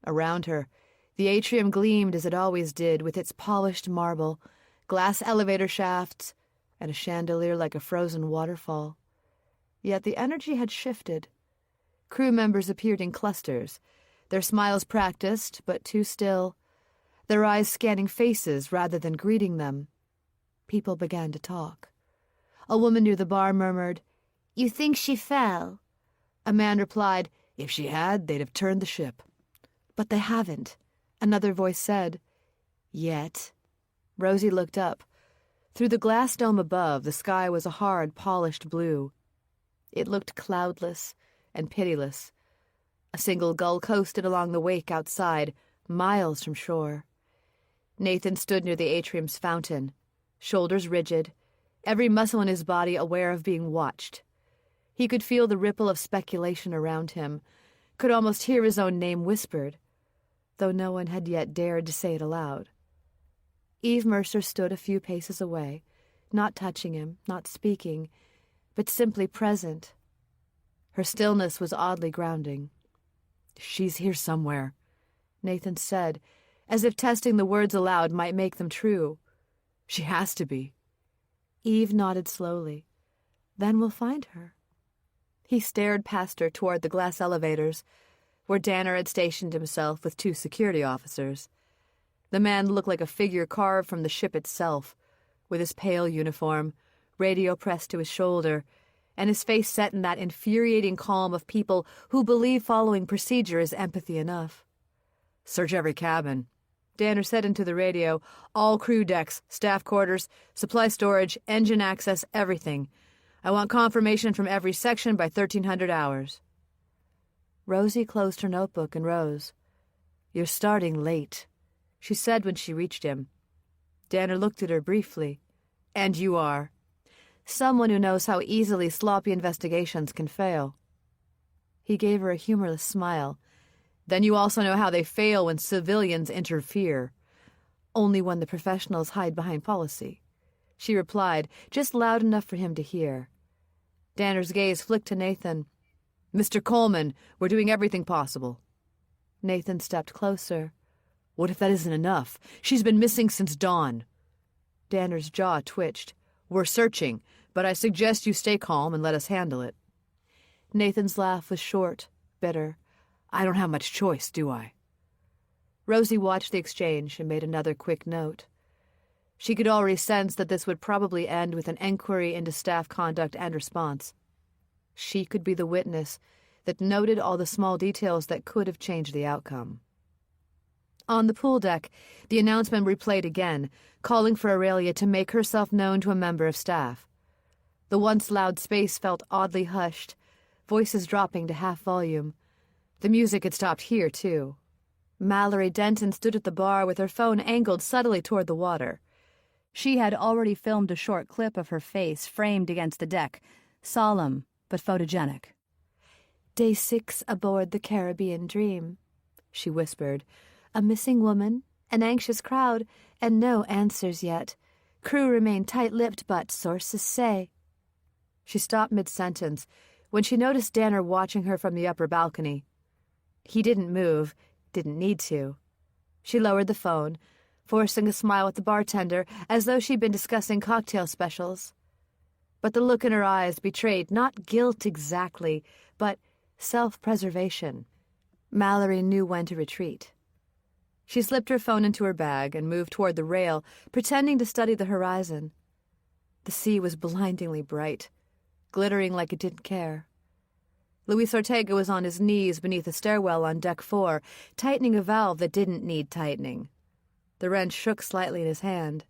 Around her, the atrium gleamed as it always did, with its polished marble, glass elevator shafts, and a chandelier like a frozen waterfall. Yet the energy had shifted. Crew members appeared in clusters, their smiles practiced but too still, their eyes scanning faces rather than greeting them. People began to talk. A woman near the bar murmured, "You think she fell?" A man replied, "If she had, they'd have turned the ship." "But they haven't," another voice said. "Yet." Rosie looked up. Through the glass dome above, the sky was a hard, polished blue. It looked cloudless and pitiless. A single gull coasted along the wake outside, miles from shore. Nathan stood near the atrium's fountain, shoulders rigid, every muscle in his body aware of being watched. He could feel the ripple of speculation around him, could almost hear his own name whispered, though no one had yet dared to say it aloud. Eve Mercer stood a few paces away, not touching him, not speaking, but simply present. Her stillness was oddly grounding. "She's here somewhere," Nathan said, as if testing the words aloud might make them true. "She has to be." Eve nodded slowly. "Then we'll find her." He stared past her toward the glass elevators, where Danner had stationed himself with 2 security officers. The man looked like a figure carved from the ship itself, with his pale uniform, radio pressed to his shoulder, and his face set in that infuriating calm of people who believe following procedure is empathy enough. "Search every cabin," Danner said into the radio. "All crew decks, staff quarters, supply storage, engine access, everything. I want confirmation from every section by 1300 hours. Rosie closed her notebook and rose. "You're starting late," she said when she reached him. Danner looked at her briefly. "And you are." Someone who knows how easily sloppy investigations can fail. He gave her a humorless smile. "Then you also know how they fail when civilians interfere." "Only when the professionals hide behind policy," she replied, just loud enough for him to hear. Danner's gaze flicked to Nathan. "Mr. Coleman, we're doing everything possible." Nathan stepped closer. What if that isn't enough? She's been missing since dawn. Danner's jaw twitched. We're searching, but I suggest you stay calm and let us handle it. Nathan's laugh was short, bitter. I don't have much choice, do I? Rosie watched the exchange and made another quick note. She could already sense that this would probably end with an enquiry into staff conduct and response. She could be the witness that noted all the small details that could have changed the outcome. On the pool deck, the announcement replayed again, calling for Aurelia to make herself known to a member of staff. The once loud space felt oddly hushed, voices dropping to half volume. The music had stopped here, too. Mallory Denton stood at the bar with her phone angled subtly toward the water. She had already filmed a short clip of her face framed against the deck, solemn but photogenic. "Day 6 aboard the Caribbean Dream," she whispered. "A missing woman, an anxious crowd, and no answers yet. Crew remain tight-lipped, but sources say." She stopped mid-sentence when she noticed Danner watching her from the upper balcony. He didn't move, didn't need to. She lowered the phone, forcing a smile at the bartender as though she'd been discussing cocktail specials. But the look in her eyes betrayed not guilt exactly, but self-preservation. Mallory knew when to retreat. She slipped her phone into her bag and moved toward the rail, pretending to study the horizon. The sea was blindingly bright, glittering like it didn't care. Luis Ortega was on his knees beneath a stairwell on deck 4, tightening a valve that didn't need tightening. The wrench shook slightly in his hand.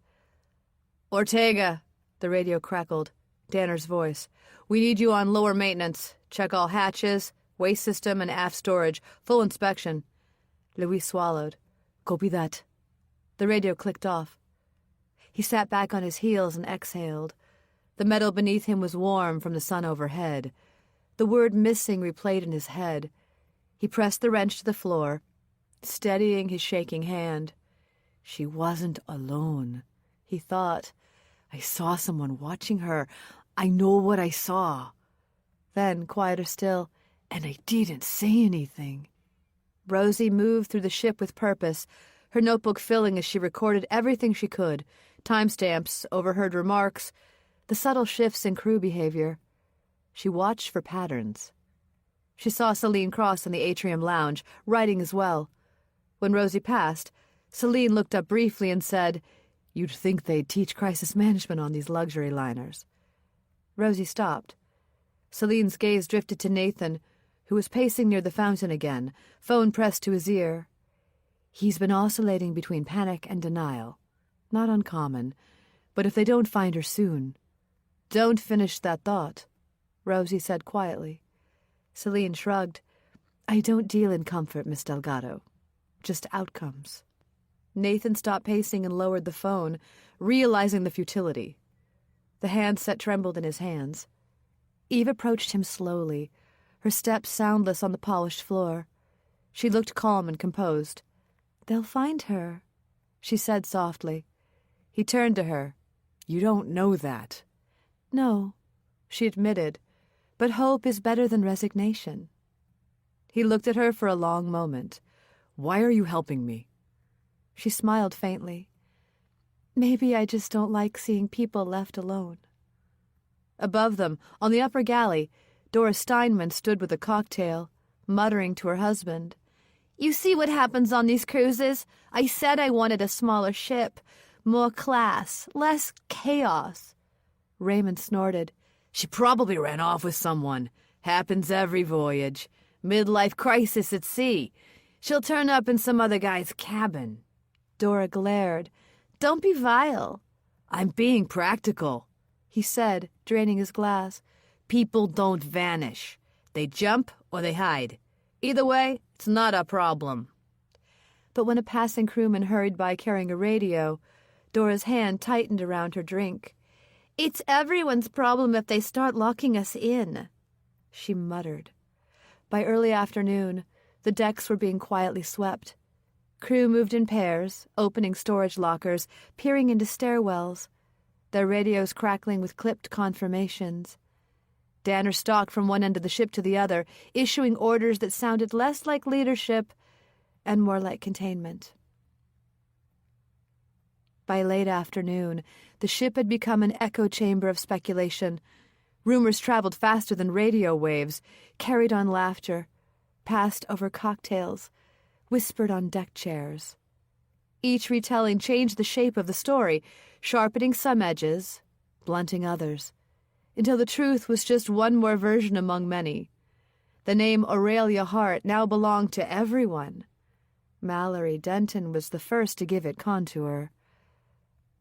"Ortega," the radio crackled, Danner's voice. "We need you on lower maintenance. Check all hatches, waste system, and aft storage. Full inspection." Luis swallowed. "Copy that." The radio clicked off. He sat back on his heels and exhaled. The metal beneath him was warm from the sun overhead. The word missing replayed in his head. He pressed the wrench to the floor, steadying his shaking hand. She wasn't alone, he thought. I saw someone watching her. I know what I saw. Then, quieter still, and I didn't say anything. Rosie moved through the ship with purpose, her notebook filling as she recorded everything she could, timestamps, overheard remarks, the subtle shifts in crew behavior. She watched for patterns. She saw Celine cross in the atrium lounge, writing as well. When Rosie passed, Celine looked up briefly and said, "You'd think they'd teach crisis management on these luxury liners." Rosie stopped. Celine's gaze drifted to Nathan, who was pacing near the fountain again, phone pressed to his ear. He's been oscillating between panic and denial. Not uncommon, but if they don't find her soon... Don't finish that thought, Rosie said quietly. Celine shrugged. I don't deal in comfort, Miss Delgado. Just outcomes. Nathan stopped pacing and lowered the phone, realizing the futility. The handset trembled in his hands. Eve approached him slowly, her steps soundless on the polished floor. She looked calm and composed. They'll find her, she said softly. He turned to her. You don't know that. No, she admitted, but hope is better than resignation. He looked at her for a long moment. Why are you helping me? She smiled faintly. Maybe I just don't like seeing people left alone. Above them, on the upper galley, Doris Steinman stood with a cocktail, muttering to her husband. You see what happens on these cruises? I said I wanted a smaller ship. More class, less chaos. Raymond snorted. She probably ran off with someone. Happens every voyage. Midlife crisis at sea. She'll turn up in some other guy's cabin. Dora glared. Don't be vile. I'm being practical, he said, draining his glass. People don't vanish. They jump or they hide. Either way, it's not a problem. But when a passing crewman hurried by carrying a radio, Dora's hand tightened around her drink. It's everyone's problem if they start locking us in, she muttered. By early afternoon, the decks were being quietly swept. Crew moved in pairs, opening storage lockers, peering into stairwells, their radios crackling with clipped confirmations. Danner stalked from one end of the ship to the other, issuing orders that sounded less like leadership and more like containment. By late afternoon, the ship had become an echo chamber of speculation. Rumors traveled faster than radio waves, carried on laughter, passed over cocktails, whispered on deck chairs. Each retelling changed the shape of the story, sharpening some edges, blunting others, until the truth was just one more version among many. The name Aurelia Hart now belonged to everyone. Mallory Denton was the first to give it contour.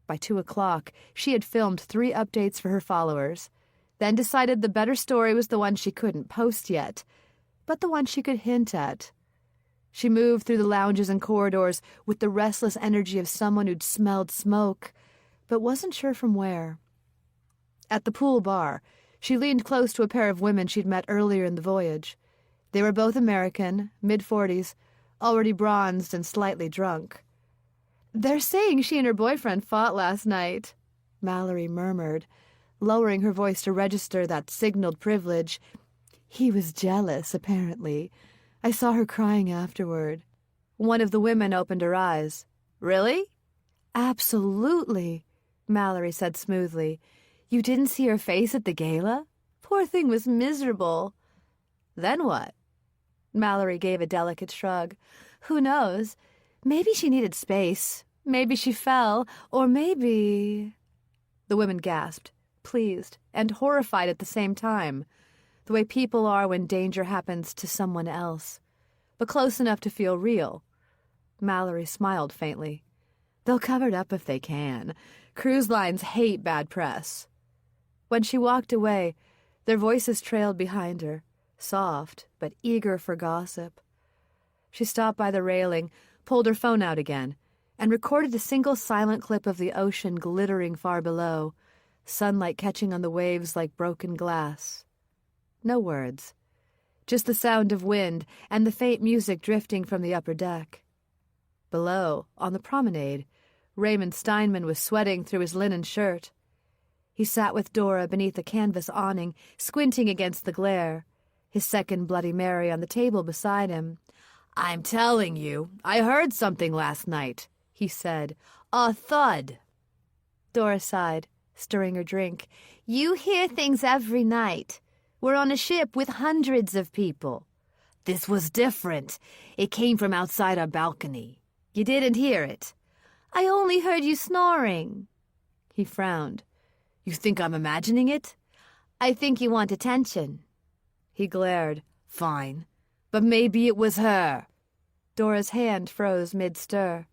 By 2:00, she had filmed 3 updates for her followers, then decided the better story was the one she couldn't post yet, but the one she could hint at. She moved through the lounges and corridors with the restless energy of someone who'd smelled smoke, but wasn't sure from where. At the pool bar, she leaned close to a pair of women she'd met earlier in the voyage. They were both American, mid-40s, already bronzed and slightly drunk. "They're saying she and her boyfriend fought last night," Mallory murmured, lowering her voice to register that signaled privilege. "He was jealous, apparently. I saw her crying afterward." One of the women opened her eyes. "Really?" "Absolutely," Mallory said smoothly. "You didn't see her face at the gala? Poor thing was miserable." "Then what?" Mallory gave a delicate shrug. "Who knows? Maybe she needed space. Maybe she fell. Or maybe—" The women gasped, pleased and horrified at the same time, the way people are when danger happens to someone else, but close enough to feel real. Mallory smiled faintly. "They'll cover it up if they can. Cruise lines hate bad press." When she walked away, their voices trailed behind her, soft but eager for gossip. She stopped by the railing, pulled her phone out again, and recorded a single silent clip of the ocean glittering far below, sunlight catching on the waves like broken glass. No words, just the sound of wind and the faint music drifting from the upper deck. Below, on the promenade, Raymond Steinman was sweating through his linen shirt. He sat with Dora beneath a canvas awning, squinting against the glare, his second Bloody Mary on the table beside him. "I'm telling you, I heard something last night," he said. "A thud." Dora sighed, stirring her drink. "You hear things every night. We're on a ship with hundreds of people. This was different. It came from outside our balcony. You didn't hear it." "I only heard you snoring." He frowned. "You think I'm imagining it?" "I think you want attention." He glared. "Fine. But maybe it was her." Dora's hand froze mid-stir.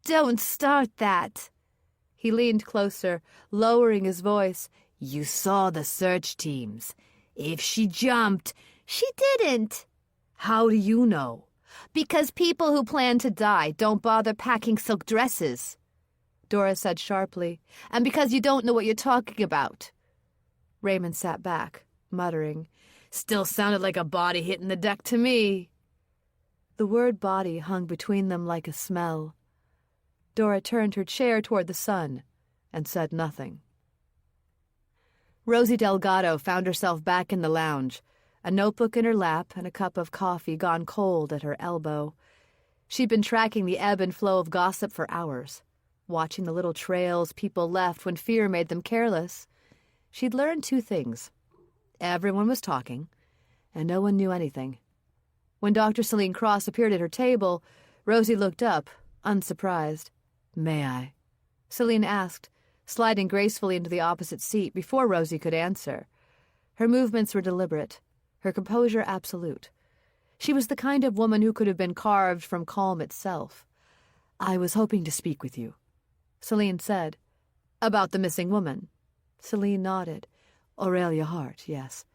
"Don't start that." He leaned closer, lowering his voice. "You saw the search teams. If she jumped—" "She didn't." "How do you know?" "Because people who plan to die don't bother packing silk dresses," Dora said sharply. "And because you don't know what you're talking about." Raymond sat back, muttering. "Still sounded like a body hitting the deck to me." The word body hung between them like a smell. Dora turned her chair toward the sun and said nothing. Rosie Delgado found herself back in the lounge, a notebook in her lap and a cup of coffee gone cold at her elbow. She'd been tracking the ebb and flow of gossip for hours, watching the little trails people left when fear made them careless. She'd learned 2 things. Everyone was talking, and no one knew anything. When Dr. Celine Cross appeared at her table, Rosie looked up, unsurprised. "May I?" Celine asked, sliding gracefully into the opposite seat before Rosie could answer. Her movements were deliberate, her composure absolute. She was the kind of woman who could have been carved from calm itself. "I was hoping to speak with you," Celine said. "About the missing woman?" Celine nodded. "Aurelia Hart, yes.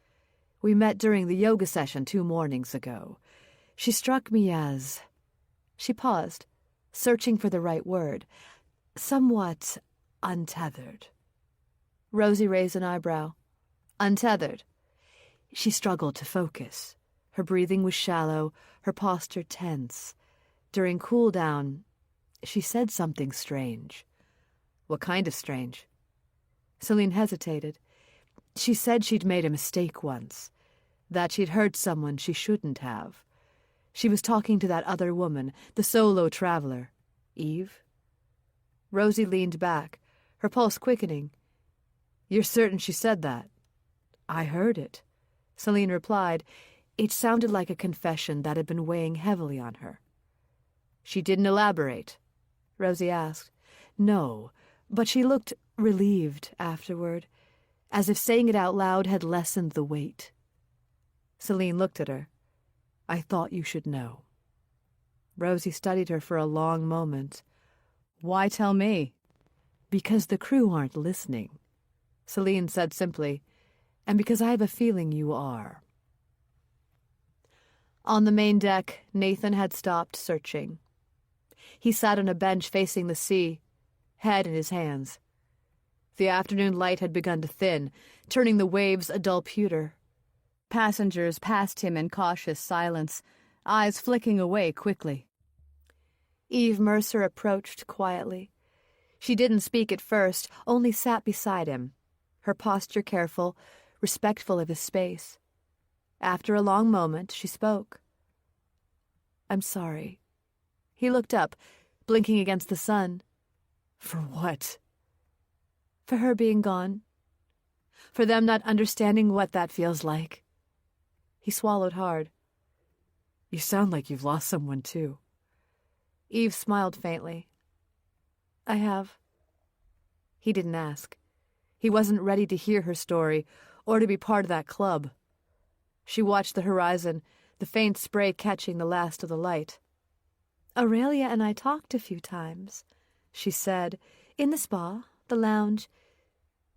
We met during the yoga session 2 mornings ago. She struck me as—" She paused, searching for the right word. "Somewhat untethered." Rosie raised an eyebrow. "Untethered?" She struggled to focus. Her breathing was shallow, her posture tense. During cool-down, she said something strange. "What kind of strange?" Celine hesitated. She said she'd made a mistake once, that she'd hurt someone she shouldn't have. She was talking to that other woman, the solo traveler. Eve? Rosie leaned back, her pulse quickening. "You're certain she said that?" "I heard it," Celine replied. It sounded like a confession that had been weighing heavily on her. "She didn't elaborate?" Rosie asked. "No, but she looked relieved afterward, as if saying it out loud had lessened the weight." Celine looked at her. "I thought you should know." Rosie studied her for a long moment. "Why tell me?" "Because the crew aren't listening," Celine said simply, "and because I have a feeling you are." On the main deck, Nathan had stopped searching. He sat on a bench facing the sea, head in his hands. The afternoon light had begun to thin, turning the waves a dull pewter. Passengers passed him in cautious silence, eyes flicking away quickly. Eve Mercer approached quietly. She didn't speak at first, only sat beside him, her posture careful, respectful of his space. After a long moment, she spoke. "I'm sorry." He looked up, blinking against the sun. "For what?" "For her being gone. For them not understanding what that feels like." He swallowed hard. "You sound like you've lost someone, too." Eve smiled faintly. "I have." He didn't ask. He wasn't ready to hear her story, or to be part of that club. She watched the horizon, the faint spray catching the last of the light. "Aurelia and I talked a few times," she said, "in the spa, the lounge.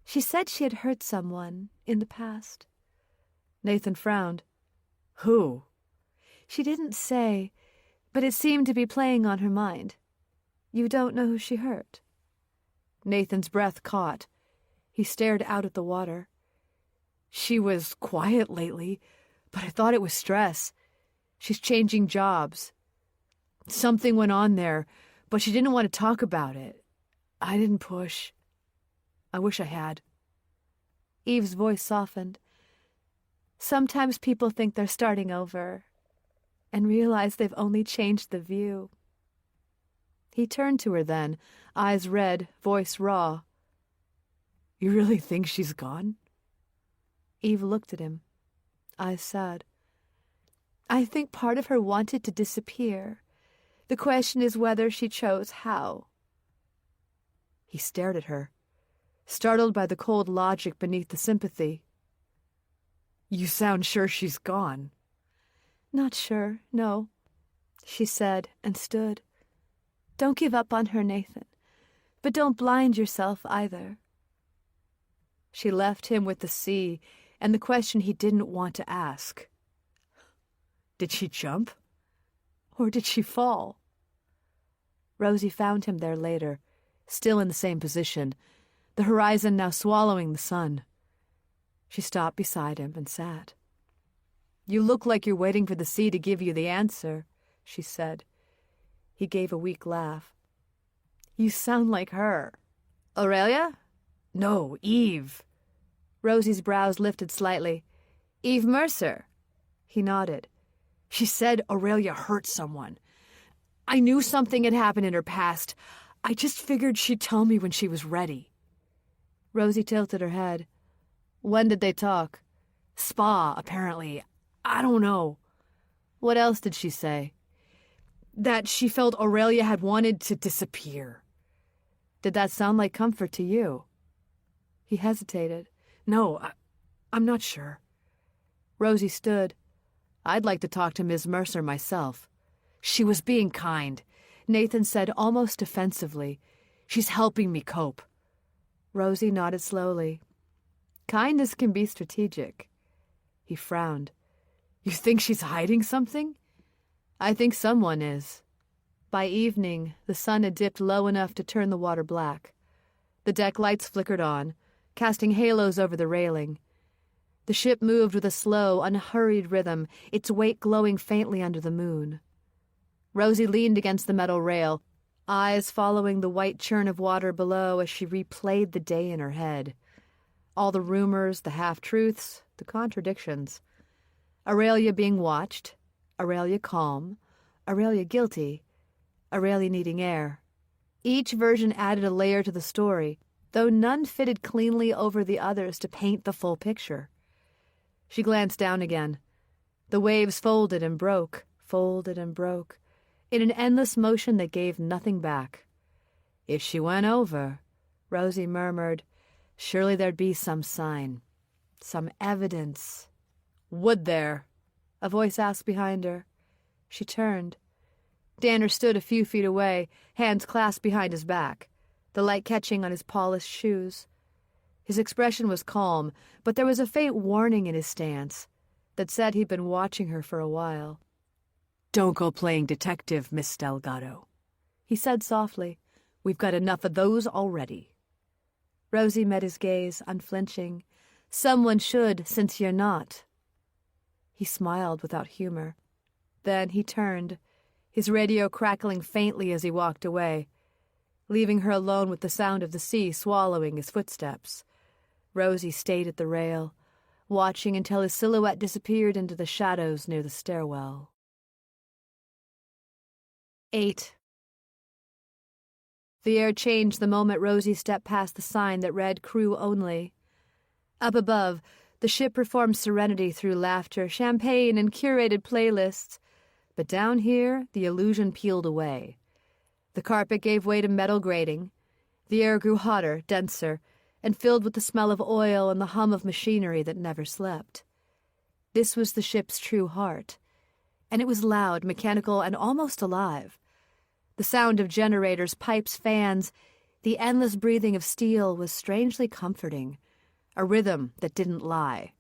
She said she had hurt someone in the past." Nathan frowned. "Who?" "She didn't say, but it seemed to be playing on her mind. You don't know who she hurt?" Nathan's breath caught. He stared out at the water. "She was quiet lately, but I thought it was stress. She's changing jobs. Something went on there, but she didn't want to talk about it. I didn't push. I wish I had." Eve's voice softened. "Sometimes people think they're starting over and realize they've only changed the view." He turned to her then, eyes red, voice raw. "You really think she's gone?" Eve looked at him, eyes sad. "I think part of her wanted to disappear. The question is whether she chose how." He stared at her, startled by the cold logic beneath the sympathy. "You sound sure she's gone." "Not sure, no," she said and stood. "Don't give up on her, Nathan, but don't blind yourself either." She left him with the sea and the question he didn't want to ask. Did she jump? Or did she fall? Rosie found him there later, still in the same position, the horizon now swallowing the sun. She stopped beside him and sat. "You look like you're waiting for the sea to give you the answer," she said. He gave a weak laugh. "You sound like her." "Aurelia?" "No, Eve." Rosie's brows lifted slightly. "Eve Mercer." He nodded. "She said Aurelia hurt someone. I knew something had happened in her past. I just figured she'd tell me when she was ready." Rosie tilted her head. "When did they talk?" "Spa, apparently. I don't know." "What else did she say?" "That she felt Aurelia had wanted to disappear." "Did that sound like comfort to you?" He hesitated. "No, I'm not sure." Rosie stood. "I'd like to talk to Ms. Mercer myself." "She was being kind," Nathan said almost defensively. "She's helping me cope." Rosie nodded slowly. "Kindness can be strategic." He frowned. "You think she's hiding something?" "I think someone is." By evening, the sun had dipped low enough to turn the water black. The deck lights flickered on, casting halos over the railing. The ship moved with a slow, unhurried rhythm, its weight glowing faintly under the moon. Rosie leaned against the metal rail, eyes following the white churn of water below as she replayed the day in her head. All the rumors, the half-truths, the contradictions. Aurelia being watched, Aurelia calm, Aurelia guilty, Aurelia needing air. Each version added a layer to the story, though none fitted cleanly over the others to paint the full picture. She glanced down again. The waves folded and broke, in an endless motion that gave nothing back. If she went over, Rosie murmured, surely there'd be some sign, some evidence. Would there? A voice asked behind her. She turned. Danner stood a few feet away, hands clasped behind his back, the light catching on his polished shoes. His expression was calm, but there was a faint warning in his stance that said he'd been watching her for a while. "Don't go playing detective, Miss Delgado," he said softly. "We've got enough of those already." Rosie met his gaze, unflinching. "Someone should, since you're not." He smiled without humor. Then he turned, his radio crackling faintly as he walked away, leaving her alone with the sound of the sea swallowing his footsteps. Rosie stayed at the rail, watching until his silhouette disappeared into the shadows near the stairwell. 8. The air changed the moment Rosie stepped past the sign that read "Crew Only." Up above, the ship performed serenity through laughter, champagne, and curated playlists. But down here, the illusion peeled away. The carpet gave way to metal grating. The air grew hotter, denser, and filled with the smell of oil and the hum of machinery that never slept. This was the ship's true heart, and it was loud, mechanical, and almost alive. The sound of generators, pipes, fans, the endless breathing of steel was strangely comforting, a rhythm that didn't lie.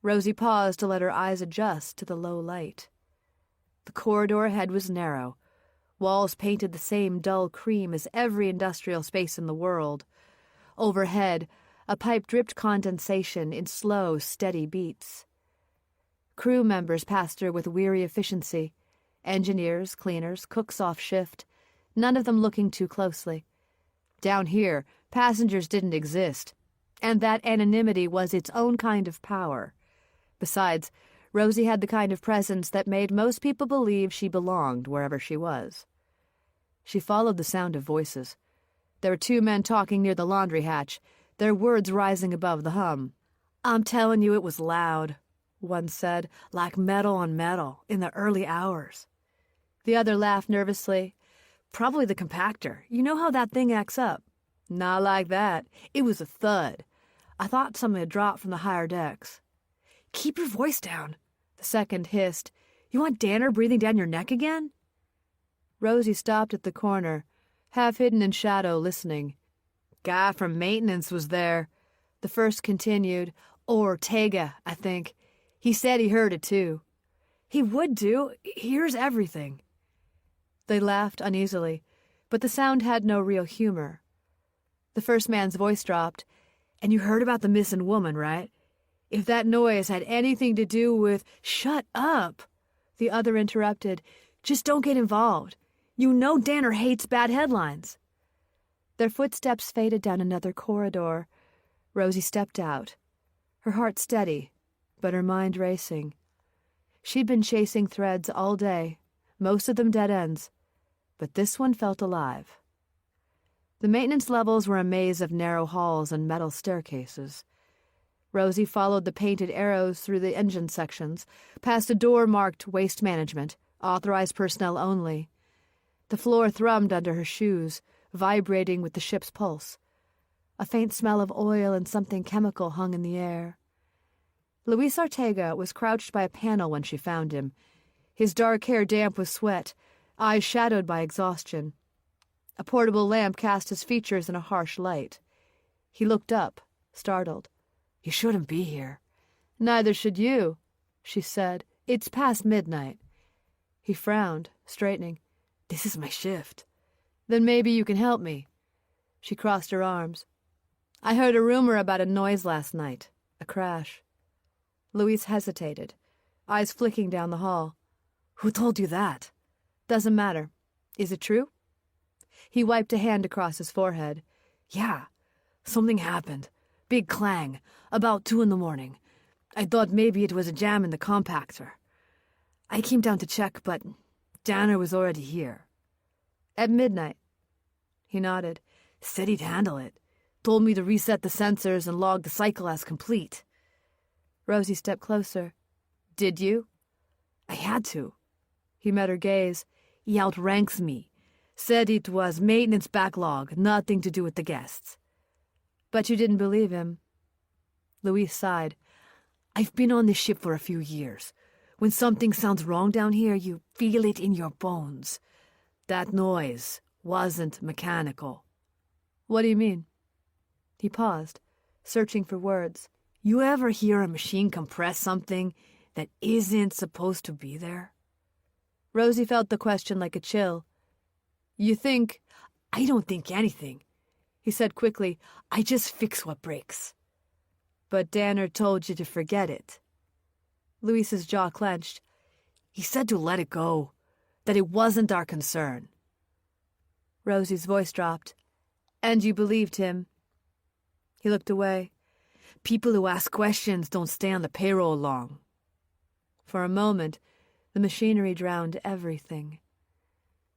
Rosie paused to let her eyes adjust to the low light. The corridor ahead was narrow, walls painted the same dull cream as every industrial space in the world. Overhead, a pipe dripped condensation in slow, steady beats. Crew members passed her with weary efficiency. Engineers, cleaners, cooks off shift, none of them looking too closely. Down here, passengers didn't exist, and that anonymity was its own kind of power. Besides, Rosie had the kind of presence that made most people believe she belonged wherever she was. She followed the sound of voices. There were 2 men talking near the laundry hatch, their words rising above the hum. "I'm telling you, it was loud," one said, "like metal on metal, in the early hours." The other laughed nervously. "Probably the compactor. You know how that thing acts up." "Not like that. It was a thud. I thought something had dropped from the higher decks." "Keep your voice down," the second hissed. "You want Danner breathing down your neck again?" Rosie stopped at the corner, half hidden in shadow, listening. "Guy from maintenance was there," the first continued. "Ortega, I think. He said he heard it, too." "He would do. He hears everything." They laughed uneasily, but the sound had no real humor. The first man's voice dropped. "And you heard about the missing woman, right? If that noise had anything to do with—" "Shut up," the other interrupted. "Just don't get involved. You know Danner hates bad headlines." Their footsteps faded down another corridor. Rosie stepped out, her heart steady, but her mind racing. She'd been chasing threads all day, most of them dead ends, but this one felt alive. The maintenance levels were a maze of narrow halls and metal staircases. Rosie followed the painted arrows through the engine sections, past a door marked Waste Management, authorized personnel only. The floor thrummed under her shoes, vibrating with the ship's pulse. A faint smell of oil and something chemical hung in the air. Luis Ortega was crouched by a panel when she found him, his dark hair damp with sweat, eyes shadowed by exhaustion. A portable lamp cast his features in a harsh light. He looked up, startled. "You shouldn't be here." "Neither should you," she said. "It's past midnight." He frowned, straightening. "This is my shift." "Then maybe you can help me." She crossed her arms. "I heard a rumor about a noise last night, a crash." Luis hesitated, eyes flicking down the hall. "Who told you that?" "Doesn't matter. Is it true?" He wiped a hand across his forehead. "Yeah, something happened. Big clang, about 2 a.m. I thought maybe it was a jam in the compactor. I came down to check, but Danner was already here." "At midnight?" He nodded. Said he'd handle it. Told me to reset the sensors and log the cycle as complete. Rosie stepped closer. Did you? I had to. He met her gaze. He outranks me. Said it was maintenance backlog, nothing to do with the guests. But you didn't believe him. Louise sighed. I've been on this ship for a few years. When something sounds wrong down here, you feel it in your bones. That noise wasn't mechanical. What do you mean? He paused, searching for words. You ever hear a machine compress something that isn't supposed to be there? Rosie felt the question like a chill. You think... I don't think anything, he said quickly. I just fix what breaks. But Danner told you to forget it. Louise's jaw clenched. He said to let it go, that it wasn't our concern. Rosie's voice dropped. And you believed him? He looked away. People who ask questions don't stay on the payroll long. For a moment, the machinery drowned everything.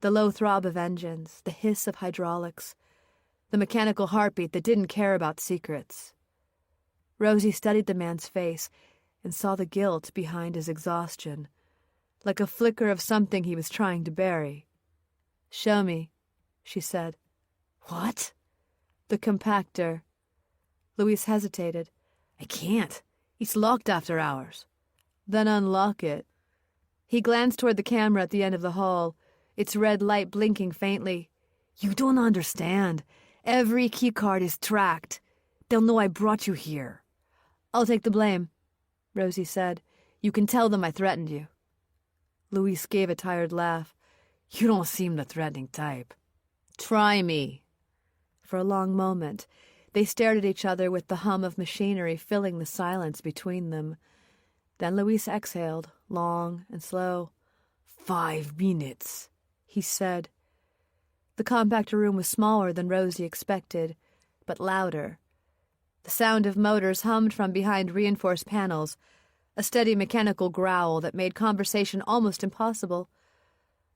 The low throb of engines, the hiss of hydraulics, the mechanical heartbeat that didn't care about secrets. Rosie studied the man's face and saw the guilt behind his exhaustion, like a flicker of something he was trying to bury. Show me, she said. What? The compactor. Louise hesitated. I can't. It's locked after hours. Then unlock it. He glanced toward the camera at the end of the hall, its red light blinking faintly. You don't understand. Every keycard is tracked. They'll know I brought you here. I'll take the blame, Rosie said. You can tell them I threatened you. Louise gave a tired laugh. You don't seem the threatening type. Try me. For a long moment, they stared at each other with the hum of machinery filling the silence between them. Then Louise exhaled, long and slow. 5 minutes, he said. The compactor room was smaller than Rosie expected, but louder. The sound of motors hummed from behind reinforced panels, a steady mechanical growl that made conversation almost impossible.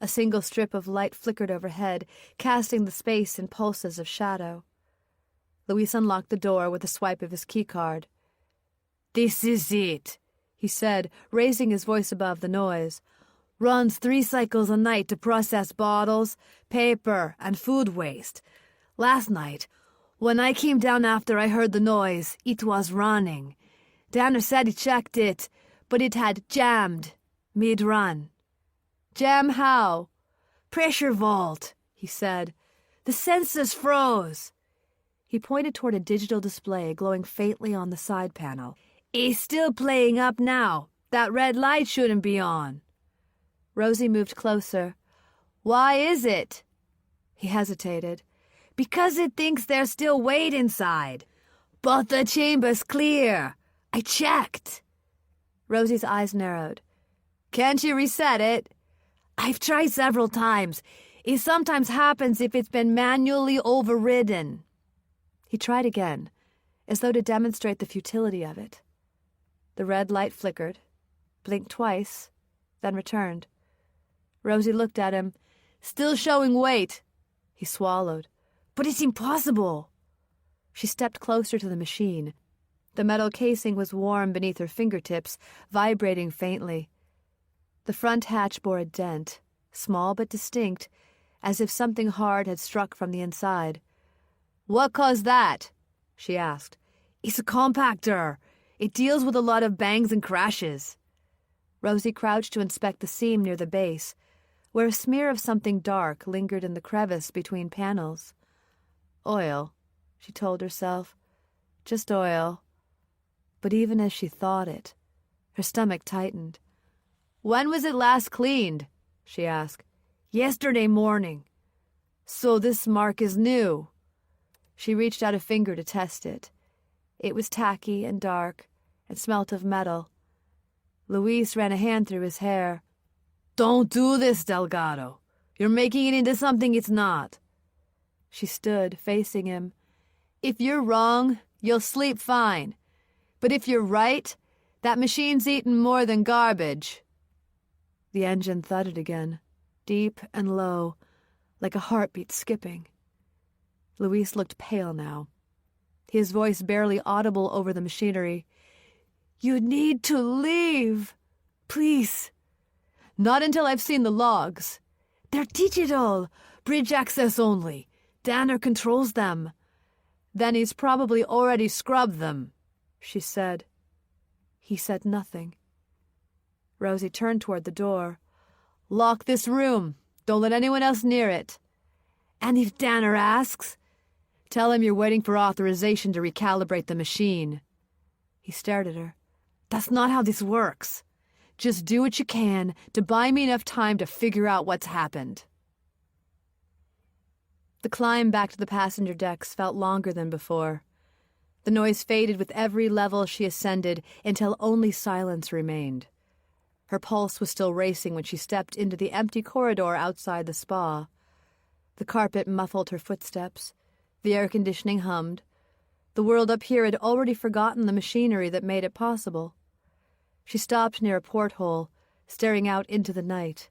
A single strip of light flickered overhead, casting the space in pulses of shadow. Louise unlocked the door with a swipe of his keycard. This is it, he said, raising his voice above the noise. Runs 3 cycles a night to process bottles, paper, and food waste. Last night, when I came down after I heard the noise, it was running. Danner said he checked it, but it had jammed mid-run. Jam how? Pressure vault, he said. The sensors froze. He pointed toward a digital display glowing faintly on the side panel. It's still playing up now. That red light shouldn't be on. Rosie moved closer. Why is it? He hesitated. Because it thinks there's still weight inside. But the chamber's clear. I checked. Rosie's eyes narrowed. Can't you reset it? I've tried several times. It sometimes happens if it's been manually overridden. He tried again, as though to demonstrate the futility of it. The red light flickered, blinked twice, then returned. Rosie looked at him. Still showing weight. He swallowed. But it's impossible. She stepped closer to the machine. The metal casing was warm beneath her fingertips, vibrating faintly. The front hatch bore a dent, small but distinct, as if something hard had struck from the inside. What caused that? She asked. It's a compactor. It deals with a lot of bangs and crashes. Rosie crouched to inspect the seam near the base, where a smear of something dark lingered in the crevice between panels. Oil, she told herself. Just oil. But even as she thought it, her stomach tightened. When was it last cleaned? She asked. Yesterday morning. So this mark is new. She reached out a finger to test it. It was tacky and dark and smelt of metal. Louise ran a hand through his hair. Don't do this, Delgado. You're making it into something it's not. She stood, facing him. If you're wrong, you'll sleep fine. But if you're right, that machine's eaten more than garbage. The engine thudded again, deep and low, like a heartbeat skipping. Luis looked pale now, his voice barely audible over the machinery. "You need to leave. Please." "Not until I've seen the logs. They're digital. Bridge access only. Danner controls them." "Then he's probably already scrubbed them," she said. He said nothing. Rosie turned toward the door. "Lock this room. Don't let anyone else near it. And if Danner asks, tell him you're waiting for authorization to recalibrate the machine." He stared at her. "That's not how this works. Just do what you can to buy me enough time to figure out what's happened." The climb back to the passenger decks felt longer than before. The noise faded with every level she ascended until only silence remained. Her pulse was still racing when she stepped into the empty corridor outside the spa. The carpet muffled her footsteps. The air conditioning hummed. The world up here had already forgotten the machinery that made it possible. She stopped near a porthole, staring out into the night.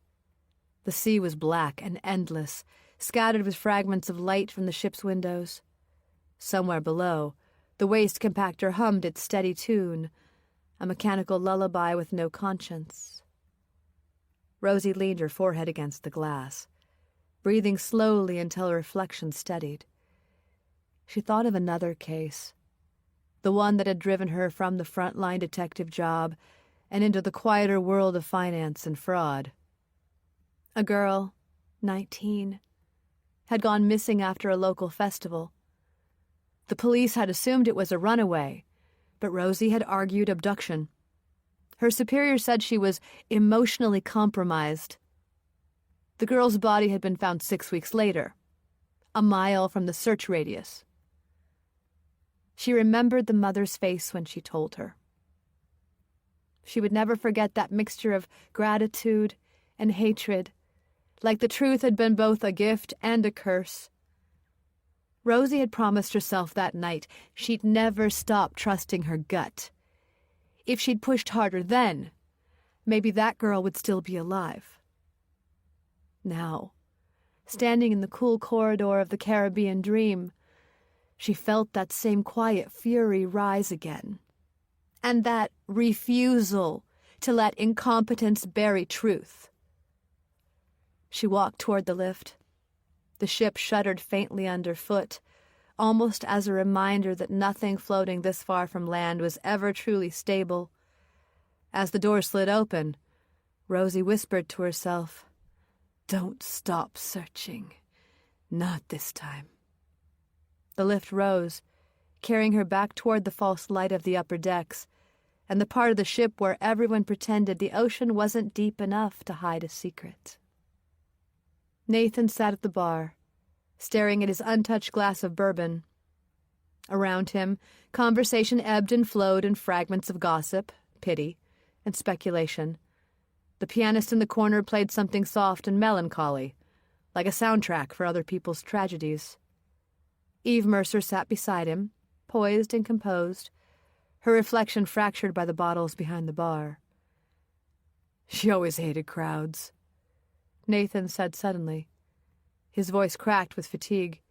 The sea was black and endless, scattered with fragments of light from the ship's windows. Somewhere below, the waste compactor hummed its steady tune, a mechanical lullaby with no conscience. Rosie leaned her forehead against the glass, breathing slowly until her reflection steadied. She thought of another case, the one that had driven her from the front-line detective job and into the quieter world of finance and fraud. A girl, 19, had gone missing after a local festival. The police had assumed it was a runaway, but Rosie had argued abduction. Her superior said she was emotionally compromised. The girl's body had been found 6 weeks later, a mile from the search radius. She remembered the mother's face when she told her. She would never forget that mixture of gratitude and hatred, like the truth had been both a gift and a curse. Rosie had promised herself that night she'd never stop trusting her gut. If she'd pushed harder then, maybe that girl would still be alive. Now, standing in the cool corridor of the Caribbean dream, she felt that same quiet fury rise again, and that refusal to let incompetence bury truth. She walked toward the lift. The ship shuddered faintly underfoot, almost as a reminder that nothing floating this far from land was ever truly stable. As the door slid open, Rosie whispered to herself, "Don't stop searching. Not this time." The lift rose, carrying her back toward the false light of the upper decks, and the part of the ship where everyone pretended the ocean wasn't deep enough to hide a secret. Nathan sat at the bar, staring at his untouched glass of bourbon. Around him, conversation ebbed and flowed in fragments of gossip, pity, and speculation. The pianist in the corner played something soft and melancholy, like a soundtrack for other people's tragedies. Eve Mercer sat beside him, poised and composed, her reflection fractured by the bottles behind the bar. "She always hated crowds," Nathan said suddenly. His voice cracked with fatigue.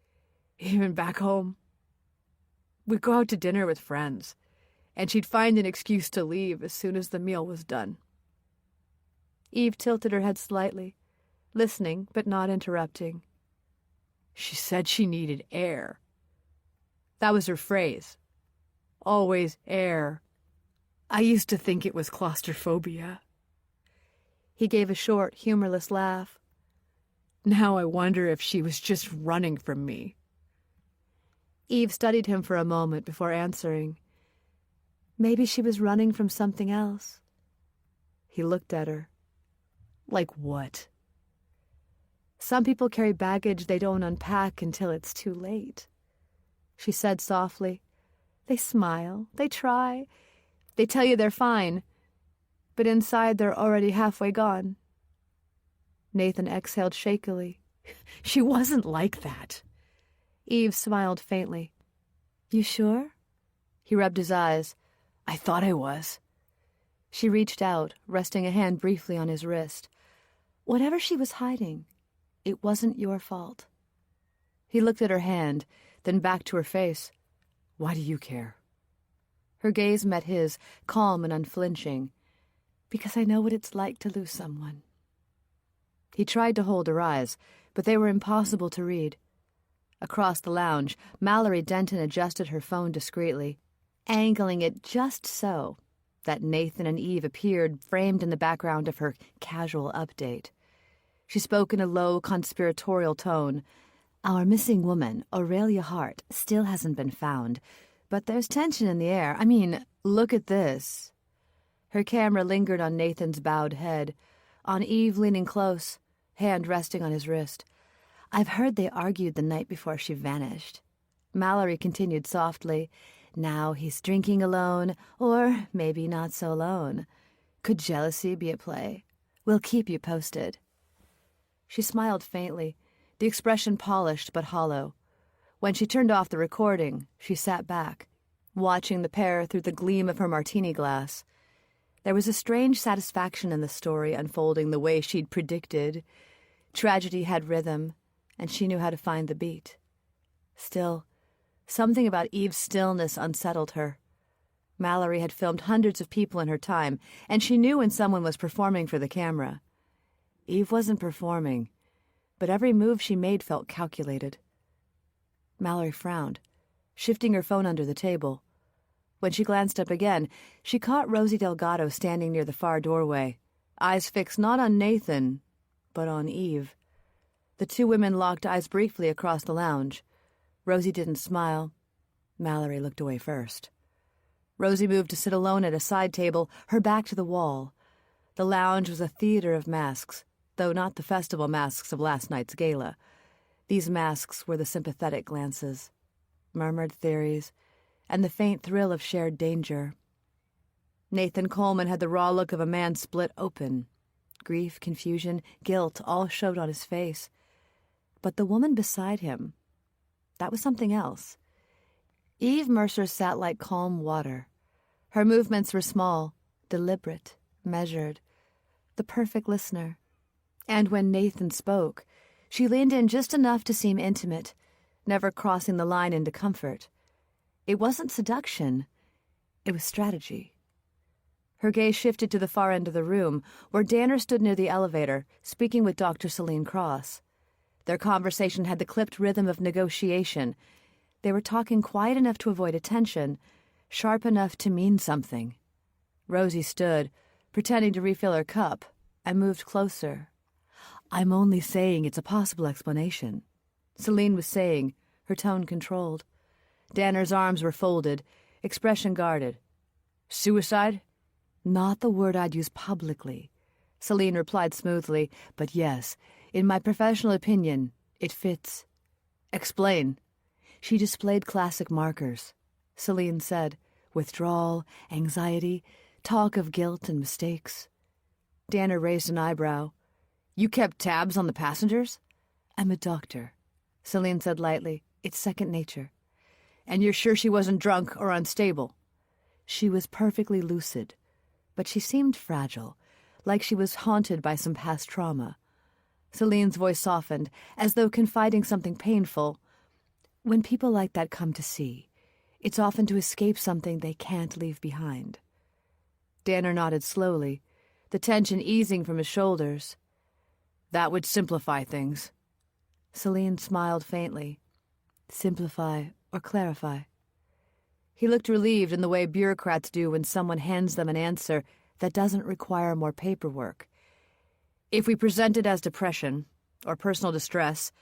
"Even back home. We'd go out to dinner with friends, and she'd find an excuse to leave as soon as the meal was done." Eve tilted her head slightly, listening but not interrupting. "She said she needed air. That was her phrase. Always air. I used to think it was claustrophobia." He gave a short, humorless laugh. "Now I wonder if she was just running from me." Eve studied him for a moment before answering. Maybe she was running from something else. He looked at her. "Like what?" "Some people carry baggage they don't unpack until it's too late," she said softly. "They smile, they try, they tell you they're fine, but inside they're already halfway gone." Nathan exhaled shakily. "She wasn't like that." Eve smiled faintly. "You sure?" He rubbed his eyes. "I thought I was." She reached out, resting a hand briefly on his wrist. "Whatever she was hiding, it wasn't your fault." He looked at her hand, then back to her face. "Why do you care?" Her gaze met his, calm and unflinching. "Because I know what it's like to lose someone." He tried to hold her eyes, but they were impossible to read. Across the lounge, Mallory Denton adjusted her phone discreetly, angling it just so that Nathan and Eve appeared framed in the background of her casual update. She spoke in a low, conspiratorial tone. "Our missing woman, Aurelia Hart, still hasn't been found, but there's tension in the air. I mean, look at this." Her camera lingered on Nathan's bowed head, on Eve leaning close, hand resting on his wrist. "I've heard they argued the night before she vanished." Mallory continued softly. "Now he's drinking alone, or maybe not so alone. Could jealousy be at play? We'll keep you posted." She smiled faintly, the expression polished but hollow. When she turned off the recording, she sat back, watching the pair through the gleam of her martini glass. There was a strange satisfaction in the story unfolding the way she'd predicted. Tragedy had rhythm, and she knew how to find the beat. Still, something about Eve's stillness unsettled her. Mallory had filmed hundreds of people in her time, and she knew when someone was performing for the camera. Eve wasn't performing, but every move she made felt calculated. Mallory frowned, shifting her phone under the table. When she glanced up again, she caught Rosie Delgado standing near the far doorway, eyes fixed not on Nathan, but on Eve. The two women locked eyes briefly across the lounge. Rosie didn't smile. Mallory looked away first. Rosie moved to sit alone at a side table, her back to the wall. The lounge was a theater of masks, though not the festival masks of last night's gala. These masks were the sympathetic glances, murmured theories, and the faint thrill of shared danger. Nathan Coleman had the raw look of a man split open. Grief, confusion, guilt all showed on his face. But the woman beside him, that was something else. Eve Mercer sat like calm water. Her movements were small, deliberate, measured, the perfect listener. And when Nathan spoke, she leaned in just enough to seem intimate, never crossing the line into comfort. It wasn't seduction, it was strategy. Her gaze shifted to the far end of the room, where Danner stood near the elevator, speaking with Dr. Celine Cross. Their conversation had the clipped rhythm of negotiation. They were talking quiet enough to avoid attention, sharp enough to mean something. Rosie stood, pretending to refill her cup, and moved closer. "I'm only saying it's a possible explanation," Celine was saying, her tone controlled. Danner's arms were folded, expression guarded. "Suicide?" "Not the word I'd use publicly," Celine replied smoothly, "but yes, in my professional opinion, it fits." "Explain." She displayed classic markers, Celine said. Withdrawal, anxiety, talk of guilt and mistakes. Danner raised an eyebrow. "You kept tabs on the passengers?" "I'm a doctor," Celine said lightly. "It's second nature." "And you're sure she wasn't drunk or unstable?" "She was perfectly lucid, but she seemed fragile, like she was haunted by some past trauma." Celine's voice softened, as though confiding something painful. "When people like that come to see, it's often to escape something they can't leave behind." Danner nodded slowly, the tension easing from his shoulders. "That would simplify things." Celine smiled faintly. "Simplify or clarify?" He looked relieved in the way bureaucrats do when someone hands them an answer that doesn't require more paperwork. "If we present it as depression or personal distress,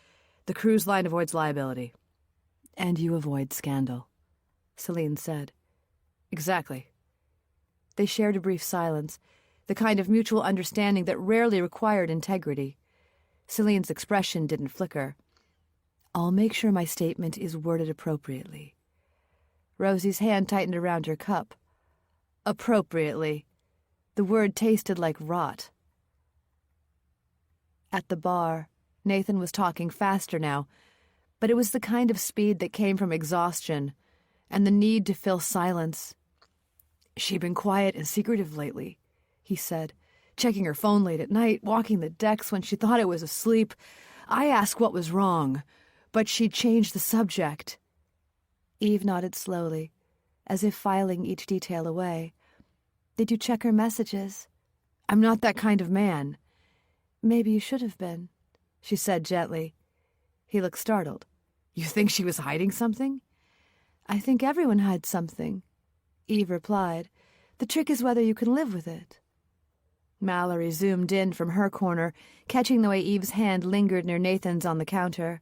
the cruise line avoids liability." "And you avoid scandal," Celine said. "Exactly." They shared a brief silence, the kind of mutual understanding that rarely required integrity. Celine's expression didn't flicker. "I'll make sure my statement is worded appropriately." Rosie's hand tightened around her cup. "Appropriately." The word tasted like rot. At the bar, Nathan was talking faster now, but it was the kind of speed that came from exhaustion and the need to fill silence. "She'd been quiet and secretive lately," he said, "checking her phone late at night, walking the decks when she thought I was asleep. I asked what was wrong, but she'd changed the subject." Eve nodded slowly, as if filing each detail away. "Did you check her messages?" "I'm not that kind of man." "Maybe you should have been," she said gently. He looked startled. "You think she was hiding something?" "I think everyone hides something," Eve replied. "The trick is whether you can live with it." Mallory zoomed in from her corner, catching the way Eve's hand lingered near Nathan's on the counter.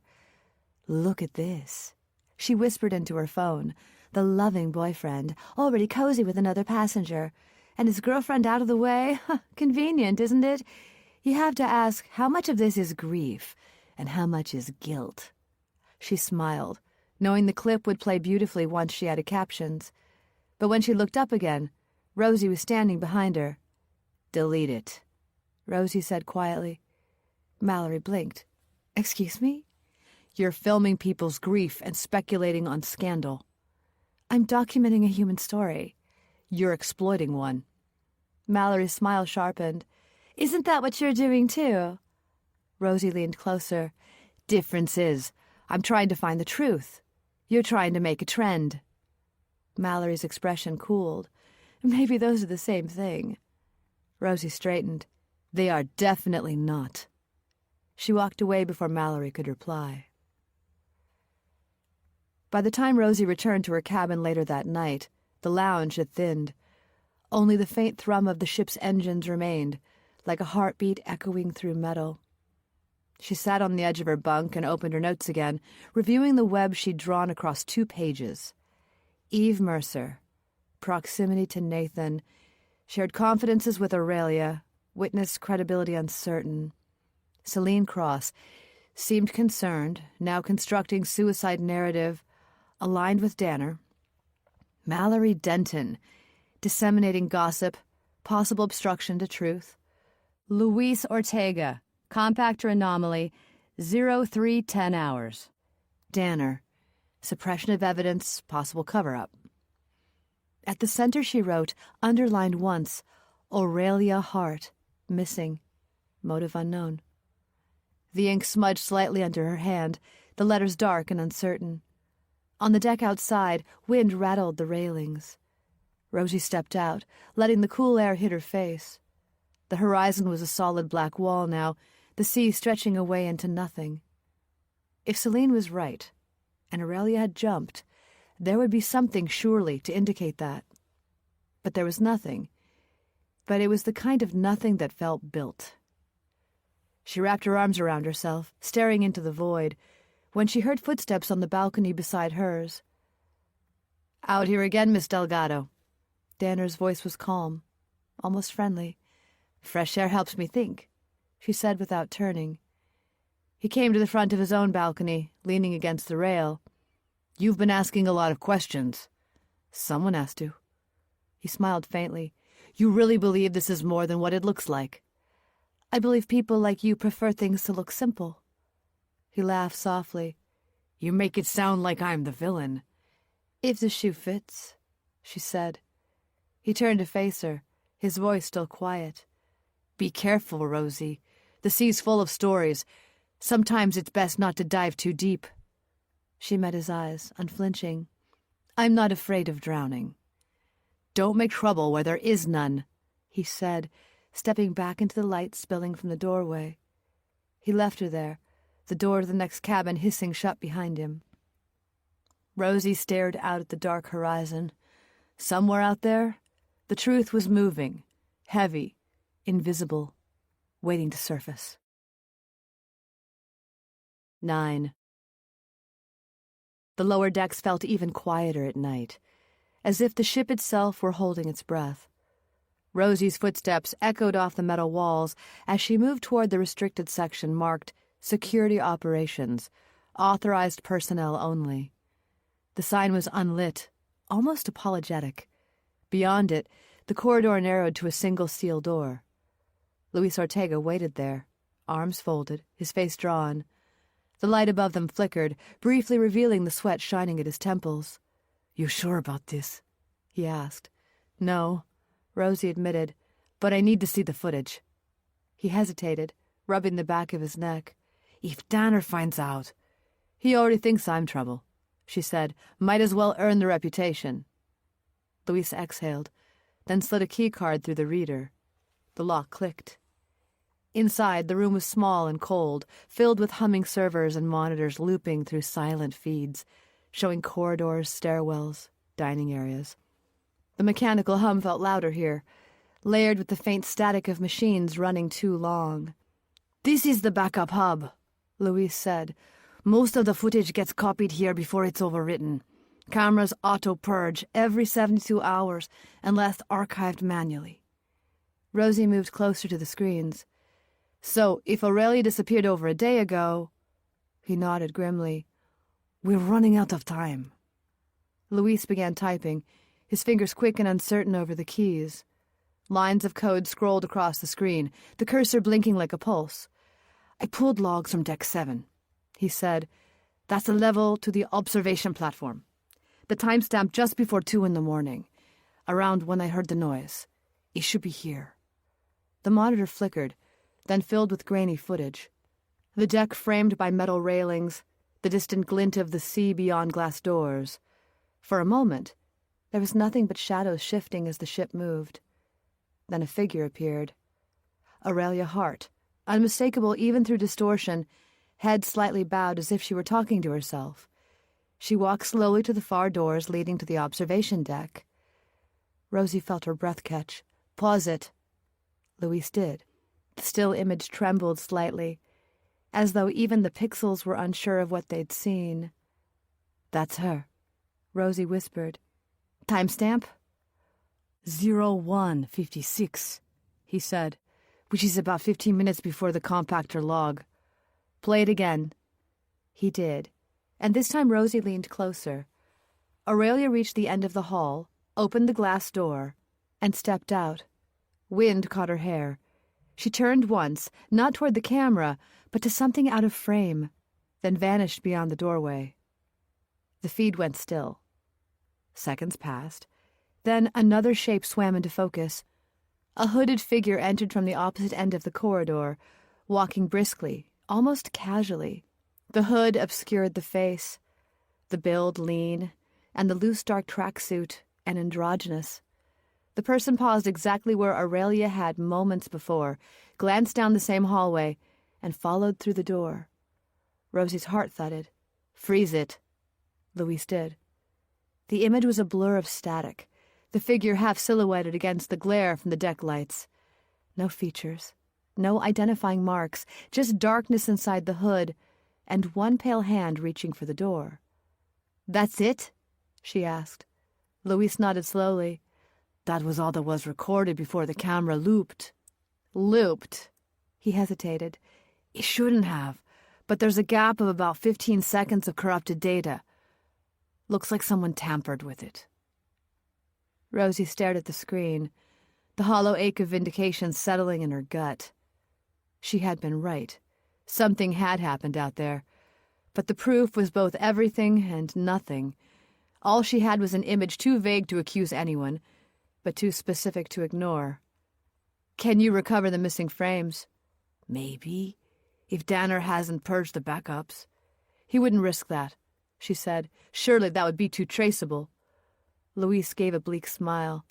"Look at this," she whispered into her phone. "The loving boyfriend, already cozy with another passenger. And his girlfriend out of the way? Convenient, isn't it? You have to ask, how much of this is grief, and how much is guilt?" She smiled, knowing the clip would play beautifully once she added captions. But when she looked up again, Rosie was standing behind her. "Delete it," Rosie said quietly. Mallory blinked. "Excuse me?" "You're filming people's grief and speculating on scandal." "I'm documenting a human story." "You're exploiting one." Mallory's smile sharpened. "Isn't that what you're doing, too?" Rosie leaned closer. "Difference is, I'm trying to find the truth. You're trying to make a trend." Mallory's expression cooled. "Maybe those are the same thing." Rosie straightened. "They are definitely not." She walked away before Mallory could reply. By the time Rosie returned to her cabin later that night, the lounge had thinned. Only the faint thrum of the ship's engines remained, like a heartbeat echoing through metal. She sat on the edge of her bunk and opened her notes again, reviewing the web she'd drawn across 2 pages. Eve Mercer, proximity to Nathan, shared confidences with Aurelia, witness credibility uncertain. Celine Cross seemed concerned, now constructing suicide narrative, aligned with Danner. Mallory Denton, disseminating gossip, possible obstruction to truth. Luis Ortega, compactor anomaly, 0310 hours. Danner, suppression of evidence, possible cover-up. At the center she wrote, underlined once, Aurelia Hart, missing, motive unknown. The ink smudged slightly under her hand, the letters dark and uncertain. On the deck outside, wind rattled the railings. Rosie stepped out, letting the cool air hit her face. The horizon was a solid black wall now, the sea stretching away into nothing. If Celine was right, and Aurelia had jumped, there would be something surely to indicate that. But there was nothing. But it was the kind of nothing that felt built. She wrapped her arms around herself, staring into the void, when she heard footsteps on the balcony beside hers. "Out here again, Miss Delgado." Danner's voice was calm, almost friendly. "Fresh air helps me think," she said without turning. He came to the front of his own balcony, leaning against the rail. "You've been asking a lot of questions." "Someone has to." He smiled faintly. "You really believe this is more than what it looks like?" "I believe people like you prefer things to look simple." He laughed softly. "You make it sound like I'm the villain." "If the shoe fits," she said. He turned to face her, his voice still quiet. "Be careful, Rosie. The sea's full of stories. Sometimes it's best not to dive too deep." She met his eyes, unflinching. "I'm not afraid of drowning." "Don't make trouble where there is none," he said, stepping back into the light spilling from the doorway. He left her there, the door to the next cabin hissing shut behind him. Rosie stared out at the dark horizon. Somewhere out there, the truth was moving, heavy, invisible, waiting to surface. 9. The lower decks felt even quieter at night, as if the ship itself were holding its breath. Rosie's footsteps echoed off the metal walls as she moved toward the restricted section marked Security Operations, Authorized Personnel Only. The sign was unlit, almost apologetic. Beyond it, the corridor narrowed to a single steel door. Luis Ortega waited there, arms folded, his face drawn. The light above them flickered, briefly revealing the sweat shining at his temples. "You sure about this?" he asked. "No," Rosie admitted, "but I need to see the footage." He hesitated, rubbing the back of his neck. "If Danner finds out..." "He already thinks I'm trouble," she said. Might as well earn the reputation. Louise exhaled, then slid a keycard through the reader. The lock clicked. Inside, the room was small and cold, filled with humming servers and monitors looping through silent feeds, showing corridors, stairwells, dining areas. The mechanical hum felt louder here, layered with the faint static of machines running too long. "This is the backup hub," Louise said. "Most of the footage gets copied here before it's overwritten. Cameras auto-purge every 72 hours unless archived manually." Rosie moved closer to the screens. "So, if Aurelia disappeared over a day ago—" He nodded grimly. "We're running out of time." Luis began typing, his fingers quick and uncertain over the keys. Lines of code scrolled across the screen, the cursor blinking like a pulse. "I pulled logs from Deck 7, he said. "That's a level to the observation platform. The timestamp just before 2 in the morning, around when I heard the noise. It should be here." The monitor flickered, then filled with grainy footage. The deck framed by metal railings, the distant glint of the sea beyond glass doors. For a moment, there was nothing but shadows shifting as the ship moved. Then a figure appeared. Aurelia Hart, unmistakable even through distortion, head slightly bowed as if she were talking to herself. She walked slowly to the far doors leading to the observation deck. Rosie felt her breath catch. "Pause it." Louise did. The still image trembled slightly, as though even the pixels were unsure of what they'd seen. "That's her," Rosie whispered. "Timestamp?" 01:56, he said, which is about 15 minutes before the compactor log. "Play it again." He did, and this time Rosie leaned closer. Aurelia reached the end of the hall, opened the glass door, and stepped out. Wind caught her hair. She turned once, not toward the camera, but to something out of frame, then vanished beyond the doorway. The feed went still. Seconds passed. Then another shape swam into focus. A hooded figure entered from the opposite end of the corridor, walking briskly, almost casually. The hood obscured the face, the build lean, and the loose dark tracksuit and androgynous. The person paused exactly where Aurelia had moments before, glanced down the same hallway, and followed through the door. Rosie's heart thudded. "Freeze it." Louise did. The image was a blur of static, the figure half silhouetted against the glare from the deck lights. No features, no identifying marks, just darkness inside the hood, and one pale hand reaching for the door. "That's it?" she asked. Louise nodded slowly. "That was all that was recorded before the camera looped." "Looped?" He hesitated. "It shouldn't have, but there's a gap of about 15 seconds of corrupted data. Looks like someone tampered with it." Rosie stared at the screen, the hollow ache of vindication settling in her gut. She had been right. Something had happened out there, but the proof was both everything and nothing. All she had was an image too vague to accuse anyone, but too specific to ignore. "Can you recover the missing frames?" "Maybe, if Danner hasn't purged the backups." "He wouldn't risk that," she said. "Surely that would be too traceable." Louise gave a bleak smile.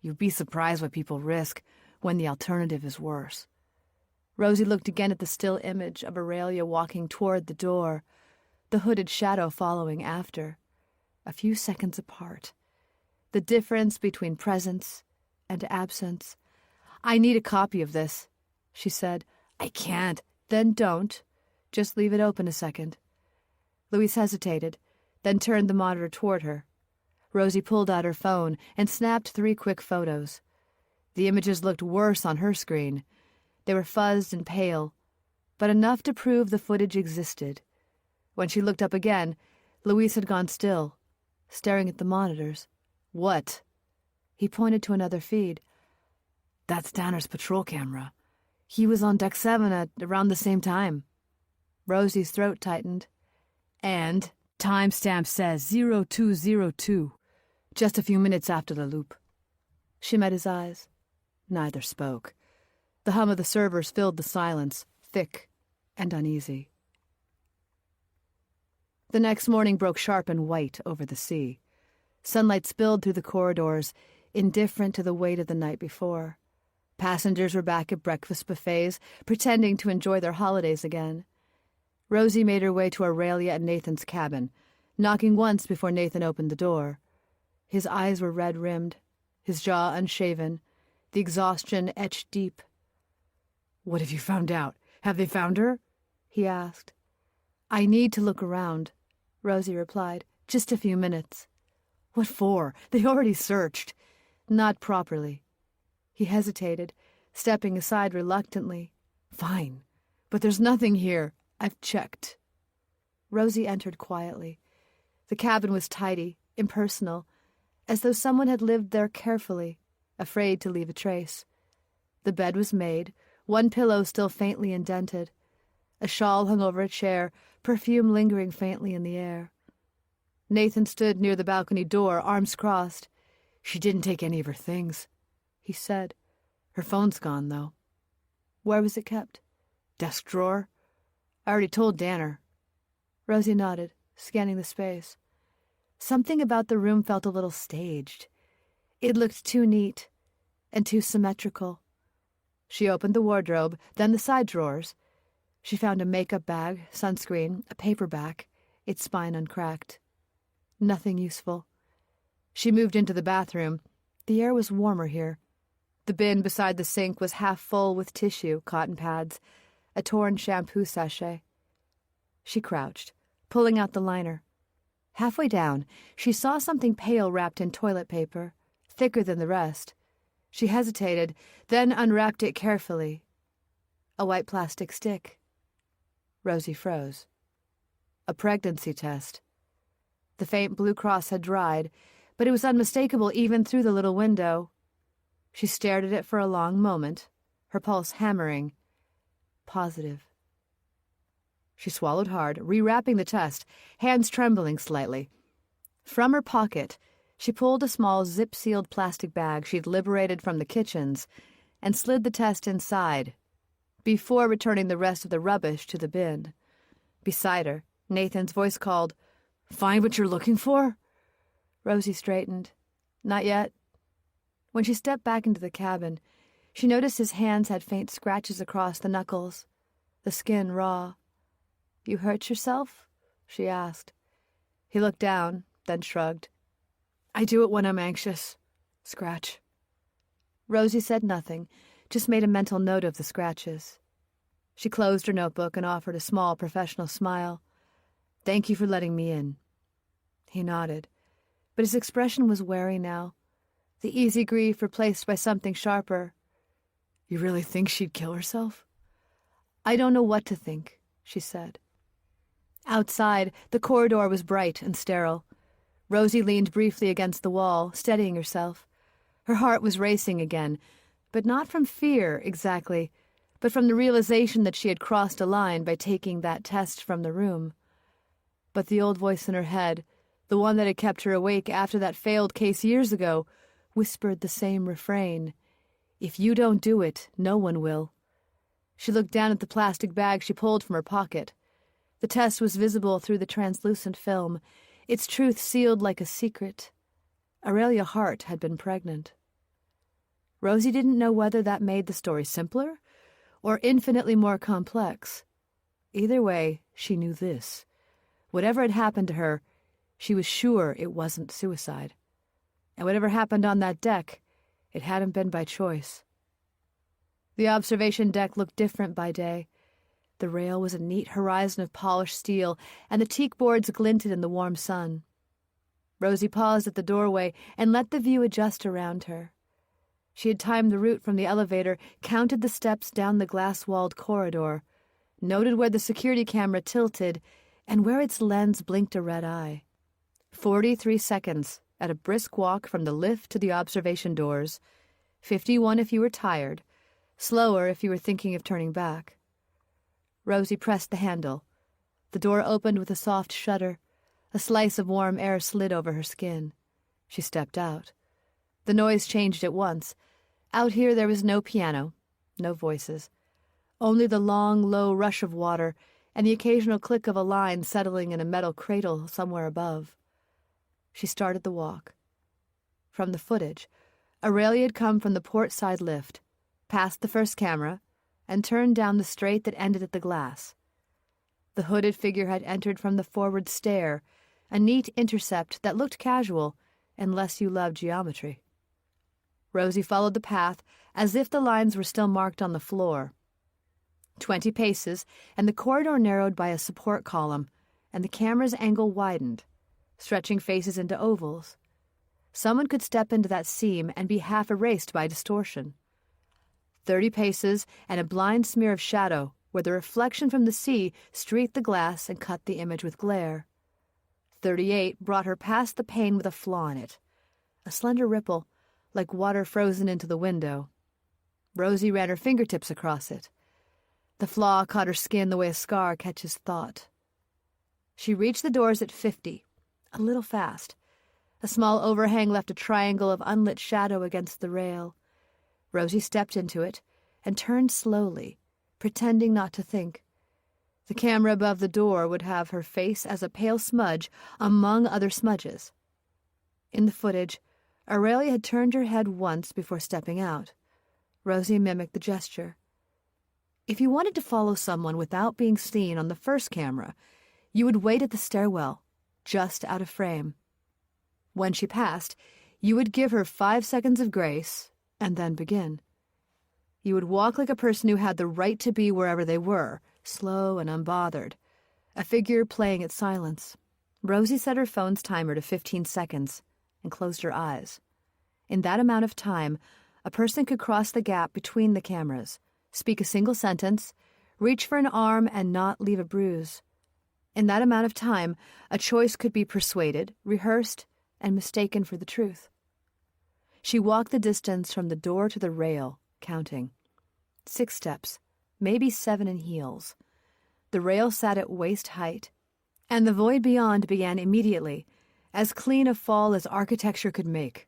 "You'd be surprised what people risk when the alternative is worse." Rosie looked again at the still image of Aurelia walking toward the door, the hooded shadow following after, a few seconds apart. The difference between presence and absence. "I need a copy of this," she said. "I can't." "Then don't. Just leave it open a second." Louise hesitated, then turned the monitor toward her. Rosie pulled out her phone and snapped 3 quick photos. The images looked worse on her screen. They were fuzzed and pale, but enough to prove the footage existed. When she looked up again, Louise had gone still, staring at the monitors. "What?" He pointed to another feed. "That's Danner's patrol camera. He was on Deck 7 at around the same time." Rosie's throat tightened. "And timestamp says 0202, just a few minutes after the loop." She met his eyes. Neither spoke. The hum of the servers filled the silence, thick and uneasy. The next morning broke sharp and white over the sea. Sunlight spilled through the corridors, indifferent to the weight of the night before. Passengers were back at breakfast buffets, pretending to enjoy their holidays again. Rosie made her way to Aurelia and Nathan's cabin, knocking once before Nathan opened the door. His eyes were red-rimmed, his jaw unshaven, the exhaustion etched deep. "What have you found out? Have they found her?" he asked. "I need to look around," Rosie replied. "Just a few minutes." "What for? They already searched." "Not properly." He hesitated, stepping aside reluctantly. "Fine, but there's nothing here. I've checked." Rosie entered quietly. The cabin was tidy, impersonal, as though someone had lived there carefully, afraid to leave a trace. The bed was made, one pillow still faintly indented. A shawl hung over a chair, perfume lingering faintly in the air. Nathan stood near the balcony door, arms crossed. "She didn't take any of her things," he said. "Her phone's gone, though." "Where was it kept?" "Desk drawer. I already told Danner." Rosie nodded, scanning the space. Something about the room felt a little staged. It looked too neat and too symmetrical. She opened the wardrobe, then the side drawers. She found a makeup bag, sunscreen, a paperback, its spine uncracked. Nothing useful. She moved into the bathroom. The air was warmer here. The bin beside the sink was half full with tissue, cotton pads, a torn shampoo sachet. She crouched, pulling out the liner. Halfway down, she saw something pale wrapped in toilet paper, thicker than the rest. She hesitated, then unwrapped it carefully. A white plastic stick. Rosie froze. A pregnancy test. The faint blue cross had dried, but it was unmistakable even through the little window. She stared at it for a long moment, her pulse hammering. Positive. She swallowed hard, rewrapping the test, hands trembling slightly. From her pocket, she pulled a small zip-sealed plastic bag she'd liberated from the kitchens and slid the test inside, before returning the rest of the rubbish to the bin. Beside her, Nathan's voice called, "Find what you're looking for?" Rosie straightened. "Not yet." When she stepped back into the cabin, she noticed his hands had faint scratches across the knuckles, the skin raw. "You hurt yourself?" she asked. He looked down, then shrugged. "I do it when I'm anxious. Scratch." Rosie said nothing, just made a mental note of the scratches. She closed her notebook and offered a small professional smile. "Thank you for letting me in." He nodded, but his expression was wary now, the easy grief replaced by something sharper. "You really think she'd kill herself?" "I don't know what to think," she said. Outside, the corridor was bright and sterile. Rosie leaned briefly against the wall, steadying herself. Her heart was racing again, but not from fear, exactly, but from the realization that she had crossed a line by taking that test from the room. But the old voice in her head, the one that had kept her awake after that failed case years ago, whispered the same refrain. "If you don't do it, no one will." She looked down at the plastic bag she pulled from her pocket. The test was visible through the translucent film, its truth sealed like a secret. Aurelia Hart had been pregnant. Rosie didn't know whether that made the story simpler or infinitely more complex. Either way, she knew this. Whatever had happened to her, she was sure it wasn't suicide. And whatever happened on that deck, it hadn't been by choice. The observation deck looked different by day. The rail was a neat horizon of polished steel, and the teak boards glinted in the warm sun. Rosie paused at the doorway and let the view adjust around her. She had timed the route from the elevator, counted the steps down the glass-walled corridor, noted where the security camera tilted and where its lens blinked a red eye. 43 seconds at a brisk walk from the lift to the observation doors, 51 if you were tired, slower if you were thinking of turning back. Rosie pressed the handle. The door opened with a soft shudder. A slice of warm air slid over her skin. She stepped out. The noise changed at once. Out here there was no piano, no voices. Only the long, low rush of water and the occasional click of a line settling in a metal cradle somewhere above. She started the walk. From the footage, Aurelia had come from the port side lift, past the first camera, and turned down the straight that ended at the glass. The hooded figure had entered from the forward stair, a neat intercept that looked casual unless you loved geometry. Rosie followed the path as if the lines were still marked on the floor. 20 paces, and the corridor narrowed by a support column, and the camera's angle widened, stretching faces into ovals. Someone could step into that seam and be half erased by distortion. 30 paces, and a blind smear of shadow where the reflection from the sea streaked the glass and cut the image with glare. 38 brought her past the pane with a flaw in it, a slender ripple, like water frozen into the window. Rosie ran her fingertips across it. The flaw caught her skin the way a scar catches thought. She reached the doors at 50, a little fast. A small overhang left a triangle of unlit shadow against the rail. Rosie stepped into it and turned slowly, pretending not to think. The camera above the door would have her face as a pale smudge among other smudges. In the footage, Aurelia had turned her head once before stepping out. Rosie mimicked the gesture. If you wanted to follow someone without being seen on the first camera, you would wait at the stairwell, just out of frame. When she passed, you would give her 5 seconds of grace, and then begin. You would walk like a person who had the right to be wherever they were, slow and unbothered, a figure playing at silence. Rosie set her phone's timer to 15 seconds and closed her eyes. In that amount of time, a person could cross the gap between the cameras, speak a single sentence, reach for an arm and not leave a bruise. In that amount of time, a choice could be persuaded, rehearsed, and mistaken for the truth. She walked the distance from the door to the rail, counting. 6 steps, maybe 7 in heels. The rail sat at waist height, and the void beyond began immediately, as clean a fall as architecture could make.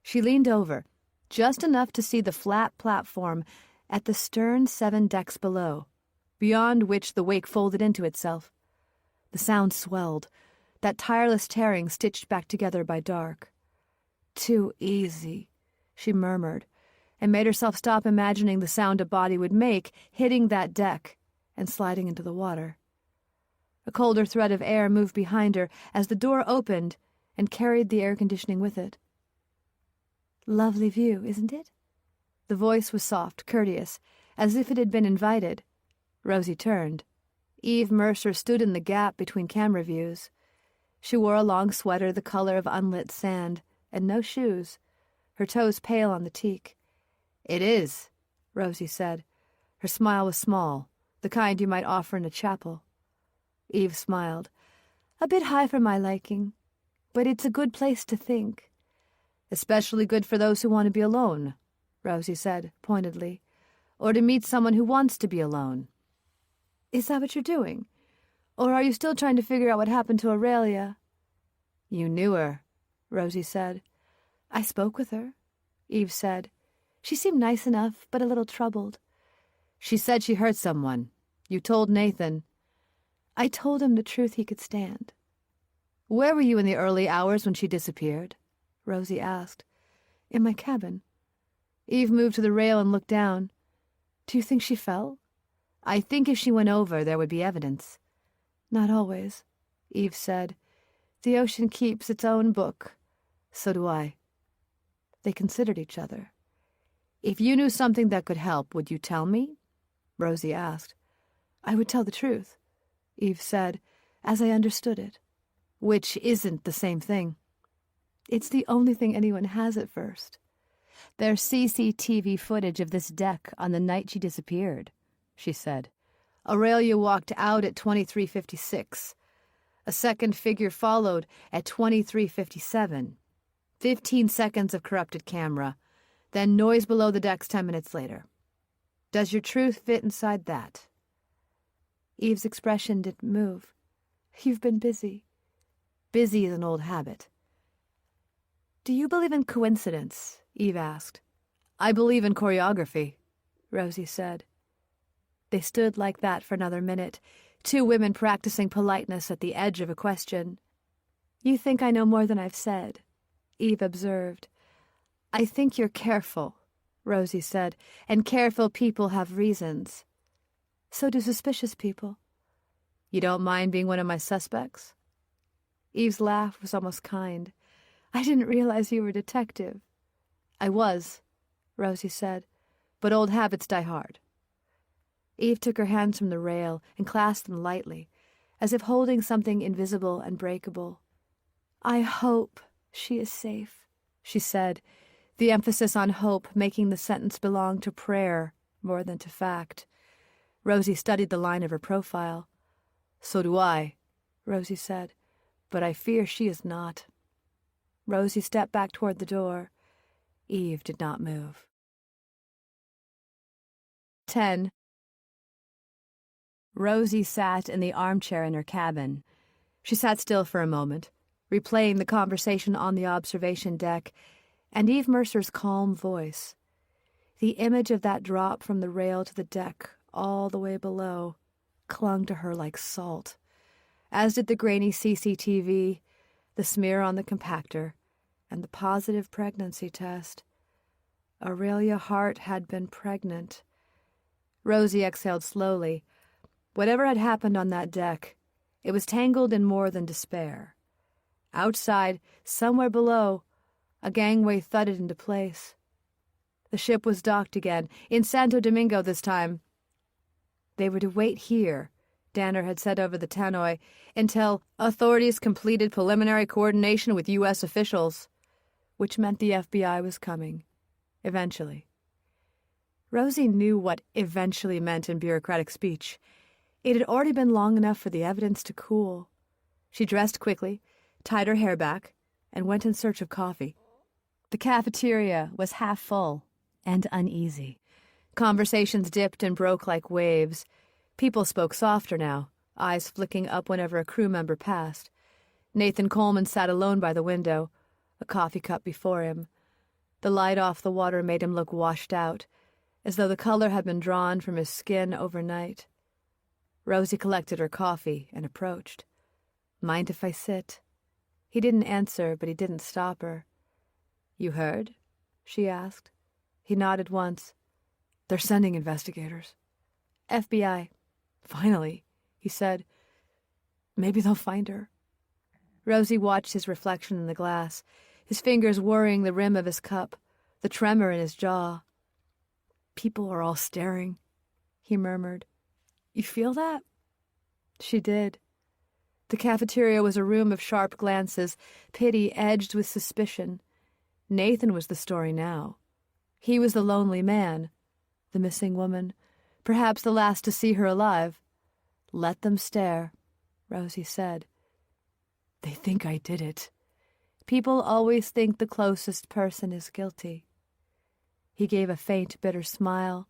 She leaned over, just enough to see the flat platform at the stern 7 decks below, beyond which the wake folded into itself. The sound swelled, that tireless tearing stitched back together by dark. Too easy, she murmured, and made herself stop imagining the sound a body would make hitting that deck and sliding into the water. A colder thread of air moved behind her as the door opened and carried the air conditioning with it. Lovely view, isn't it? The voice was soft, courteous, as if it had been invited. Rosie turned. Eve Mercer stood in the gap between camera views. She wore a long sweater the color of unlit sand, and no shoes, her toes pale on the teak. "It is," Rosie said. Her smile was small, the kind you might offer in a chapel. Eve smiled. "A bit high for my liking, but it's a good place to think." "Especially good for those who want to be alone," Rosie said, pointedly, "or to meet someone who wants to be alone." "Is that what you're doing? Or are you still trying to figure out what happened to Aurelia?" "You knew her," Rosie said. "I spoke with her," Eve said. "She seemed nice enough, but a little troubled." "She said she hurt someone. You told Nathan." "I told him the truth he could stand." "Where were you in the early hours when she disappeared?" Rosie asked. "In my cabin." Eve moved to the rail and looked down. "Do you think she fell?" "I think if she went over, there would be evidence." "Not always," Eve said. "The ocean keeps its own book." "So do I." They considered each other. "If you knew something that could help, would you tell me?" Rosie asked. "I would tell the truth," Eve said, "as I understood it." "Which isn't the same thing." "It's the only thing anyone has at first." "There's CCTV footage of this deck on the night she disappeared," she said. "Aurelia walked out at 23:56. A second figure followed at 23:57. 15 seconds of corrupted camera, then noise below the decks 10 minutes later. Does your truth fit inside that?" Eve's expression didn't move. "You've been busy." "Busy is an old habit." "Do you believe in coincidence?" Eve asked. "I believe in choreography," Rosie said. They stood like that for another minute, Two women practicing politeness at the edge of a question. "You think I know more than I've said," Eve observed. "I think you're careful," Rosie said, "and careful people have reasons. So do suspicious people. You don't mind being one of my suspects?" Eve's laugh was almost kind. "I didn't realize you were a detective." "I was," Rosie said, "but old habits die hard." Eve took her hands from the rail and clasped them lightly, as if holding something invisible and breakable. "I hope she is safe," she said, the emphasis on hope making the sentence belong to prayer more than to fact. Rosie studied the line of her profile. "So do I," Rosie said, "but I fear she is not." Rosie stepped back toward the door. Eve did not move. 10. Rosie sat in the armchair in her cabin. She sat still for a moment, replaying the conversation on the observation deck, and Eve Mercer's calm voice. The image of that drop from the rail to the deck, all the way below, clung to her like salt, as did the grainy CCTV, the smear on the compactor, and the positive pregnancy test. Aurelia Hart had been pregnant. Rosie exhaled slowly. Whatever had happened on that deck, it was tangled in more than despair. Outside, somewhere below, a gangway thudded into place. The ship was docked again, in Santo Domingo this time. They were to wait here, Danner had said over the tannoy, until authorities completed preliminary coordination with U.S. officials, which meant the FBI was coming, eventually. Rosie knew what eventually meant in bureaucratic speech. It had already been long enough for the evidence to cool. She dressed quickly, tied her hair back, and went in search of coffee. The cafeteria was half full and uneasy. Conversations dipped and broke like waves. People spoke softer now, eyes flicking up whenever a crew member passed. Nathan Coleman sat alone by the window, a coffee cup before him. The light off the water made him look washed out, as though the color had been drawn from his skin overnight. Rosie collected her coffee and approached. "Mind if I sit?" He didn't answer, but he didn't stop her. "You heard?" she asked. He nodded once. "They're sending investigators." "FBI." "Finally," he said. "Maybe they'll find her." Rosie watched his reflection in the glass, his fingers worrying the rim of his cup, the tremor in his jaw. "People are all staring," he murmured. "You feel that?" She did. The cafeteria was a room of sharp glances, pity edged with suspicion. Nathan was the story now. He was the lonely man, the missing woman, perhaps the last to see her alive. "Let them stare," Rosie said. "They think I did it. People always think the closest person is guilty." He gave a faint, bitter smile.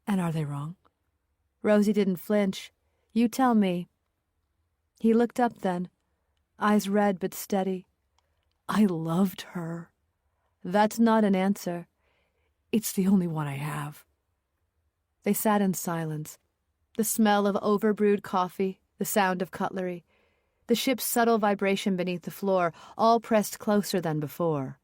"And are they wrong?" Rosie didn't flinch. "You tell me." He looked up then, eyes red but steady. "I loved her." "That's not an answer." "It's the only one I have." They sat in silence. The smell of overbrewed coffee, the sound of cutlery, the ship's subtle vibration beneath the floor, all pressed closer than before.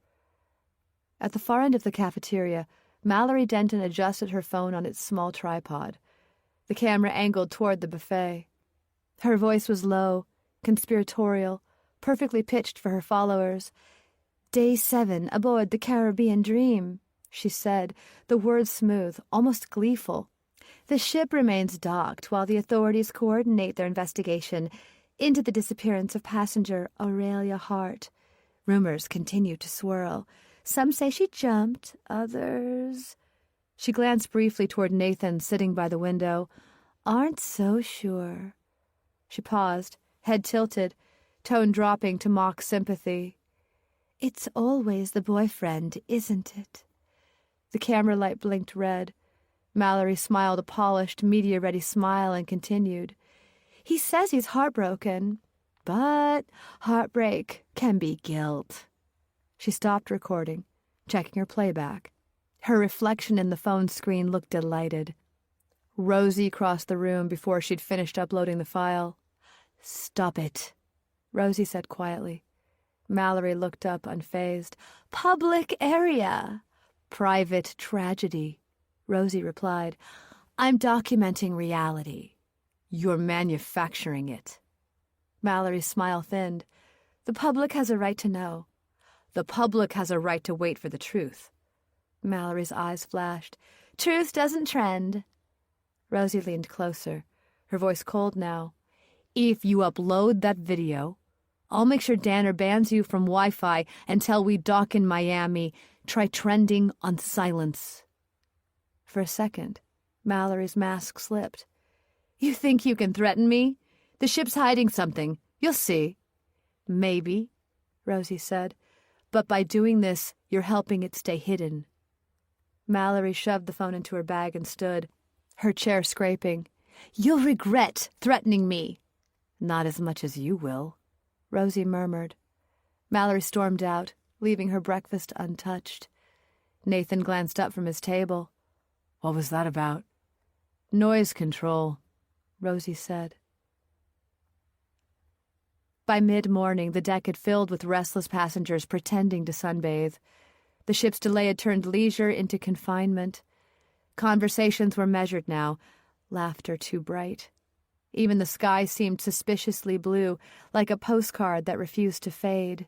At the far end of the cafeteria, Mallory Denton adjusted her phone on its small tripod. The camera angled toward the buffet. Her voice was low, conspiratorial, perfectly pitched for her followers. "Day 7 aboard the Caribbean Dream," she said, the words smooth, almost gleeful. "The ship remains docked while the authorities coordinate their investigation into the disappearance of passenger Aurelia Hart. Rumors continue to swirl. Some say she jumped, others—" She glanced briefly toward Nathan sitting by the window. "Aren't so sure." She paused, head tilted, tone dropping to mock sympathy. "It's always the boyfriend, isn't it?" The camera light blinked red. Mallory smiled a polished, media-ready smile and continued. "He says he's heartbroken, but heartbreak can be guilt." She stopped recording, checking her playback. Her reflection in the phone screen looked delighted. Rosie crossed the room before she'd finished uploading the file. "Stop it," Rosie said quietly. Mallory looked up unfazed. "Public area." "Private tragedy," Rosie replied. "I'm documenting reality. You're manufacturing it." Mallory's smile thinned. "The public has a right to know." "The public has a right to wait for the truth." Mallory's eyes flashed. "Truth doesn't trend." Rosie leaned closer, her voice cold now. "If you upload that video, I'll make sure Danner bans you from Wi-Fi until we dock in Miami. Try trending on silence." For a second, Mallory's mask slipped. "You think you can threaten me? The ship's hiding something. You'll see." "Maybe," Rosie said. "But by doing this, you're helping it stay hidden." Mallory shoved the phone into her bag and stood, her chair scraping. "You'll regret threatening me." "Not as much as you will," Rosie murmured. Mallory stormed out, leaving her breakfast untouched. Nathan glanced up from his table. "What was that about?" "Noise control," Rosie said. By mid-morning, the deck had filled with restless passengers pretending to sunbathe. The ship's delay had turned leisure into confinement. Conversations were measured now, laughter too bright. Even the sky seemed suspiciously blue, like a postcard that refused to fade.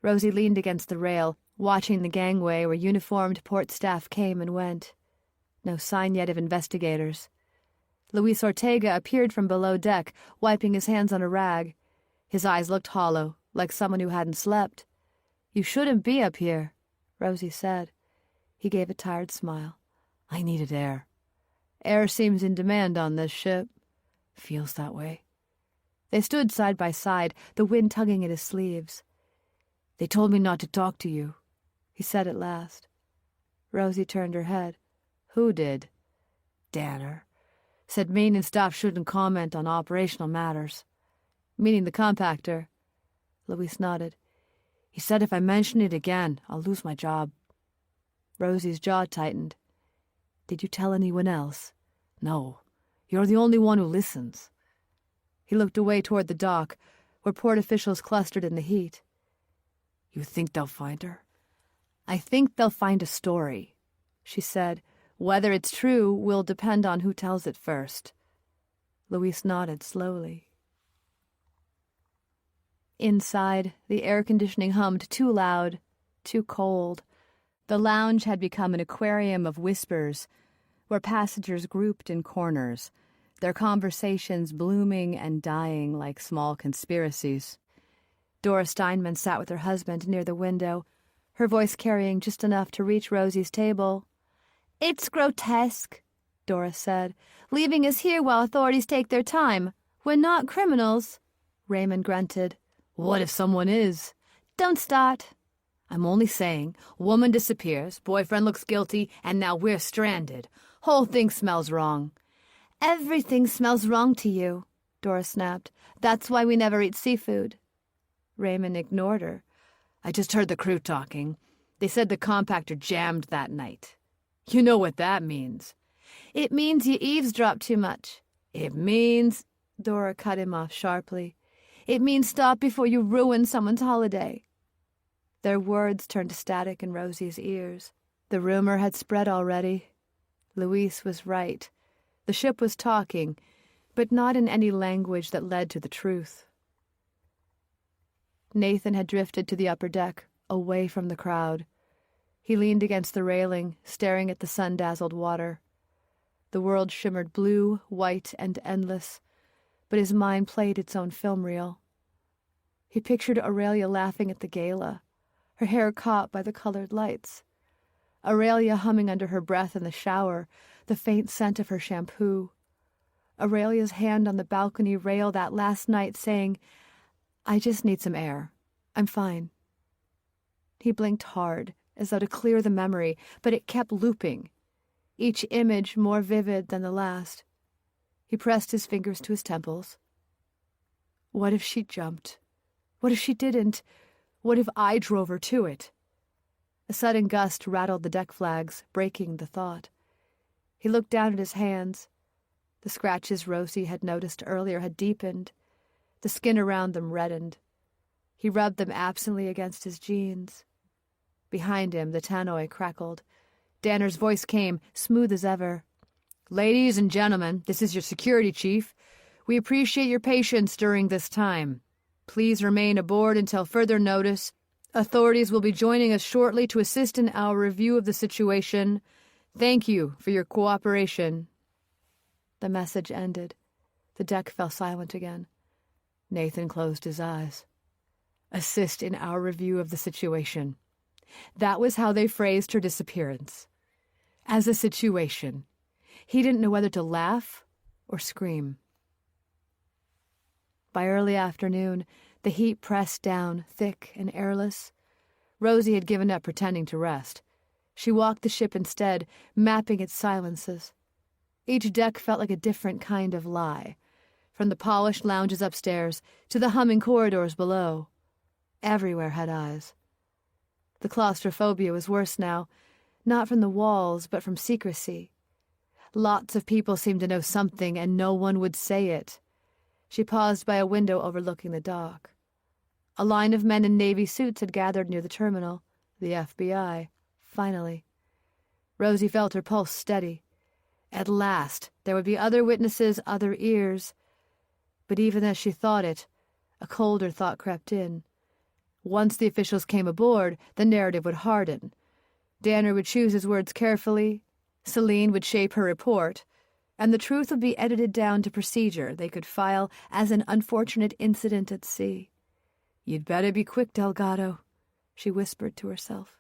Rosie leaned against the rail, watching the gangway where uniformed port staff came and went. No sign yet of investigators. Luis Ortega appeared from below deck, wiping his hands on a rag. His eyes looked hollow, like someone who hadn't slept. "You shouldn't be up here," Rosie said. He gave a tired smile. "I needed air. Air seems in demand on this ship." "Feels that way." They stood side by side, the wind tugging at his sleeves. "They told me not to talk to you," he said at last. Rosie turned her head. "Who did?" "Danner. Said maintenance staff shouldn't comment on operational matters." "Meaning the compactor?" Luis nodded. "He said if I mention it again, I'll lose my job." Rosie's jaw tightened. "Did you tell anyone else?" "No. You're the only one who listens." He looked away toward the dock, where port officials clustered in the heat. "You think they'll find her?" "I think they'll find a story," she said. "Whether it's true will depend on who tells it first." Luis nodded slowly. Inside, the air conditioning hummed too loud, too cold. The lounge had become an aquarium of whispers, where passengers grouped in corners, their conversations blooming and dying like small conspiracies. Dora Steinman sat with her husband near the window, her voice carrying just enough to reach Rosie's table. "It's grotesque," Dora said, "leaving us here while authorities take their time. We're not criminals." Raymond grunted. "What if someone is?" "Don't start." "I'm only saying, woman disappears, boyfriend looks guilty, and now we're stranded. Whole thing smells wrong." "Everything smells wrong to you," Dora snapped. "That's why we never eat seafood." Raymond ignored her. "I just heard the crew talking. They said the compactor jammed that night. You know what that means." "It means you eavesdrop too much." "It means—" Dora cut him off sharply. "It means stop before you ruin someone's holiday." Their words turned to static in Rosie's ears. The rumor had spread already. Luis was right. The ship was talking, but not in any language that led to the truth. Nathan had drifted to the upper deck, away from the crowd. He leaned against the railing, staring at the sun-dazzled water. The world shimmered blue, white, and endless, but his mind played its own film reel. He pictured Aurelia laughing at the gala, her hair caught by the colored lights. Aurelia humming under her breath in the shower, the faint scent of her shampoo. Aurelia's hand on the balcony rail that last night saying, "I just need some air. I'm fine." He blinked hard, as though to clear the memory, but it kept looping, each image more vivid than the last. He pressed his fingers to his temples. What if she jumped? What if she didn't? What if I drove her to it? A sudden gust rattled the deck flags, breaking the thought. He looked down at his hands. The scratches Rosie had noticed earlier had deepened. The skin around them reddened. He rubbed them absently against his jeans. Behind him, the tannoy crackled. Danner's voice came, smooth as ever. "Ladies and gentlemen, this is your security chief. We appreciate your patience during this time. Please remain aboard until further notice. Authorities will be joining us shortly to assist in our review of the situation. Thank you for your cooperation." The message ended. The deck fell silent again. Nathan closed his eyes. Assist in our review of the situation. That was how they phrased her disappearance. As a situation. He didn't know whether to laugh or scream. By early afternoon, the heat pressed down, thick and airless. Rosie had given up pretending to rest. She walked the ship instead, mapping its silences. Each deck felt like a different kind of lie, from the polished lounges upstairs to the humming corridors below. Everywhere had eyes. The claustrophobia was worse now, not from the walls, but from secrecy. Lots of people seemed to know something, and no one would say it. She paused by a window overlooking the dock. A line of men in navy suits had gathered near the terminal, the FBI, finally. Rosie felt her pulse steady. At last, there would be other witnesses, other ears. But even as she thought it, a colder thought crept in. Once the officials came aboard, the narrative would harden. Danner would choose his words carefully, Celine would shape her report, and the truth would be edited down to procedure they could file as an unfortunate incident at sea. "You'd better be quick, Delgado," she whispered to herself.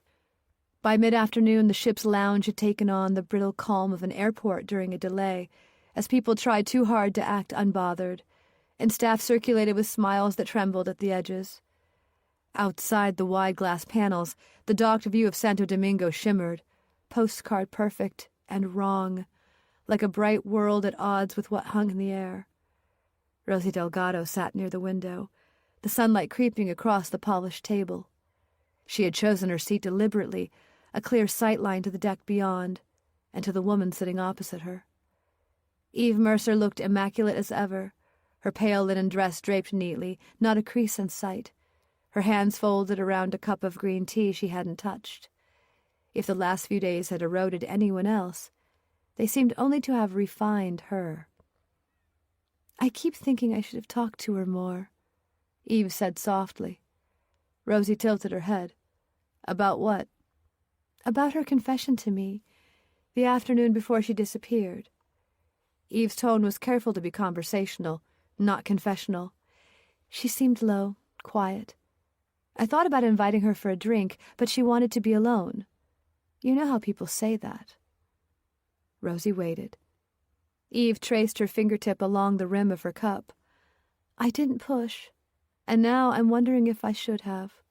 By mid-afternoon, the ship's lounge had taken on the brittle calm of an airport during a delay, as people tried too hard to act unbothered, and staff circulated with smiles that trembled at the edges. Outside the wide glass panels, the docked view of Santo Domingo shimmered, postcard perfect and wrong, like a bright world at odds with what hung in the air. Rosie Delgado sat near the window, the sunlight creeping across the polished table. She had chosen her seat deliberately, a clear sight line to the deck beyond, and to the woman sitting opposite her. Eve Mercer looked immaculate as ever, her pale linen dress draped neatly, not a crease in sight, her hands folded around a cup of green tea she hadn't touched. If the last few days had eroded anyone else, they seemed only to have refined her. "I keep thinking I should have talked to her more," Eve said softly. Rosie tilted her head. "About what?" "About her confession to me, the afternoon before she disappeared." Eve's tone was careful to be conversational, not confessional. She seemed low, quiet. "I thought about inviting her for a drink, but she wanted to be alone. You know how people say that." Rosie waited. Eve traced her fingertip along the rim of her cup. "I didn't push, and now I'm wondering if I should have."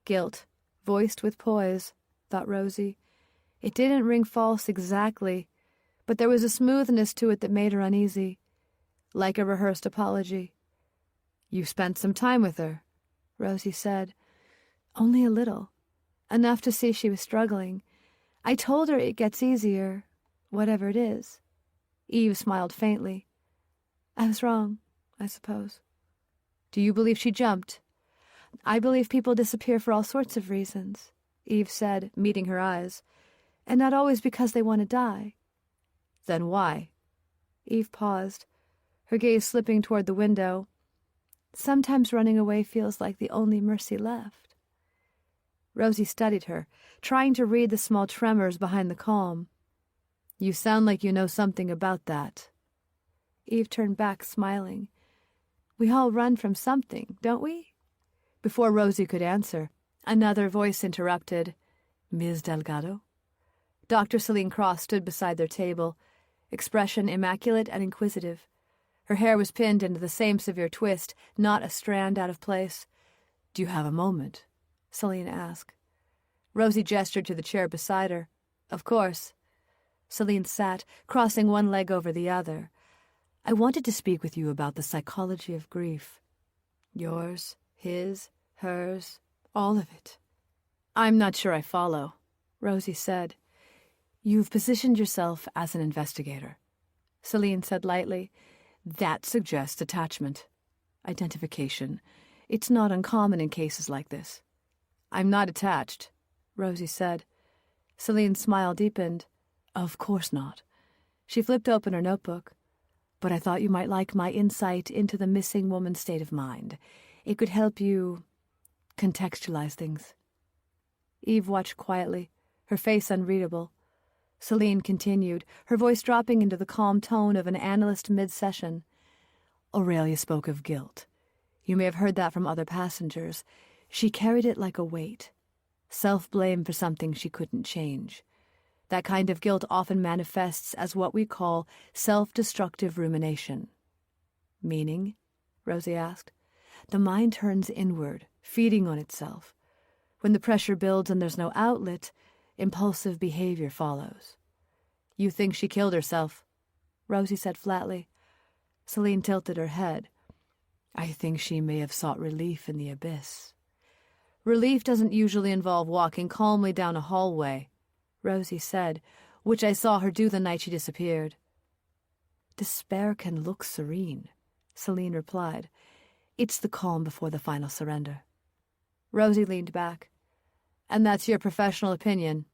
Guilt, voiced with poise, thought Rosie. It didn't ring false exactly, but there was a smoothness to it that made her uneasy, like a rehearsed apology. "You spent some time with her," Rosie said. "Only a little. Enough to see she was struggling. I told her it gets easier, whatever it is." Eve smiled faintly. "I was wrong, I suppose." "Do you believe she jumped?" "I believe people disappear for all sorts of reasons," Eve said, meeting her eyes, "and not always because they want to die." "Then why?" Eve paused, her gaze slipping toward the window. "Sometimes running away feels like the only mercy left." Rosie studied her, trying to read the small tremors behind the calm. "You sound like you know something about that." Eve turned back, smiling. "We all run from something, don't we?" Before Rosie could answer, another voice interrupted. "Ms. Delgado?" Dr. Celine Cross stood beside their table, expression immaculate and inquisitive. Her hair was pinned into the same severe twist, not a strand out of place. "Do you have a moment?" Celine asked. Rosie gestured to the chair beside her. "Of course." Celine sat, crossing one leg over the other. "I wanted to speak with you about the psychology of grief. Yours, his, hers, all of it." "I'm not sure I follow," Rosie said. You've positioned yourself as an investigator, Celine said lightly. That suggests attachment, identification. It's not uncommon in cases like this. I'm not attached, Rosie said. Celine's smile deepened. Of course not. She flipped open her notebook. But I thought you might like my insight into the missing woman's state of mind. It could help you contextualize things. Eve watched quietly, her face unreadable. Celine continued, her voice dropping into the calm tone of an analyst mid-session. Aurelia spoke of guilt. You may have heard that from other passengers. She carried it like a weight. Self-blame for something she couldn't change. That kind of guilt often manifests as what we call self-destructive rumination. Meaning? Rosie asked. The mind turns inward, feeding on itself. When the pressure builds and there's no outlet, impulsive behavior follows. You think she killed herself, Rosie said flatly. Celine tilted her head. I think she may have sought relief in the abyss. Relief doesn't usually involve walking calmly down a hallway, Rosie said, which I saw her do the night she disappeared. Despair can look serene, Celine replied. It's the calm before the final surrender. Rosie leaned back. And that's your professional opinion?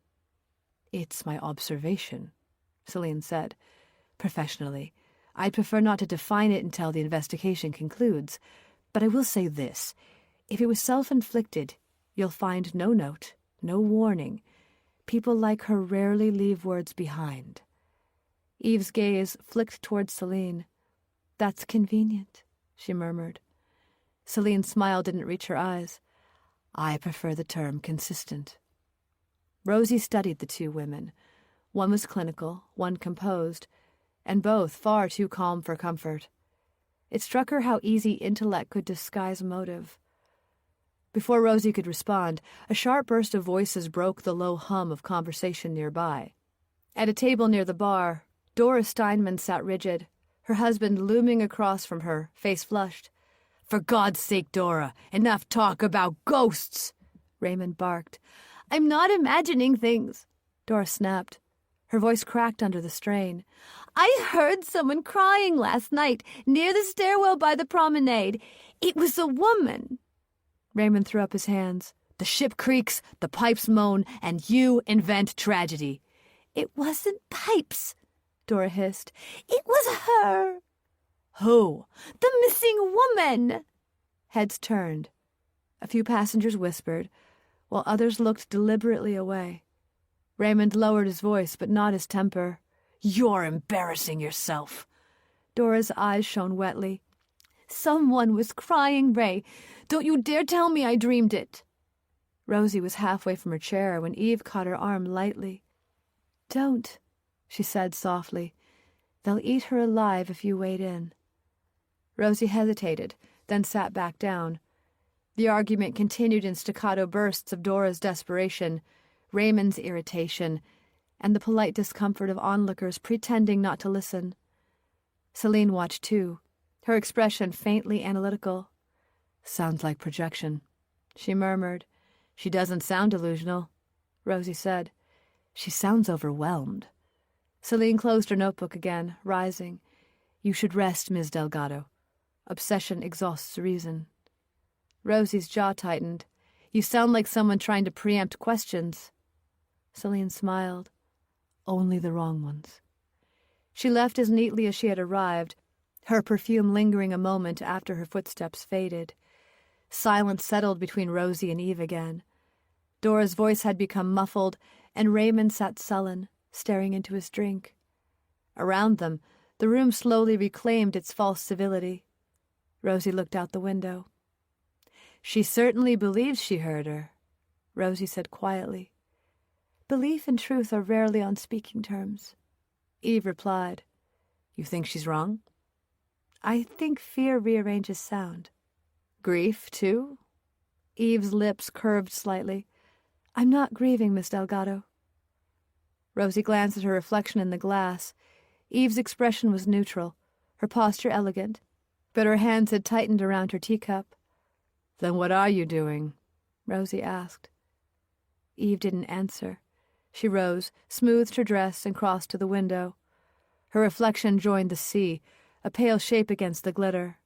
It's my observation, Celine said. Professionally, I'd prefer not to define it until the investigation concludes, but I will say this. If it was self-inflicted, you'll find no note, no warning. People like her rarely leave words behind. Eve's gaze flicked towards Celine. That's convenient, she murmured. Celine's smile didn't reach her eyes. I prefer the term consistent. Rosie studied the two women. One was clinical, one composed, and both far too calm for comfort. It struck her how easy intellect could disguise motive. Before Rosie could respond, a sharp burst of voices broke the low hum of conversation nearby. At a table near the bar, Dora Steinman sat rigid, her husband looming across from her, face flushed. For God's sake, Dora, enough talk about ghosts, Raymond barked. I'm not imagining things, Dora snapped. Her voice cracked under the strain. I heard someone crying last night near the stairwell by the promenade. It was a woman. Raymond threw up his hands. The ship creaks, the pipes moan, and you invent tragedy. It wasn't pipes, Dora hissed. It was her. Who? The missing woman. Heads turned. A few passengers whispered, while others looked deliberately away. Raymond lowered his voice, but not his temper. You're embarrassing yourself. Dora's eyes shone wetly. Someone was crying, Ray. Don't you dare tell me I dreamed it. Rosie was halfway from her chair when Eve caught her arm lightly. Don't, she said softly. They'll eat her alive if you wade in. Rosie hesitated, then sat back down. The argument continued in staccato bursts of Dora's desperation, Raymond's irritation, and the polite discomfort of onlookers pretending not to listen. Celine watched too, her expression faintly analytical. Sounds like projection, she murmured. She doesn't sound delusional, Rosie said. She sounds overwhelmed. Celine closed her notebook again, rising. You should rest, Ms. Delgado. Obsession exhausts reason. Rosie's jaw tightened. You sound like someone trying to preempt questions. Celine smiled. Only the wrong ones. She left as neatly as she had arrived, her perfume lingering a moment after her footsteps faded. Silence settled between Rosie and Eve again. Dora's voice had become muffled, and Raymond sat sullen, staring into his drink. Around them, the room slowly reclaimed its false civility. Rosie looked out the window. She certainly believes she heard her, Rosie said quietly. Belief and truth are rarely on speaking terms. Eve replied. You think she's wrong? I think fear rearranges sound. Grief, too? Eve's lips curved slightly. I'm not grieving, Miss Delgado. Rosie glanced at her reflection in the glass. Eve's expression was neutral, her posture elegant, but her hands had tightened around her teacup. Then what are you doing? Rosie asked. Eve didn't answer. She rose, smoothed her dress, and crossed to the window. Her reflection joined the sea, a pale shape against the glitter.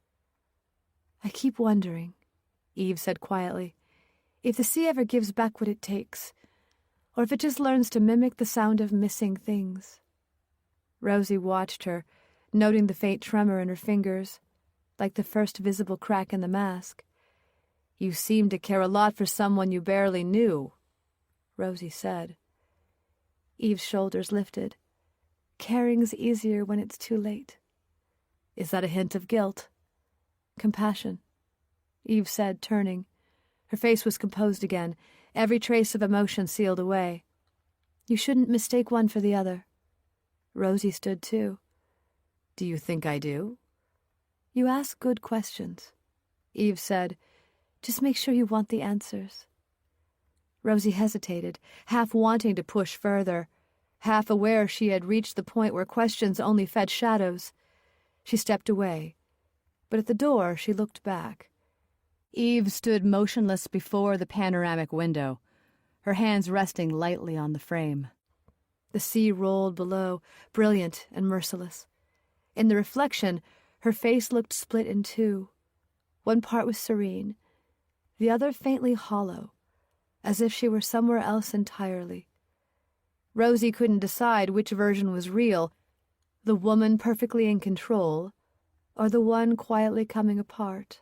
"I keep wondering," Eve said quietly, "if the sea ever gives back what it takes, or if it just learns to mimic the sound of missing things." Rosie watched her, noting the faint tremor in her fingers, like the first visible crack in the mask. "You seem to care a lot for someone you barely knew," Rosie said. Eve's shoulders lifted. "Caring's easier when it's too late." "Is that a hint of guilt?" "Compassion," Eve said, turning. Her face was composed again, every trace of emotion sealed away. "You shouldn't mistake one for the other." Rosie stood too. "Do you think I do?" "You ask good questions," Eve said. "Just make sure you want the answers." Rosie hesitated, half wanting to push further, half aware she had reached the point where questions only fed shadows. She stepped away, but at the door she looked back. Eve stood motionless before the panoramic window, her hands resting lightly on the frame. The sea rolled below, brilliant and merciless. In the reflection, her face looked split in two. One part was serene, the other faintly hollow, as if she were somewhere else entirely. Rosie couldn't decide which version was real, the woman perfectly in control, or the one quietly coming apart.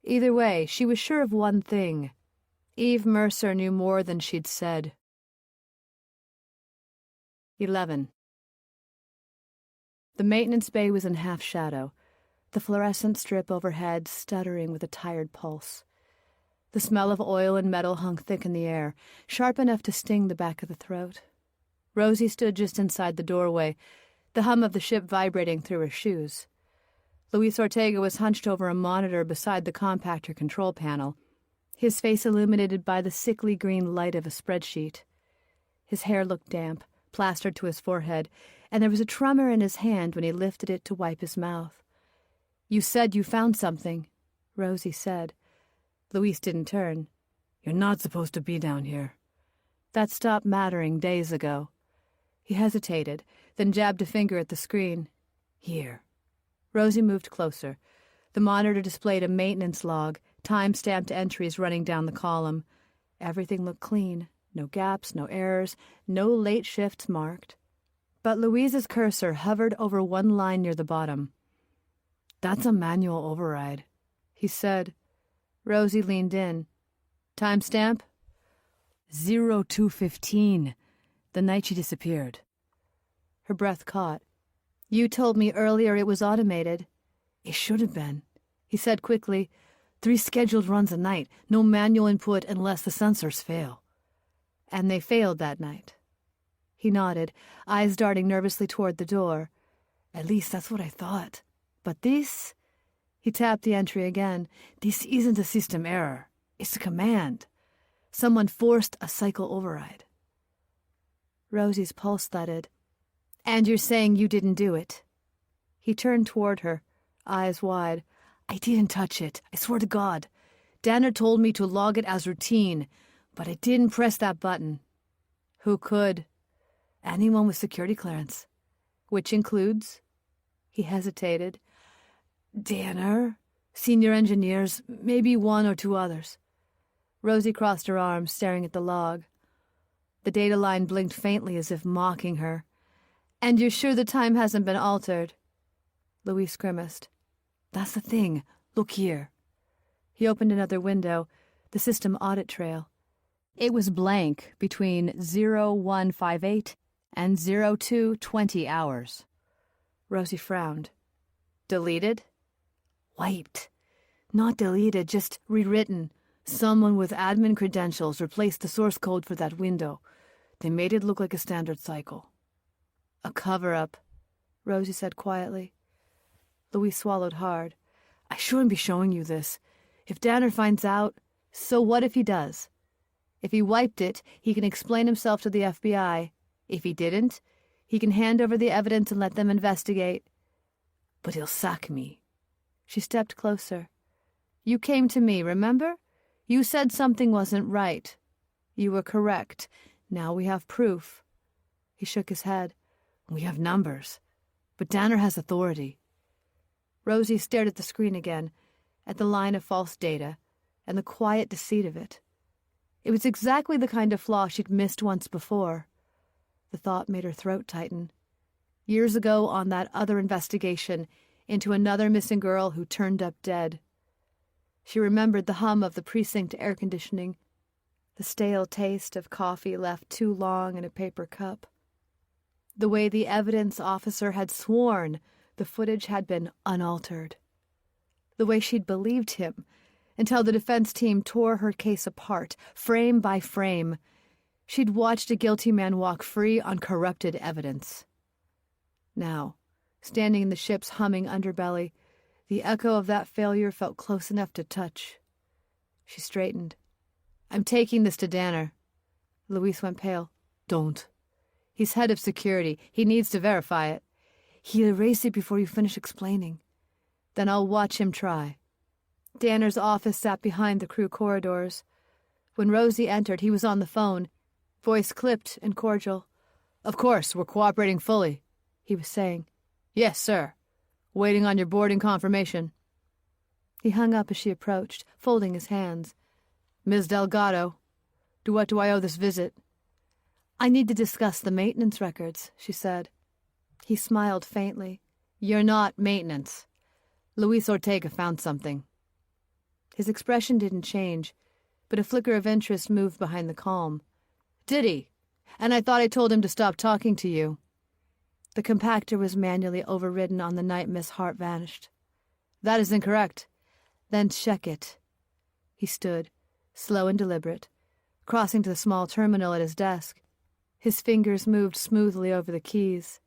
Either way, she was sure of one thing. Eve Mercer knew more than she'd said. 11. The maintenance bay was in half shadow, the fluorescent strip overhead stuttering with a tired pulse. The smell of oil and metal hung thick in the air, sharp enough to sting the back of the throat. Rosie stood just inside the doorway, the hum of the ship vibrating through her shoes. Luis Ortega was hunched over a monitor beside the compactor control panel, his face illuminated by the sickly green light of a spreadsheet. His hair looked damp, plastered to his forehead, and there was a tremor in his hand when he lifted it to wipe his mouth. "You said you found something," Rosie said. Luis didn't turn. "You're not supposed to be down here." That stopped mattering days ago. He hesitated, then jabbed a finger at the screen. "Here." Rosie moved closer. The monitor displayed a maintenance log, time-stamped entries running down the column. Everything looked clean. No gaps, no errors, no late shifts marked. But Louise's cursor hovered over one line near the bottom. "That's a manual override," he said. Rosie leaned in. "Timestamp?" 02:15, the night she disappeared. Her breath caught. "You told me earlier it was automated." "It should have been," he said quickly. 3 scheduled runs a night, no manual input unless the sensors fail." "And they failed that night." He nodded, eyes darting nervously toward the door. "At least that's what I thought. But this..." He tapped the entry again. "This isn't a system error. It's a command. Someone forced a cycle override." Rosie's pulse thudded. "And you're saying you didn't do it?" He turned toward her, eyes wide. "I didn't touch it. I swear to God. Danner told me to log it as routine, but I didn't press that button." "Who could?" "Anyone with security clearance." "Which includes?" He hesitated. "Danner, senior engineers, maybe 1 or 2 others." Rosie crossed her arms, staring at the log. The data line blinked faintly as if mocking her. "And you're sure the time hasn't been altered?" Louise grimaced. "That's the thing. Look here." He opened another window, the system audit trail. It was blank between 0158 and 0220 hours. Rosie frowned. "Deleted?" "Wiped. Not deleted, just rewritten. Someone with admin credentials replaced the source code for that window. They made it look like a standard cycle." "A cover-up," Rosie said quietly. Louis swallowed hard. "I shouldn't be showing you this. If Danner finds out, so what if he does? If he wiped it, he can explain himself to the FBI. If he didn't, he can hand over the evidence and let them investigate. But he'll sack me." She stepped closer. "You came to me, remember? You said something wasn't right. You were correct. Now we have proof. He shook his head. We have numbers, but Danner has authority. Rosie stared at the screen again, at the line of false data, and the quiet deceit of it. It was exactly the kind of flaw she'd missed once before. The thought made her throat tighten. Years ago on that other investigation into another missing girl who turned up dead. She remembered the hum of the precinct air conditioning, the stale taste of coffee left too long in a paper cup. The way the evidence officer had sworn the footage had been unaltered. The way she'd believed him until the defense team tore her case apart, frame by frame. She'd watched a guilty man walk free on corrupted evidence. Now, standing in the ship's humming underbelly, the echo of that failure felt close enough to touch. She straightened. I'm taking this to Danner. Louise went pale. Don't. He's head of security. He needs to verify it. He'll erase it before you finish explaining. Then I'll watch him try. Danner's office sat behind the crew corridors. When Rosie entered, he was on the phone, voice clipped and cordial. Of course, we're cooperating fully, he was saying. Yes, sir. Waiting on your boarding confirmation. He hung up as she approached, folding his hands. Ms. Delgado, to what do I owe this visit? I need to discuss the maintenance records, she said. He smiled faintly. You're not maintenance. Luis Ortega found something. His expression didn't change, but a flicker of interest moved behind the calm. Did he? And I thought I told him to stop talking to you. The compactor was manually overridden on the night Miss Hart vanished. That is incorrect. Then check it. He stood, slow and deliberate, crossing to the small terminal at his desk. His fingers moved smoothly over the keys.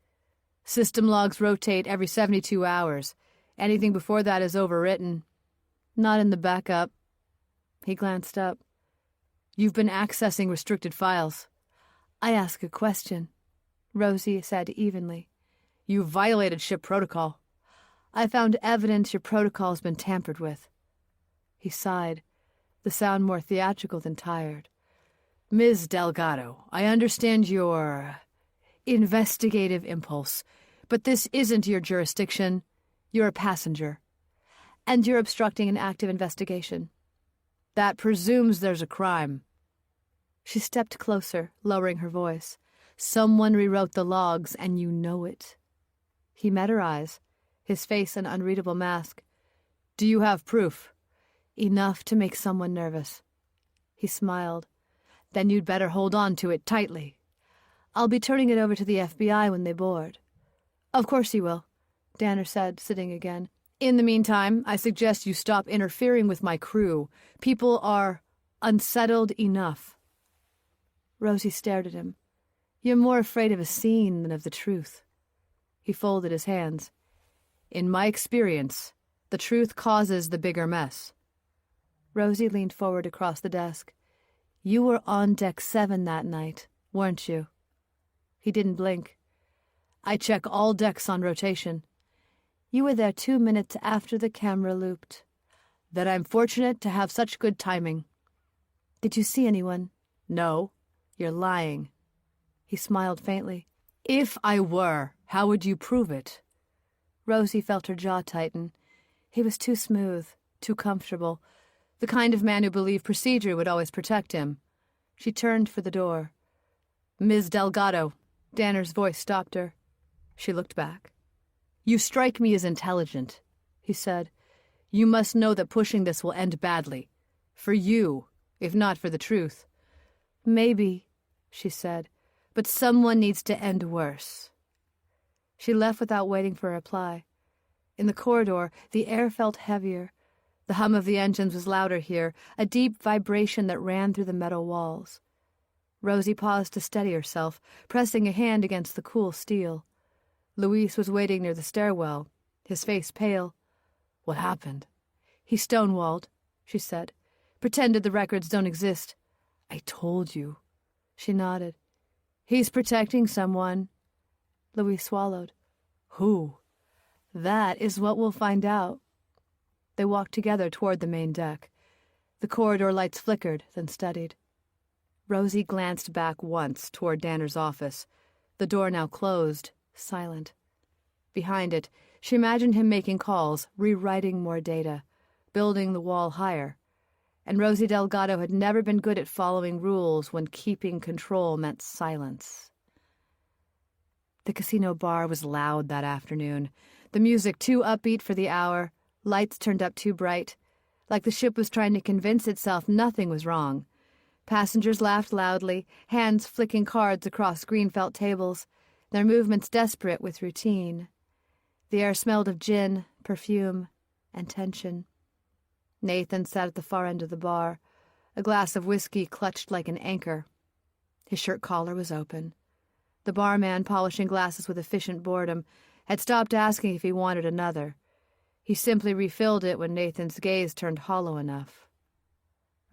System logs rotate every 72 hours. Anything before that is overwritten. Not in the backup. He glanced up. You've been accessing restricted files. I ask a question, Rosie said evenly. You violated ship protocol. I found evidence your protocol has been tampered with. He sighed, the sound more theatrical than tired. Ms. Delgado, I understand your investigative impulse, but this isn't your jurisdiction. You're a passenger. And you're obstructing an active investigation. That presumes there's a crime. She stepped closer, lowering her voice. Someone rewrote the logs, and you know it. He met her eyes, his face an unreadable mask. Do you have proof? Enough to make someone nervous. He smiled. Then you'd better hold on to it tightly. I'll be turning it over to the FBI when they board. Of course you will, Danner said, sitting again. In the meantime, I suggest you stop interfering with my crew. People are unsettled enough. Rosie stared at him. You're more afraid of a scene than of the truth. He folded his hands. In my experience, the truth causes the bigger mess. Rosie leaned forward across the desk. You were on deck 7 that night, weren't you? He didn't blink. I check all decks on rotation. You were there 2 minutes after the camera looped. That I'm fortunate to have such good timing. Did you see anyone? No. You're lying. He smiled faintly. If I were, how would you prove it? Rosie felt her jaw tighten. He was too smooth, too comfortable, the kind of man who believed procedure would always protect him. She turned for the door. Ms. Delgado. Danner's voice stopped her. She looked back. You strike me as intelligent, he said. You must know that pushing this will end badly. For you, if not for the truth. Maybe, she said, but someone needs to end worse. She left without waiting for a reply. In the corridor, the air felt heavier. The hum of the engines was louder here, a deep vibration that ran through the metal walls. Rosie paused to steady herself, pressing a hand against the cool steel. Luis was waiting near the stairwell, his face pale. What happened? He stonewalled, she said. Pretended the records don't exist. I told you. She nodded. He's protecting someone. Luis swallowed. Who? That is what we'll find out. They walked together toward the main deck. The corridor lights flickered, then steadied. Rosie glanced back once toward Danner's office, the door now closed, silent. Behind it, she imagined him making calls, rewriting more data, building the wall higher. And Rosie Delgado had never been good at following rules when keeping control meant silence. The casino bar was loud that afternoon, the music too upbeat for the hour, lights turned up too bright, like the ship was trying to convince itself nothing was wrong. Passengers laughed loudly, hands flicking cards across green felt tables, their movements desperate with routine. The air smelled of gin, perfume, and tension. Nathan sat at the far end of the bar, a glass of whiskey clutched like an anchor. His shirt collar was open. The barman, polishing glasses with efficient boredom, had stopped asking if he wanted another. He simply refilled it when Nathan's gaze turned hollow enough.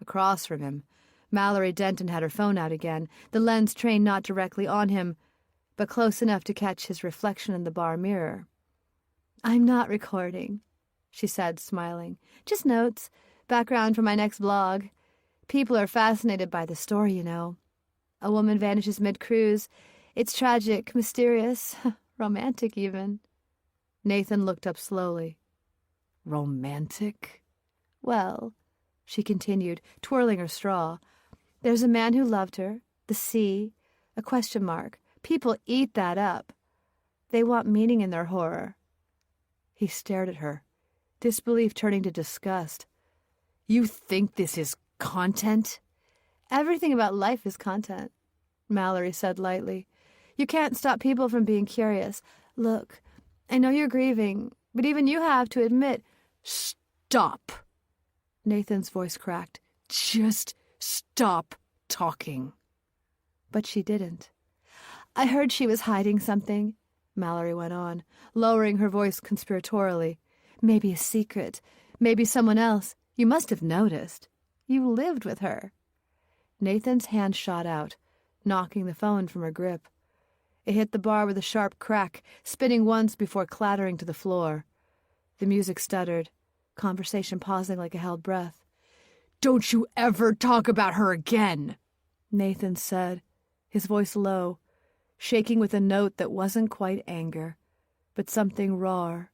Across from him, Mallory Denton had her phone out again, the lens trained not directly on him, but close enough to catch his reflection in the bar mirror. "I'm not recording," she said, smiling. "Just notes, background for my next blog. People are fascinated by the story, you know. A woman vanishes mid-cruise. It's tragic, mysterious, romantic even." Nathan looked up slowly. "Romantic?" "Well," she continued, twirling her straw, "there's a man who loved her, the sea, a question mark. People eat that up. They want meaning in their horror." He stared at her, disbelief turning to disgust. "You think this is content?" "Everything about life is content," Mallory said lightly. "You can't stop people from being curious. Look, I know you're grieving, but even you have to admit—" "Stop!" Nathan's voice cracked. "Just stop talking." But she didn't. "I heard she was hiding something," Mallory went on, lowering her voice conspiratorially. "Maybe a secret. Maybe someone else. You must have noticed. You lived with her." Nathan's hand shot out, knocking the phone from her grip. It hit the bar with a sharp crack, spinning once before clattering to the floor. The music stuttered, conversation pausing like a held breath. "Don't you ever talk about her again," Nathan said, his voice low, shaking with a note that wasn't quite anger, but something rawer,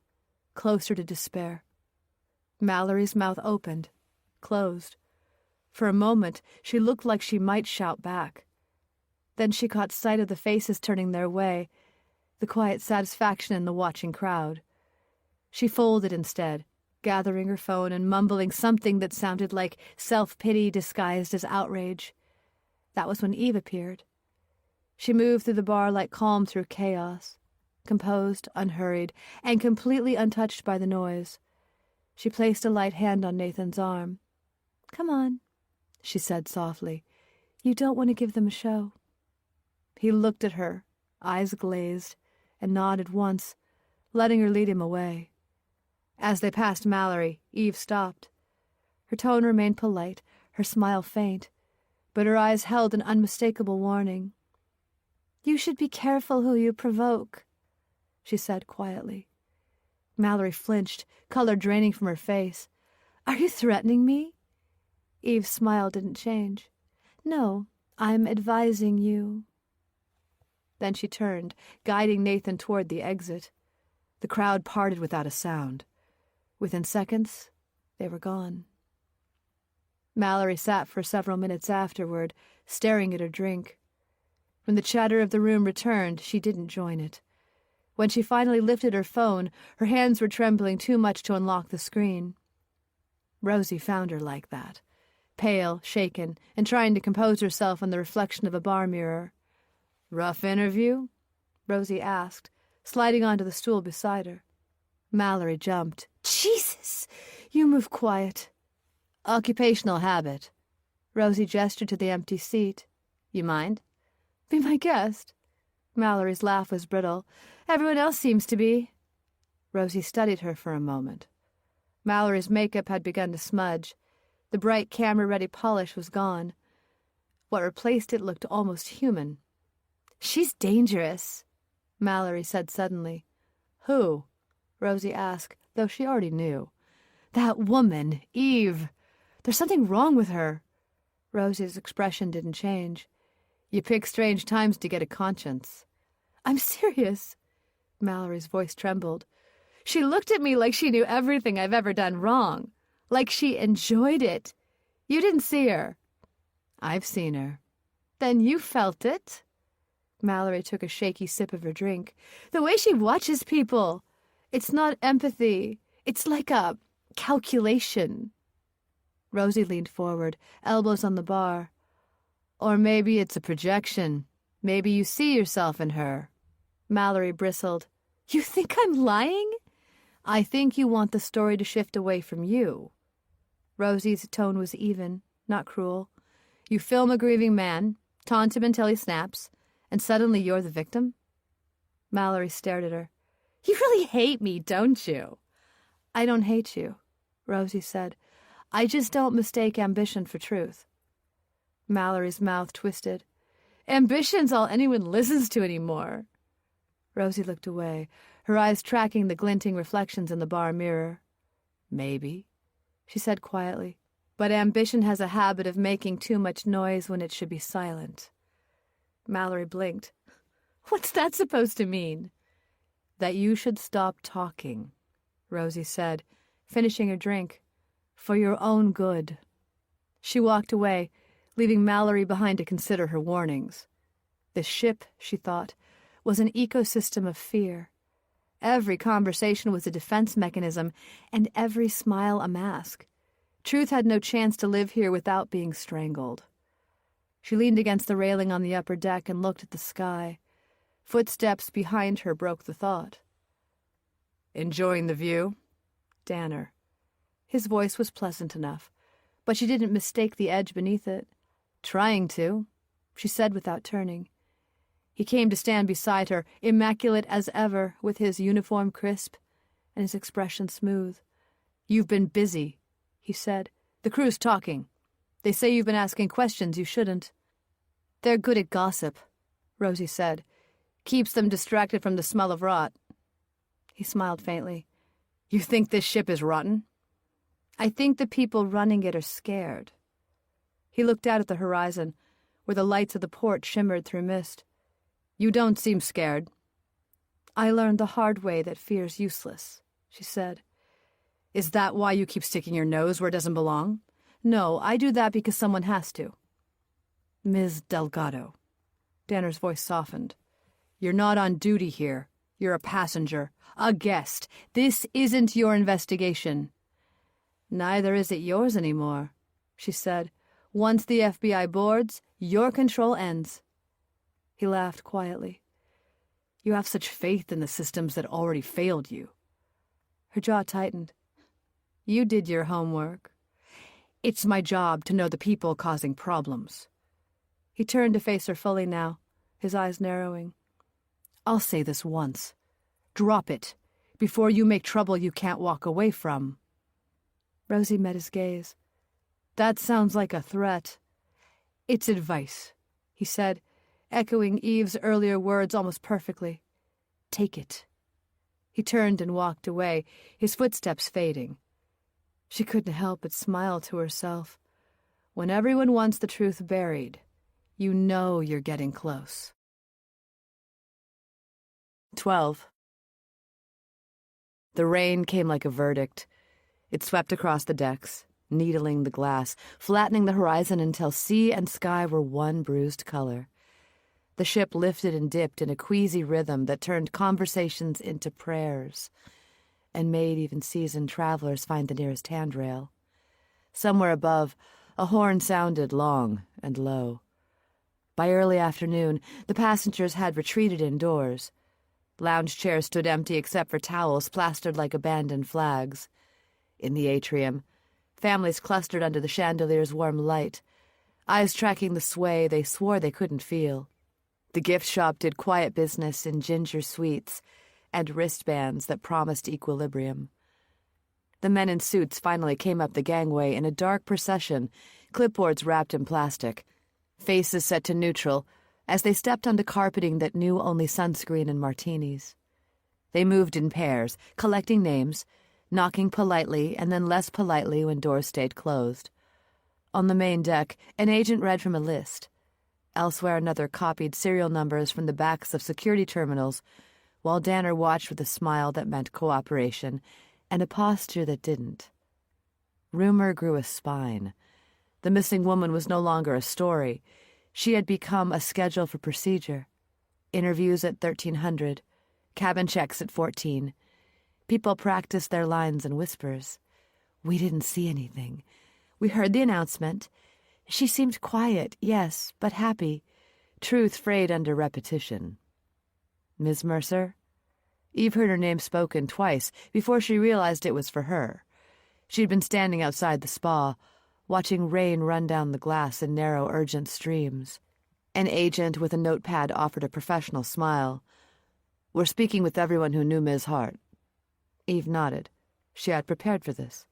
closer to despair. Mallory's mouth opened, closed. For a moment, she looked like she might shout back. Then she caught sight of the faces turning their way, the quiet satisfaction in the watching crowd. She folded instead, gathering her phone and mumbling something that sounded like self-pity disguised as outrage. That was when Eve appeared. She moved through the bar like calm through chaos, composed, unhurried, and completely untouched by the noise. She placed a light hand on Nathan's arm. "Come on," she said softly. "You don't want to give them a show." He looked at her, eyes glazed, and nodded once, letting her lead him away. As they passed Mallory, Eve stopped. Her tone remained polite, her smile faint, but her eyes held an unmistakable warning. "You should be careful who you provoke," she said quietly. Mallory flinched, color draining from her face. "Are you threatening me?" Eve's smile didn't change. "No, I'm advising you." Then she turned, guiding Nathan toward the exit. The crowd parted without a sound. Within seconds, they were gone. Mallory sat for several minutes afterward, staring at her drink. When the chatter of the room returned, she didn't join it. When she finally lifted her phone, her hands were trembling too much to unlock the screen. Rosie found her like that, pale, shaken, and trying to compose herself in the reflection of a bar mirror. "Rough interview?" Rosie asked, sliding onto the stool beside her. Mallory jumped. "Jesus! You move quiet." "Occupational habit." Rosie gestured to the empty seat. "You mind?" "Be my guest." Mallory's laugh was brittle. "Everyone else seems to be." Rosie studied her for a moment. Mallory's makeup had begun to smudge. The bright camera-ready polish was gone. What replaced it looked almost human. "She's dangerous," Mallory said suddenly. "Who?" Rosie asked, though she already knew. "That woman, Eve. There's something wrong with her." Rosie's expression didn't change. You pick strange times to get a conscience. I'm serious. Mallory's voice trembled. She looked at me like she knew everything I've ever done wrong, like she enjoyed it. You didn't see her. I've seen her. Then you felt it? Mallory took a shaky sip of her drink. The way she watches people. It's not empathy. It's like a calculation. Rosie leaned forward, elbows on the bar. Or maybe it's a projection. Maybe you see yourself in her. Mallory bristled. You think I'm lying? I think you want the story to shift away from you. Rosie's tone was even, not cruel. You film a grieving man, taunt him until he snaps, and suddenly you're the victim? Mallory stared at her. You really hate me, don't you? I don't hate you, Rosie said. I just don't mistake ambition for truth. Mallory's mouth twisted. Ambition's all anyone listens to anymore. Rosie looked away, her eyes tracking the glinting reflections in the bar mirror. Maybe, she said quietly, but ambition has a habit of making too much noise when it should be silent. Mallory blinked. What's that supposed to mean? That you should stop talking, Rosie said, finishing her drink. For your own good. She walked away, leaving Mallory behind to consider her warnings. The ship, she thought, was an ecosystem of fear. Every conversation was a defense mechanism, and every smile a mask. Truth had no chance to live here without being strangled. She leaned against the railing on the upper deck and looked at the sky. Footsteps behind her broke the thought. Enjoying the view? Danner. His voice was pleasant enough, but she didn't mistake the edge beneath it. Trying to, she said without turning. He came to stand beside her, immaculate as ever, with his uniform crisp and his expression smooth. You've been busy, he said. The crew's talking. They say you've been asking questions you shouldn't. They're good at gossip, Rosie said. Keeps them distracted from the smell of rot. He smiled faintly. You think this ship is rotten? I think the people running it are scared. He looked out at the horizon, where the lights of the port shimmered through mist. You don't seem scared. I learned the hard way that fear's useless, she said. Is that why you keep sticking your nose where it doesn't belong? No, I do that because someone has to. Ms. Delgado. Danner's voice softened. You're not on duty here. You're a passenger, a guest. This isn't your investigation. Neither is it yours anymore, she said. Once the FBI boards, your control ends. He laughed quietly. You have such faith in the systems that already failed you. Her jaw tightened. You did your homework. It's my job to know the people causing problems. He turned to face her fully now, his eyes narrowing. I'll say this once. Drop it, before you make trouble you can't walk away from. Rosie met his gaze. That sounds like a threat. It's advice, he said, echoing Eve's earlier words almost perfectly. Take it. He turned and walked away, his footsteps fading. She couldn't help but smile to herself. When everyone wants the truth buried, you know you're getting close. 12. The rain came like a verdict. It swept across the decks, needling the glass, flattening the horizon until sea and sky were one bruised color. The ship lifted and dipped in a queasy rhythm that turned conversations into prayers and made even seasoned travelers find the nearest handrail. Somewhere above, a horn sounded long and low. By early afternoon, the passengers had retreated indoors. Lounge chairs stood empty except for towels plastered like abandoned flags. In the atrium, families clustered under the chandelier's warm light, eyes tracking the sway they swore they couldn't feel. The gift shop did quiet business in ginger sweets and wristbands that promised equilibrium. The men in suits finally came up the gangway in a dark procession, clipboards wrapped in plastic, faces set to neutral, as they stepped onto carpeting that knew only sunscreen and martinis. They moved in pairs, collecting names, knocking politely and then less politely when doors stayed closed. On the main deck, an agent read from a list. Elsewhere, another copied serial numbers from the backs of security terminals, while Danner watched with a smile that meant cooperation and a posture that didn't. Rumor grew a spine. The missing woman was no longer a story. She had become a schedule for procedure. Interviews at 1300, cabin checks at 14. People practiced their lines in whispers. We didn't see anything. We heard the announcement. She seemed quiet, yes, but happy. Truth frayed under repetition. Ms. Mercer? Eve heard her name spoken twice before she realized it was for her. She'd been standing outside the spa, watching rain run down the glass in narrow, urgent streams. An agent with a notepad offered a professional smile. We're speaking with everyone who knew Ms. Hart. Eve nodded. She had prepared for this.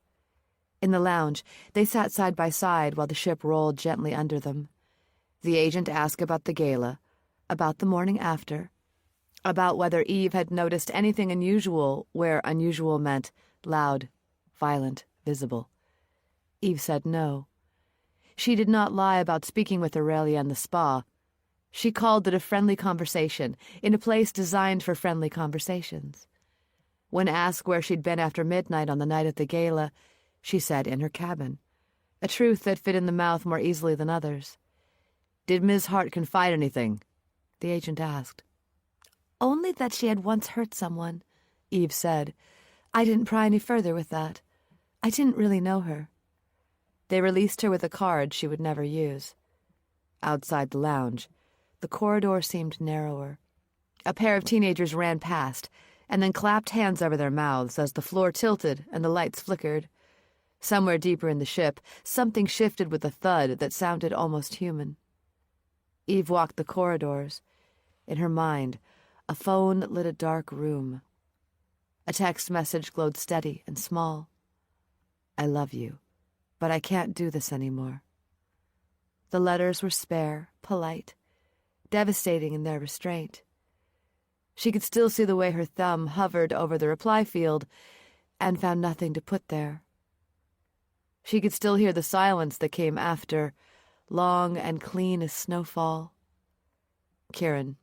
In the lounge, they sat side by side while the ship rolled gently under them. The agent asked about the gala, about the morning after, about whether Eve had noticed anything unusual where unusual meant loud, violent, visible. Eve said no. She did not lie about speaking with Aurelia in the spa. She called it a friendly conversation, in a place designed for friendly conversations. When asked where she'd been after midnight on the night of the gala, she said in her cabin, a truth that fit in the mouth more easily than others. Did Ms. Hart confide anything? The agent asked. Only that she had once hurt someone, Eve said. I didn't pry any further with that. I didn't really know her. They released her with a card she would never use. Outside the lounge, the corridor seemed narrower. A pair of teenagers ran past, and then clapped hands over their mouths as the floor tilted and the lights flickered. Somewhere deeper in the ship, something shifted with a thud that sounded almost human. Eve walked the corridors. In her mind, a phone lit a dark room. A text message glowed steady and small. I love you, but I can't do this anymore. The letters were spare, polite, devastating in their restraint. She could still see the way her thumb hovered over the reply field and found nothing to put there. She could still hear the silence that came after, long and clean as snowfall. Kieran.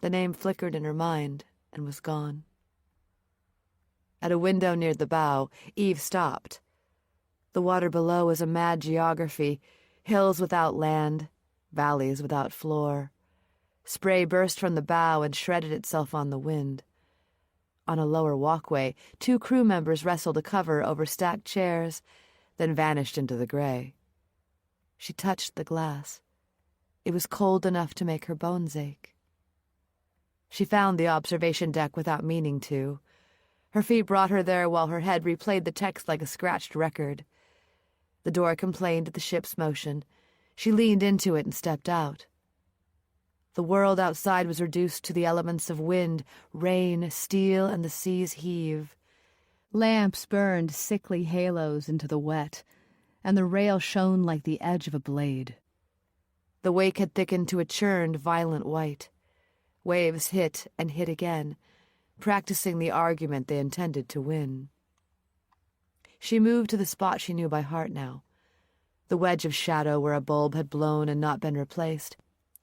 The name flickered in her mind and was gone. At a window near the bow, Eve stopped. The water below was a mad geography, hills without land, valleys without floor. Spray burst from the bow and shredded itself on the wind. On a lower walkway, 2 crew members wrestled a cover over stacked chairs, then vanished into the gray. She touched the glass. It was cold enough to make her bones ache. She found the observation deck without meaning to. Her feet brought her there while her head replayed the text like a scratched record. The door complained of the ship's motion. She leaned into it and stepped out. The world outside was reduced to the elements of wind, rain, steel, and the sea's heave. Lamps burned sickly halos into the wet, and the rail shone like the edge of a blade. The wake had thickened to a churned, violent white. Waves hit and hit again, practicing the argument they intended to win. She moved to the spot she knew by heart now, the wedge of shadow where a bulb had blown and not been replaced,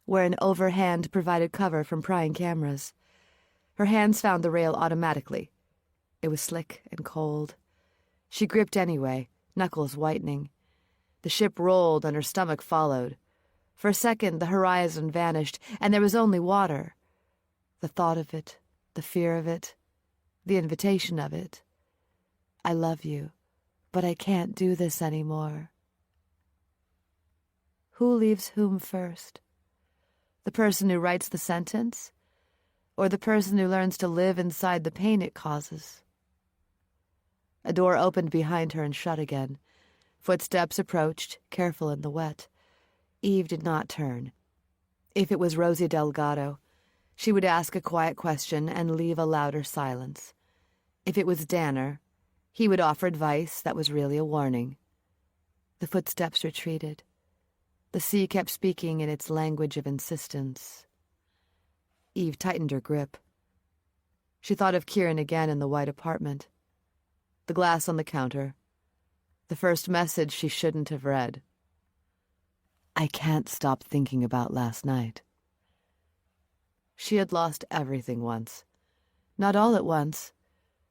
where an overhand provided cover from prying cameras. Her hands found the rail automatically. It was slick and cold. She gripped anyway, knuckles whitening. The ship rolled and her stomach followed. For a second, the horizon vanished, and there was only water. The thought of it, the fear of it, the invitation of it. I love you, but I can't do this anymore. Who leaves whom first? The person who writes the sentence, or the person who learns to live inside the pain it causes? A door opened behind her and shut again. Footsteps approached, careful in the wet. Eve did not turn. If it was Rosie Delgado, she would ask a quiet question and leave a louder silence. If it was Danner, he would offer advice that was really a warning. The footsteps retreated. The sea kept speaking in its language of insistence. Eve tightened her grip. She thought of Kieran again in the white apartment. The glass on the counter. The first message she shouldn't have read. I can't stop thinking about last night. She had lost everything once. Not all at once,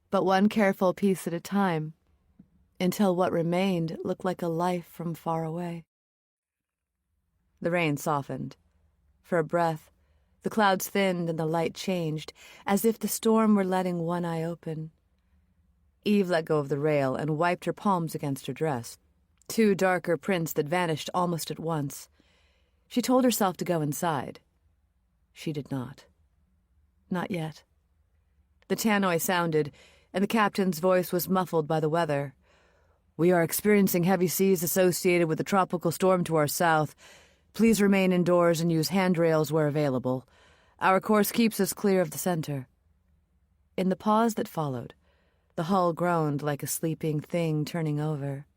but one careful piece at a time, until what remained looked like a life from far away. The rain softened. For a breath, the clouds thinned and the light changed, as if the storm were letting one eye open. Eve let go of the rail and wiped her palms against her dress, two darker prints that vanished almost at once. She told herself to go inside. She did not. Not yet. The tannoy sounded, and the captain's voice was muffled by the weather. We are experiencing heavy seas associated with a tropical storm to our south. Please remain indoors and use handrails where available. Our course keeps us clear of the center. In the pause that followed, the hull groaned like a sleeping thing turning over.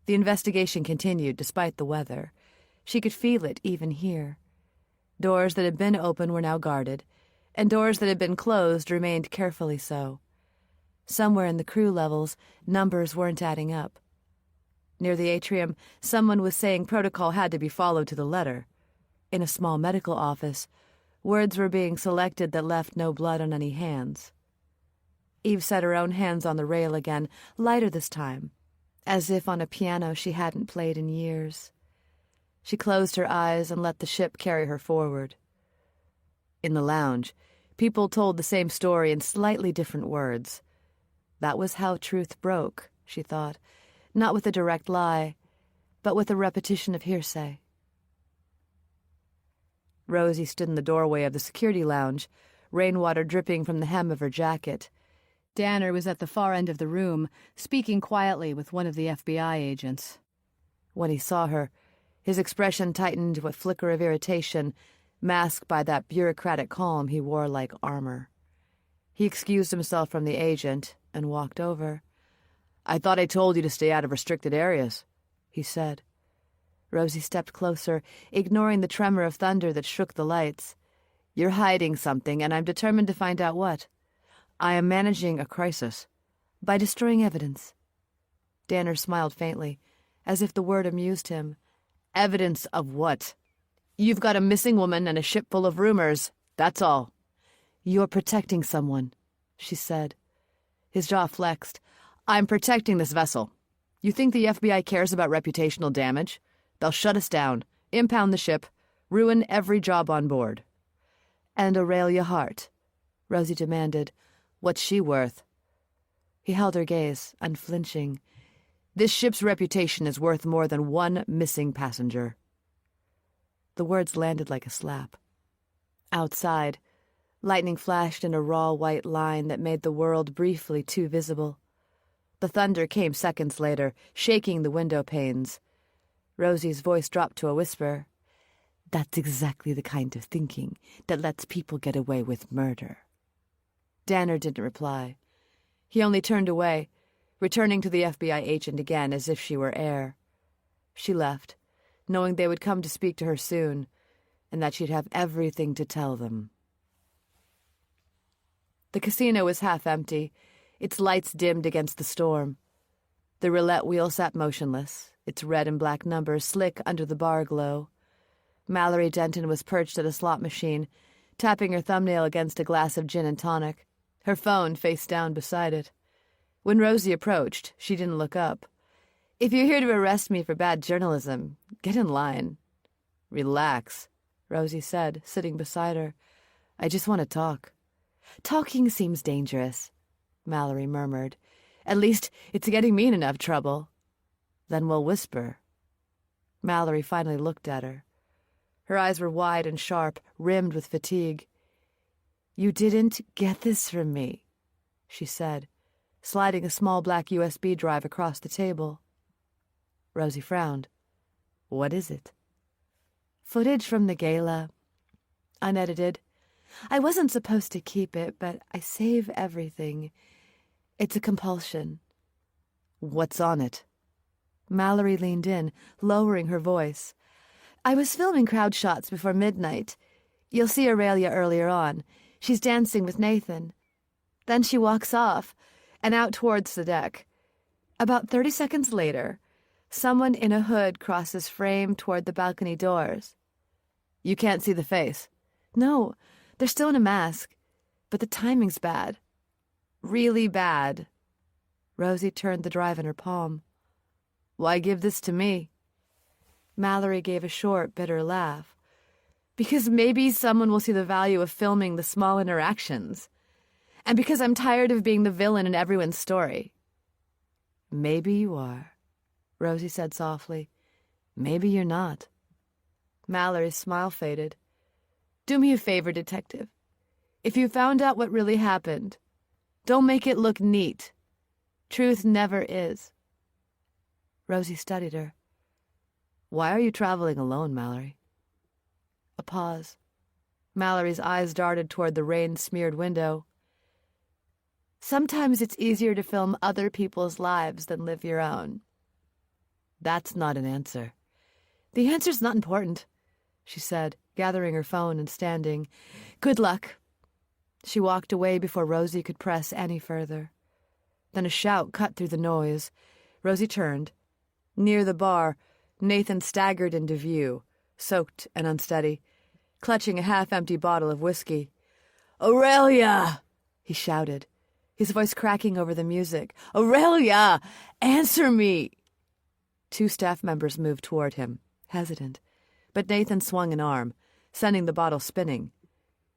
The investigation continued despite the weather. She could feel it even here. Doors that had been open were now guarded, and doors that had been closed remained carefully so. Somewhere in the crew levels, numbers weren't adding up. Near the atrium, someone was saying protocol had to be followed to the letter. In a small medical office, words were being selected that left no blood on any hands. Eve set her own hands on the rail again, lighter this time, as if on a piano she hadn't played in years. She closed her eyes and let the ship carry her forward. In the lounge, people told the same story in slightly different words. That was how truth broke, she thought, not with a direct lie, but with a repetition of hearsay. Rosie stood in the doorway of the security lounge, rainwater dripping from the hem of her jacket. Danner was at the far end of the room, speaking quietly with one of the FBI agents. When he saw her, his expression tightened to a flicker of irritation, masked by that bureaucratic calm he wore like armor. He excused himself from the agent and walked over. I thought I told you to stay out of restricted areas, he said. Rosie stepped closer, ignoring the tremor of thunder that shook the lights. You're hiding something, and I'm determined to find out what. I am managing a crisis. By destroying evidence. Danner smiled faintly, as if the word amused him. Evidence of what? You've got a missing woman and a ship full of rumors. That's all. You're protecting someone, she said. His jaw flexed. I'm protecting this vessel. You think the FBI cares about reputational damage? They'll shut us down, impound the ship, ruin every job on board. And Aurelia Hart, Rosie demanded. What's she worth? He held her gaze, unflinching. This ship's reputation is worth more than one missing passenger. The words landed like a slap. Outside, lightning flashed in a raw white line that made the world briefly too visible. The thunder came seconds later, shaking the window panes. Rosie's voice dropped to a whisper. That's exactly the kind of thinking that lets people get away with murder. Danner didn't reply. He only turned away, returning to the FBI agent again as if she were air. She left, knowing they would come to speak to her soon, and that she'd have everything to tell them. The casino was half empty, its lights dimmed against the storm. The roulette wheel sat motionless, its red and black numbers slick under the bar glow. Mallory Denton was perched at a slot machine, tapping her thumbnail against a glass of gin and tonic, her phone face down beside it. When Rosie approached, she didn't look up. If you're here to arrest me for bad journalism, get in line. Relax, Rosie said, sitting beside her. I just want to talk. Talking seems dangerous, Mallory murmured. At least it's getting me in enough trouble. Then we'll whisper. Mallory finally looked at her. Her eyes were wide and sharp, rimmed with fatigue. You didn't get this from me, she said, sliding a small black USB drive across the table. Rosie frowned. What is it? Footage from the gala. Unedited. I wasn't supposed to keep it, but I save everything. It's a compulsion. What's on it? Mallory leaned in, lowering her voice. I was filming crowd shots before midnight. You'll see Aurelia earlier on. She's dancing with Nathan. Then she walks off, and out towards the deck. About 30 seconds later, someone in a hood crosses frame toward the balcony doors. You can't see the face. No, they're still in a mask, but the timing's bad. Really bad. Rosie turned the drive in her palm. Why give this to me? Mallory gave a short, bitter laugh. Because maybe someone will see the value of filming the small interactions. And because I'm tired of being the villain in everyone's story. Maybe you are, Rosie said softly. Maybe you're not. Mallory's smile faded. Do me a favor, detective. If you found out what really happened, don't make it look neat. Truth never is. Rosie studied her. Why are you traveling alone, Mallory? A pause. Mallory's eyes darted toward the rain-smeared window. Sometimes it's easier to film other people's lives than live your own. That's not an answer. The answer's not important, she said, gathering her phone and standing. Good luck. She walked away before Rosie could press any further. Then a shout cut through the noise. Rosie turned. Near the bar, Nathan staggered into view, soaked and unsteady, clutching a half-empty bottle of whiskey. "Aurelia!" he shouted, his voice cracking over the music. "Aurelia! Answer me!" 2 staff members moved toward him, hesitant, but Nathan swung an arm, sending the bottle spinning.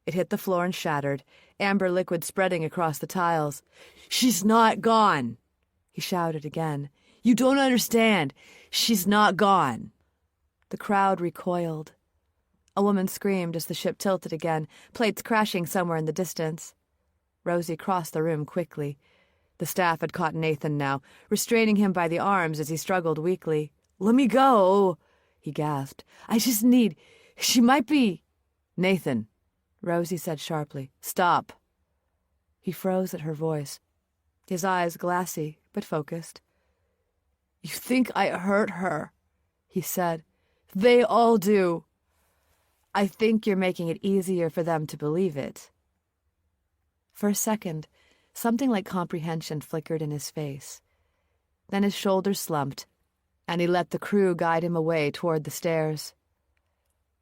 It hit the floor and shattered, amber liquid spreading across the tiles. "She's not gone!" he shouted again. "You don't understand. She's not gone." The crowd recoiled. A woman screamed as the ship tilted again, plates crashing somewhere in the distance. Rosie crossed the room quickly. The staff had caught Nathan now, restraining him by the arms as he struggled weakly. "Let me go," he gasped. "I just need... She might be..." "Nathan," Rosie said sharply. "Stop." He froze at her voice, his eyes glassy but focused. "You think I hurt her," he said. "They all do. I think you're making it easier for them to believe it." For a second, something like comprehension flickered in his face. Then his shoulders slumped, and he let the crew guide him away toward the stairs.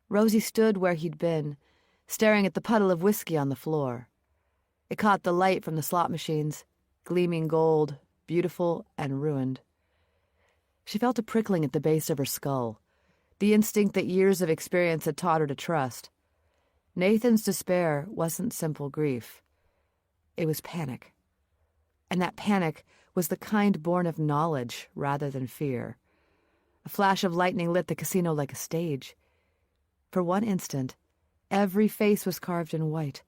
Rosie stood where he'd been, staring at the puddle of whiskey on the floor. It caught the light from the slot machines, gleaming gold, beautiful and ruined. She felt a prickling at the base of her skull, the instinct that years of experience had taught her to trust. Nathan's despair wasn't simple grief. It was panic. And that panic was the kind born of knowledge rather than fear. A flash of lightning lit the casino like a stage. For one instant, every face was carved in white.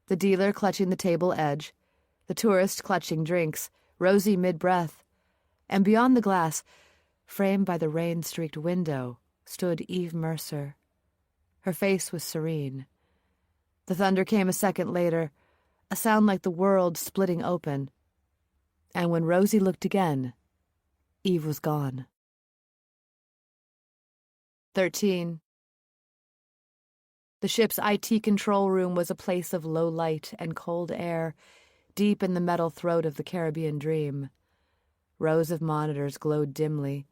The dealer clutching the table edge, the tourist clutching drinks, Rosie mid-breath. And beyond the glass, framed by the rain-streaked window, stood Eve Mercer. Her face was serene. The thunder came a second later, a sound like the world splitting open. And when Rosie looked again, Eve was gone. 13. The ship's IT control room was a place of low light and cold air, deep in the metal throat of the Caribbean dream. Rows of monitors glowed dimly,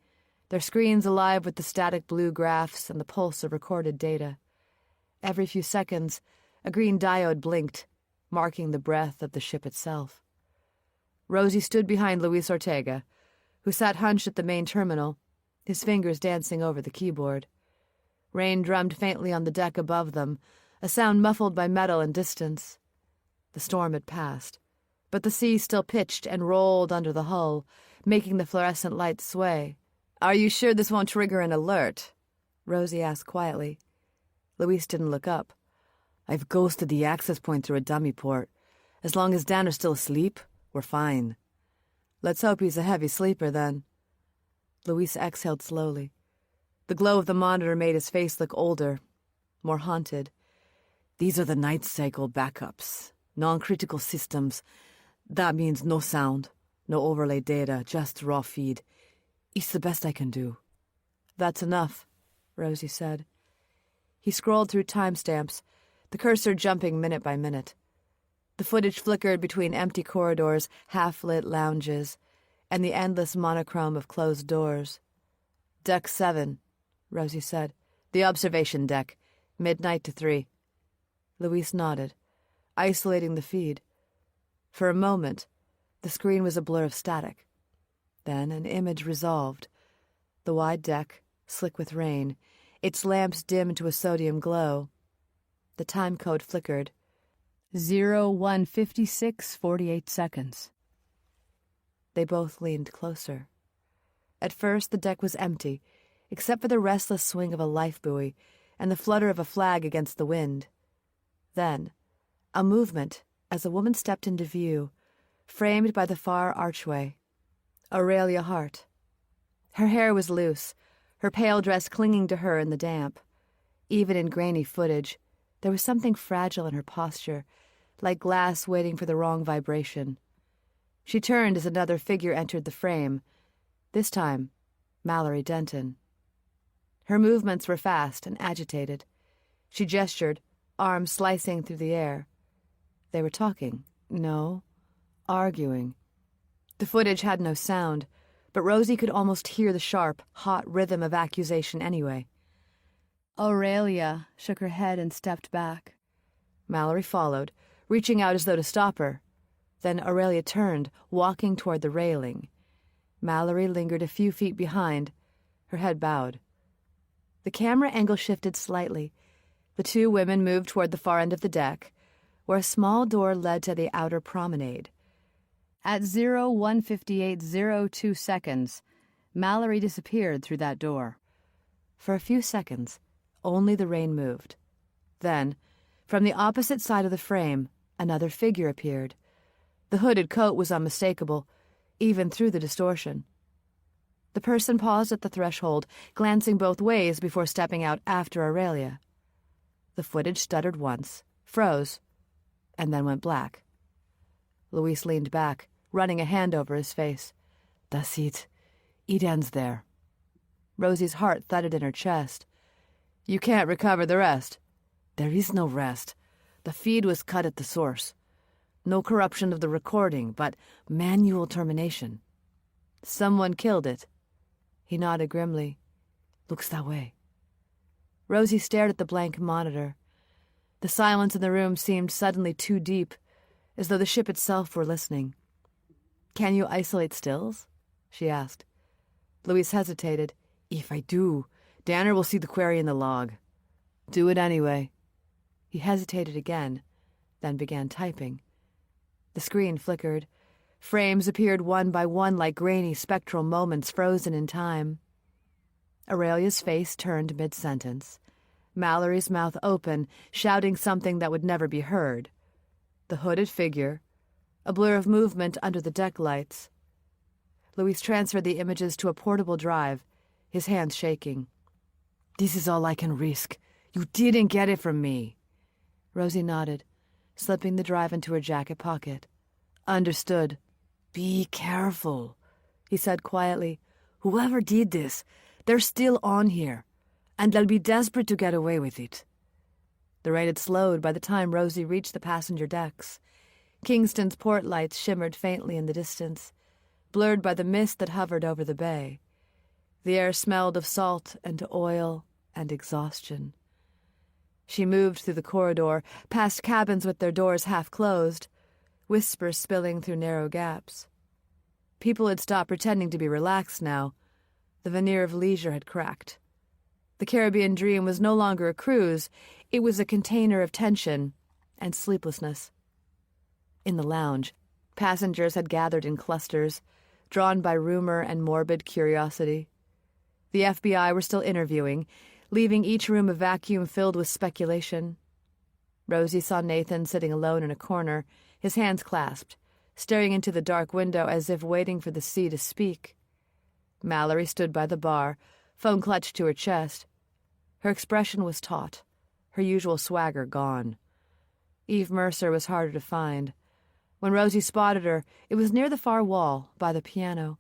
their screens alive with the static blue graphs and the pulse of recorded data. Every few seconds, a green diode blinked, marking the breath of the ship itself. Rosie stood behind Luis Ortega, who sat hunched at the main terminal, his fingers dancing over the keyboard. Rain drummed faintly on the deck above them, a sound muffled by metal and distance. The storm had passed, but the sea still pitched and rolled under the hull, making the fluorescent lights sway. "Are you sure this won't trigger an alert?" Rosie asked quietly. Luis didn't look up. "I've ghosted the access point through a dummy port. As long as Dan is still asleep, we're fine." "Let's hope he's a heavy sleeper, then." Luis exhaled slowly. The glow of the monitor made his face look older, more haunted. "These are the night cycle backups. Non-critical systems. That means no sound, no overlay data, just raw feed. It's the best I can do." "That's enough," Rosie said. He scrolled through timestamps, the cursor jumping minute by minute. The footage flickered between empty corridors, half-lit lounges, and the endless monochrome of closed doors. "Deck 7, Rosie said. "The observation deck. Midnight to 3. Louise nodded, isolating the feed. For a moment, the screen was a blur of static. Then an image resolved. The wide deck, slick with rain, its lamps dimmed to a sodium glow. The time code flickered. 01:56:48 seconds. They both leaned closer. At first, the deck was empty, except for the restless swing of a life buoy and the flutter of a flag against the wind. Then, a movement as a woman stepped into view, framed by the far archway. Aurelia Hart. Her hair was loose, her pale dress clinging to her in the damp. Even in grainy footage, there was something fragile in her posture, like glass waiting for the wrong vibration. She turned as another figure entered the frame, this time Mallory Denton. Her movements were fast and agitated. She gestured, arms slicing through the air. They were talking. No, arguing. The footage had no sound, but Rosie could almost hear the sharp, hot rhythm of accusation anyway. Aurelia shook her head and stepped back. Mallory followed, reaching out as though to stop her. Then Aurelia turned, walking toward the railing. Mallory lingered a few feet behind, her head bowed. The camera angle shifted slightly. The two women moved toward the far end of the deck, where a small door led to the outer promenade. At 01:58:02 seconds, Mallory disappeared through that door. For a few seconds, only the rain moved. Then, from the opposite side of the frame, another figure appeared. The hooded coat was unmistakable, even through the distortion. The person paused at the threshold, glancing both ways before stepping out after Aurelia. The footage stuttered once, froze, and then went black. Louise leaned back, running a hand over his face. "That's it. It ends there." Rosie's heart thudded in her chest. "You can't recover the rest." "There is no rest. The feed was cut at the source. No corruption of the recording, but manual termination. Someone killed it." He nodded grimly. "Looks that way." Rosie stared at the blank monitor. The silence in the room seemed suddenly too deep, as though the ship itself were listening. "Can you isolate stills?" she asked. Louise hesitated. "If I do, Danner will see the query in the log." "Do it anyway." He hesitated again, then began typing. The screen flickered. Frames appeared one by one like grainy spectral moments frozen in time. Aurelia's face turned mid-sentence. Mallory's mouth open, shouting something that would never be heard. The hooded figure, a blur of movement under the deck lights. Louise transferred the images to a portable drive, his hands shaking. "This is all I can risk. You didn't get it from me." Rosie nodded, slipping the drive into her jacket pocket. "Understood." "Be careful," he said quietly. "Whoever did this, they're still on here, and they'll be desperate to get away with it." The rain had slowed by the time Rosie reached the passenger decks. Kingston's port lights shimmered faintly in the distance, blurred by the mist that hovered over the bay. The air smelled of salt and oil and exhaustion. She moved through the corridor, past cabins with their doors half closed, whispers spilling through narrow gaps. People had stopped pretending to be relaxed now. The veneer of leisure had cracked. The Caribbean dream was no longer a cruise, it was a container of tension and sleeplessness. In the lounge, passengers had gathered in clusters, drawn by rumor and morbid curiosity. The FBI were still interviewing, leaving each room a vacuum filled with speculation. Rosie saw Nathan sitting alone in a corner, his hands clasped, staring into the dark window as if waiting for the sea to speak. Mallory stood by the bar, phone clutched to her chest. Her expression was taut, her usual swagger gone. Eve Mercer was harder to find. When Rosie spotted her, it was near the far wall, by the piano.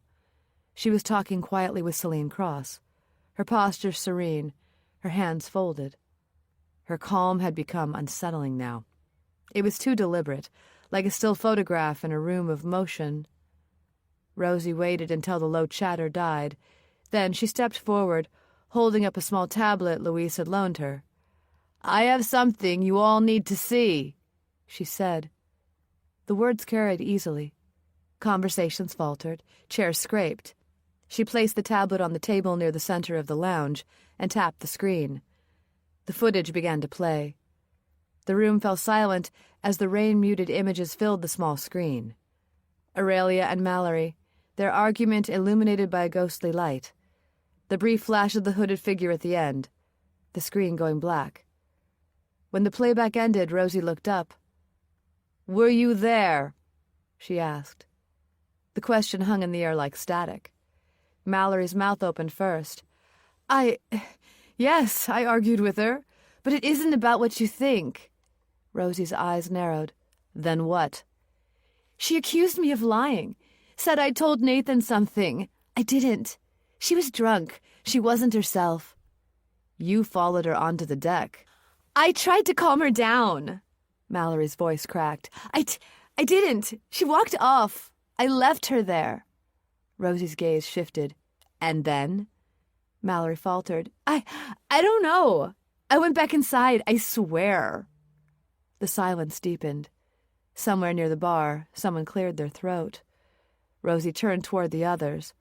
She was talking quietly with Celine Cross, her posture serene, her hands folded. Her calm had become unsettling now. It was too deliberate, like a still photograph in a room of motion. Rosie waited until the low chatter died. Then she stepped forward, holding up a small tablet Louise had loaned her. "I have something you all need to see," she said. The words carried easily. Conversations faltered, chairs scraped. She placed the tablet on the table near the center of the lounge and tapped the screen. The footage began to play. The room fell silent as the rain-muted images filled the small screen. Aurelia and Mallory, their argument illuminated by a ghostly light. The brief flash of the hooded figure at the end. The screen going black. When the playback ended, Rosie looked up. "Were you there?" she asked. The question hung in the air like static. Mallory's mouth opened first. Yes, I argued with her, but it isn't about what you think." Rosie's eyes narrowed. "Then what?" "She accused me of lying. Said I'd told Nathan something. I didn't. She was drunk. She wasn't herself." "You followed her onto the deck." "I tried to calm her down." Mallory's voice cracked. I didn't. She walked off. I left her there." Rosie's gaze shifted. "And then?" Mallory faltered. I don't know. I went back inside, I swear." The silence deepened. Somewhere near the bar, someone cleared their throat. Rosie turned toward the others.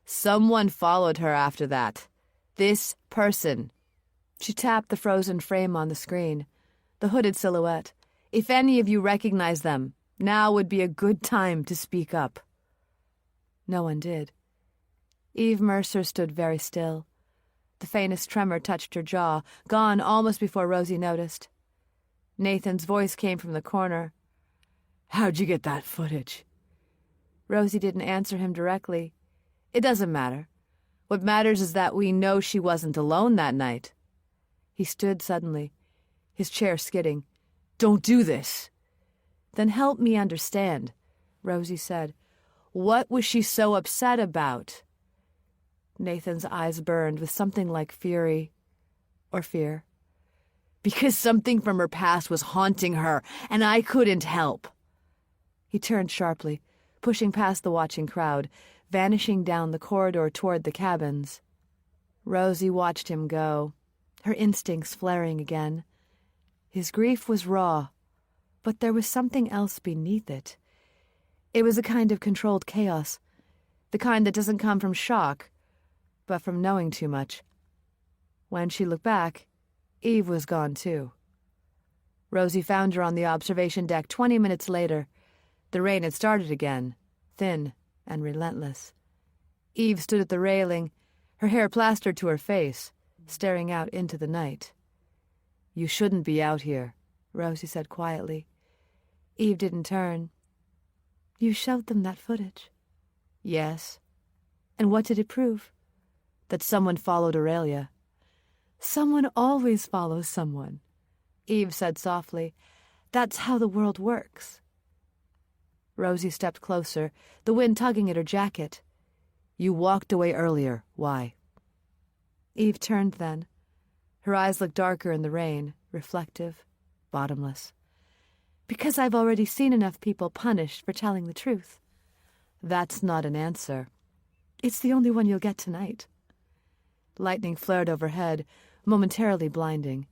"Someone followed her after that. This person." She tapped the frozen frame on the screen, the hooded silhouette. "If any of you recognize them, now would be a good time to speak up." No one did. Eve Mercer stood very still. The faintest tremor touched her jaw, gone almost before Rosie noticed. Nathan's voice came from the corner. "How'd you get that footage?" Rosie didn't answer him directly. "It doesn't matter. What matters is that we know she wasn't alone that night." He stood suddenly, his chair skidding. "Don't do this." "Then help me understand," Rosie said. "What was she so upset about?" Nathan's eyes burned with something like fury or fear. "Because something from her past was haunting her, and I couldn't help." He turned sharply, pushing past the watching crowd, vanishing down the corridor toward the cabins. Rosie watched him go, her instincts flaring again. His grief was raw, but there was something else beneath it. It was a kind of controlled chaos, the kind that doesn't come from shock, but from knowing too much. When she looked back, Eve was gone too. Rosie found her on the observation deck 20 minutes later. The rain had started again, thin and relentless. Eve stood at the railing, her hair plastered to her face, staring out into the night. "You shouldn't be out here," Rosie said quietly. Eve didn't turn. "You showed them that footage?" "Yes." "And what did it prove?" "That someone followed Aurelia." "Someone always follows someone," Eve said softly. "That's how the world works." Rosie stepped closer, the wind tugging at her jacket. "You walked away earlier. Why?" Eve turned then. Her eyes looked darker in the rain, reflective, bottomless. "Because I've already seen enough people punished for telling the truth." "That's not an answer." "It's the only one you'll get tonight." Lightning flared overhead, momentarily blinding.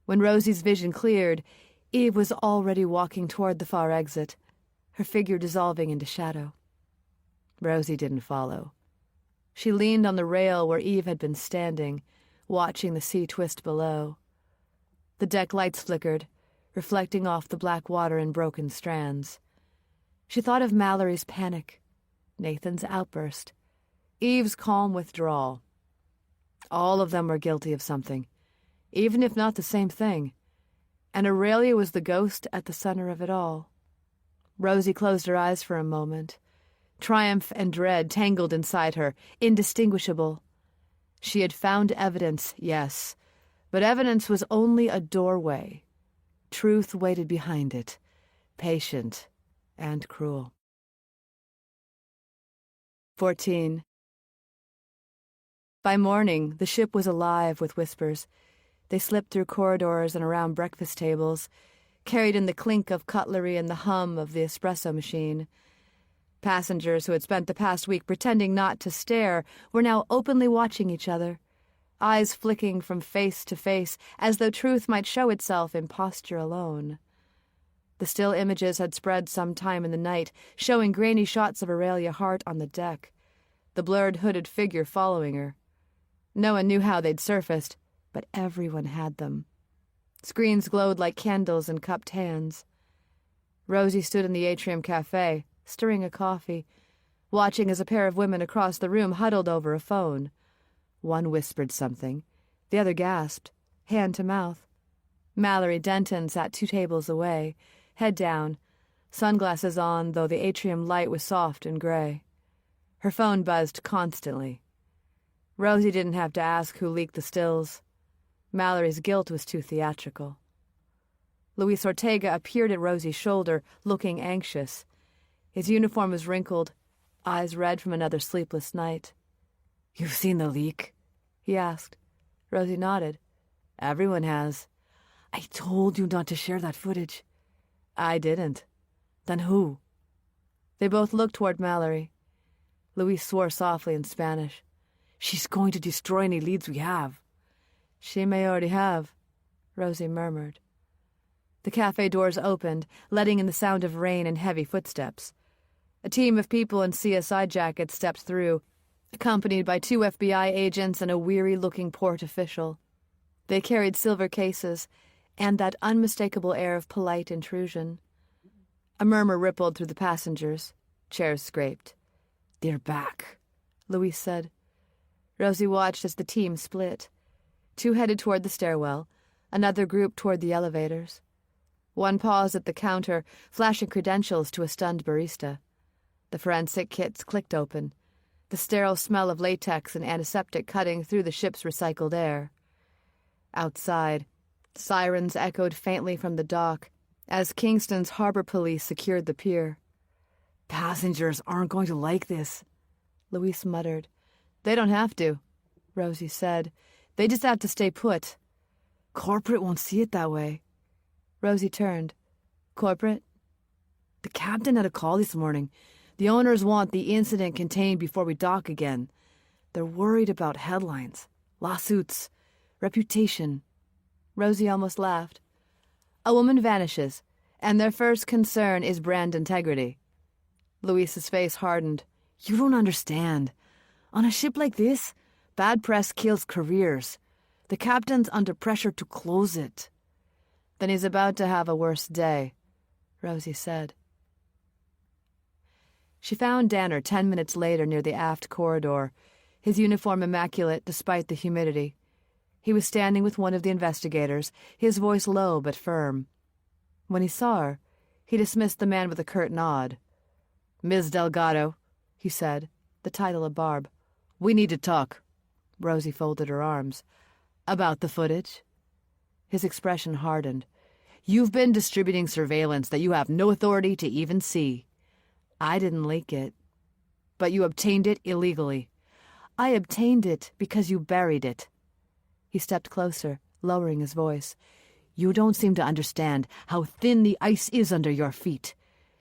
When Rosie's vision cleared, Eve was already walking toward the far exit, her figure dissolving into shadow. Rosie didn't follow. She leaned on the rail where Eve had been standing, watching the sea twist below. The deck lights flickered, reflecting off the black water in broken strands. She thought of Mallory's panic, Nathan's outburst, Eve's calm withdrawal. All of them were guilty of something, even if not the same thing, and Aurelia was the ghost at the center of it all. Rosie closed her eyes for a moment. Triumph and dread tangled inside her, indistinguishable. She had found evidence, yes, but evidence was only a doorway. Truth waited behind it, patient and cruel. 14. By morning, the ship was alive with whispers. They slipped through corridors and around breakfast tables, carried in the clink of cutlery and the hum of the espresso machine. Passengers who had spent the past week pretending not to stare were now openly watching each other, eyes flicking from face to face as though truth might show itself in posture alone. The still images had spread some time in the night, showing grainy shots of Aurelia Hart on the deck, the blurred hooded figure following her. No one knew how they'd surfaced, but everyone had them. Screens glowed like candles in cupped hands. Rosie stood in the atrium cafe, stirring a coffee, watching as a pair of women across the room huddled over a phone. One whispered something. The other gasped, hand to mouth. Mallory Denton sat 2 tables away, head down, sunglasses on, though the atrium light was soft and gray. Her phone buzzed constantly. Rosie didn't have to ask who leaked the stills. Mallory's guilt was too theatrical. Luis Ortega appeared at Rosie's shoulder, looking anxious. His uniform was wrinkled, eyes red from another sleepless night. "You've seen the leak?" he asked. Rosie nodded. "Everyone has." "I told you not to share that footage." "I didn't." "Then who?" They both looked toward Mallory. Luis swore softly in Spanish. "She's going to destroy any leads we have." "She may already have," Rosie murmured. The cafe doors opened, letting in the sound of rain and heavy footsteps. A team of people in CSI jackets stepped through, accompanied by 2 FBI agents and a weary-looking port official. They carried silver cases and that unmistakable air of polite intrusion. A murmur rippled through the passengers. Chairs scraped. "They're back," Luis said. Rosie watched as the team split. 2 headed toward the stairwell, another group toward the elevators. One paused at the counter, flashing credentials to a stunned barista. The forensic kits clicked open, the sterile smell of latex and antiseptic cutting through the ship's recycled air. Outside, sirens echoed faintly from the dock as Kingston's harbor police secured the pier. "Passengers aren't going to like this," Luis muttered. "They don't have to," Rosie said. "They just have to stay put." "Corporate won't see it that way." Rosie turned. "Corporate?" "The captain had a call this morning. The owners want the incident contained before we dock again. They're worried about headlines, lawsuits, reputation." Rosie almost laughed. "A woman vanishes, and their first concern is brand integrity." Luis's face hardened. "You don't understand. On a ship like this, bad press kills careers. The captain's under pressure to close it." "Then he's about to have a worse day," Rosie said. She found Danner 10 minutes later near the aft corridor, his uniform immaculate despite the humidity. He was standing with one of the investigators, his voice low but firm. When he saw her, he dismissed the man with a curt nod. "Ms. Delgado," he said, the title a barb. "We need to talk." Rosie folded her arms. "About the footage?" His expression hardened. "You've been distributing surveillance that you have no authority to even see." "I didn't leak it." "But you obtained it illegally." "I obtained it because you buried it." He stepped closer, lowering his voice. "You don't seem to understand how thin the ice is under your feet.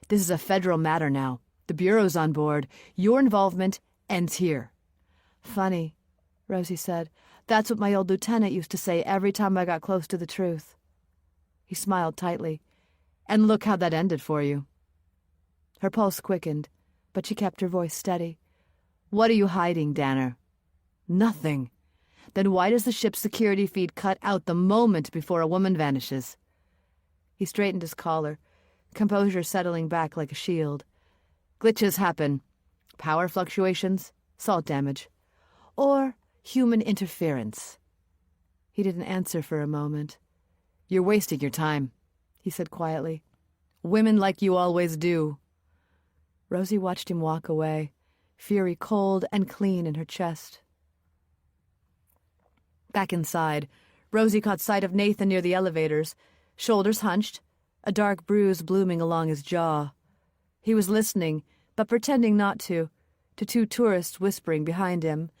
This is a federal matter now. The Bureau's on board. Your involvement ends here." "Funny," Rosie said. "That's what my old lieutenant used to say every time I got close to the truth." He smiled tightly. "And look how that ended for you." Her pulse quickened, but she kept her voice steady. "What are you hiding, Danner?" "Nothing." "Then why does the ship's security feed cut out the moment before a woman vanishes?" He straightened his collar, composure settling back like a shield. "Glitches happen. Power fluctuations, salt damage. Or human interference." He didn't answer for a moment. "You're wasting your time," he said quietly. "Women like you always do." Rosie watched him walk away, fury cold and clean in her chest. Back inside, Rosie caught sight of Nathan near the elevators, shoulders hunched, a dark bruise blooming along his jaw. He was listening, but pretending not to 2 tourists whispering behind him.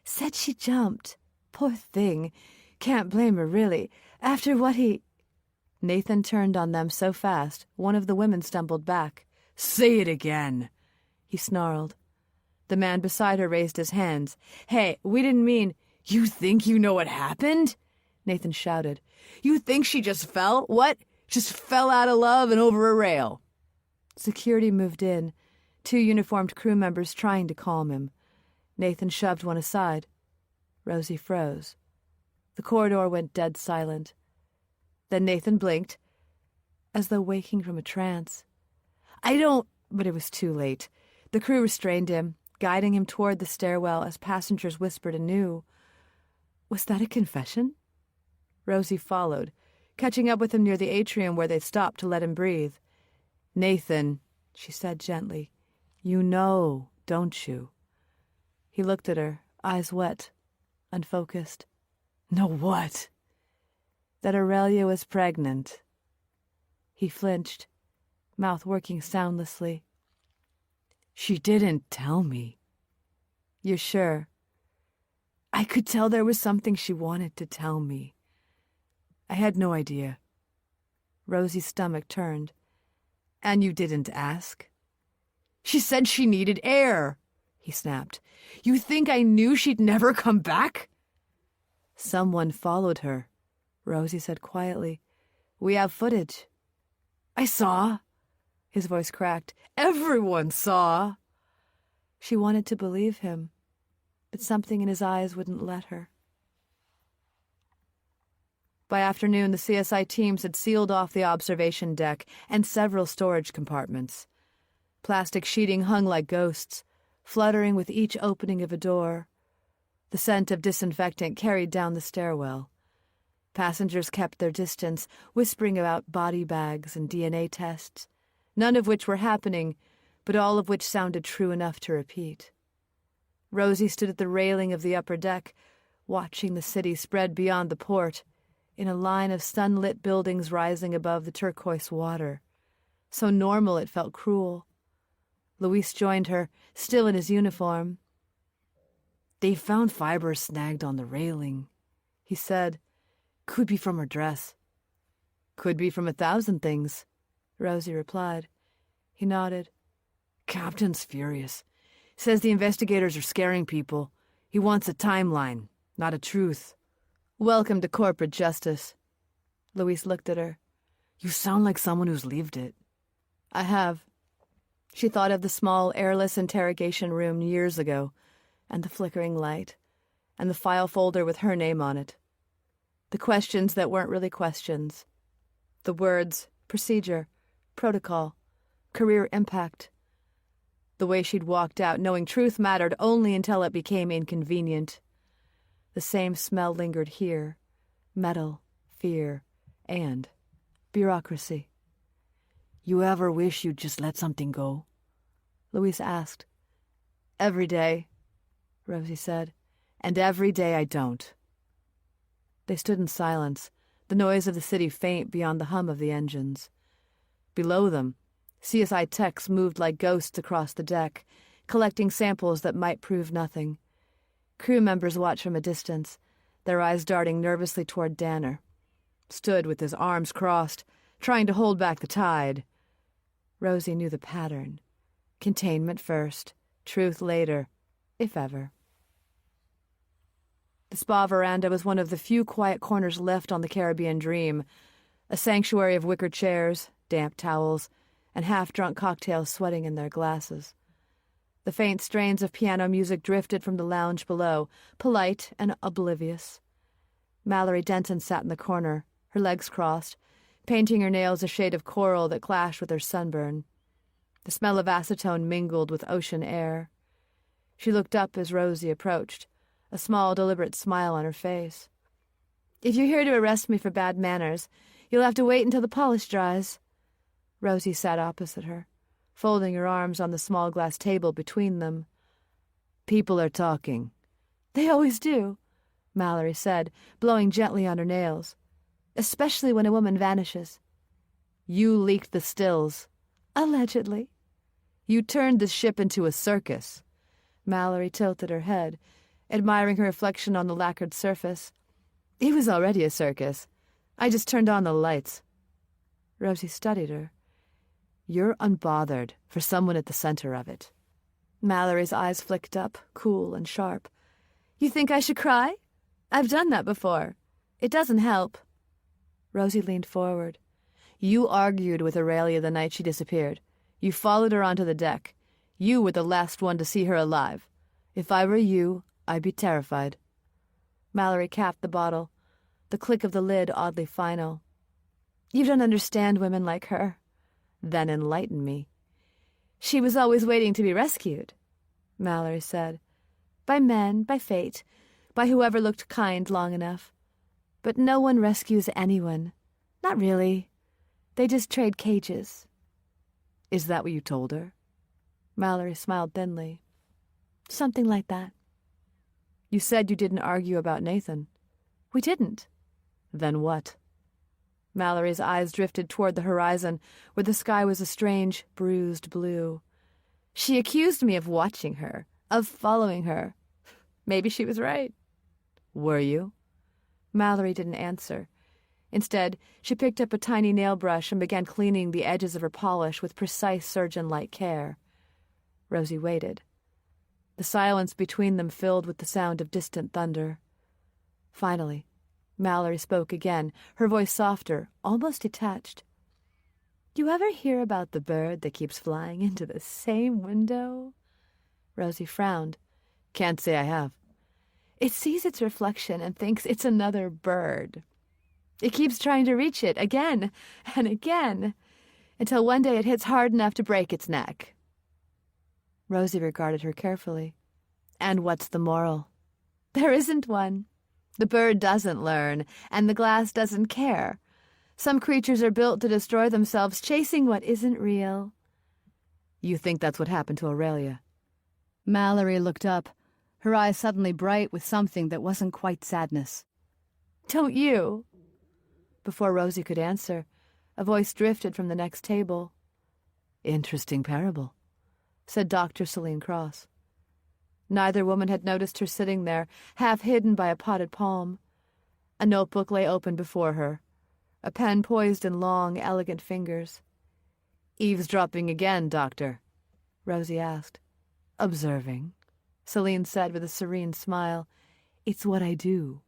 "Said she jumped. Poor thing. Can't blame her, really. After what he—" Nathan turned on them so fast, one of the women stumbled back. "Say it again," he snarled. The man beside her raised his hands. "Hey, we didn't mean—" "You think you know what happened?" Nathan shouted. "You think she just fell? What? Just fell out of love and over a rail?" Security moved in, 2 uniformed crew members trying to calm him. Nathan shoved one aside. Rosie froze. The corridor went dead silent. Then Nathan blinked, as though waking from a trance. "I don't—" But it was too late. The crew restrained him, guiding him toward the stairwell as passengers whispered anew. Was that a confession? Rosie followed, catching up with him near the atrium where they'd stopped to let him breathe. "Nathan," she said gently, "you know, don't you?" He looked at her, eyes wet, unfocused. "Know what?" "That Aurelia was pregnant." He flinched, mouth working soundlessly. "She didn't tell me." "You're sure?" "I could tell there was something she wanted to tell me. I had no idea." Rosie's stomach turned. "And you didn't ask?" "She said she needed air," he snapped. "You think I knew she'd never come back?" "Someone followed her," Rosie said quietly. "We have footage." "I saw." His voice cracked. "Everyone saw." She wanted to believe him, but something in his eyes wouldn't let her. By afternoon, the CSI teams had sealed off the observation deck and several storage compartments. Plastic sheeting hung like ghosts, fluttering with each opening of a door. The scent of disinfectant carried down the stairwell. Passengers kept their distance, whispering about body bags and DNA tests, none of which were happening, but all of which sounded true enough to repeat. Rosie stood at the railing of the upper deck, watching the city spread beyond the port, in a line of sunlit buildings rising above the turquoise water. So normal it felt cruel. Luis joined her, still in his uniform. "They found fibers snagged on the railing," he said. "Could be from her dress." "Could be from 1,000 things," Rosie replied. He nodded. "Captain's furious. Says the investigators are scaring people. He wants a timeline, not a truth." "Welcome to corporate justice." Luis looked at her. "You sound like someone who's lived it." "I have." She thought of the small, airless interrogation room years ago, and the flickering light, and the file folder with her name on it. The questions that weren't really questions. The words, procedure, protocol, career impact. The way she'd walked out, knowing truth mattered only until it became inconvenient. The same smell lingered here. Metal, fear, and bureaucracy. "You ever wish you'd just let something go?" Luis asked. "Every day," Rosie said. "And every day I don't." They stood in silence, the noise of the city faint beyond the hum of the engines. Below them, CSI techs moved like ghosts across the deck, collecting samples that might prove nothing. Crew members watched from a distance, their eyes darting nervously toward Danner. Stood with his arms crossed, trying to hold back the tide. Rosie knew the pattern. Containment first, truth later, if ever. The spa veranda was one of the few quiet corners left on the Caribbean dream, a sanctuary of wicker chairs, damp towels, and half-drunk cocktails sweating in their glasses. The faint strains of piano music drifted from the lounge below, polite and oblivious. Mallory Denton sat in the corner, her legs crossed, painting her nails a shade of coral that clashed with her sunburn. The smell of acetone mingled with ocean air. She looked up as Rosie approached, a small, deliberate smile on her face. "If you're here to arrest me for bad manners, you'll have to wait until the polish dries." Rosie sat opposite her, folding her arms on the small glass table between them. "People are talking." "They always do," Mallory said, blowing gently on her nails. "Especially when a woman vanishes." "You leaked the stills." "Allegedly." "You turned the ship into a circus." Mallory tilted her head, admiring her reflection on the lacquered surface. "It was already a circus. I just turned on the lights." Rosie studied her. "You're unbothered for someone at the center of it." Mallory's eyes flicked up, cool and sharp. You think I should cry? I've done that before. It doesn't help. Rosie leaned forward. You argued with Aurelia the night she disappeared. You followed her onto the deck. You were the last one to see her alive. If I were you, I'd be terrified. Mallory capped the bottle, the click of the lid oddly final. You don't understand women like her. Then enlighten me. She was always waiting to be rescued, Mallory said. By men, by fate, by whoever looked kind long enough. But no one rescues anyone. Not really. They just trade cages. Is that what you told her? Mallory smiled thinly. Something like that. You said you didn't argue about Nathan. We didn't. Then what? Mallory's eyes drifted toward the horizon, where the sky was a strange, bruised blue. She accused me of watching her, of following her. Maybe she was right. Were you? Mallory didn't answer. Instead, she picked up a tiny nail brush and began cleaning the edges of her polish with precise surgeon-like care. Rosie waited. The silence between them filled with the sound of distant thunder. Finally, Mallory spoke again, her voice softer, almost detached. You ever hear about the bird that keeps flying into the same window? Rosie frowned. Can't say I have. It sees its reflection and thinks it's another bird. It keeps trying to reach it again and again, until one day it hits hard enough to break its neck. Rosie regarded her carefully. And what's the moral? There isn't one. The bird doesn't learn, and the glass doesn't care. Some creatures are built to destroy themselves, chasing what isn't real. You think that's what happened to Aurelia? Mallory looked up, her eyes suddenly bright with something that wasn't quite sadness. Don't you? Before Rosie could answer, a voice drifted from the next table. Interesting parable, said Dr. Celine Cross. Neither woman had noticed her sitting there, half hidden by a potted palm. A notebook lay open before her, a pen poised in long, elegant fingers. Eavesdropping again, Doctor? Rosie asked. Observing, Celine said with a serene smile. It's what I do.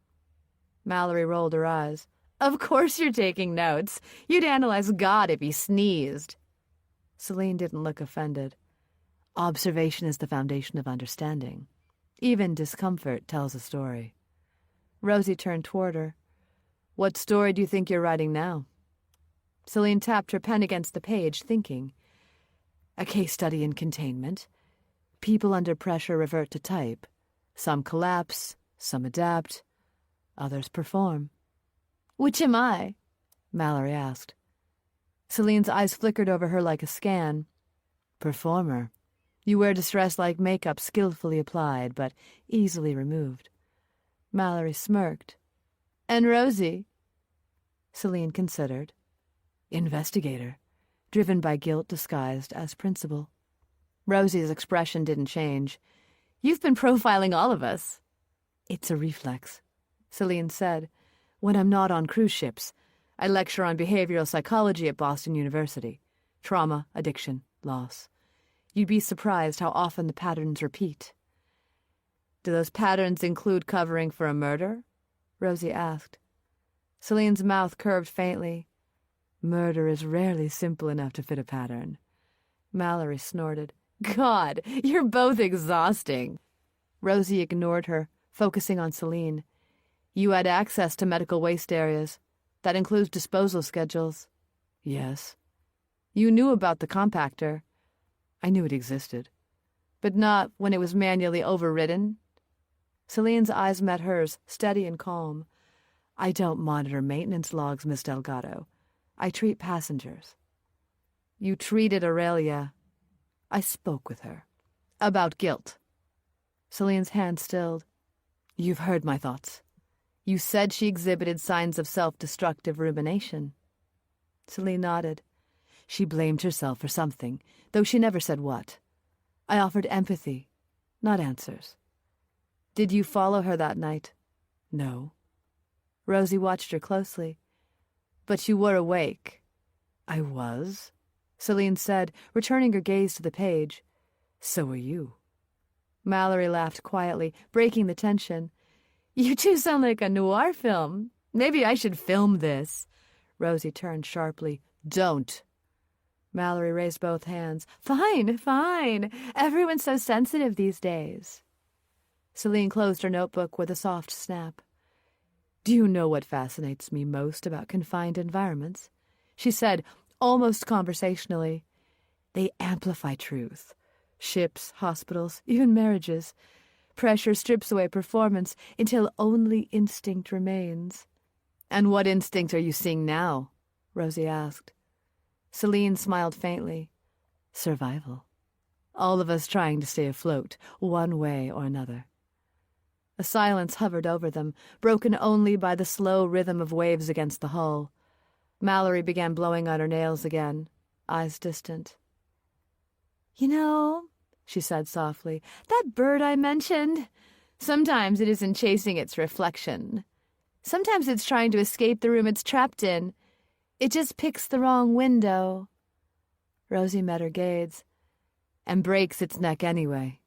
Mallory rolled her eyes. Of course you're taking notes. You'd analyze God if he sneezed. Celine didn't look offended. Observation is the foundation of understanding. Even discomfort tells a story. Rosie turned toward her. What story do you think you're writing now? Celine tapped her pen against the page, thinking. A case study in containment. People under pressure revert to type. Some collapse, some adapt, others perform. Which am I? Mallory asked. Celine's eyes flickered over her like a scan. Performer. You wear distress-like makeup skillfully applied, but easily removed. Mallory smirked. And Rosie? Celine considered. Investigator, driven by guilt disguised as principal. Rosie's expression didn't change. You've been profiling all of us. It's a reflex, Celine said. When I'm not on cruise ships, I lecture on behavioral psychology at Boston University. Trauma, addiction, loss. You'd be surprised how often the patterns repeat. Do those patterns include covering for a murder? Rosie asked. Celine's mouth curved faintly. Murder is rarely simple enough to fit a pattern. Mallory snorted. God, you're both exhausting. Rosie ignored her, focusing on Celine. You had access to medical waste areas. That includes disposal schedules. Yes. You knew about the compactor. I knew it existed. But not when it was manually overridden. Celine's eyes met hers, steady and calm. I don't monitor maintenance logs, Miss Delgado. I treat passengers. You treated Aurelia. I spoke with her. About guilt. Celine's hand stilled. You've heard my thoughts. You said she exhibited signs of self-destructive rumination. Celine nodded. She blamed herself for something, though she never said what. I offered empathy, not answers. Did you follow her that night? No. Rosie watched her closely. But you were awake. I was, Celine said, returning her gaze to the page. So were you. Mallory laughed quietly, breaking the tension. You two sound like a noir film. Maybe I should film this. Rosie turned sharply. Don't. Mallory raised both hands. Fine, fine. Everyone's so sensitive these days. Celine closed her notebook with a soft snap. Do you know what fascinates me most about confined environments? She said, almost conversationally. They amplify truth. Ships, hospitals, even marriages. Pressure strips away performance until only instinct remains. And what instinct are you seeing now? Rosie asked. Celine smiled faintly. Survival. All of us trying to stay afloat, one way or another. A silence hovered over them, broken only by the slow rhythm of waves against the hull. Mallory began blowing out her nails again, eyes distant. You know, she said softly, that bird I mentioned, sometimes it isn't chasing its reflection. Sometimes it's trying to escape the room it's trapped in. It just picks the wrong window. Rosie met her gaze. And breaks its neck anyway.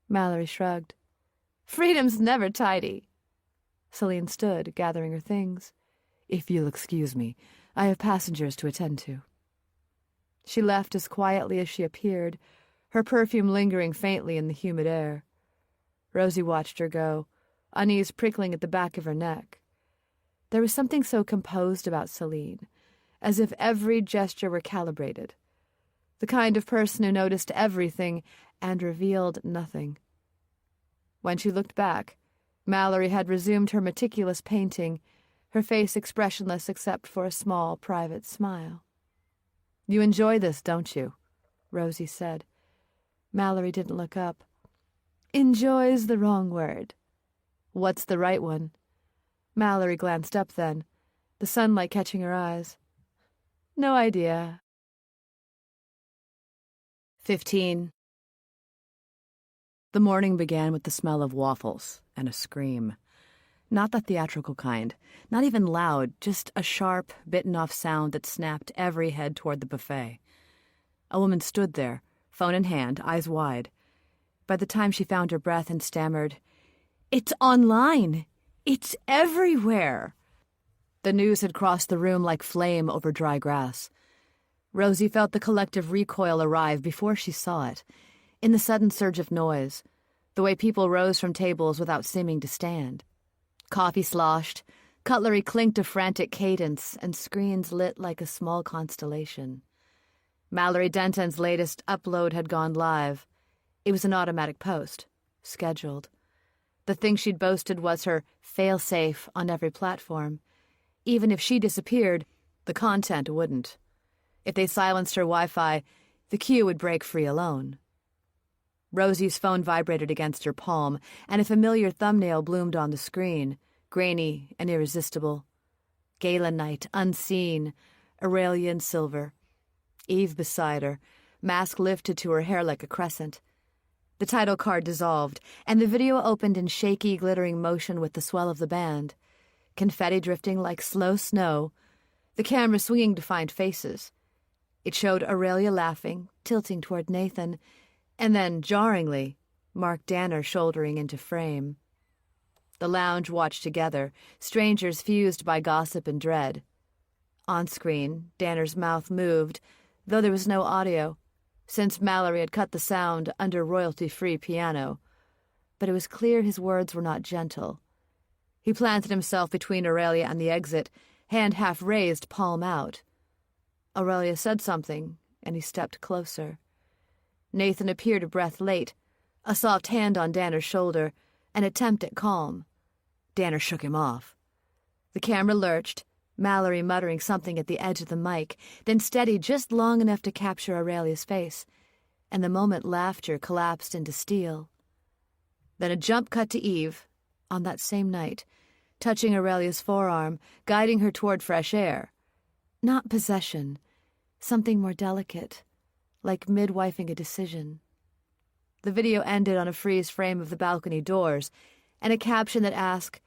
Mallory shrugged. Freedom's never tidy. Celine stood, gathering her things. If you'll excuse me, I have passengers to attend to. She left as quietly as she appeared, her perfume lingering faintly in the humid air. Rosie watched her go, unease prickling at the back of her neck. There was something so composed about Celine, as if every gesture were calibrated. The kind of person who noticed everything and revealed nothing. When she looked back, Mallory had resumed her meticulous painting, her face expressionless except for a small, private smile. You enjoy this, don't you? Rosie said. Mallory didn't look up. Enjoy's the wrong word. What's the right one? Mallory glanced up then, the sunlight catching her eyes. No idea. 15. The morning began with the smell of waffles and a scream. Not the theatrical kind, not even loud, just a sharp, bitten-off sound that snapped every head toward the buffet. A woman stood there, phone in hand, eyes wide. By the time she found her breath and stammered, "It's online! It's everywhere!" The news had crossed the room like flame over dry grass. Rosie felt the collective recoil arrive before she saw it, in the sudden surge of noise, the way people rose from tables without seeming to stand. Coffee sloshed, cutlery clinked a frantic cadence, and screens lit like a small constellation. Mallory Denton's latest upload had gone live. It was an automatic post, scheduled. The thing she'd boasted was her fail-safe on every platform. Even if she disappeared, the content wouldn't. If they silenced her Wi-Fi, the queue would break free alone. Rosie's phone vibrated against her palm, and a familiar thumbnail bloomed on the screen, grainy and irresistible. Gala night, unseen, Aurelian silver. Eve beside her, mask lifted to her hair like a crescent. The title card dissolved, and the video opened in shaky, glittering motion with the swell of the band. Confetti drifting like slow snow, the camera swinging to find faces. It showed Aurelia laughing, tilting toward Nathan, and then, jarringly, Mark Danner shouldering into frame. The lounge watched together, strangers fused by gossip and dread. On screen, Danner's mouth moved, though there was no audio, since Mallory had cut the sound under royalty-free piano. But it was clear his words were not gentle. He planted himself between Aurelia and the exit, hand half raised, palm out. Aurelia said something, and he stepped closer. Nathan appeared a breath late, a soft hand on Danner's shoulder, an attempt at calm. Danner shook him off. The camera lurched, Mallory muttering something at the edge of the mic, then steadied just long enough to capture Aurelia's face, and the moment laughter collapsed into steel. Then a jump cut to Eve, on that same night, touching Aurelia's forearm, guiding her toward fresh air. Not possession, something more delicate, like midwifing a decision. The video ended on a freeze frame of the balcony doors, and a caption that asked,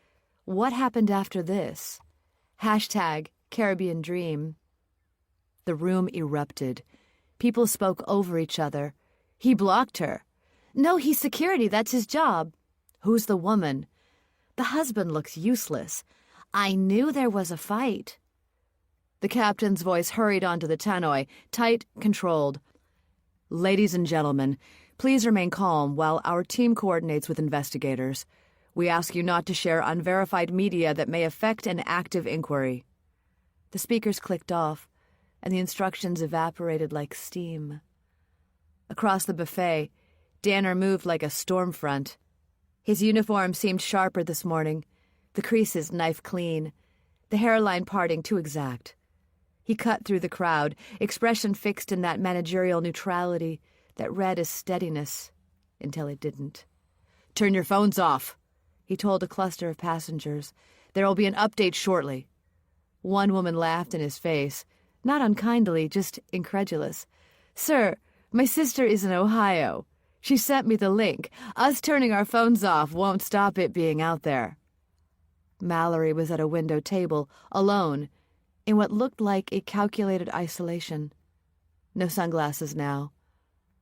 "What happened after this?" #Caribbean Dream. The room erupted. People spoke over each other. He blocked her. No, he's security. That's his job. Who's the woman? The husband looks useless. I knew there was a fight. The captain's voice hurried onto the tannoy, tight, controlled. Ladies and gentlemen, please remain calm while our team coordinates with investigators. We ask you not to share unverified media that may affect an active inquiry. The speakers clicked off, and the instructions evaporated like steam. Across the buffet, Danner moved like a storm front. His uniform seemed sharper this morning, the creases knife clean, the hairline parting too exact. He cut through the crowd, expression fixed in that managerial neutrality that read as steadiness, until it didn't. Turn your phones off, he told a cluster of passengers. There will be an update shortly. One woman laughed in his face, not unkindly, just incredulous. Sir, my sister is in Ohio. She sent me the link. Us turning our phones off won't stop it being out there. Mallory was at a window table, alone, in what looked like a calculated isolation. No sunglasses now.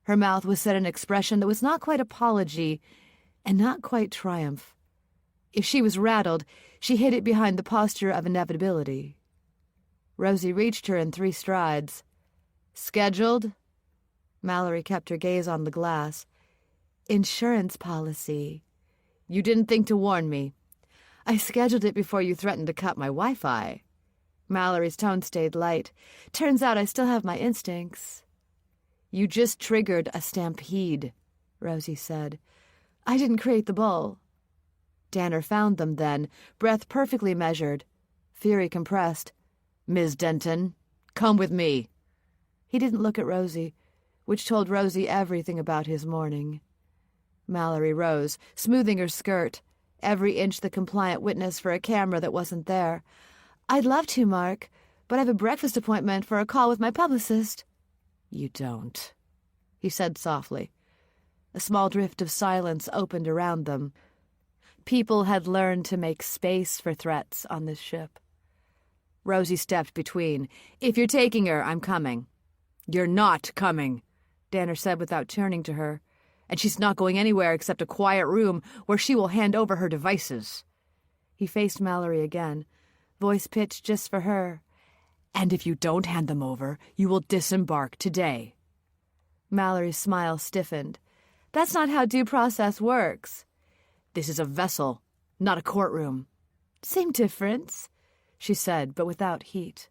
Her mouth was set in an expression that was not quite apology and not quite triumph. If she was rattled, she hid it behind the posture of inevitability. Rosie reached her in 3 strides. Scheduled? Mallory kept her gaze on the glass. Insurance policy. You didn't think to warn me. I scheduled it before you threatened to cut my Wi-Fi. Mallory's tone stayed light. Turns out I still have my instincts. You just triggered a stampede, Rosie said. I didn't create the bull. Danner found them then, breath perfectly measured, fury compressed. Ms. Denton, come with me. He didn't look at Rosie, which told Rosie everything about his morning. Mallory rose, smoothing her skirt, every inch the compliant witness for a camera that wasn't there. I'd love to, Mark, but I have a breakfast appointment for a call with my publicist. You don't, he said softly. A small drift of silence opened around them. People had learned to make space for threats on this ship. Rosie stepped between. If you're taking her, I'm coming. You're not coming, Danner said without turning to her. And she's not going anywhere except a quiet room where she will hand over her devices. He faced Mallory again, voice pitched just for her. And if you don't hand them over, you will disembark today. Mallory's smile stiffened. That's not how due process works. This is a vessel, not a courtroom. Same difference, she said, but without heat.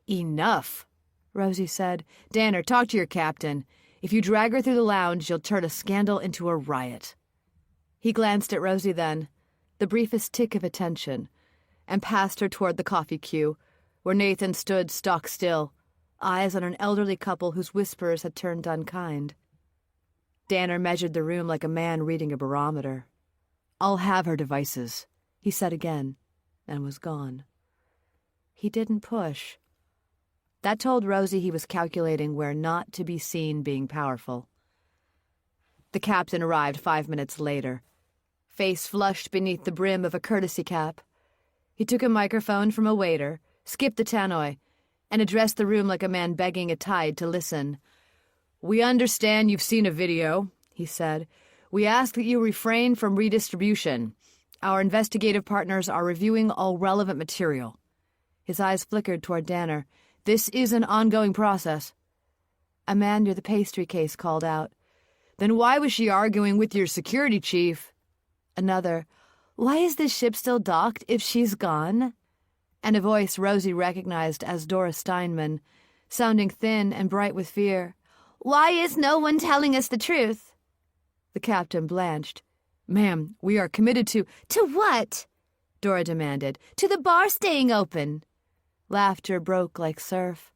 Enough, Rosie said. Danner, talk to your captain. If you drag her through the lounge, you'll turn a scandal into a riot. He glanced at Rosie then, the briefest tick of attention, and passed her toward the coffee queue, where Nathan stood stock still, eyes on an elderly couple whose whispers had turned unkind. Danner measured the room like a man reading a barometer. I'll have her devices, he said again, and was gone. He didn't push. That told Rosie he was calculating where not to be seen being powerful. The captain arrived 5 minutes later, face flushed beneath the brim of a courtesy cap. He took a microphone from a waiter, skipped the tannoy, and addressed the room like a man begging a tide to listen. We understand you've seen a video, he said. We ask that you refrain from redistribution. Our investigative partners are reviewing all relevant material. His eyes flickered toward Danner. This is an ongoing process. A man near the pastry case called out. Then why was she arguing with your security chief? Another. Why is this ship still docked if she's gone? And a voice Rosie recognized as Dora Steinman, sounding thin and bright with fear. Why is no one telling us the truth? The captain blanched. Ma'am, we are committed to— To what? Dora demanded. To the bar staying open. Laughter broke like surf,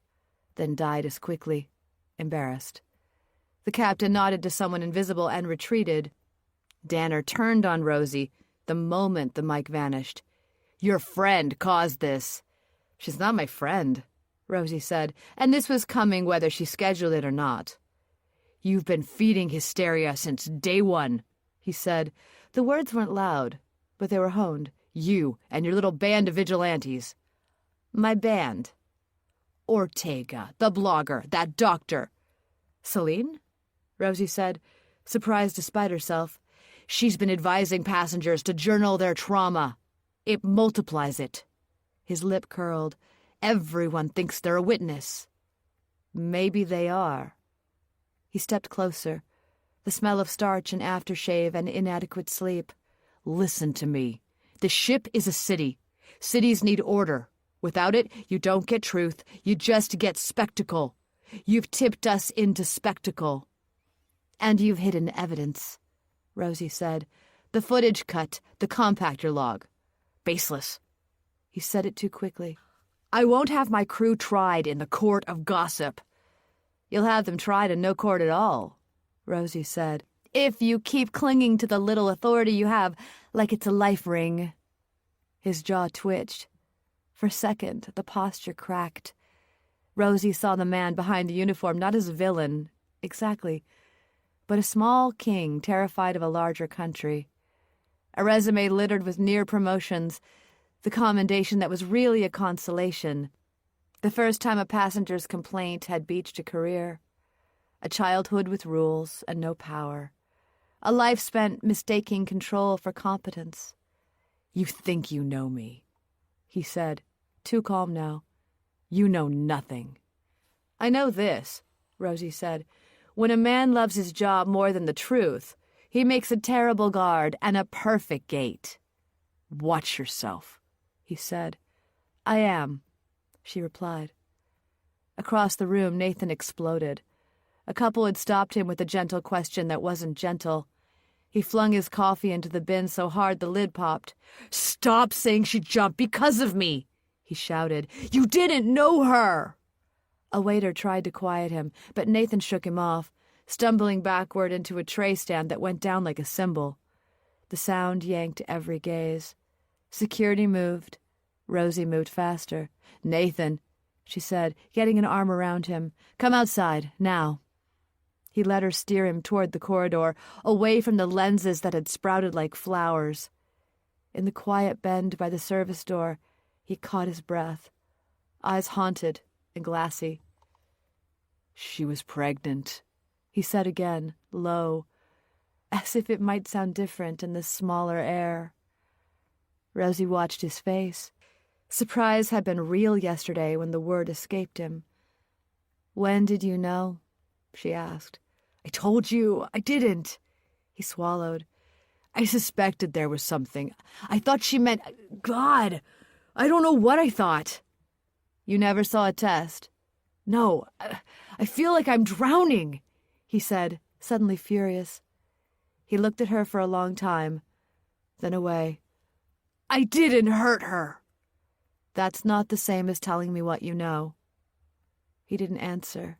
then died as quickly, embarrassed. The captain nodded to someone invisible and retreated. Danner turned on Rosie the moment the mic vanished. Your friend caused this. She's not my friend, Rosie said, and this was coming whether she scheduled it or not. You've been feeding hysteria since day one, he said. The words weren't loud, but they were honed. You and your little band of vigilantes. My band. Ortega, the blogger, that doctor. Celine? Rosie said. Surprised despite herself, "She's been advising passengers to journal their trauma. It multiplies it." His lip curled. "Everyone thinks they're a witness." "Maybe they are." He stepped closer, the smell of starch and aftershave and inadequate sleep. "Listen to me. The ship is a city. Cities need order. Without it, you don't get truth. You just get spectacle. You've tipped us into spectacle." "And you've hidden evidence," Rosie said. "The footage cut, the compactor log. Baseless." He said it too quickly. "I won't have my crew tried in the court of gossip." "You'll have them tried in no court at all," Rosie said, "if you keep clinging to the little authority you have like it's a life ring." His jaw twitched. For a second, the posture cracked. Rosie saw the man behind the uniform not as a villain, exactly, but a small king terrified of a larger country. A resume littered with near promotions, the commendation that was really a consolation. The first time a passenger's complaint had beached a career. A childhood with rules and no power. A life spent mistaking control for competence. "You think you know me," he said, too calm now. "You know nothing." "I know this," Rosie said. "When a man loves his job more than the truth, he makes a terrible guard and a perfect gate." "Watch yourself," he said. "I am," she replied. Across the room, Nathan exploded. A couple had stopped him with a gentle question that wasn't gentle. He flung his coffee into the bin so hard the lid popped. "Stop saying she jumped because of me," he shouted. "You didn't know her." A waiter tried to quiet him, but Nathan shook him off, stumbling backward into a tray stand that went down like a cymbal. The sound yanked every gaze. Security moved. Rosie moved faster. "Nathan," she said, getting an arm around him. "Come outside, now." He let her steer him toward the corridor, away from the lenses that had sprouted like flowers. In the quiet bend by the service door, he caught his breath, eyes haunted and glassy. "She was pregnant," he said again, low, as if it might sound different in this smaller air. Rosie watched his face. Surprise had been real yesterday when the word escaped him. "When did you know?" she asked. "I told you I didn't," he swallowed. "I suspected there was something. I thought she meant... God, I don't know what I thought." "You never saw a test?" "No, I feel like I'm drowning," he said, suddenly furious. He looked at her for a long time, then away. "I didn't hurt her." "That's not the same as telling me what you know." He didn't answer.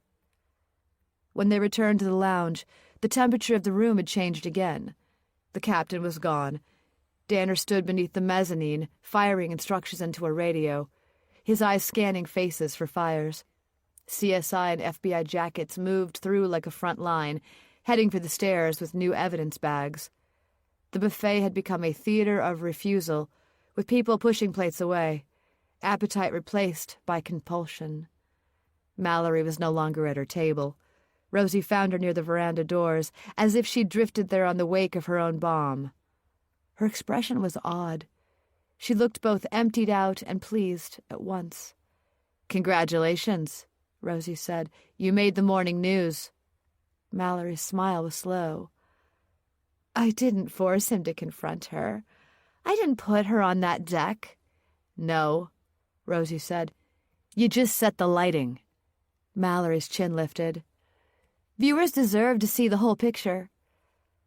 When they returned to the lounge, the temperature of the room had changed again. The captain was gone. Danner stood beneath the mezzanine, firing instructions into a radio, his eyes scanning faces for fires. CSI and FBI jackets moved through like a front line, heading for the stairs with new evidence bags. The buffet had become a theater of refusal, with people pushing plates away, appetite replaced by compulsion. Mallory was no longer at her table. Rosie found her near the veranda doors, as if she'd drifted there on the wake of her own bomb. Her expression was odd. She looked both emptied out and pleased at once. "Congratulations," Rosie said. "You made the morning news." Mallory's smile was slow. "I didn't force him to confront her. I didn't put her on that deck." "No," Rosie said. "You just set the lighting." Mallory's chin lifted. "Viewers deserve to see the whole picture."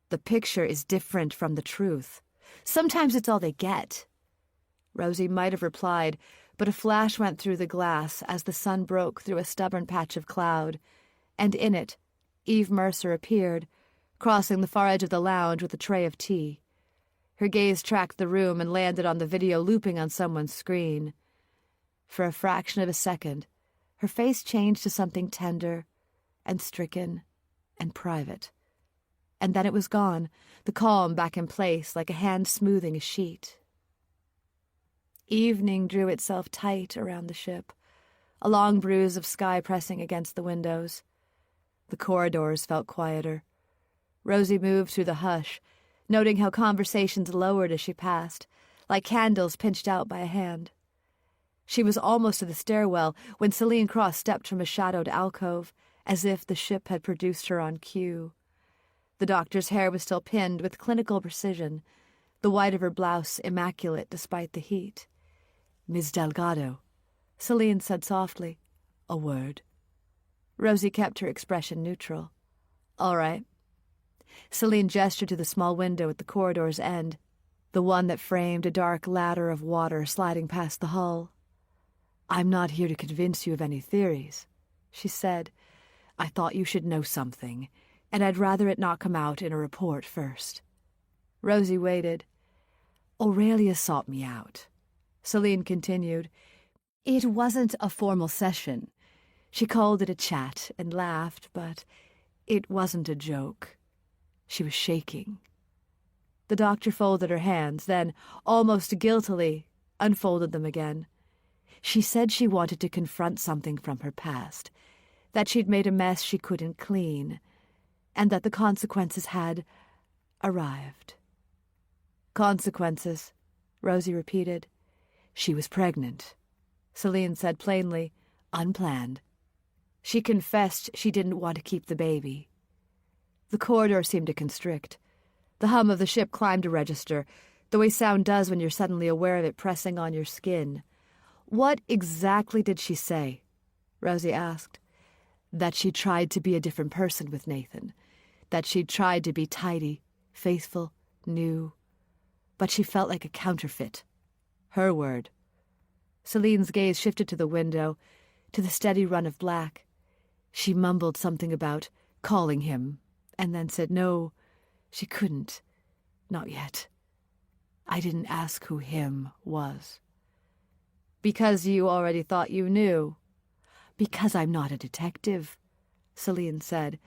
"The picture is different from the truth. Sometimes it's all they get." Rosie might have replied, but a flash went through the glass as the sun broke through a stubborn patch of cloud, and in it, Eve Mercer appeared, crossing the far edge of the lounge with a tray of tea. Her gaze tracked the room and landed on the video looping on someone's screen. For a fraction of a second, her face changed to something tender and stricken and private. And then it was gone, the calm back in place like a hand smoothing a sheet. Evening drew itself tight around the ship, a long bruise of sky pressing against the windows. The corridors felt quieter. Rosie moved through the hush, noting how conversations lowered as she passed, like candles pinched out by a hand. She was almost to the stairwell when Celine Cross stepped from a shadowed alcove, as if the ship had produced her on cue. The doctor's hair was still pinned with clinical precision, the white of her blouse immaculate despite the heat. "Miss Delgado," Celine said softly. "A word." Rosie kept her expression neutral. "All right." Celine gestured to the small window at the corridor's end, the one that framed a dark ladder of water sliding past the hull. "I'm not here to convince you of any theories," she said. "I thought you should know something, and I'd rather it not come out in a report first." Rosie waited. "Aurelia sought me out," Celine continued. "It wasn't a formal session. She called it a chat and laughed, but it wasn't a joke. She was shaking." The doctor folded her hands, then, almost guiltily, unfolded them again. "She said she wanted to confront something from her past, that she'd made a mess she couldn't clean, and that the consequences had arrived." "Consequences," Rosie repeated. "She was pregnant," Celine said plainly, "unplanned. She confessed she didn't want to keep the baby." The corridor seemed to constrict. The hum of the ship climbed a register, the way sound does when you're suddenly aware of it pressing on your skin. "What exactly did she say?" Rosie asked. "That she tried to be a different person with Nathan. That she'd tried to be tidy, faithful, new. But she felt like a counterfeit. Her word." Celine's gaze shifted to the window, to the steady run of black. She mumbled something about calling him, and then said no, she couldn't. Not yet. I didn't ask who him was. "Because you already thought you knew." "Because I'm not a detective," Celine said.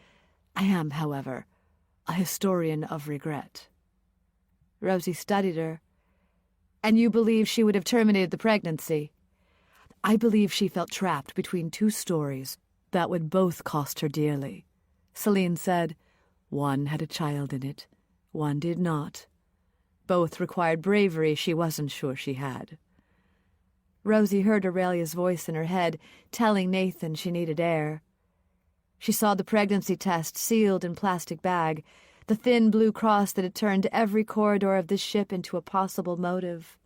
"I am, however, a historian of regret." Rosie studied her. "And you believe she would have terminated the pregnancy?" "I believe she felt trapped between two stories that would both cost her dearly," Celine said. "One had a child in it, one did not. Both required bravery she wasn't sure she had." Rosie heard Aurelia's voice in her head, telling Nathan she needed air. She saw the pregnancy test sealed in plastic bag, the thin blue cross that had turned every corridor of this ship into a possible motive.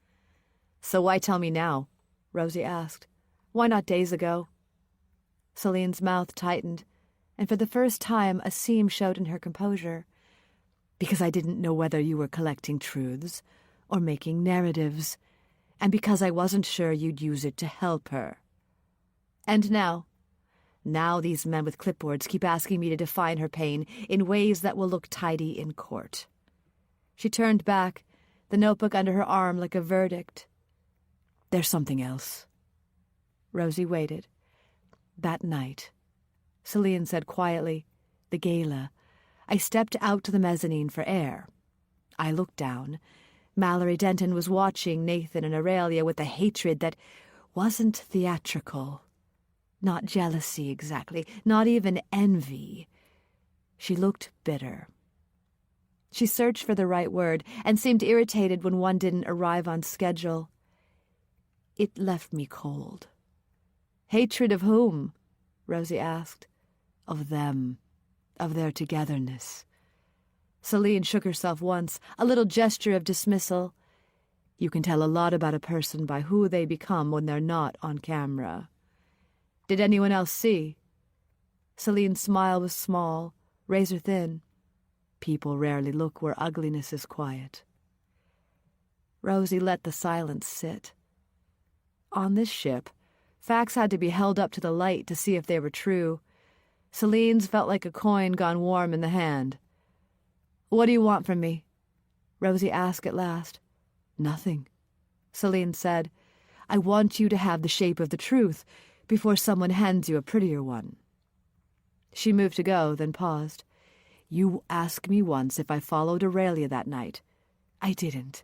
"So why tell me now?" Rosie asked. "Why not days ago?" Celine's mouth tightened, and for the first time a seam showed in her composure. "Because I didn't know whether you were collecting truths or making narratives, and because I wasn't sure you'd use it to help her." "And now?" "Now these men with clipboards keep asking me to define her pain in ways that will look tidy in court." She turned back, the notebook under her arm like a verdict. "There's something else." Rosie waited. "That night," Celine said quietly, "the gala, I stepped out to the mezzanine for air. I looked down. Mallory Denton was watching Nathan and Aurelia with a hatred that wasn't theatrical. Not jealousy exactly, not even envy. She looked bitter." She searched for the right word and seemed irritated when one didn't arrive on schedule. "It left me cold." "Hatred of whom?" Rosie asked. "Of them, of their togetherness." Celine shook herself once, a little gesture of dismissal. "You can tell a lot about a person by who they become when they're not on camera." "Did anyone else see?" Celine's smile was small, razor-thin. "People rarely look where ugliness is quiet." Rosie let the silence sit. On this ship, facts had to be held up to the light to see if they were true. Celine's felt like a coin gone warm in the hand. "What do you want from me?" Rosie asked at last. "Nothing," Celine said. "I want you to have the shape of the truth before someone hands you a prettier one." She moved to go, then paused. "You asked me once if I followed Aurelia that night. I didn't.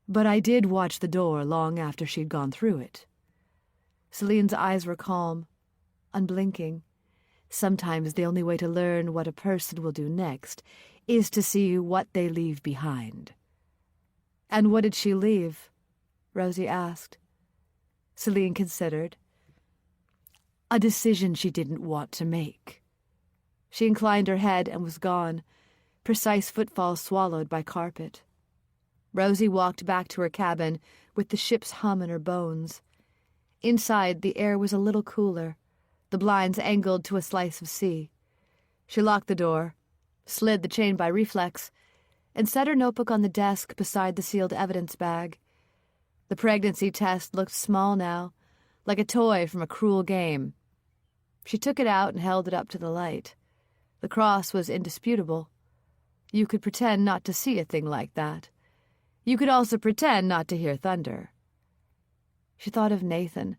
But I did watch the door long after she'd gone through it." Celine's eyes were calm, unblinking. Sometimes the only way to learn what a person will do next is to see what they leave behind. And what did she leave? Rosie asked. Celine considered. A decision she didn't want to make. She inclined her head and was gone, precise footfalls swallowed by carpet. Rosie walked back to her cabin with the ship's hum in her bones. Inside, the air was a little cooler, the blinds angled to a slice of sea. She locked the door, slid the chain by reflex, and set her notebook on the desk beside the sealed evidence bag. The pregnancy test looked small now, like a toy from a cruel game. She took it out and held it up to the light. The cross was indisputable. You could pretend not to see a thing like that. You could also pretend not to hear thunder. She thought of Nathan,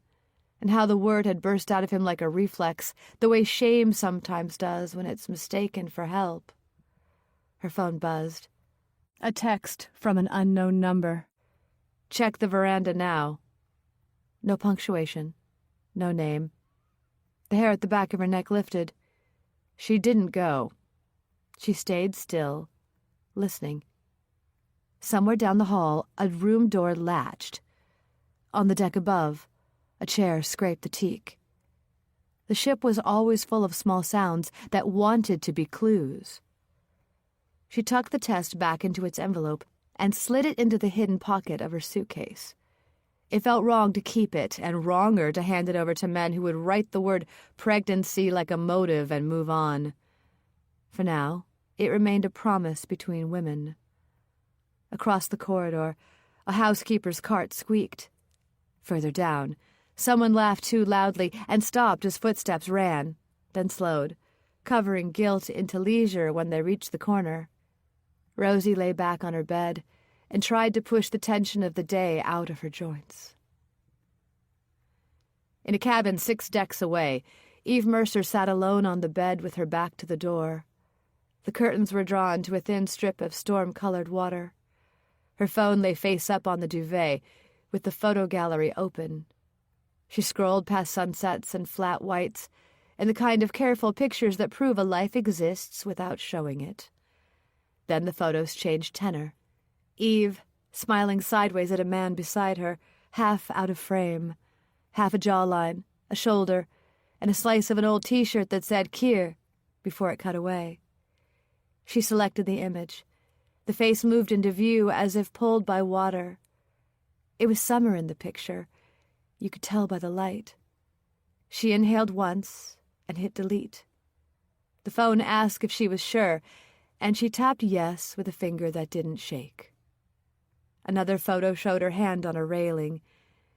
and how the word had burst out of him like a reflex, the way shame sometimes does when it's mistaken for help. Her phone buzzed. A text from an unknown number. Check the veranda now. No punctuation. No name. The hair at the back of her neck lifted. She didn't go. She stayed still, listening. Somewhere down the hall, a room door latched. On the deck above, a chair scraped the teak. The ship was always full of small sounds that wanted to be clues. She tucked the test back into its envelope and slid it into the hidden pocket of her suitcase. It felt wrong to keep it, and wronger to hand it over to men who would write the word pregnancy like a motive and move on. For now, it remained a promise between women. Across the corridor, a housekeeper's cart squeaked. Further down, someone laughed too loudly and stopped as footsteps ran, then slowed, covering guilt into leisure when they reached the corner. Rosie lay back on her bed and tried to push the tension of the day out of her joints. In a cabin 6 decks away, Eve Mercer sat alone on the bed with her back to the door. The curtains were drawn to a thin strip of storm-colored water. Her phone lay face up on the duvet, with the photo gallery open. She scrolled past sunsets and flat whites, and the kind of careful pictures that prove a life exists without showing it. Then the photos changed tenor. Eve, smiling sideways at a man beside her, half out of frame, half a jawline, a shoulder, and a slice of an old T-shirt that said "Kier" before it cut away. She selected the image. The face moved into view as if pulled by water. It was summer in the picture. You could tell by the light. She inhaled once and hit delete. The phone asked if she was sure, and she tapped yes with a finger that didn't shake. Another photo showed her hand on a railing,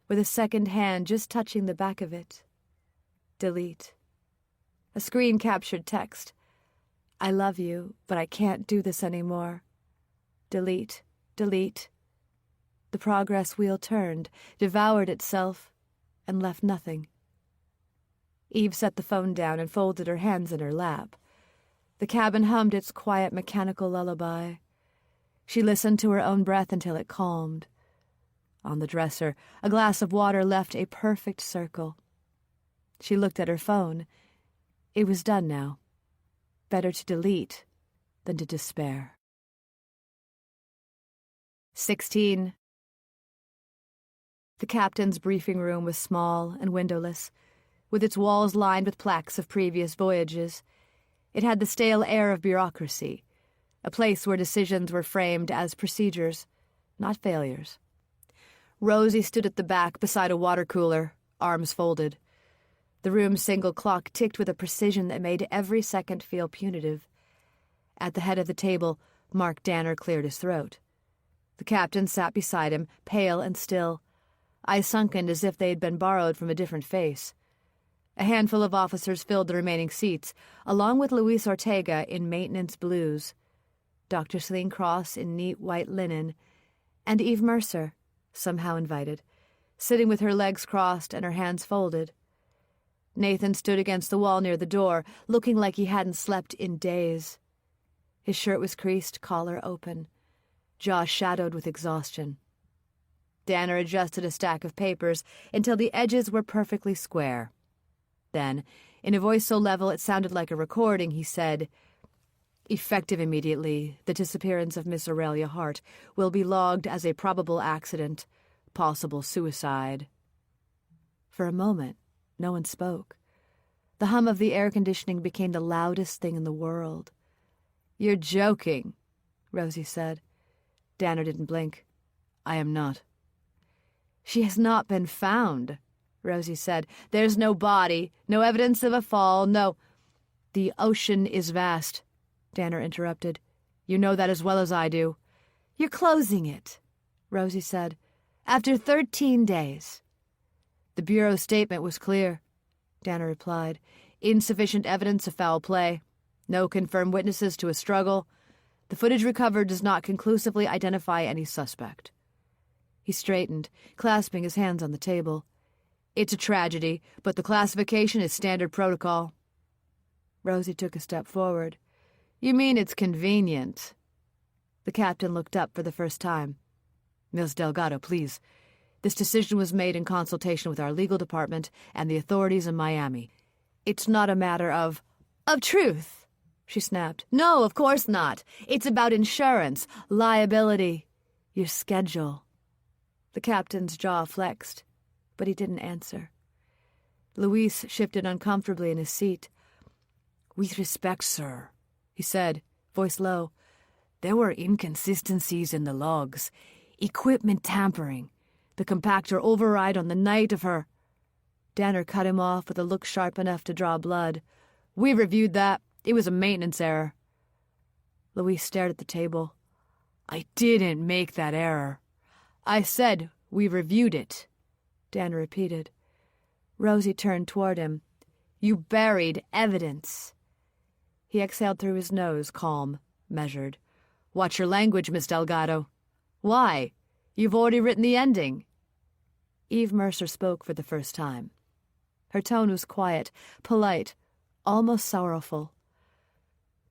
with a second hand just touching the back of it. Delete. A screen captured text. I love you, but I can't do this anymore. Delete. Delete. The progress wheel turned, devoured itself, and left nothing. Eve set the phone down and folded her hands in her lap. The cabin hummed its quiet mechanical lullaby. She listened to her own breath until it calmed. On the dresser, a glass of water left a perfect circle. She looked at her phone. It was done now. Better to delete than to despair. 16. The captain's briefing room was small and windowless, with its walls lined with plaques of previous voyages. It had the stale air of bureaucracy, a place where decisions were framed as procedures, not failures. Rosie stood at the back beside a water cooler, arms folded. The room's single clock ticked with a precision that made every second feel punitive. At the head of the table, Mark Danner cleared his throat. The captain sat beside him, pale and still, eyes sunken as if they had been borrowed from a different face. A handful of officers filled the remaining seats, along with Luis Ortega in maintenance blues, Dr. Celine Cross in neat white linen, and Eve Mercer, somehow invited, sitting with her legs crossed and her hands folded. Nathan stood against the wall near the door, looking like he hadn't slept in days. His shirt was creased, collar open, jaw shadowed with exhaustion. Danner adjusted a stack of papers until the edges were perfectly square. Then, In a voice so level it sounded like a recording, he said, "Effective immediately, the disappearance of Miss Aurelia Hart will be logged as a probable accident, possible suicide." For a moment, no one spoke. The hum of the air conditioning became the loudest thing in the world. "You're joking," Rosie said. Danner didn't blink. "I am not." "She has not been found," Rosie said. "There's no body, no evidence of a fall, no—" "The ocean is vast," Danner interrupted. "You know that as well as I do." "You're closing it," Rosie said. "After 13 days. "The Bureau's statement was clear," Danner replied. "Insufficient evidence of foul play. No confirmed witnesses to a struggle. The footage recovered does not conclusively identify any suspect." He straightened, clasping his hands on the table. "It's a tragedy, but the classification is standard protocol." Rosie took a step forward. "You mean it's convenient?" The captain looked up for the first time. "Miss Delgado, please. This decision was made in consultation with our legal department and the authorities in Miami. It's not a matter of truth," she snapped. "No, of course not. It's about insurance, liability, your schedule." The captain's jaw flexed, but he didn't answer. Luis shifted uncomfortably in his seat. "With respect, sir," he said, voice low, "there were inconsistencies in the logs. Equipment tampering. The compactor override on the night of her—" Danner cut him off with a look sharp enough to draw blood. "We reviewed that. It was a maintenance error." Luis stared at the table. "I didn't make that error." "I said we reviewed it," Danner repeated. Rosie turned toward him. "You buried evidence." He exhaled through his nose, calm, measured. "Watch your language, Miss Delgado." "Why? You've already written the ending." Eve Mercer spoke for the first time. Her tone was quiet, polite, almost sorrowful.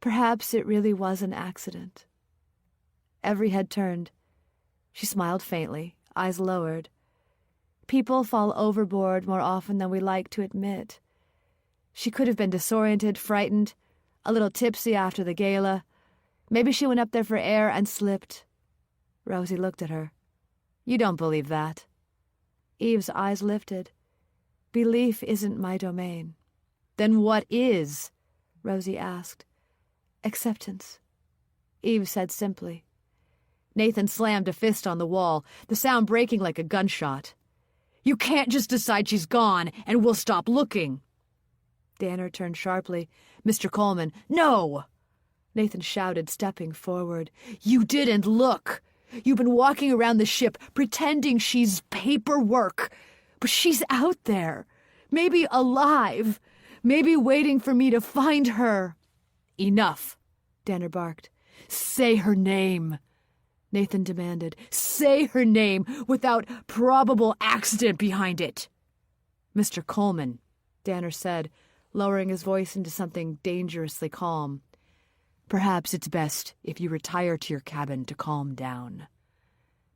Perhaps it really was an accident. Every head turned. She smiled faintly, eyes lowered. People fall overboard more often than we like to admit. She could have been disoriented, frightened, a little tipsy after the gala. Maybe she went up there for air and slipped. Rosie looked at her. "You don't believe that?" Eve's eyes lifted. "Belief isn't my domain." "Then what is?" Rosie asked. "Acceptance," Eve said simply. Nathan slammed a fist on the wall, the sound breaking like a gunshot. "You can't just decide she's gone and we'll stop looking." Danner turned sharply. "Mr. Coleman, no!" Nathan shouted, stepping forward. "You didn't look. You've been walking around the ship pretending she's paperwork. But she's out there. Maybe alive. Maybe waiting for me to find her." "Enough," Danner barked. "Say her name," Nathan demanded. "Say her name without probable accident behind it." "Mr. Coleman," Danner said, lowering his voice into something dangerously calm. "Perhaps it's best if you retire to your cabin to calm down."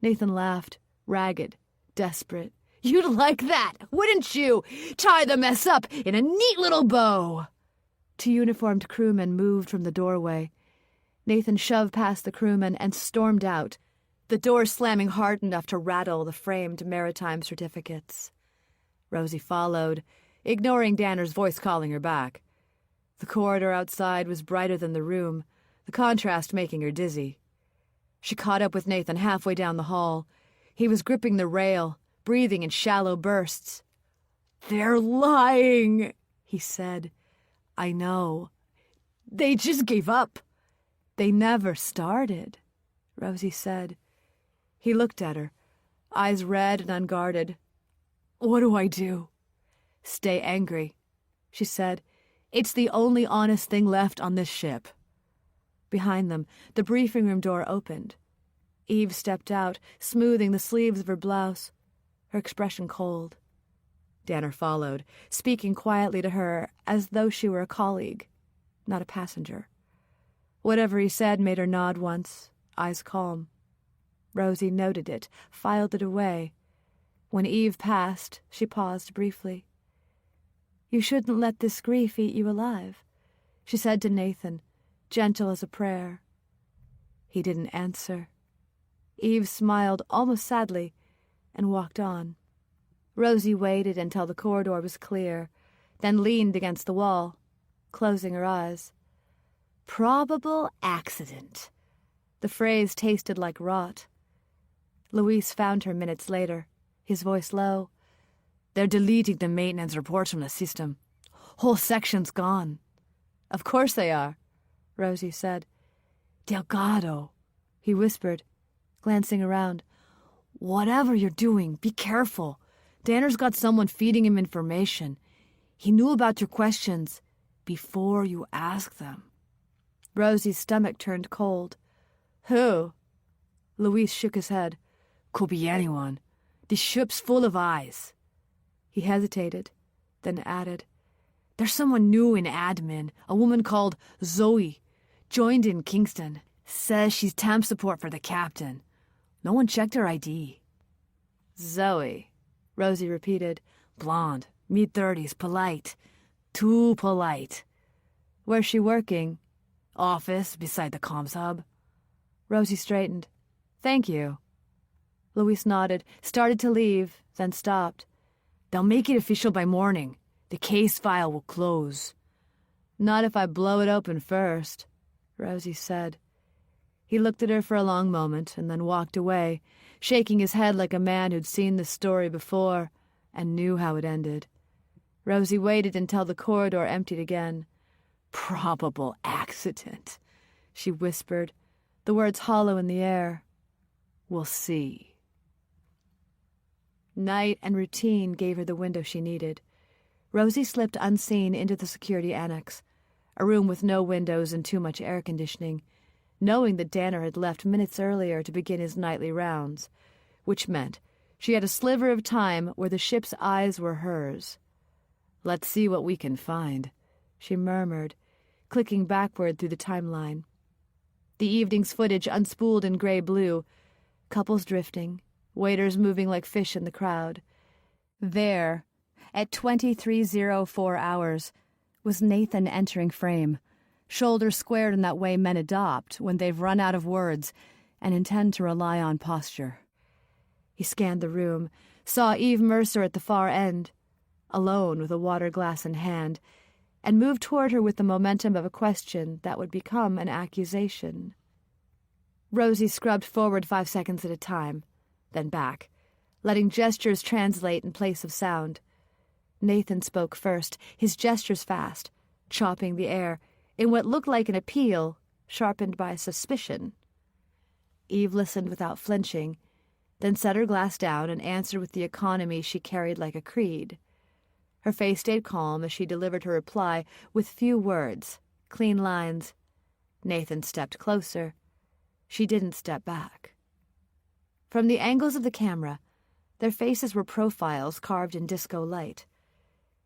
Nathan laughed, ragged, desperate. "You'd like that, wouldn't you? Tie the mess up in a neat little bow." Two uniformed crewmen moved from the doorway. Nathan shoved past the crewmen and stormed out, the door slamming hard enough to rattle the framed maritime certificates. Rosie followed, ignoring Danner's voice calling her back. The corridor outside was brighter than the room, the contrast making her dizzy. She caught up with Nathan halfway down the hall. He was gripping the rail, breathing in shallow bursts. "They're lying," he said. "I know. They just gave up." "They never started," Rosie said. He looked at her, eyes red and unguarded. "What do I do?" "Stay angry," she said. "It's the only honest thing left on this ship." Behind them, the briefing room door opened. Eve stepped out, smoothing the sleeves of her blouse, her expression cold. Danner followed, speaking quietly to her as though she were a colleague, not a passenger. Whatever he said made her nod once, eyes calm. Rosie noted it, filed it away. When Eve passed, she paused briefly. You shouldn't let this grief eat you alive, she said to Nathan, gentle as a prayer. He didn't answer. Eve smiled almost sadly and walked on. Rosie waited until the corridor was clear, then leaned against the wall, closing her eyes. Probable accident. The phrase tasted like rot. Luis found her minutes later, his voice low. They're deleting the maintenance reports from the system. Whole section's gone. Of course they are, Rosie said. Delgado, he whispered, glancing around. Whatever you're doing, be careful. Danner's got someone feeding him information. He knew about your questions before you ask them. Rosie's stomach turned cold. Who? Luis shook his head. Could be anyone. The ship's full of eyes. He hesitated, then added, There's someone new in admin, a woman called Zoe. Joined in Kingston. Says she's temp support for the captain. No one checked her ID. Zoe, Rosie repeated. Blonde, mid-30s, polite. Too polite. Where's she working? Office, beside the comms hub. Rosie straightened. Thank you. Luis nodded, started to leave, then stopped. They'll make it official by morning. The case file will close. Not if I blow it open first, Rosie said. He looked at her for a long moment and then walked away, shaking his head like a man who'd seen the story before and knew how it ended. Rosie waited until the corridor emptied again. Probable accident, she whispered, the words hollow in the air. We'll see. Night and routine gave her the window she needed. Rosie slipped unseen into the security annex, a room with no windows and too much air conditioning, knowing that Danner had left minutes earlier to begin his nightly rounds, which meant she had a sliver of time where the ship's eyes were hers. Let's see what we can find, she murmured, clicking backward through the timeline. The evening's footage unspooled in gray-blue, couples drifting, waiters moving like fish in the crowd. There, at 23:04 hours, was Nathan entering frame, shoulders squared in that way men adopt when they've run out of words and intend to rely on posture. He scanned the room, saw Eve Mercer at the far end, alone with a water glass in hand, and moved toward her with the momentum of a question that would become an accusation. Rosie scrubbed forward 5 seconds at a time, then back, letting gestures translate in place of sound. Nathan spoke first, his gestures fast, chopping the air, in what looked like an appeal, sharpened by suspicion. Eve listened without flinching, then set her glass down and answered with the economy she carried like a creed. Her face stayed calm as she delivered her reply with few words, clean lines. Nathan stepped closer. She didn't step back. From the angles of the camera, their faces were profiles carved in disco light.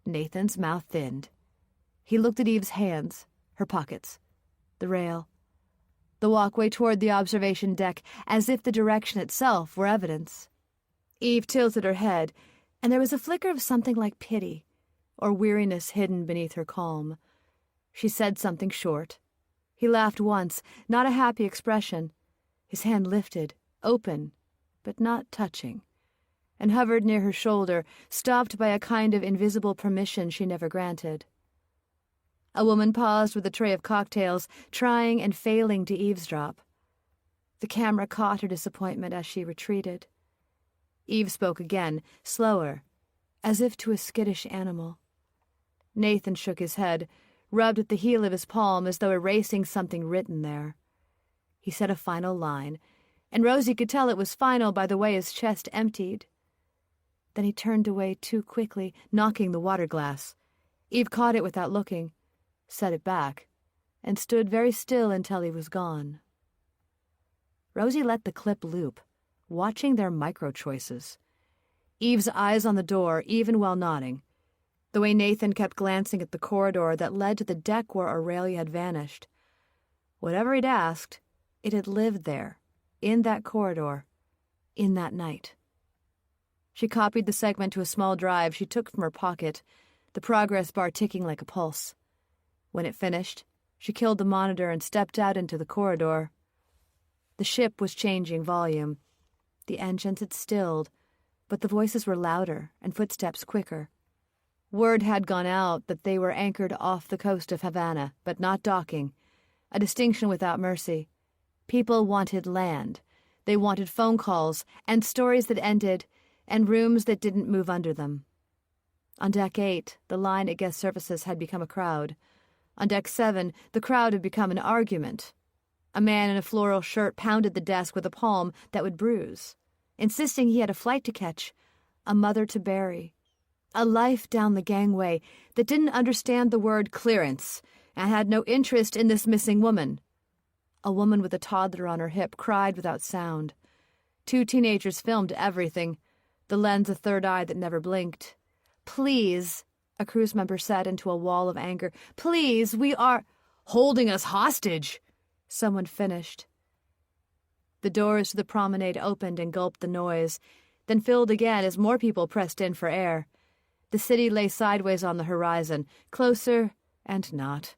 Nathan's mouth thinned. He looked at Eve's hands, her pockets, the rail, the walkway toward the observation deck, as if the direction itself were evidence. Eve tilted her head, and there was a flicker of something like pity, or weariness hidden beneath her calm. She said something short. He laughed once, not a happy expression. His hand lifted, open, but not touching, and hovered near her shoulder, stopped by a kind of invisible permission she never granted. A woman paused with a tray of cocktails, trying and failing to eavesdrop. The camera caught her disappointment as she retreated. Eve spoke again, slower, as if to a skittish animal. Nathan shook his head, rubbed at the heel of his palm as though erasing something written there. He said a final line, and Rosie could tell it was final by the way his chest emptied. Then he turned away too quickly, knocking the water glass. Eve caught it without looking, set it back, and stood very still until he was gone. Rosie let the clip loop, watching their micro-choices. Eve's eyes on the door, even while nodding. The way Nathan kept glancing at the corridor that led to the deck where Aurelia had vanished. Whatever he'd asked, it had lived there, in that corridor, in that night. She copied the segment to a small drive she took from her pocket, the progress bar ticking like a pulse. When it finished, she killed the monitor and stepped out into the corridor. The ship was changing volume. The engines had stilled, but the voices were louder and footsteps quicker. Word had gone out that they were anchored off the coast of Havana, but not docking, a distinction without mercy. People wanted land. They wanted phone calls and stories that ended and rooms that didn't move under them. On Deck 8, the line at guest services had become a crowd. On Deck 7, the crowd had become an argument. A man in a floral shirt pounded the desk with a palm that would bruise, insisting he had a flight to catch, a mother to bury, a life down the gangway that didn't understand the word clearance and had no interest in this missing woman. A woman with a toddler on her hip cried without sound. 2 teenagers filmed everything, the lens a third eye that never blinked. "Please," a cruise member said into a wall of anger. "Please, we are holding us hostage," someone finished. The doors to the promenade opened and gulped the noise, then filled again as more people pressed in for air. The city lay sideways on the horizon, closer and not.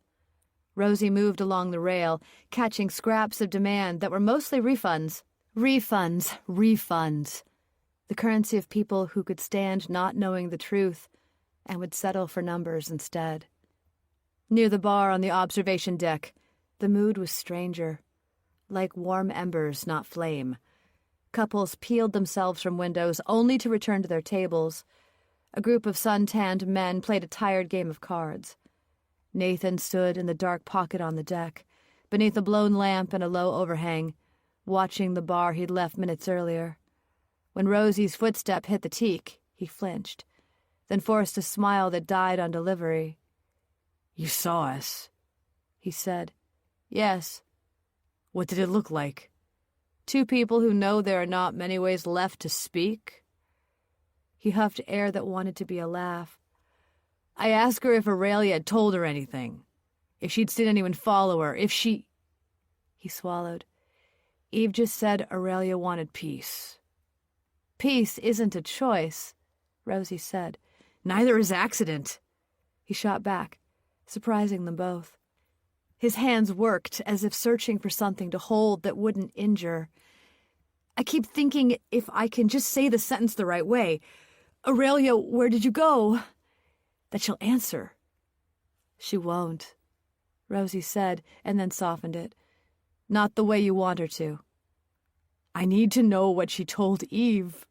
Rosie moved along the rail, catching scraps of demand that were mostly refunds. Refunds, refunds. The currency of people who could stand not knowing the truth and would settle for numbers instead. Near the bar on the observation deck, the mood was stranger, like warm embers, not flame. Couples peeled themselves from windows only to return to their tables. A group of sun-tanned men played a tired game of cards. Nathan stood in the dark pocket on the deck, beneath a blown lamp and a low overhang, watching the bar he'd left minutes earlier. When Rosie's footstep hit the teak, he flinched, then forced a smile that died on delivery. "You saw us," he said. "Yes." "What did it look like?" "2 people who know there are not many ways left to speak." He huffed air that wanted to be a laugh. "I asked her if Aurelia had told her anything, if she'd seen anyone follow her, if she—" He swallowed. "Eve just said Aurelia wanted peace." "Peace isn't a choice," Rosie said. "Neither is accident," he shot back, surprising them both. His hands worked as if searching for something to hold that wouldn't injure. "I keep thinking if I can just say the sentence the right way, 'Aurelia, where did you go?' that she'll answer." "She won't," Rosie said, and then softened it. "Not the way you want her to." "I need to know what she told Eve."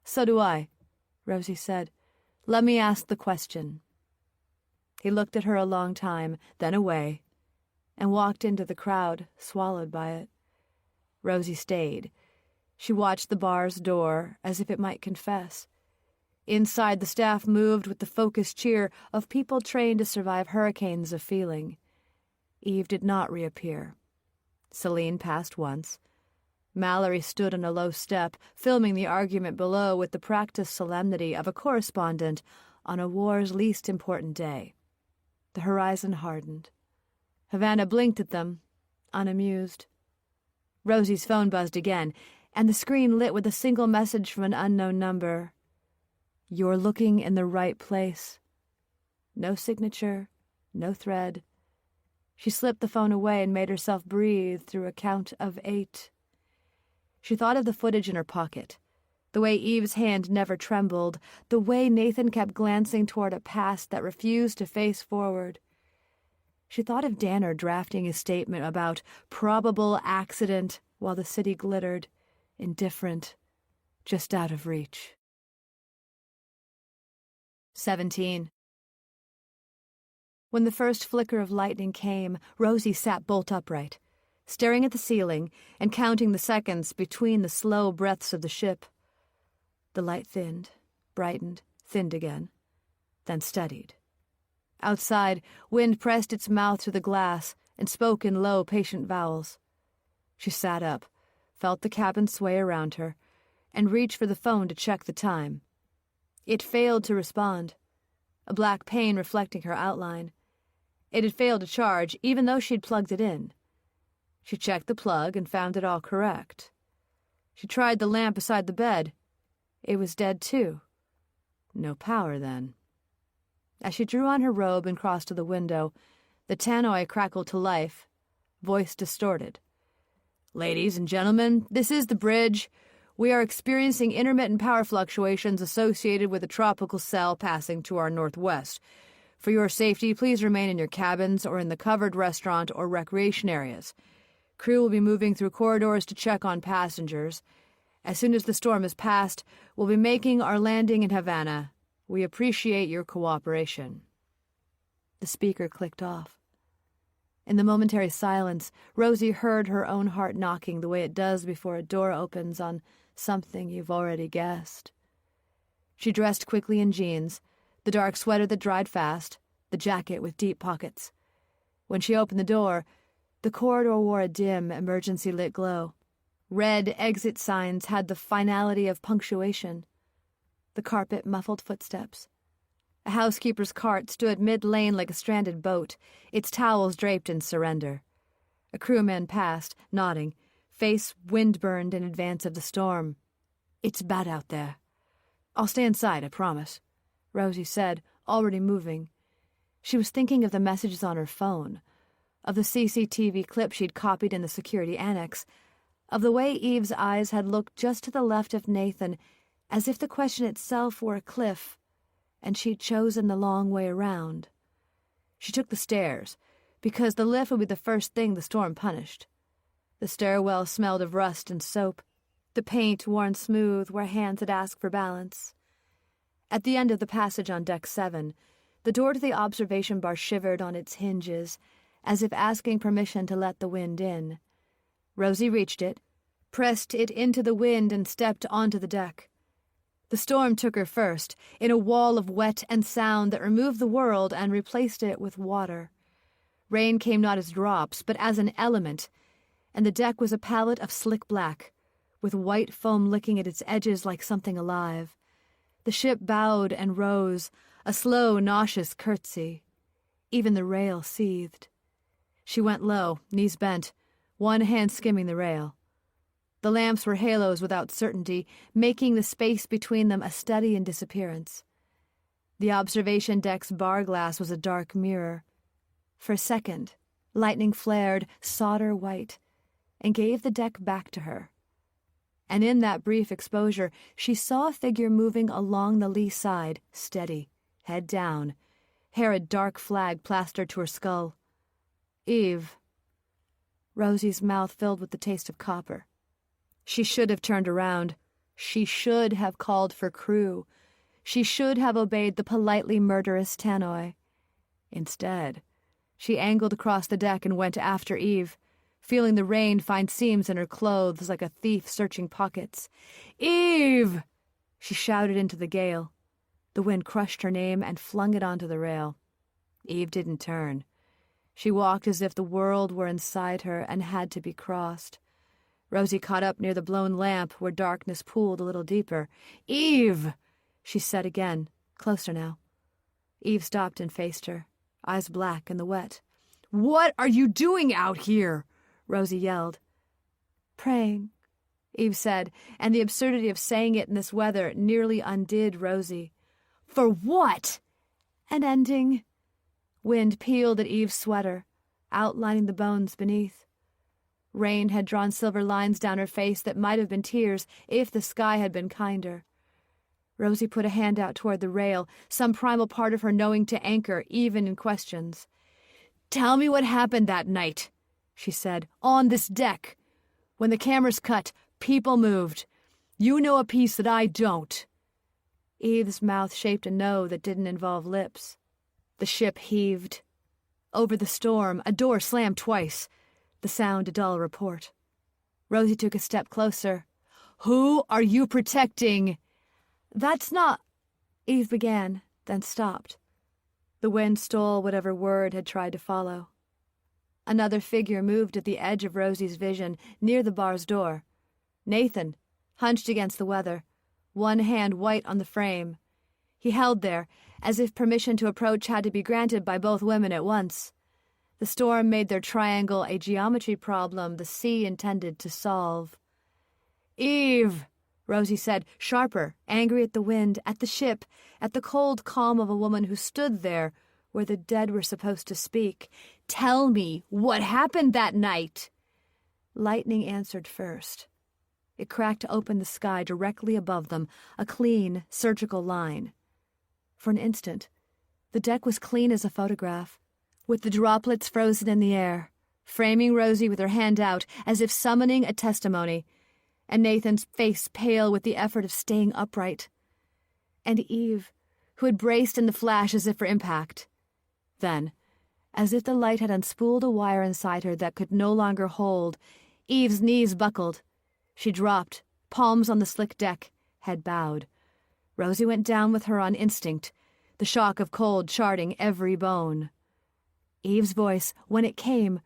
"So do I," Rosie said. "Let me ask the question." He looked at her a long time, then away, and walked into the crowd, swallowed by it. Rosie stayed. She watched the bar's door as if it might confess. Inside, the staff moved with the focused cheer of people trained to survive hurricanes of feeling. Eve did not reappear. Celine passed once. Mallory stood on a low step, filming the argument below with the practiced solemnity of a correspondent on a war's least important day. The horizon hardened. Havana blinked at them, unamused. Rosie's phone buzzed again, and the screen lit with a single message from an unknown number. "You're looking in the right place." No signature, no thread. She slipped the phone away and made herself breathe through a count of 8. She thought of the footage in her pocket, the way Eve's hand never trembled, the way Nathan kept glancing toward a past that refused to face forward. She thought of Danner drafting his statement about probable accident while the city glittered, indifferent, just out of reach. 17. When the first flicker of lightning came, Rosie sat bolt upright, staring at the ceiling and counting the seconds between the slow breaths of the ship. The light thinned, brightened, thinned again, then steadied. Outside, wind pressed its mouth to the glass and spoke in low, patient vowels. She sat up, felt the cabin sway around her, and reached for the phone to check the time. It failed to respond, a black pane reflecting her outline. It had failed to charge, even though she'd plugged it in. She checked the plug and found it all correct. She tried the lamp beside the bed. It was dead, too. No power, then. As she drew on her robe and crossed to the window, the tannoy crackled to life, voice distorted. "Ladies and gentlemen, this is the bridge. We are experiencing intermittent power fluctuations associated with a tropical cell passing to our northwest. For your safety, please remain in your cabins or in the covered restaurant or recreation areas. Crew will be moving through corridors to check on passengers. As soon as the storm is past, we'll be making our landing in Havana. We appreciate your cooperation." The speaker clicked off. In the momentary silence, Rosie heard her own heart knocking the way it does before a door opens on something you've already guessed. She dressed quickly in jeans, the dark sweater that dried fast, the jacket with deep pockets. When she opened the door, the corridor wore a dim, emergency-lit glow. Red exit signs had the finality of punctuation. The carpet muffled footsteps. A housekeeper's cart stood mid-lane like a stranded boat, its towels draped in surrender. A crewman passed, nodding, face wind-burned in advance of the storm. "It's bad out there." "I'll stay inside, I promise," Rosie said, already moving. She was thinking of the messages on her phone, of the CCTV clip she'd copied in the security annex, of the way Eve's eyes had looked just to the left of Nathan, as if the question itself were a cliff, and she'd chosen the long way around. She took the stairs, because the lift would be the first thing the storm punished. The stairwell smelled of rust and soap, the paint worn smooth where hands had asked for balance. At the end of the passage on deck 7, the door to the observation bar shivered on its hinges, as if asking permission to let the wind in. Rosie reached it, pressed it into the wind, and stepped onto the deck. The storm took her first, in a wall of wet and sound that removed the world and replaced it with water. Rain came not as drops, but as an element, and the deck was a palette of slick black, with white foam licking at its edges like something alive. The ship bowed and rose, a slow, nauseous curtsy. Even the rail seethed. She went low, knees bent, one hand skimming the rail. The lamps were halos without certainty, making the space between them a study in disappearance. The observation deck's bar glass was a dark mirror. For a second, lightning flared, solder white, and gave the deck back to her. And in that brief exposure, she saw a figure moving along the lee side, steady, head down, hair a dark flag plastered to her skull. Eve. Rosie's mouth filled with the taste of copper. She should have turned around. She should have called for crew. She should have obeyed the politely murderous tannoy. Instead, she angled across the deck and went after Eve, feeling the rain find seams in her clothes like a thief searching pockets. "Eve!" she shouted into the gale. The wind crushed her name and flung it onto the rail. Eve didn't turn. She walked as if the world were inside her and had to be crossed. Rosie caught up near the blown lamp where darkness pooled a little deeper. "Eve!" she said again, closer now. Eve stopped and faced her, eyes black in the wet. "What are you doing out here?" Rosie yelled. "Praying," Eve said, and the absurdity of saying it in this weather nearly undid Rosie. "For what?" "An ending." Wind peeled at Eve's sweater, outlining the bones beneath. Rain had drawn silver lines down her face that might have been tears if the sky had been kinder. Rosie put a hand out toward the rail, some primal part of her knowing to anchor even in questions. "Tell me what happened that night," she said, "on this deck. When the cameras cut, people moved. You know a piece that I don't." Eve's mouth shaped a no that didn't involve lips. The ship heaved. Over the storm, a door slammed twice, the sound a dull report. Rosie took a step closer. "Who are you protecting?" "That's not—" Eve began, then stopped. The wind stole whatever word had tried to follow. Another figure moved at the edge of Rosie's vision, near the bar's door. Nathan, hunched against the weather, one hand white on the frame. He held there, as if permission to approach had to be granted by both women at once. The storm made their triangle a geometry problem the sea intended to solve. "Eve!" Rosie said, sharper, angry at the wind, at the ship, at the cold calm of a woman who stood there where the dead were supposed to speak. "Tell me what happened that night." Lightning answered first. It cracked open the sky directly above them, a clean, surgical line. For an instant, the deck was clean as a photograph, with the droplets frozen in the air, framing Rosie with her hand out as if summoning a testimony, and Nathan's face pale with the effort of staying upright. And Eve, who had braced in the flash as if for impact. Then, as if the light had unspooled a wire inside her that could no longer hold, Eve's knees buckled. She dropped, palms on the slick deck, head bowed. Rosie went down with her on instinct, the shock of cold charting every bone. Eve's voice, when it came,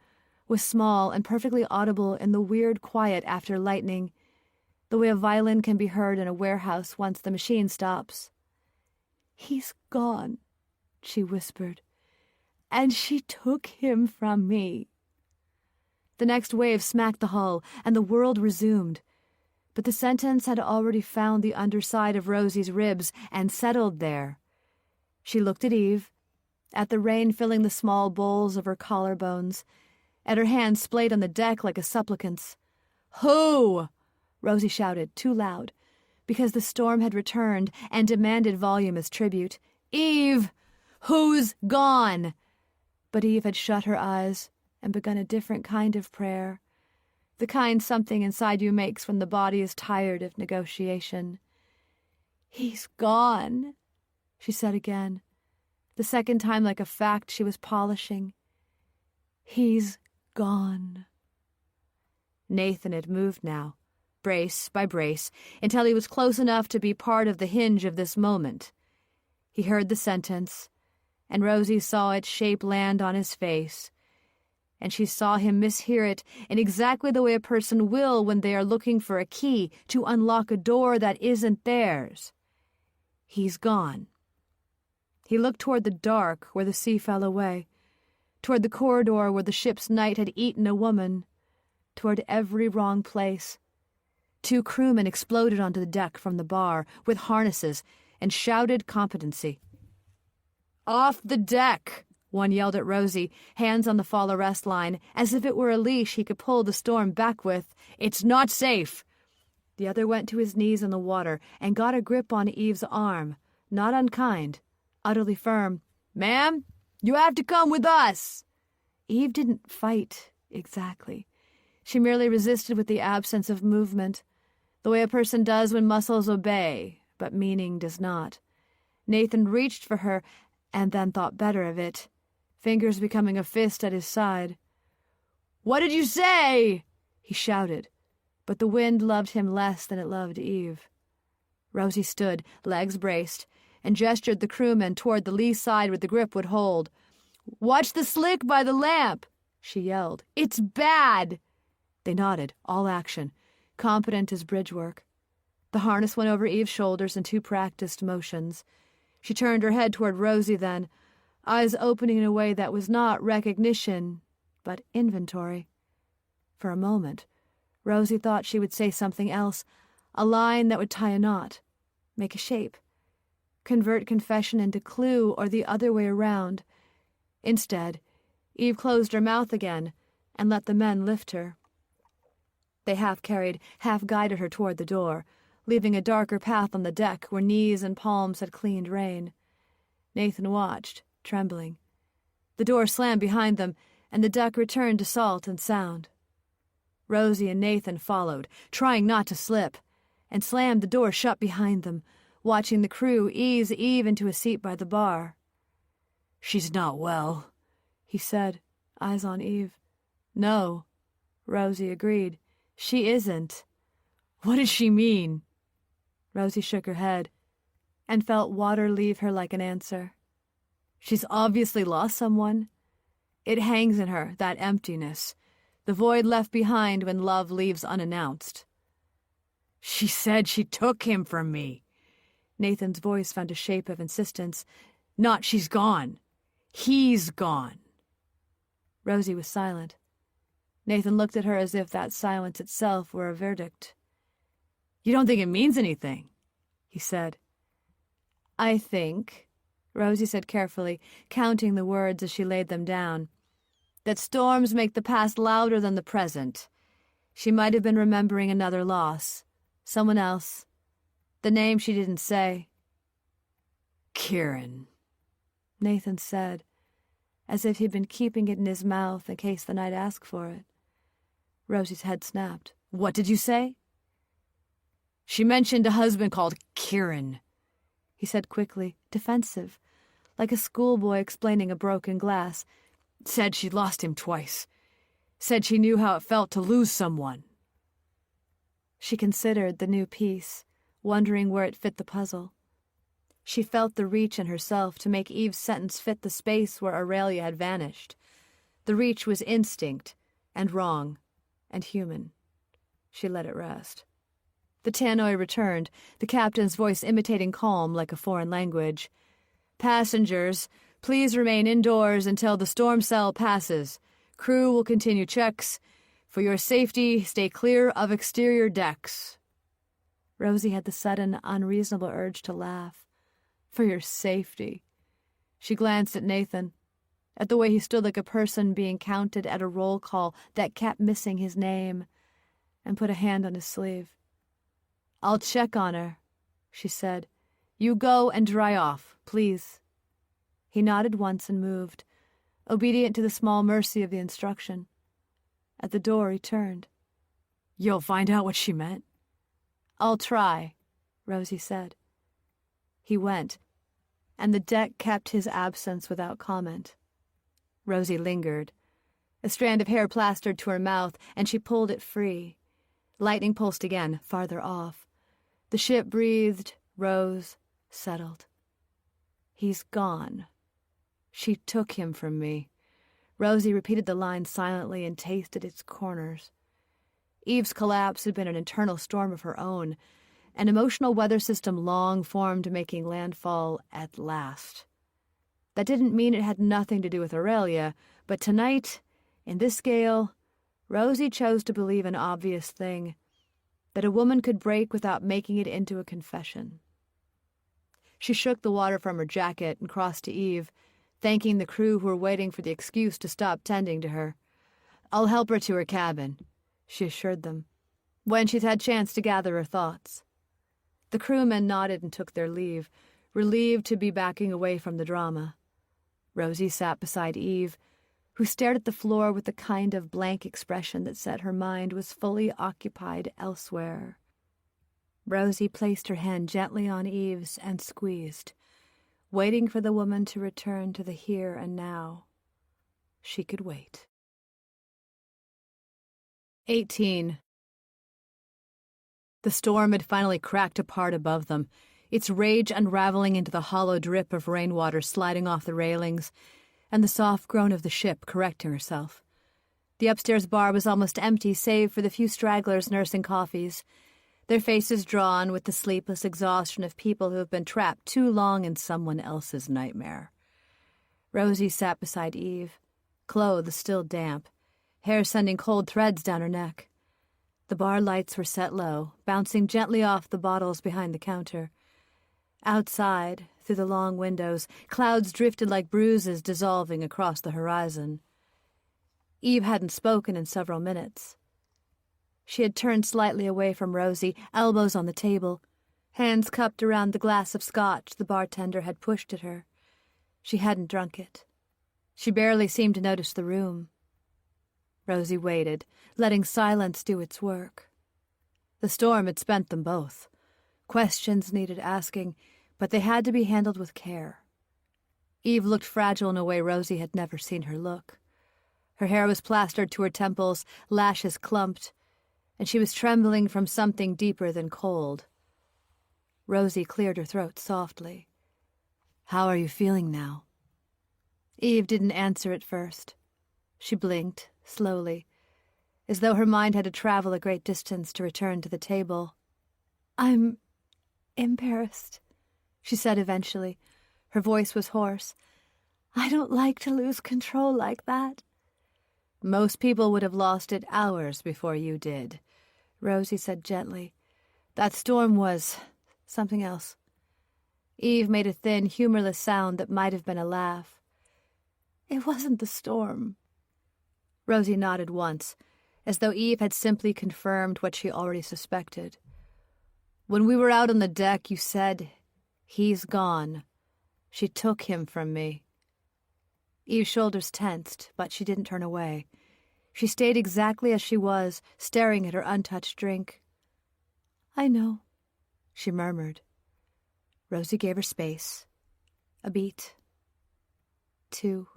was small and perfectly audible in the weird quiet after lightning, the way a violin can be heard in a warehouse once the machine stops. "He's gone," she whispered, "and she took him from me." The next wave smacked the hull, and the world resumed. But the sentence had already found the underside of Rosie's ribs and settled there. She looked at Eve, at the rain filling the small bowls of her collarbones, at her hands splayed on the deck like a supplicant's. "Who?" Rosie shouted, too loud, because the storm had returned and demanded volume as tribute. "Eve! Who's gone?" But Eve had shut her eyes and begun a different kind of prayer, the kind something inside you makes when the body is tired of negotiation. "He's gone," she said again, the second time like a fact she was polishing. "He's gone." Nathan had moved now, brace by brace, until he was close enough to be part of the hinge of this moment. He heard the sentence, and Rosie saw its shape land on his face, and she saw him mishear it in exactly the way a person will when they are looking for a key to unlock a door that isn't theirs. "He's gone." He looked toward the dark where the sea fell away, toward the corridor where the ship's night had eaten a woman, toward every wrong place. 2 crewmen exploded onto the deck from the bar with harnesses and shouted competency. "Off the deck!" one yelled at Rosie, hands on the fall arrest line, as if it were a leash he could pull the storm back with. "It's not safe!" The other went to his knees in the water and got a grip on Eve's arm, not unkind, utterly firm. "Ma'am, you have to come with us!" Eve didn't fight, exactly. She merely resisted with the absence of movement, the way a person does when muscles obey, but meaning does not. Nathan reached for her and then thought better of it, fingers becoming a fist at his side. "What did you say?" he shouted, but the wind loved him less than it loved Eve. Rosie stood, legs braced, and gestured the crewmen toward the lee side where the grip would hold. "Watch the slick by the lamp," she yelled. "It's bad." They nodded, all action, competent as bridge work. The harness went over Eve's shoulders in 2 practiced motions. She turned her head toward Rosie then, eyes opening in a way that was not recognition, but inventory. For a moment, Rosie thought she would say something else, a line that would tie a knot, make a shape, convert confession into clue or the other way around. Instead, Eve closed her mouth again and let the men lift her. They half-carried, half-guided her toward the door, leaving a darker path on the deck where knees and palms had cleaned rain. Nathan watched, trembling. The door slammed behind them, and the deck returned to salt and sound. Rosie and Nathan followed, trying not to slip, and slammed the door shut behind them, watching the crew ease Eve into a seat by the bar. "She's not well," he said, eyes on Eve. "No," Rosie agreed. "She isn't." "What does she mean?" Rosie shook her head and felt water leave her like an answer. "She's obviously lost someone. It hangs in her, that emptiness, the void left behind when love leaves unannounced." "She said she took him from me." Nathan's voice found a shape of insistence. "Not she's gone. He's gone." Rosie was silent. Nathan looked at her as if that silence itself were a verdict. You don't think it means anything, he said. I think, Rosie said carefully, counting the words as she laid them down, that storms make the past louder than the present. She might have been remembering another loss. Someone else. The name she didn't say. Kieran, Nathan said, as if he'd been keeping it in his mouth in case the night asked for it. Rosie's head snapped. What did you say? She mentioned a husband called Kieran, he said quickly, defensive, like a schoolboy explaining a broken glass. Said she'd lost him twice. Said she knew how it felt to lose someone. She considered the new piece, wondering where it fit the puzzle. She felt the reach in herself to make Eve's sentence fit the space where Aurelia had vanished. The reach was instinct, and wrong, and human. She let it rest. The tannoy returned, the captain's voice imitating calm like a foreign language. Passengers, please remain indoors until the storm cell passes. Crew will continue checks. For your safety, stay clear of exterior decks. Rosie had the sudden, unreasonable urge to laugh. For your safety. She glanced at Nathan, at the way he stood like a person being counted at a roll call that kept missing his name, and put a hand on his sleeve. I'll check on her, she said. You go and dry off, please. He nodded once and moved, obedient to the small mercy of the instruction. At the door he turned. You'll find out what she meant? I'll try, Rosie said. He went, and the deck kept his absence without comment. Rosie lingered. A strand of hair plastered to her mouth, and she pulled it free. Lightning pulsed again, farther off. The ship breathed, rose, settled. He's gone. She took him from me. Rosie repeated the line silently and tasted its corners. Eve's collapse had been an internal storm of her own, an emotional weather system long formed making landfall at last. That didn't mean it had nothing to do with Aurelia, but tonight, in this gale, Rosie chose to believe an obvious thing, that a woman could break without making it into a confession. She shook the water from her jacket and crossed to Eve, thanking the crew who were waiting for the excuse to stop tending to her. I'll help her to her cabin, she assured them, when she's had chance to gather her thoughts. The crewmen nodded and took their leave, relieved to be backing away from the drama. Rosie sat beside Eve, who stared at the floor with the kind of blank expression that said her mind was fully occupied elsewhere. Rosie placed her hand gently on Eve's and squeezed, waiting for the woman to return to the here and now. She could wait. 18. The storm had finally cracked apart above them, its rage unraveling into the hollow drip of rainwater sliding off the railings, and the soft groan of the ship correcting herself. The upstairs bar was almost empty save for the few stragglers nursing coffees, their faces drawn with the sleepless exhaustion of people who have been trapped too long in someone else's nightmare. Rosie sat beside Eve, clothes still damp, hair sending cold threads down her neck. The bar lights were set low, bouncing gently off the bottles behind the counter. Outside, through the long windows, clouds drifted like bruises dissolving across the horizon. Eve hadn't spoken in several minutes. She had turned slightly away from Rosie, elbows on the table, hands cupped around the glass of scotch the bartender had pushed at her. She hadn't drunk it. She barely seemed to notice the room. Rosie waited, letting silence do its work. The storm had spent them both. Questions needed asking, but they had to be handled with care. Eve looked fragile in a way Rosie had never seen her look. Her hair was plastered to her temples, lashes clumped, and she was trembling from something deeper than cold. Rosie cleared her throat softly. How are you feeling now? Eve didn't answer at first. She blinked, slowly, as though her mind had to travel a great distance to return to the table. I'm embarrassed, she said eventually. Her voice was hoarse. I don't like to lose control like that. Most people would have lost it hours before you did, Rosie said gently. That storm was something else. Eve made a thin, humorless sound that might have been a laugh. It wasn't the storm. Rosie nodded once, as though Eve had simply confirmed what she already suspected. When we were out on the deck, you said, "He's gone. She took him from me." Eve's shoulders tensed, but she didn't turn away. She stayed exactly as she was, staring at her untouched drink. "I know," she murmured. Rosie gave her space. A beat. 2.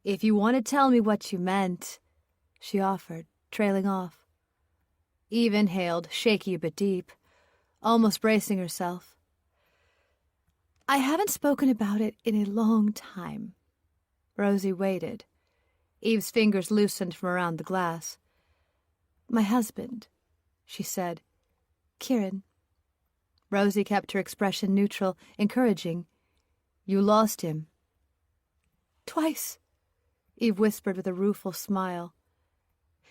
"If you want to tell me what you meant," she offered, trailing off. Eve inhaled, shaky but deep, almost bracing herself. "I haven't spoken about it in a long time." Rosie waited. Eve's fingers loosened from around the glass. "My husband," she said. "Kieran." Rosie kept her expression neutral, encouraging. "You lost him." "Twice," Eve whispered with a rueful smile.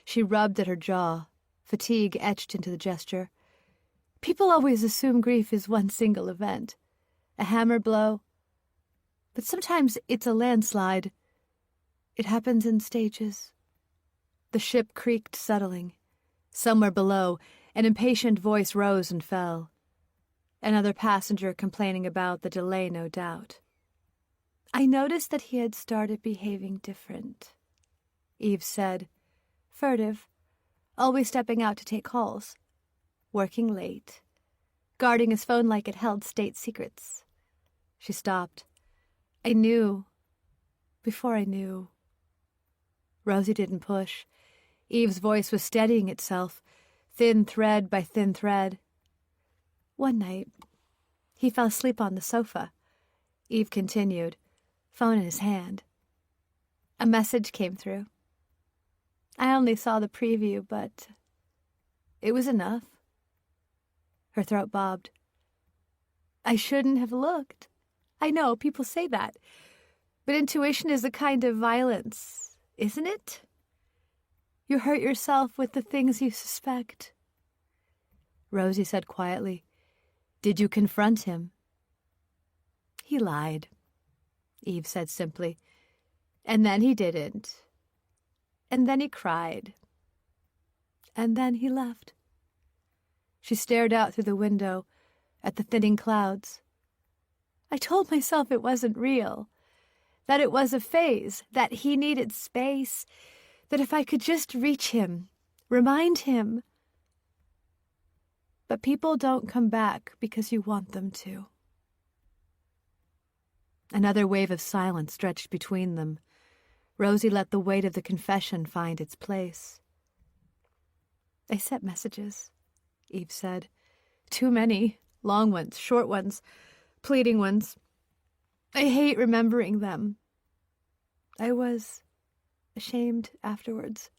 She rubbed at her jaw, fatigue etched into the gesture. "People always assume grief is one single event. A hammer blow. But sometimes it's a landslide. It happens in stages." The ship creaked, settling. Somewhere below, an impatient voice rose and fell. Another passenger complaining about the delay, no doubt. "I noticed that he had started behaving different," Eve said. "Furtive, always stepping out to take calls, working late, guarding his phone like it held state secrets." She stopped. "I knew. Before I knew." Rosie didn't push. Eve's voice was steadying itself, thin thread by thin thread. "One night, he fell asleep on the sofa," Eve continued, phone in his hand. "A message came through. I only saw the preview, but it was enough." Her throat bobbed. "I shouldn't have looked. I know, people say that. But intuition is a kind of violence, isn't it? You hurt yourself with the things you suspect." Rosie said quietly, "Did you confront him?" "He lied," Eve said simply. "And then he didn't. And then he cried. And then he left." She stared out through the window at the thinning clouds. "I told myself it wasn't real, that it was a phase, that he needed space, that if I could just reach him, remind him. But people don't come back because you want them to." Another wave of silence stretched between them. Rosie let the weight of the confession find its place. "I sent messages," Eve said. "Too many. Long ones, short ones, pleading ones. I hate remembering them. I was ashamed afterwards.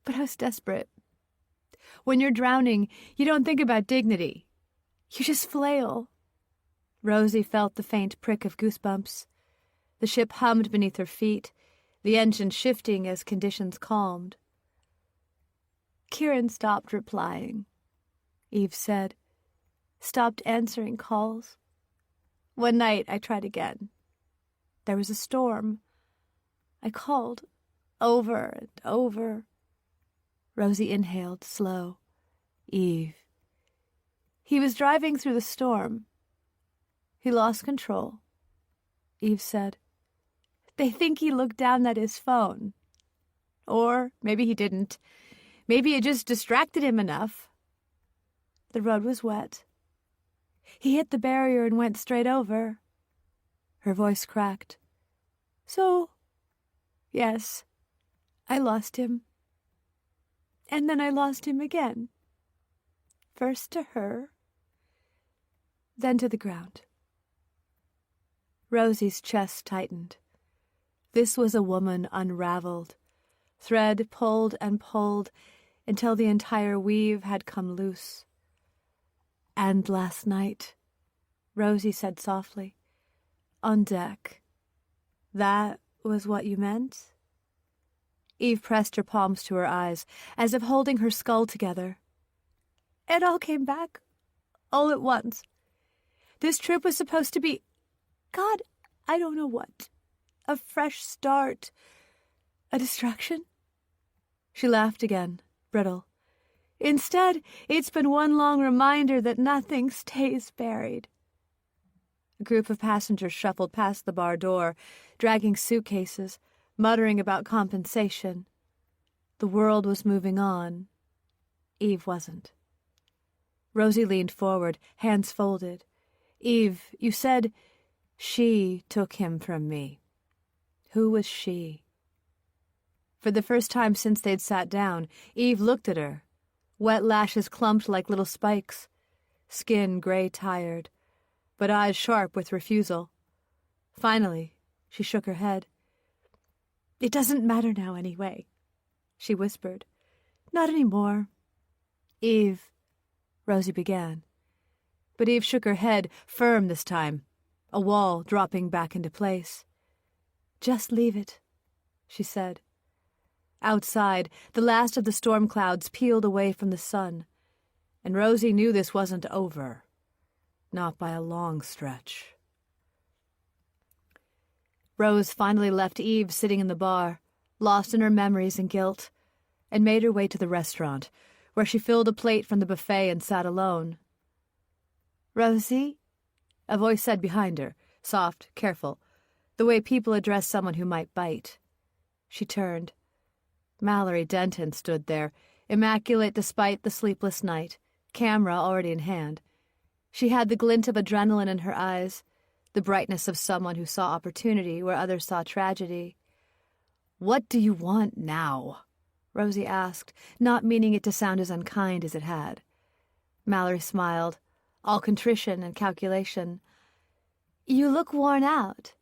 But I was desperate. When you're drowning, you don't think about dignity. You just flail." Rosie felt the faint prick of goosebumps. The ship hummed beneath her feet, the engine shifting as conditions calmed. "Kieran stopped replying," Eve said. "Stopped answering calls. One night I tried again. There was a storm. I called over and over." Rosie inhaled, slow. "Eve." "He was driving through the storm. He lost control," Eve said. "They think he looked down at his phone. Or maybe he didn't. Maybe it just distracted him enough. The road was wet. He hit the barrier and went straight over." Her voice cracked. "So, yes, I lost him. And then I lost him again. First to her, then to the ground." Rosie's chest tightened. This was a woman unraveled, thread pulled and pulled until the entire weave had come loose. "And last night," Rosie said softly, "on deck, that was what you meant?" Eve pressed her palms to her eyes, as if holding her skull together. It all came back, all at once. This trip was supposed to be, God, I don't know what. A fresh start. A distraction? She laughed again, brittle. Instead, it's been one long reminder that nothing stays buried. A group of passengers shuffled past the bar door, dragging suitcases, muttering about compensation. The world was moving on. Eve wasn't. Rosie leaned forward, hands folded. Eve, you said she took him from me. Who was she? For the first time since they'd sat down, Eve looked at her. Wet lashes clumped like little spikes, skin gray-tired, but eyes sharp with refusal. Finally, she shook her head. It doesn't matter now anyway, she whispered. Not anymore. Eve, Rosie began. But Eve shook her head, firm this time, a wall dropping back into place. Just leave it, she said. Outside, the last of the storm clouds peeled away from the sun, and Rosie knew this wasn't over. Not by a long stretch. Rose finally left Eve sitting in the bar, lost in her memories and guilt, and made her way to the restaurant, where she filled a plate from the buffet and sat alone. Rosie? A voice said behind her, soft, careful, the way people address someone who might bite. She turned. Mallory Denton stood there, immaculate despite the sleepless night, camera already in hand. She had the glint of adrenaline in her eyes, the brightness of someone who saw opportunity where others saw tragedy. "What do you want now?" Rosie asked, not meaning it to sound as unkind as it had. Mallory smiled, all contrition and calculation. "You look worn out."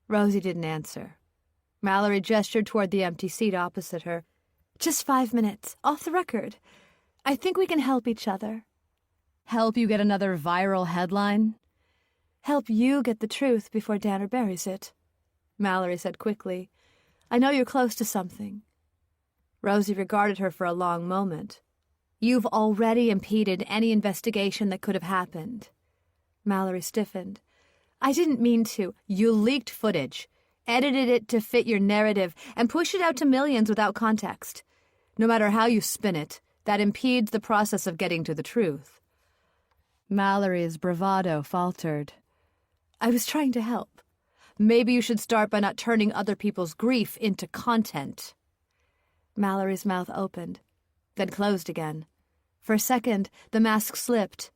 Rosie didn't answer. Mallory gestured toward the empty seat opposite her. "Just 5 minutes, off the record. I think we can help each other." "Help you get another viral headline?" "Help you get the truth before Danner buries it," Mallory said quickly. "I know you're close to something." Rosie regarded her for a long moment. "You've already impeded any investigation that could have happened." Mallory stiffened. "I didn't mean to. You leaked footage, edited it to fit your narrative, and pushed it out to millions without context. No matter how you spin it, that impedes the process of getting to the truth." Mallory's bravado faltered. "I was trying to help. Maybe you should start by not turning other people's grief into content." Mallory's mouth opened, then closed again. For a second, the mask slipped,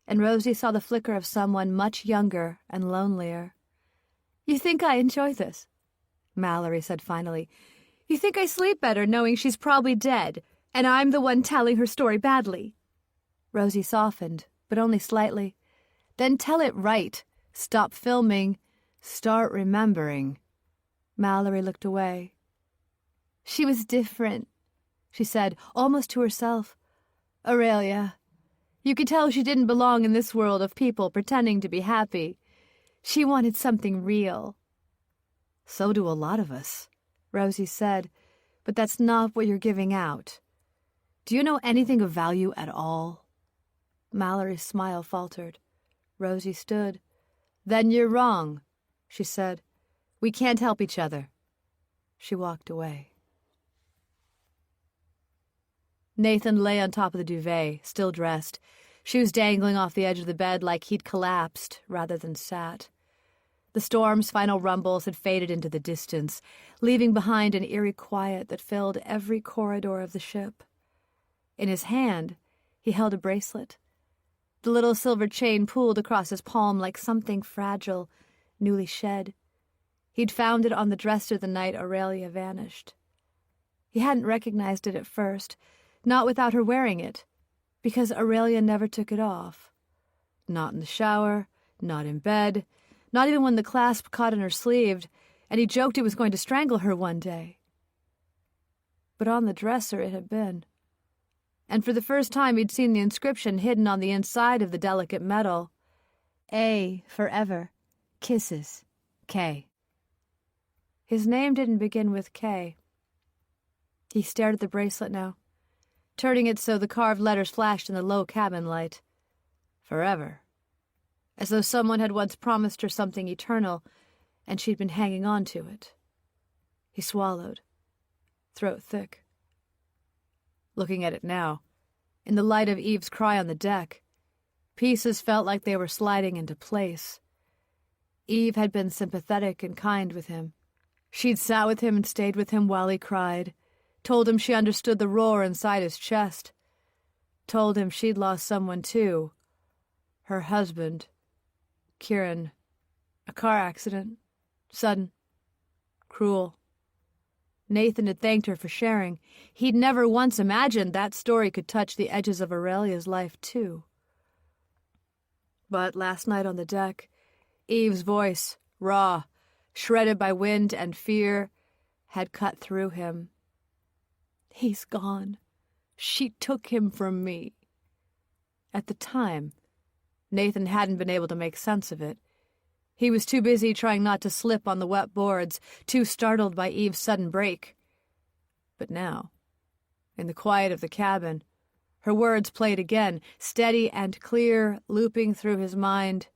and Rosie saw the flicker of someone much younger and lonelier. "You think I enjoy this?" Mallory said finally. "You think I sleep better knowing she's probably dead, and I'm the one telling her story badly?" Rosie softened, but only slightly. "Then tell it right. Stop filming. Start remembering." Mallory looked away. "She was different," she said, almost to herself. "Aurelia. You could tell she didn't belong in this world of people pretending to be happy. She wanted something real." "So do a lot of us," Rosie said, "but that's not what you're giving out. Do you know anything of value at all?" Mallory's smile faltered. Rosie stood. "Then you're wrong," she said. "We can't help each other." She walked away. Nathan lay on top of the duvet, still dressed, shoes dangling off the edge of the bed like he'd collapsed rather than sat. The storm's final rumbles had faded into the distance, leaving behind an eerie quiet that filled every corridor of the ship. In his hand, he held a bracelet. The little silver chain pooled across his palm like something fragile, newly shed. He'd found it on the dresser the night Aurelia vanished. He hadn't recognized it at first, not without her wearing it, because Aurelia never took it off. Not in the shower, not in bed, not even when the clasp caught in her sleeve, and he joked it was going to strangle her one day. But on the dresser it had been. And for the first time he'd seen the inscription hidden on the inside of the delicate metal. A forever. Kisses. K. His name didn't begin with K. He stared at the bracelet now. turning it so the carved letters flashed in the low cabin light. Forever. As though someone had once promised her something eternal, and she'd been hanging on to it. He swallowed, throat thick. Looking at it now, in the light of Eve's cry on the deck, pieces felt like they were sliding into place. Eve had been sympathetic and kind with him. She'd sat with him and stayed with him while he cried, told him she understood the roar inside his chest, told him she'd lost someone too, her husband, Kieran, a car accident, sudden, cruel. Nathan had thanked her for sharing. He'd never once imagined that story could touch the edges of Aurelia's life too. But last night on the deck, Eve's voice, raw, shredded by wind and fear, had cut through him. He's gone. She took him from me. At the time, Nathan hadn't been able to make sense of it. He was too busy trying not to slip on the wet boards, too startled by Eve's sudden break. But now, in the quiet of the cabin, her words played again, steady and clear, looping through his mind.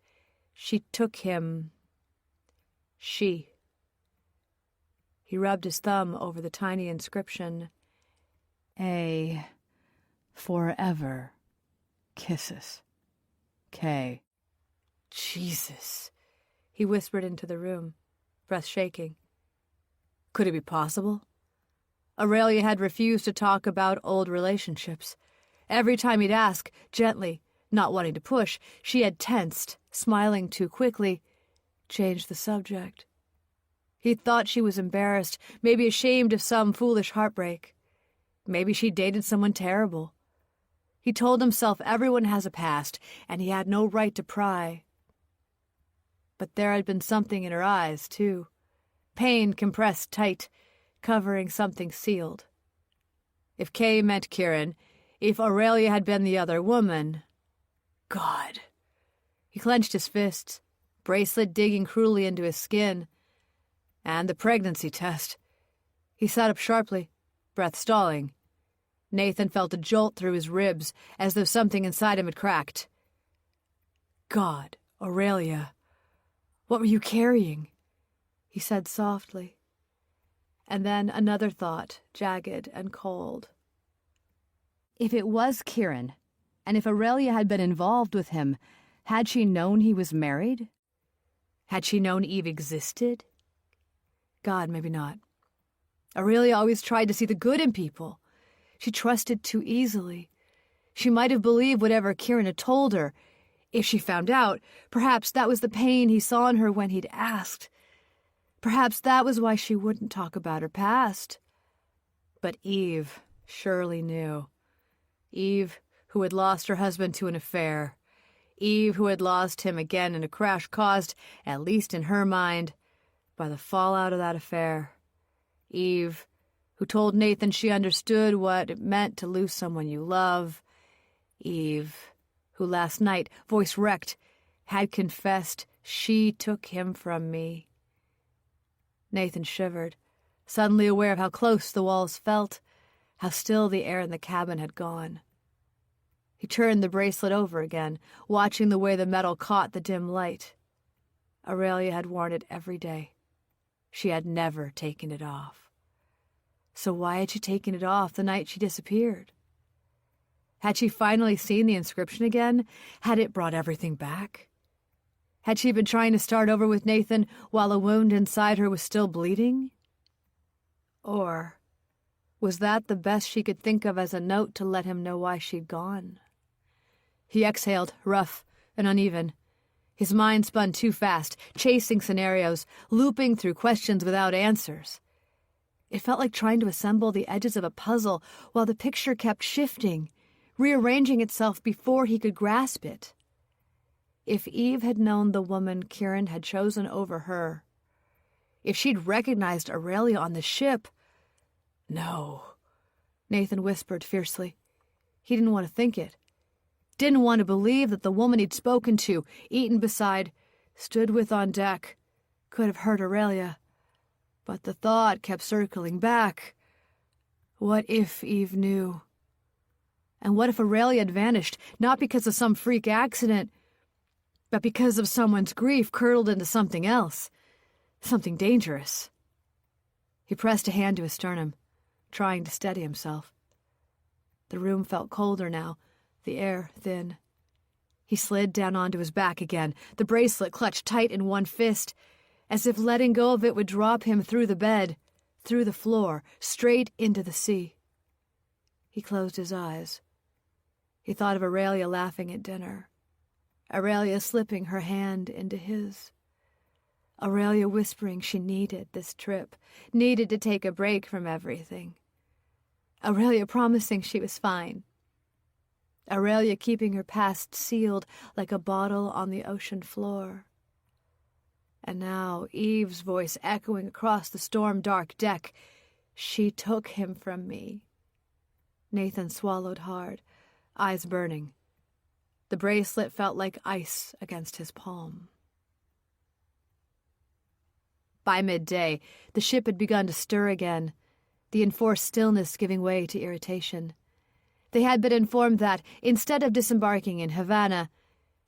She took him. She. He rubbed his thumb over the tiny inscription. A. Forever. Kisses. K. Jesus. He whispered into the room, breath shaking. Could it be possible? Aurelia had refused to talk about old relationships. Every time he'd ask, gently, not wanting to push, she had tensed, smiling too quickly, changed the subject. He thought she was embarrassed, maybe ashamed of some foolish heartbreak. Maybe she dated someone terrible. He told himself everyone has a past, and he had no right to pry. But there had been something in her eyes, too. Pain compressed tight, covering something sealed. If Kay meant Kieran, if Aurelia had been the other woman... God! He clenched his fists, bracelet digging cruelly into his skin. And the pregnancy test. He sat up sharply, breath stalling. Nathan felt a jolt through his ribs, as though something inside him had cracked. God, Aurelia... What were you carrying? He said softly. And then another thought, jagged and cold. If it was Kieran, and if Aurelia had been involved with him, had she known he was married? Had she known Eve existed? God, maybe not. Aurelia always tried to see the good in people. She trusted too easily. She might have believed whatever Kieran had told her. If she found out, perhaps that was the pain he saw in her when he'd asked. Perhaps that was why she wouldn't talk about her past. But Eve surely knew. Eve, who had lost her husband to an affair. Eve, who had lost him again in a crash caused, at least in her mind, by the fallout of that affair. Eve, who told Nathan she understood what it meant to lose someone you love. Eve, who last night, voice wrecked, had confessed she took him from me. Nathan shivered, suddenly aware of how close the walls felt, how still the air in the cabin had gone. He turned the bracelet over again, watching the way the metal caught the dim light. Aurelia had worn it every day. She had never taken it off. So why had she taken it off the night she disappeared? Had she finally seen the inscription again? Had it brought everything back? Had she been trying to start over with Nathan while a wound inside her was still bleeding? Or was that the best she could think of as a note to let him know why she'd gone? He exhaled, rough and uneven. His mind spun too fast, chasing scenarios, looping through questions without answers. It felt like trying to assemble the edges of a puzzle while the picture kept shifting, rearranging itself before he could grasp it. If Eve had known the woman Kieran had chosen over her, if she'd recognized Aurelia on the ship... No, Nathan whispered fiercely. He didn't want to think it. Didn't want to believe that the woman he'd spoken to, eaten beside, stood with on deck, could have hurt Aurelia. But the thought kept circling back. What if Eve knew? And what if Aurelia had vanished, not because of some freak accident, but because of someone's grief curdled into something else, something dangerous? He pressed a hand to his sternum, trying to steady himself. The room felt colder now, the air thin. He slid down onto his back again, the bracelet clutched tight in one fist, as if letting go of it would drop him through the bed, through the floor, straight into the sea. He closed his eyes. He thought of Aurelia laughing at dinner, Aurelia slipping her hand into his, Aurelia whispering she needed this trip, needed to take a break from everything, Aurelia promising she was fine, Aurelia keeping her past sealed like a bottle on the ocean floor. And now Eve's voice echoing across the storm-dark deck. She took him from me. Nathan swallowed hard, eyes burning. The bracelet felt like ice against his palm. By midday, the ship had begun to stir again, the enforced stillness giving way to irritation. They had been informed that, instead of disembarking in Havana,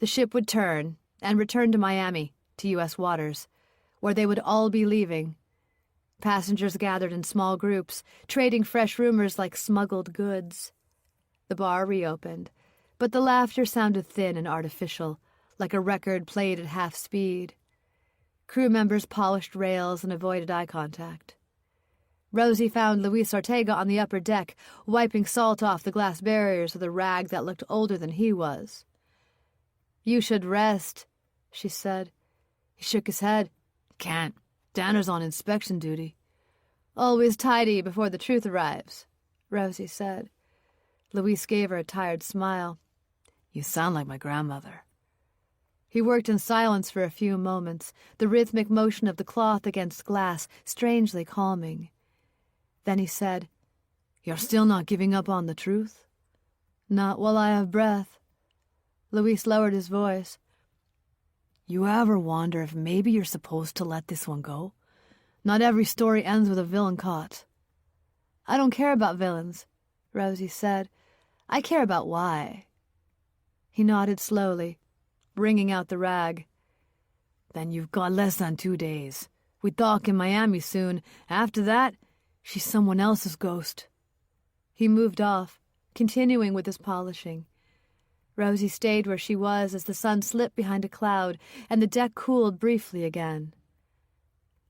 the ship would turn and return to Miami, to U.S. waters, where they would all be leaving. Passengers gathered in small groups, trading fresh rumors like smuggled goods. The bar reopened, but the laughter sounded thin and artificial, like a record played at half speed. Crew members polished rails and avoided eye contact. Rosie found Luis Ortega on the upper deck, wiping salt off the glass barriers with a rag that looked older than he was. "You should rest," she said. He shook his head. "Can't. Danner's on inspection duty." "Always tidy before the truth arrives," Rosie said. Luis gave her a tired smile. "You sound like my grandmother." He worked in silence for a few moments, the rhythmic motion of the cloth against glass strangely calming. Then he said, "You're still not giving up on the truth?" "Not while I have breath." Luis lowered his voice. "You ever wonder if maybe you're supposed to let this one go? Not every story ends with a villain caught." "I don't care about villains," Rosie said. "I care about why." He nodded slowly, wringing out the rag. "Then you've got less than 2 days. We dock in Miami soon. After that, she's someone else's ghost." He moved off, continuing with his polishing. Rosie stayed where she was as the sun slipped behind a cloud and the deck cooled briefly again.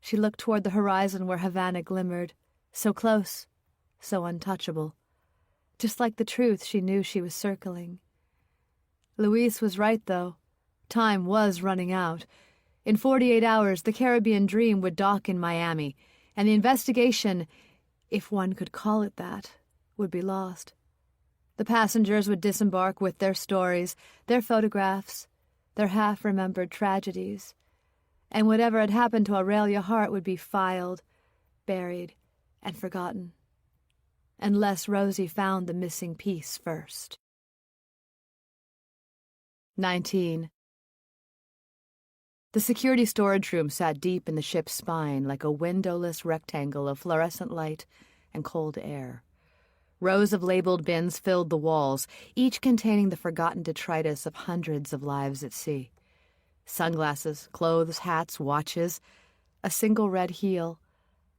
She looked toward the horizon where Havana glimmered, so close, so untouchable, just like the truth she knew she was circling. Luis was right, though. Time was running out. In 48 hours, the Caribbean Dream would dock in Miami, and the investigation, if one could call it that, would be lost. The passengers would disembark with their stories, their photographs, their half-remembered tragedies, and whatever had happened to Aurelia Hart would be filed, buried, and forgotten, unless Rosie found the missing piece first. 19. The security storage room sat deep in the ship's spine like a windowless rectangle of fluorescent light and cold air. Rows of labeled bins filled the walls, each containing the forgotten detritus of hundreds of lives at sea. Sunglasses, clothes, hats, watches, a single red heel,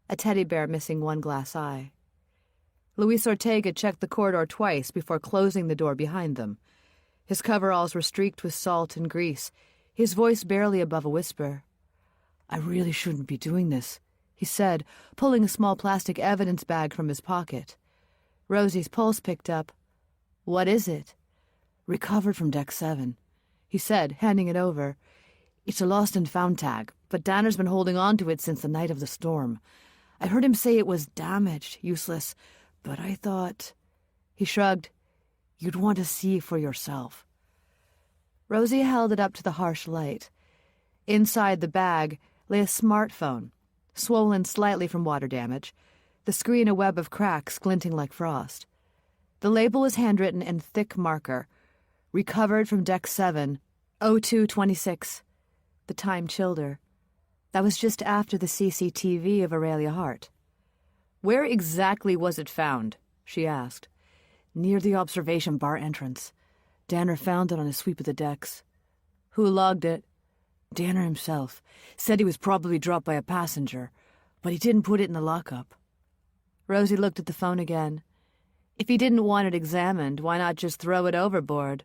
a teddy bear missing one glass eye. Luis Ortega checked the corridor twice before closing the door behind them. His coveralls were streaked with salt and grease, his voice barely above a whisper. "I really shouldn't be doing this," he said, pulling a small plastic evidence bag from his pocket. Rosie's pulse picked up. "What is it?" "Recovered from Deck 7, he said, handing it over. "It's a lost and found tag, but Danner's been holding on to it since the night of the storm. I heard him say it was damaged, useless, but I thought—" He shrugged. "You'd want to see for yourself." Rosie held it up to the harsh light. Inside the bag lay a smartphone, swollen slightly from water damage, the screen a web of cracks glinting like frost. The label was handwritten in thick marker. "Recovered from Deck 7, 02:26. The time chilled her. That was just after the CCTV of Aurelia Hart. "Where exactly was it found?" she asked. Near the observation bar entrance. Danner found it on his sweep of the decks. Who logged it? Danner himself. Said he was probably dropped by a passenger, but he didn't put it in the lockup. Rosie looked at the phone again. If he didn't want it examined, why not just throw it overboard?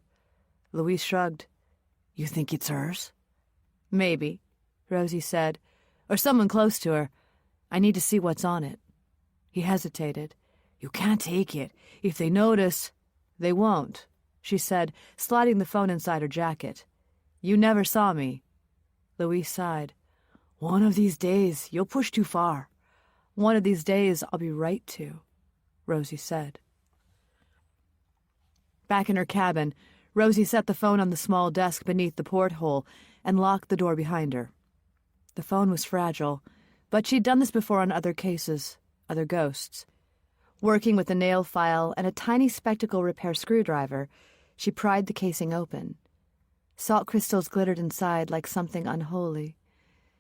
Louise shrugged. You think it's hers? Maybe, Rosie said. Or someone close to her. I need to see what's on it. He hesitated. You can't take it. If they notice... They won't, she said, sliding the phone inside her jacket. You never saw me. Louise sighed. One of these days, you'll push too far. One of these days, I'll be right to, Rosie said. Back in her cabin, Rosie set the phone on the small desk beneath the porthole and locked the door behind her. The phone was fragile, but she'd done this before on other cases, other ghosts. Working with a nail file and a tiny spectacle repair screwdriver, she pried the casing open. Salt crystals glittered inside like something unholy.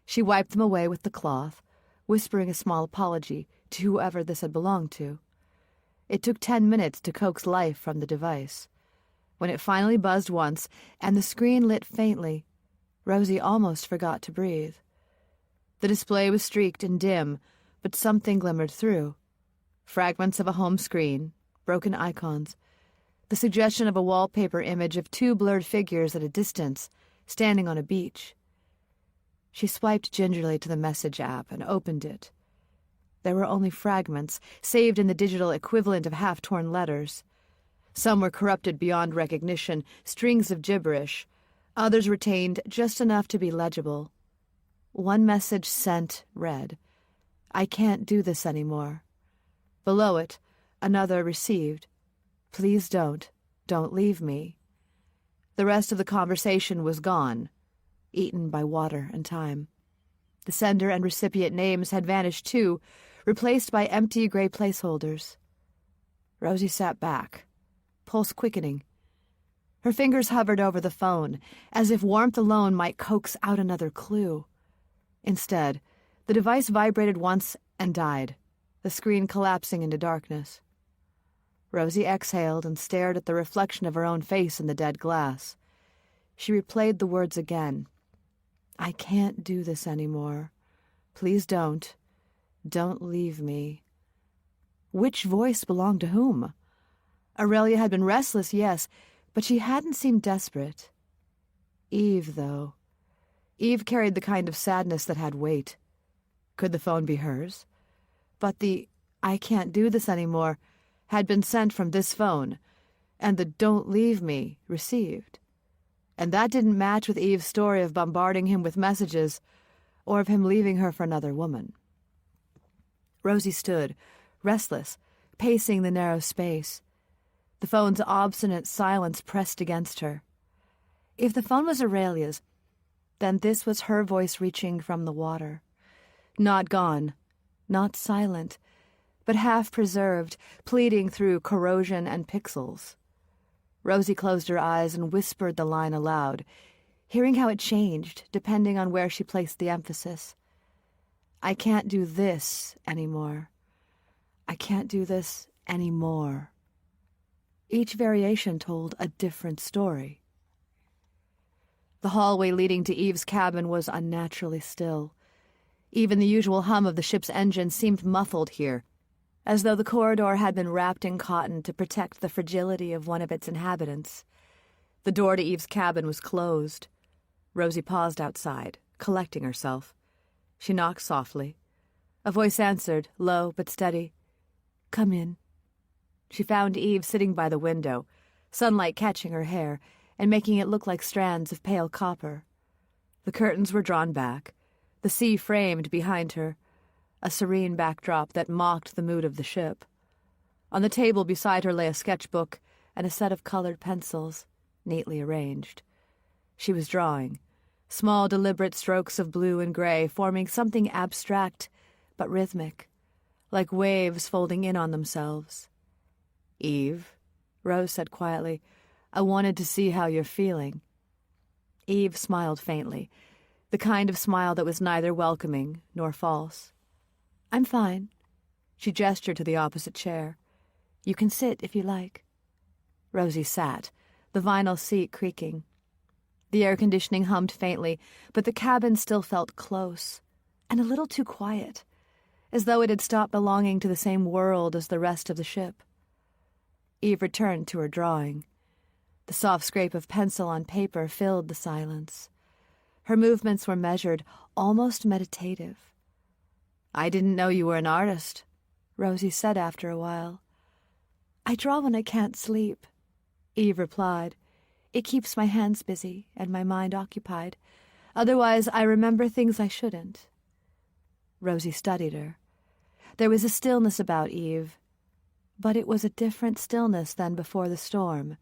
She wiped them away with the cloth, whispering a small apology to whoever this had belonged to. It took 10 minutes to coax life from the device. When it finally buzzed once and the screen lit faintly, Rosie almost forgot to breathe. The display was streaked and dim, but something glimmered through. Fragments of a home screen, broken icons, the suggestion of a wallpaper image of 2 blurred figures at a distance, standing on a beach. She swiped gingerly to the message app and opened it. There were only fragments, saved in the digital equivalent of half-torn letters. Some were corrupted beyond recognition, strings of gibberish. Others retained just enough to be legible. One message sent read, I can't do this anymore. Below it, another received, please don't leave me. The rest of the conversation was gone, eaten by water and time. The sender and recipient names had vanished too, replaced by empty gray placeholders. Rosie sat back, pulse quickening. Her fingers hovered over the phone, as if warmth alone might coax out another clue. Instead, the device vibrated once and died, the screen collapsing into darkness. Rosie exhaled and stared at the reflection of her own face in the dead glass. She replayed the words again. I can't do this anymore. Please don't. Don't leave me. Which voice belonged to whom? Aurelia had been restless, yes, but she hadn't seemed desperate. Eve, though. Eve carried the kind of sadness that had weight. Could the phone be hers? But the I can't do this anymore had been sent from this phone, and the don't leave me received. And that didn't match with Eve's story of bombarding him with messages, or of him leaving her for another woman. Rosie stood, restless, pacing the narrow space. The phone's obstinate silence pressed against her. If the phone was Aurelia's, then this was her voice reaching from the water. Not gone, not silent, but half-preserved, pleading through corrosion and pixels. Rosie closed her eyes and whispered the line aloud, hearing how it changed depending on where she placed the emphasis. I can't do this anymore. I can't do this anymore. Each variation told a different story. The hallway leading to Eve's cabin was unnaturally still. Even the usual hum of the ship's engine seemed muffled here, as though the corridor had been wrapped in cotton to protect the fragility of one of its inhabitants. The door to Eve's cabin was closed. Rosie paused outside, collecting herself. She knocked softly. A voice answered, low but steady. Come in. She found Eve sitting by the window, sunlight catching her hair and making it look like strands of pale copper. The curtains were drawn back, the sea framed behind her, a serene backdrop that mocked the mood of the ship. On the table beside her lay a sketchbook and a set of colored pencils, neatly arranged. She was drawing, small deliberate strokes of blue and gray forming something abstract but rhythmic, like waves folding in on themselves. Eve, Rose said quietly, I wanted to see how you're feeling. Eve smiled faintly, the kind of smile that was neither welcoming nor false. I'm fine. She gestured to the opposite chair. You can sit if you like. Rosie sat, the vinyl seat creaking. The air conditioning hummed faintly, but the cabin still felt close, and a little too quiet, as though it had stopped belonging to the same world as the rest of the ship. Eve returned to her drawing. The soft scrape of pencil on paper filled the silence. Her movements were measured, almost meditative. "I didn't know you were an artist," Rosie said after a while. "I draw when I can't sleep," Eve replied. "It keeps my hands busy and my mind occupied. Otherwise, I remember things I shouldn't." Rosie studied her. There was a stillness about Eve, but it was a different stillness than before the storm.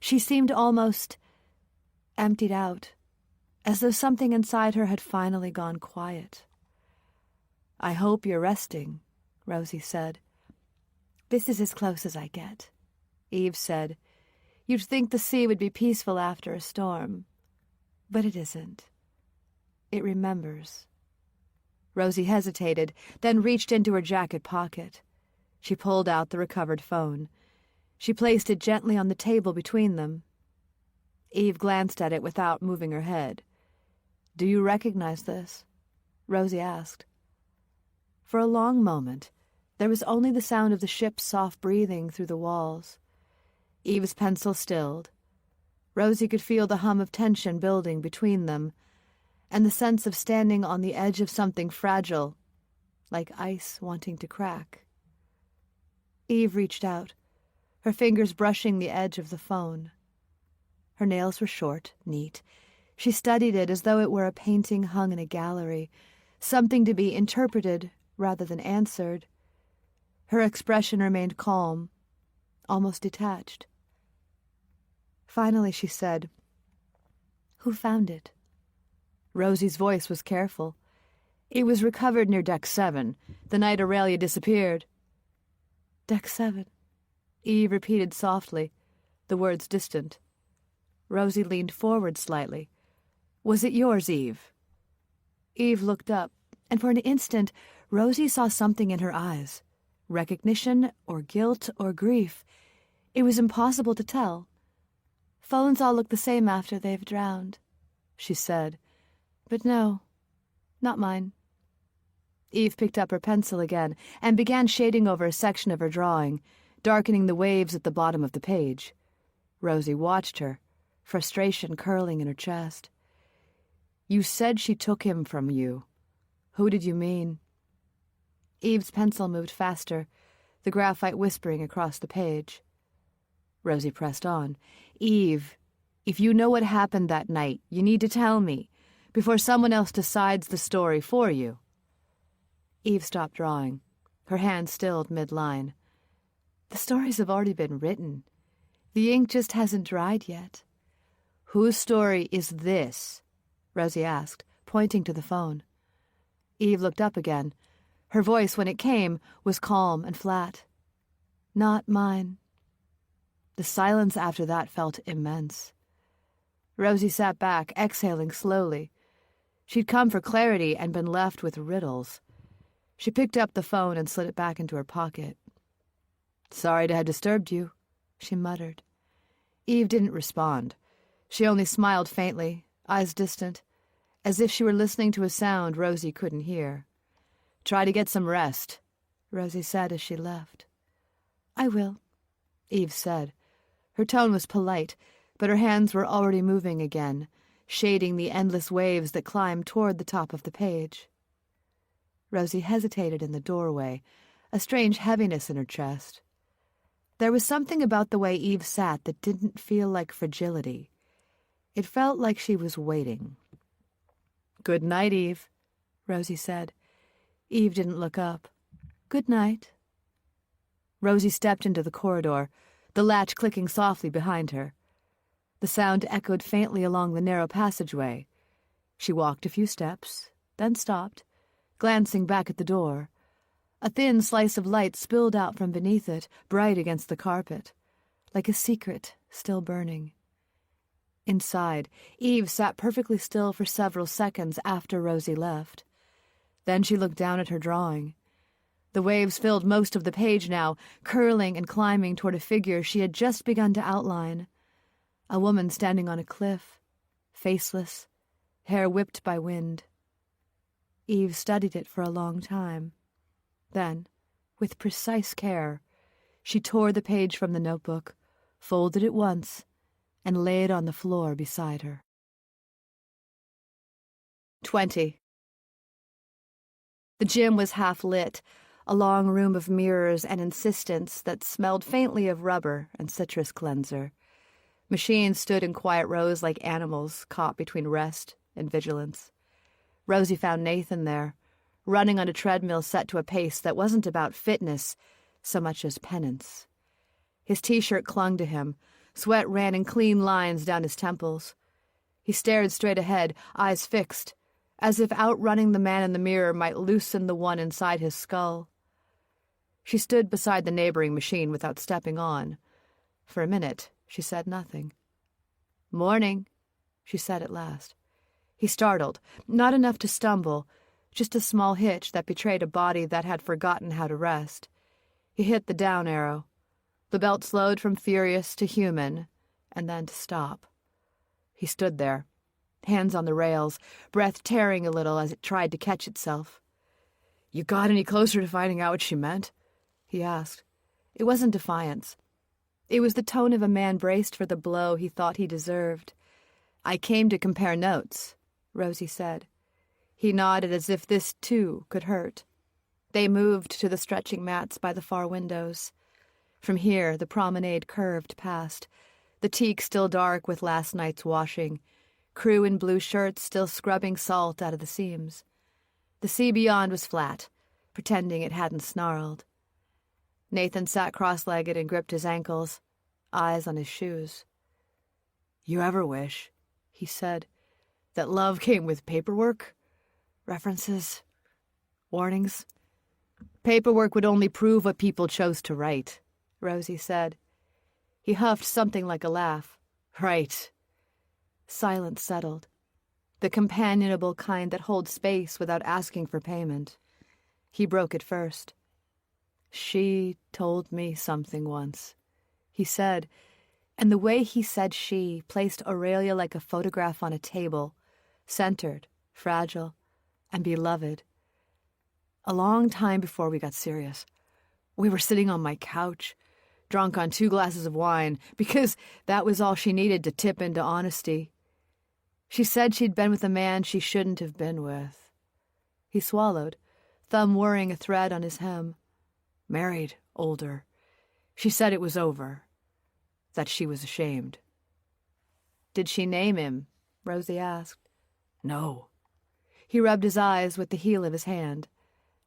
She seemed almost emptied out, as though something inside her had finally gone quiet. "I hope you're resting," Rosie said. "This is as close as I get," Eve said. "You'd think the sea would be peaceful after a storm, but it isn't. It remembers." Rosie hesitated, then reached into her jacket pocket. She pulled out the recovered phone. She placed it gently on the table between them. Eve glanced at it without moving her head. "Do you recognize this?" Rosie asked. For a long moment, there was only the sound of the ship's soft breathing through the walls. Eve's pencil stilled. Rosie could feel the hum of tension building between them, and the sense of standing on the edge of something fragile, like ice wanting to crack. Eve reached out, her fingers brushing the edge of the phone. Her nails were short, neat. She studied it as though it were a painting hung in a gallery, something to be interpreted rather than answered. Her expression remained calm, almost detached. Finally she said, "Who found it?" Rosie's voice was careful. "It was recovered near Deck 7, the night Aurelia disappeared." "Deck 7," Eve repeated softly, the words distant. Rosie leaned forward slightly. "Was it yours, Eve?" Eve looked up, and for an instant Rosie saw something in her eyes. Recognition or guilt or grief. It was impossible to tell. "Phones all look the same after they've drowned," she said. "But no, not mine." Eve picked up her pencil again and began shading over a section of her drawing, darkening the waves at the bottom of the page. Rosie watched her, frustration curling in her chest. "You said she took him from you. Who did you mean?" Eve's pencil moved faster, the graphite whispering across the page. Rosie pressed on. "Eve, if you know what happened that night, you need to tell me, before someone else decides the story for you." Eve stopped drawing. Her hand stilled mid-line. "The stories have already been written. The ink just hasn't dried yet." "Whose story is this?" Rosie asked, pointing to the phone. Eve looked up again. Her voice, when it came, was calm and flat. "Not mine." The silence after that felt immense. Rosie sat back, exhaling slowly. She'd come for clarity and been left with riddles. She picked up the phone and slid it back into her pocket. "Sorry to have disturbed you," she muttered. Eve didn't respond. She only smiled faintly, eyes distant, as if she were listening to a sound Rosie couldn't hear. "Try to get some rest," Rosie said as she left. "I will," Eve said. Her tone was polite, but her hands were already moving again, shading the endless waves that climbed toward the top of the page. Rosie hesitated in the doorway, a strange heaviness in her chest. There was something about the way Eve sat that didn't feel like fragility. It felt like she was waiting. "Good night, Eve," Rosie said. Eve didn't look up. "Good night." Rosie stepped into the corridor, the latch clicking softly behind her. The sound echoed faintly along the narrow passageway. She walked a few steps, then stopped, glancing back at the door. A thin slice of light spilled out from beneath it, bright against the carpet, like a secret still burning. Inside, Eve sat perfectly still for several seconds after Rosie left. Then she looked down at her drawing. The waves filled most of the page now, curling and climbing toward a figure she had just begun to outline. A woman standing on a cliff, faceless, hair whipped by wind. Eve studied it for a long time. Then, with precise care, she tore the page from the notebook, folded it once, and lay it on the floor beside her. 20. The gym was half lit, a long room of mirrors and insistence that smelled faintly of rubber and citrus cleanser. Machines stood in quiet rows like animals caught between rest and vigilance. Rosie found Nathan there, running on a treadmill set to a pace that wasn't about fitness so much as penance. His t-shirt clung to him. Sweat ran in clean lines down his temples. He stared straight ahead, eyes fixed, as if outrunning the man in the mirror might loosen the one inside his skull. She stood beside the neighboring machine without stepping on. For a minute, she said nothing. "Morning," she said at last. He startled, not enough to stumble, just a small hitch that betrayed a body that had forgotten how to rest. He hit the down arrow. The belt slowed from furious to human, and then to stop. He stood there, hands on the rails, breath tearing a little as it tried to catch itself. "You got any closer to finding out what she meant?" he asked. It wasn't defiance. It was the tone of a man braced for the blow he thought he deserved. "I came to compare notes," Rosie said. He nodded as if this, too, could hurt. They moved to the stretching mats by the far windows. From here, the promenade curved past, the teak still dark with last night's washing, crew in blue shirts still scrubbing salt out of the seams. The sea beyond was flat, pretending it hadn't snarled. Nathan sat cross-legged and gripped his ankles, eyes on his shoes. "You ever wish," he said, "that love came with paperwork? References? Warnings?" "Paperwork would only prove what people chose to write," Rosie said. He huffed something like a laugh. "Right." Silence settled, the companionable kind that holds space without asking for payment. He broke it first. "She told me something once," he said, and the way he said she placed Aurelia like a photograph on a table, centered, fragile, and beloved. A long time before we got serious. We were sitting on my couch, drunk on 2 glasses of wine, because that was all she needed to tip into honesty. She said she'd been with a man she shouldn't have been with. He swallowed, thumb whirring a thread on his hem. Married, older. She said it was over, that she was ashamed. "Did she name him?" Rosie asked. "No." He rubbed his eyes with the heel of his hand.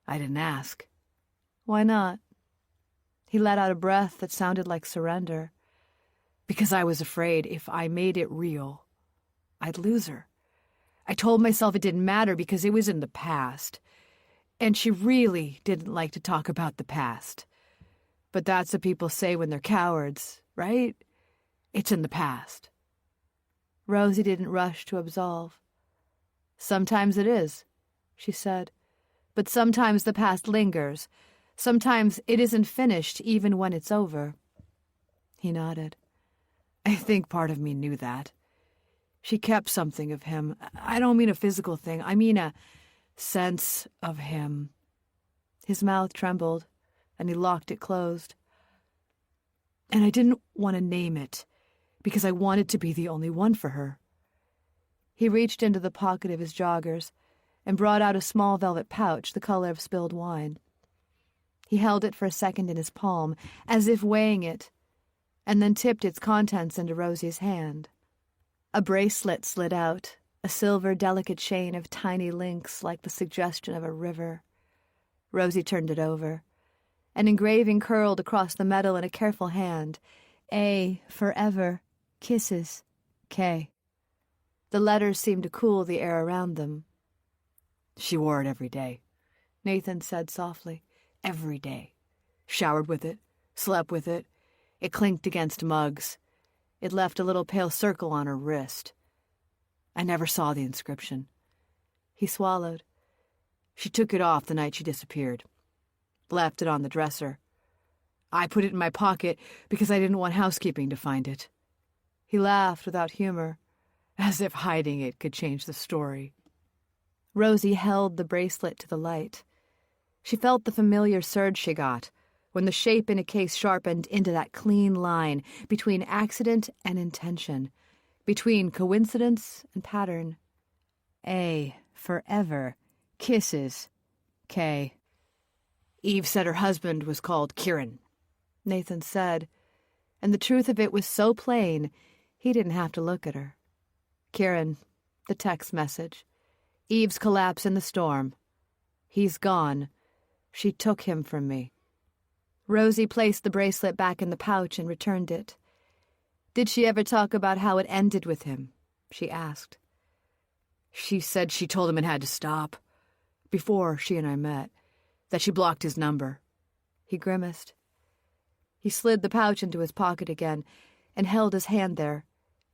"I didn't ask." "Why not?" He let out a breath that sounded like surrender. "Because I was afraid if I made it real, I'd lose her. I told myself it didn't matter because it was in the past. And she really didn't like to talk about the past. But that's what people say when they're cowards, right? It's in the past." Rosie didn't rush to absolve. "Sometimes it is," she said. "But sometimes the past lingers. Sometimes it isn't finished even when it's over." He nodded. "I think part of me knew that. She kept something of him. I don't mean a physical thing. I mean a sense of him." His mouth trembled, and he locked it closed. "And I didn't want to name it, because I wanted to be the only one for her." He reached into the pocket of his joggers and brought out a small velvet pouch the color of spilled wine. He held it for a second in his palm, as if weighing it, and then tipped its contents into Rosie's hand. A bracelet slid out, a silver delicate chain of tiny links like the suggestion of a river. Rosie turned it over. An engraving curled across the metal in a careful hand. A, forever, kisses, K. The letters seemed to cool the air around them. "She wore it every day," Nathan said softly. "Every day. Showered with it, slept with it. It clinked against mugs. It left a little pale circle on her wrist. I never saw the inscription." He swallowed. "She took it off the night she disappeared. Left it on the dresser. I put it in my pocket because I didn't want housekeeping to find it." He laughed without humor, as if hiding it could change the story. Rosie held the bracelet to the light. She felt the familiar surge she got when the shape in a case sharpened into that clean line between accident and intention, between coincidence and pattern. A, forever, kisses, K. "Eve said her husband was called Kieran," Nathan said, and the truth of it was so plain he didn't have to look at her. Kieran, the text message. Eve's collapse in the storm. He's gone. She took him from me. Rosie placed the bracelet back in the pouch and returned it. Did she ever talk about how it ended with him? She asked. She said she told him it had to stop. Before she and I met. That she blocked his number. He grimaced. He slid the pouch into his pocket again and held his hand there,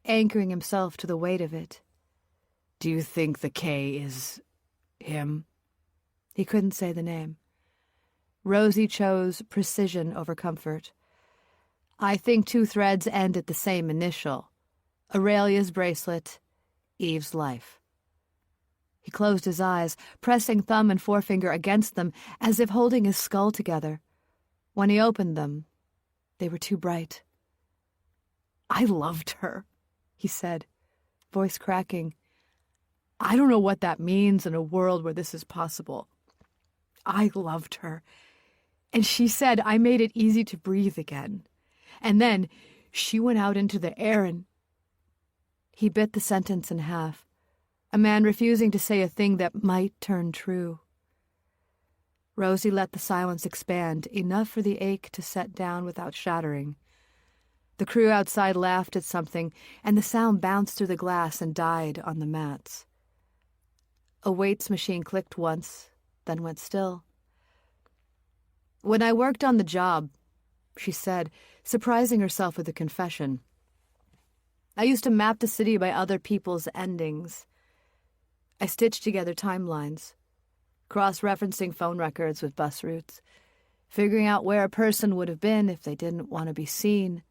anchoring himself to the weight of it. "Do you think the K is him?" He couldn't say the name. Rosie chose precision over comfort. "I think 2 threads end at the same initial. Aurelia's bracelet, Eve's life." He closed his eyes, pressing thumb and forefinger against them as if holding his skull together. When he opened them, they were too bright. "I loved her," he said, voice cracking. "I don't know what that means in a world where this is possible. I loved her. And she said I made it easy to breathe again. And then she went out into the air and—" He bit the sentence in half, a man refusing to say a thing that might turn true. Rosie let the silence expand, enough for the ache to set down without shattering. The crew outside laughed at something, and the sound bounced through the glass and died on the mats. A weights machine clicked once, then went still. "When I worked on the job," she said, surprising herself with a confession, "I used to map the city by other people's endings. I stitched together timelines, cross-referencing phone records with bus routes, figuring out where a person would have been if they didn't want to be seen.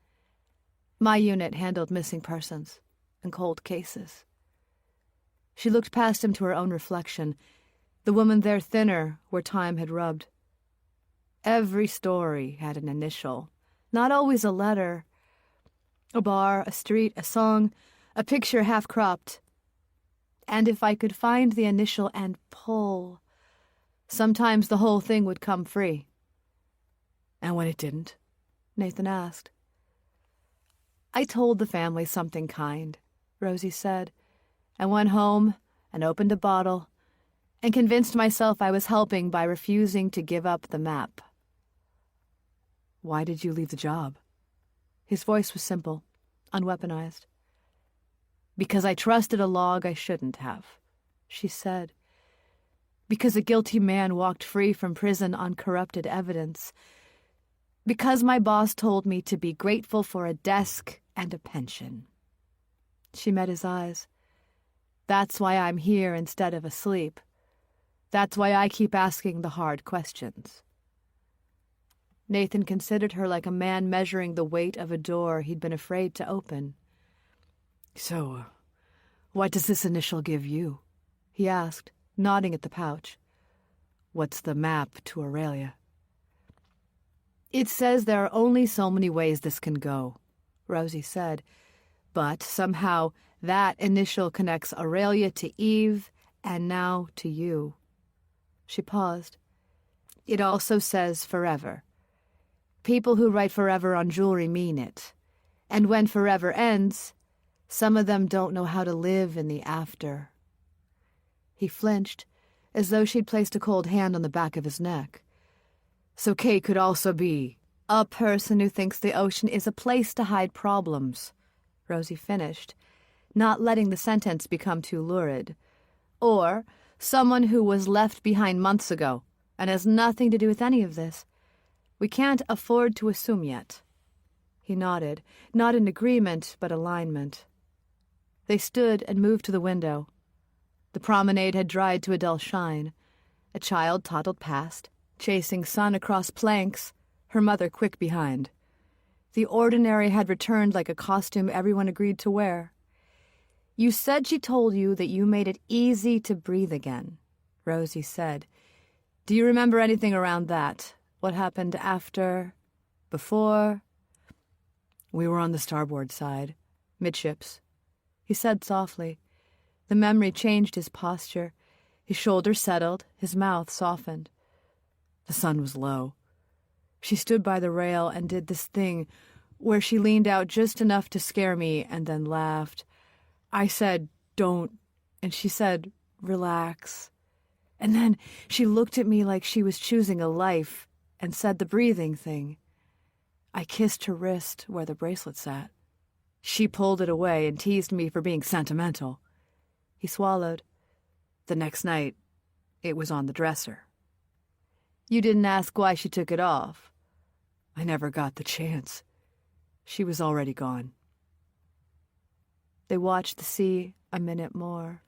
My unit handled missing persons and cold cases." She looked past him to her own reflection, the woman there thinner where time had rubbed. Every story had an initial, not always a letter. A bar, a street, a song, a picture half-cropped. And if I could find the initial and pull, sometimes the whole thing would come free. "And when it didn't?" Nathan asked. "I told the family something kind," Rosie said, and went home and opened a bottle and convinced myself I was helping by refusing to give up the map. "Why did you leave the job?" His voice was simple, unweaponized. "Because I trusted a log I shouldn't have," she said. "Because a guilty man walked free from prison on corrupted evidence. Because my boss told me to be grateful for a desk and a pension." She met his eyes. "That's why I'm here instead of asleep. That's why I keep asking the hard questions." Nathan considered her like a man measuring the weight of a door he'd been afraid to open. "So, what does this initial give you?" he asked, nodding at the pouch. "What's the map to Aurelia?" "It says there are only so many ways this can go," Rosie said, "but somehow that initial connects Aurelia to Eve and now to you." She paused. "It also says forever. People who write forever on jewelry mean it. And when forever ends, some of them don't know how to live in the after." He flinched, as though she'd placed a cold hand on the back of his neck. "So Kate could also be a person who thinks the ocean is a place to hide problems," Rosie finished, not letting the sentence become too lurid. "Or someone who was left behind months ago and has nothing to do with any of this. We can't afford to assume yet." He nodded, not in agreement, but alignment. They stood and moved to the window. The promenade had dried to a dull shine. A child toddled past, chasing sun across planks, her mother quick behind. The ordinary had returned like a costume everyone agreed to wear. "You said she told you that you made it easy to breathe again," Rosie said. "Do you remember anything around that? What happened after? Before?" "We were on the starboard side, midships," he said softly. The memory changed his posture. His shoulders settled, his mouth softened. The sun was low. She stood by the rail and did this thing where she leaned out just enough to scare me and then laughed. I said, "Don't," and she said, "Relax." And then she looked at me like she was choosing a life and said the breathing thing. I kissed her wrist where the bracelet sat. She pulled it away and teased me for being sentimental. He swallowed. The next night, it was on the dresser. "You didn't ask why she took it off?" "I never got the chance. She was already gone." They watched the sea a minute more.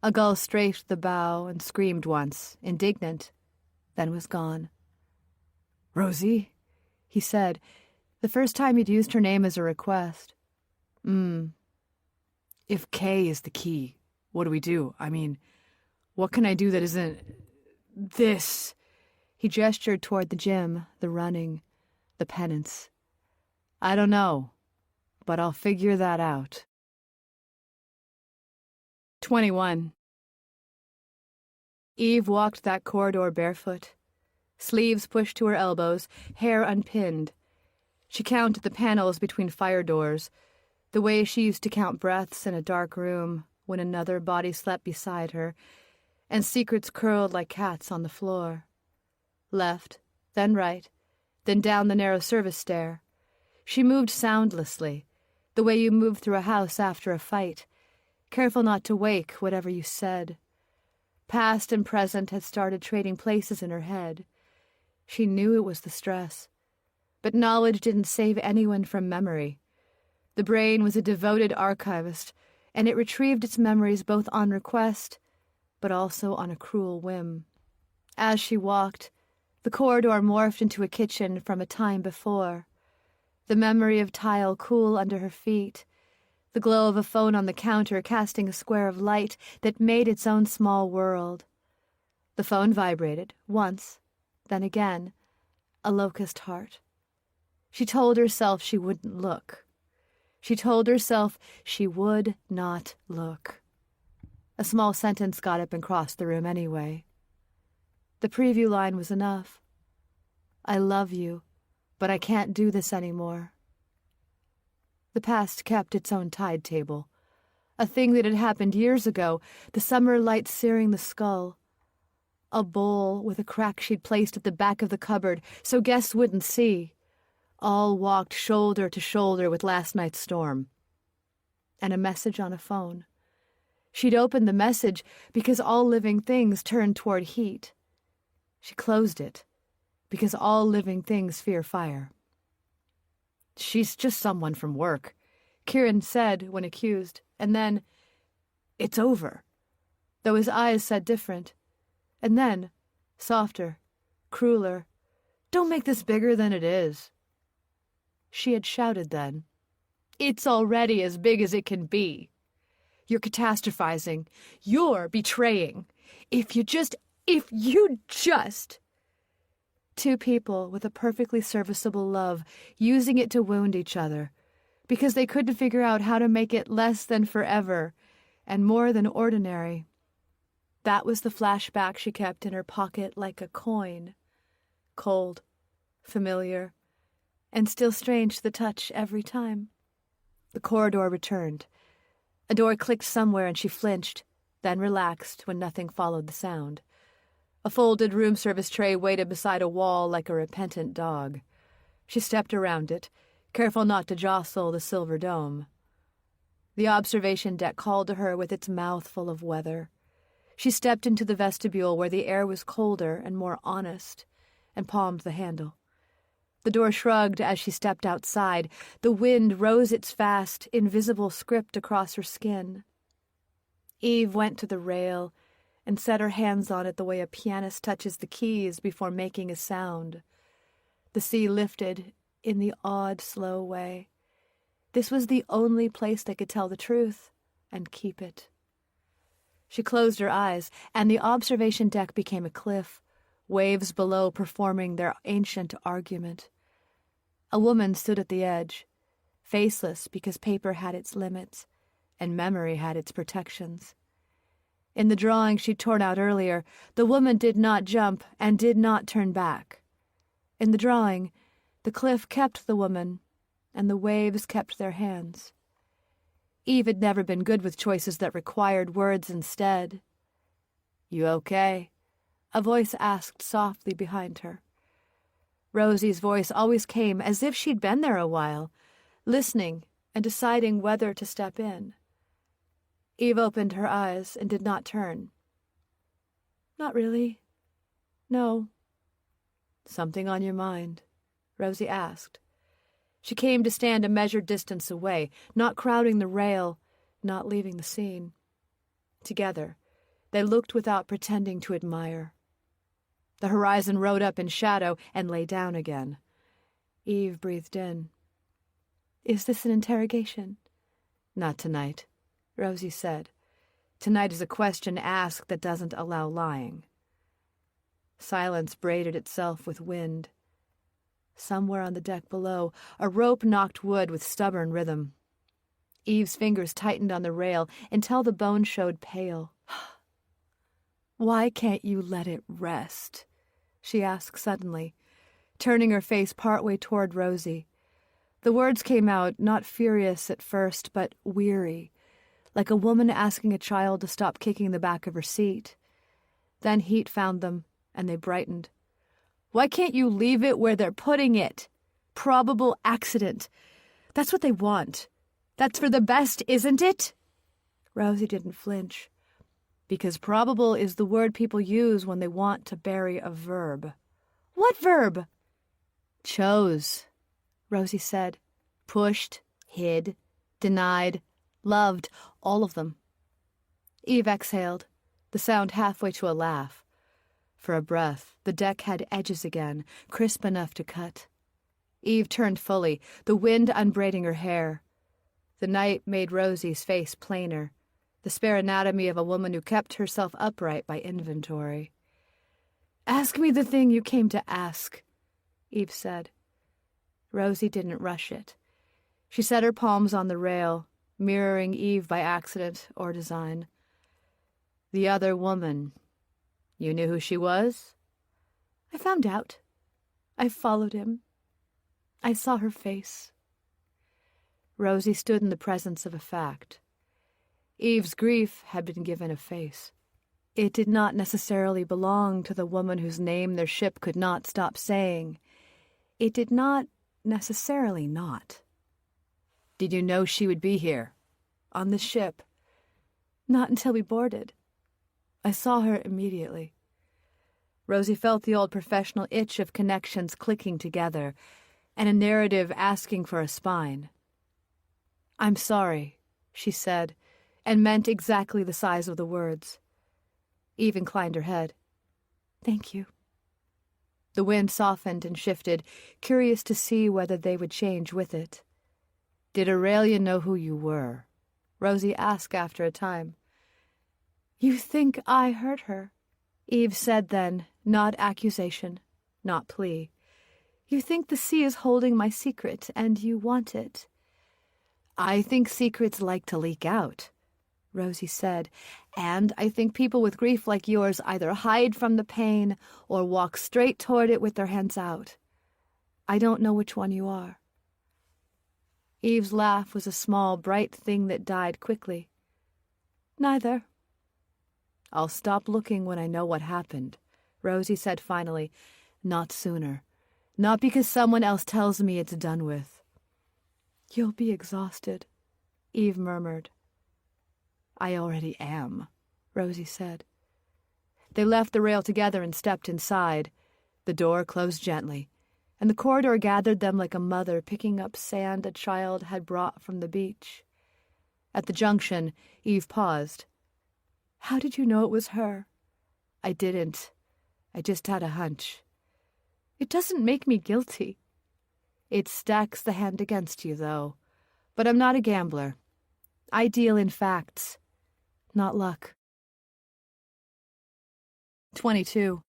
A gull strafed the bow and screamed once, indignant, then was gone. "Rosie," he said, the first time he'd used her name as a request. If K is the key, what do we do? I mean, what can I do that isn't this?" He gestured toward the gym, the running, the penance. "I don't know, but I'll figure that out." 21. Eve walked that corridor barefoot, sleeves pushed to her elbows, hair unpinned. She counted the panels between fire doors, the way she used to count breaths in a dark room when another body slept beside her, and secrets curled like cats on the floor. Left, then right, then down the narrow service stair. She moved soundlessly, the way you move through a house after a fight, careful not to wake whatever you said. Past and present had started trading places in her head. She knew it was the stress, but knowledge didn't save anyone from memory. The brain was a devoted archivist, and it retrieved its memories both on request, but also on a cruel whim. As she walked, the corridor morphed into a kitchen from a time before. The memory of tile cool under her feet, the glow of a phone on the counter casting a square of light that made its own small world. The phone vibrated, once, then again, a locust heart. She told herself she wouldn't look. She told herself she would not look. A small sentence got up and crossed the room anyway. The preview line was enough. "I love you, but I can't do this anymore." The past kept its own tide table. A thing that had happened years ago, the summer light searing the skull. A bowl with a crack she'd placed at the back of the cupboard so guests wouldn't see. All walked shoulder to shoulder with last night's storm. And a message on a phone. She'd opened the message because all living things turned toward heat. She closed it because all living things fear fire. "She's just someone from work," Kieran said when accused, and then, "It's over," though his eyes said different. And then, softer, crueler, "Don't make this bigger than it is." She had shouted then, "It's already as big as it can be. You're catastrophizing. You're betraying. If you just... Two people with a perfectly serviceable love using it to wound each other because they couldn't figure out how to make it less than forever and more than ordinary. That was the flashback she kept in her pocket like a coin. Cold, familiar, and still strange to the touch every time. The corridor returned. A door clicked somewhere and she flinched, then relaxed when nothing followed the sound. A folded room service tray waited beside a wall like a repentant dog. She stepped around it, careful not to jostle the silver dome. The observation deck called to her with its mouth full of weather. She stepped into the vestibule where the air was colder and more honest, and palmed the handle. The door shrugged as she stepped outside. The wind rose its fast, invisible script across her skin. Eve went to the rail and set her hands on it the way a pianist touches the keys before making a sound. The sea lifted in the odd, slow way. This was the only place they could tell the truth and keep it. She closed her eyes, and the observation deck became a cliff, waves below performing their ancient argument. A woman stood at the edge, faceless because paper had its limits, and memory had its protections. In the drawing she'd torn out earlier, the woman did not jump and did not turn back. In the drawing, the cliff kept the woman, and the waves kept their hands. Eve had never been good with choices that required words instead. "You okay?" a voice asked softly behind her. Rosie's voice always came as if she'd been there a while, listening and deciding whether to step in. Eve opened her eyes and did not turn. "Not really. No." "Something on your mind?" Rosie asked. She came to stand a measured distance away, not crowding the rail, not leaving the scene. Together, they looked without pretending to admire. The horizon rode up in shadow and lay down again. Eve breathed in. "Is this an interrogation?" "Not tonight," Rosie said. "Tonight is a question asked that doesn't allow lying." Silence braided itself with wind. Somewhere on the deck below, a rope knocked wood with stubborn rhythm. Eve's fingers tightened on the rail until the bone showed pale. "Why can't you let it rest?" she asked suddenly, turning her face partway toward Rosie. The words came out not furious at first, but weary, like a woman asking a child to stop kicking the back of her seat. Then heat found them, and they brightened. "Why can't you leave it where they're putting it? Probable accident. That's what they want. That's for the best, isn't it?" Rosie didn't flinch. "Because probable is the word people use when they want to bury a verb." "What verb?" "Chose," Rosie said. "Pushed, hid, denied, loved, all of them." Eve exhaled, the sound halfway to a laugh. For a breath, the deck had edges again, crisp enough to cut. Eve turned fully, the wind unbraiding her hair. The night made Rosie's face plainer, the spare anatomy of a woman who kept herself upright by inventory. "Ask me the thing you came to ask," Eve said. Rosie didn't rush it. She set her palms on the rail, mirroring Eve by accident or design. "The other woman. You knew who she was?" "I found out. I followed him. I saw her face." Rosie stood in the presence of a fact. Eve's grief had been given a face. It did not necessarily belong to the woman whose name their ship could not stop saying. It did not necessarily not. "Did you know she would be here, on this ship?" "Not until we boarded. I saw her immediately." Rosie felt the old professional itch of connections clicking together, and a narrative asking for a spine. "I'm sorry," she said, and meant exactly the size of the words. Eve inclined her head. "Thank you." The wind softened and shifted, curious to see whether they would change with it. "Did Aurelia know who you were?" Rosie asked after a time. "You think I hurt her?" Eve said then, not accusation, not plea. "You think the sea is holding my secret, and you want it." "I think secrets like to leak out," Rosie said, "and I think people with grief like yours either hide from the pain or walk straight toward it with their hands out. I don't know which one you are." Eve's laugh was a small, bright thing that died quickly. "Neither." "I'll stop looking when I know what happened," Rosie said finally. "Not sooner. Not because someone else tells me it's done with." "You'll be exhausted," Eve murmured. "I already am," Rosie said. They left the rail together and stepped inside. The door closed gently, and the corridor gathered them like a mother picking up sand a child had brought from the beach. At the junction, Eve paused. "How did you know it was her?" I didn't. I just had a hunch. It doesn't make me guilty. It stacks the hand against you, though. But I'm not a gambler. I deal in facts, not luck. 22.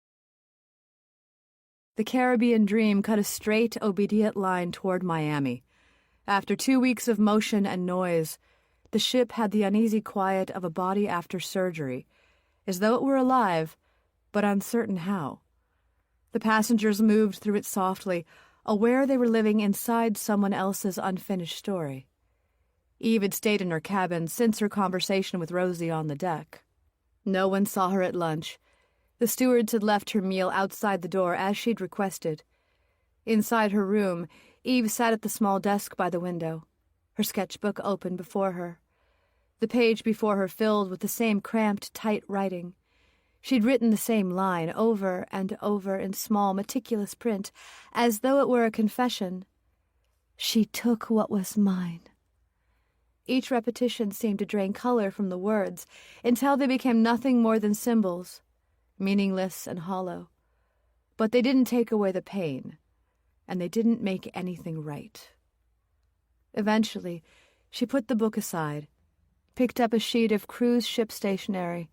The Caribbean Dream cut a straight, obedient line toward Miami. After 2 weeks of motion and noise, the ship had the uneasy quiet of a body after surgery, as though it were alive, but uncertain how. The passengers moved through it softly, aware they were living inside someone else's unfinished story. Eve had stayed in her cabin since her conversation with Rosie on the deck. No one saw her at lunch. The stewards had left her meal outside the door as she'd requested. Inside her room, Eve sat at the small desk by the window, her sketchbook open before her. The page before her filled with the same cramped, tight writing. She'd written the same line over and over in small, meticulous print, as though it were a confession. She took what was mine. Each repetition seemed to drain color from the words until they became nothing more than symbols, meaningless and hollow. But they didn't take away the pain, and they didn't make anything right. Eventually, she put the book aside, picked up a sheet of cruise ship stationery,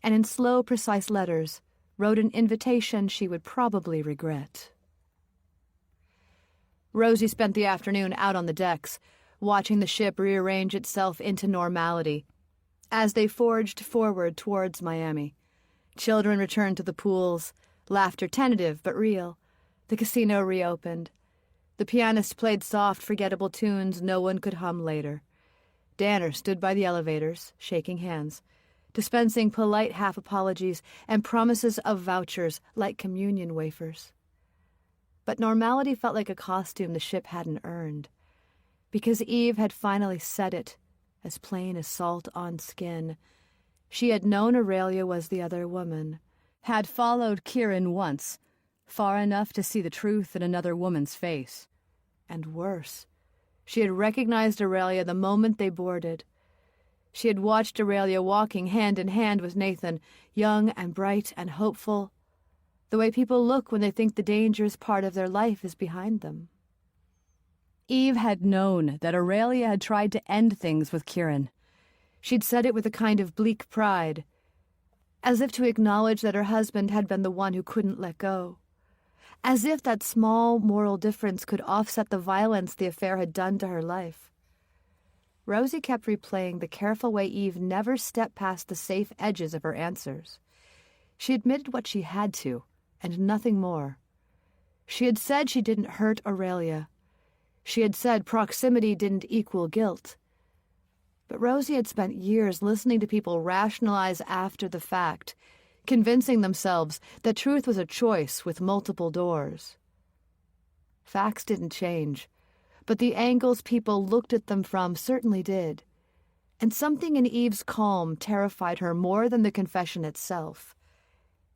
and in slow, precise letters, wrote an invitation she would probably regret. Rosie spent the afternoon out on the decks, watching the ship rearrange itself into normality as they forged forward towards Miami. Children returned to the pools, laughter tentative but real. The casino reopened. The pianist played soft, forgettable tunes no one could hum later. Danner stood by the elevators, shaking hands, dispensing polite half-apologies and promises of vouchers like communion wafers. But normality felt like a costume the ship hadn't earned, because Eve had finally said it, as plain as salt on skin. She had known Aurelia was the other woman, had followed Kieran once, far enough to see the truth in another woman's face. And worse, she had recognized Aurelia the moment they boarded. She had watched Aurelia walking hand in hand with Nathan, young and bright and hopeful, the way people look when they think the dangerous part of their life is behind them. Eve had known that Aurelia had tried to end things with Kieran. She'd said it with a kind of bleak pride, as if to acknowledge that her husband had been the one who couldn't let go, as if that small moral difference could offset the violence the affair had done to her life. Rosie kept replaying the careful way Eve never stepped past the safe edges of her answers. She admitted what she had to, and nothing more. She had said she didn't hurt Aurelia. She had said proximity didn't equal guilt. But Rosie had spent years listening to people rationalize after the fact, convincing themselves that truth was a choice with multiple doors. Facts didn't change, but the angles people looked at them from certainly did. And something in Eve's calm terrified her more than the confession itself.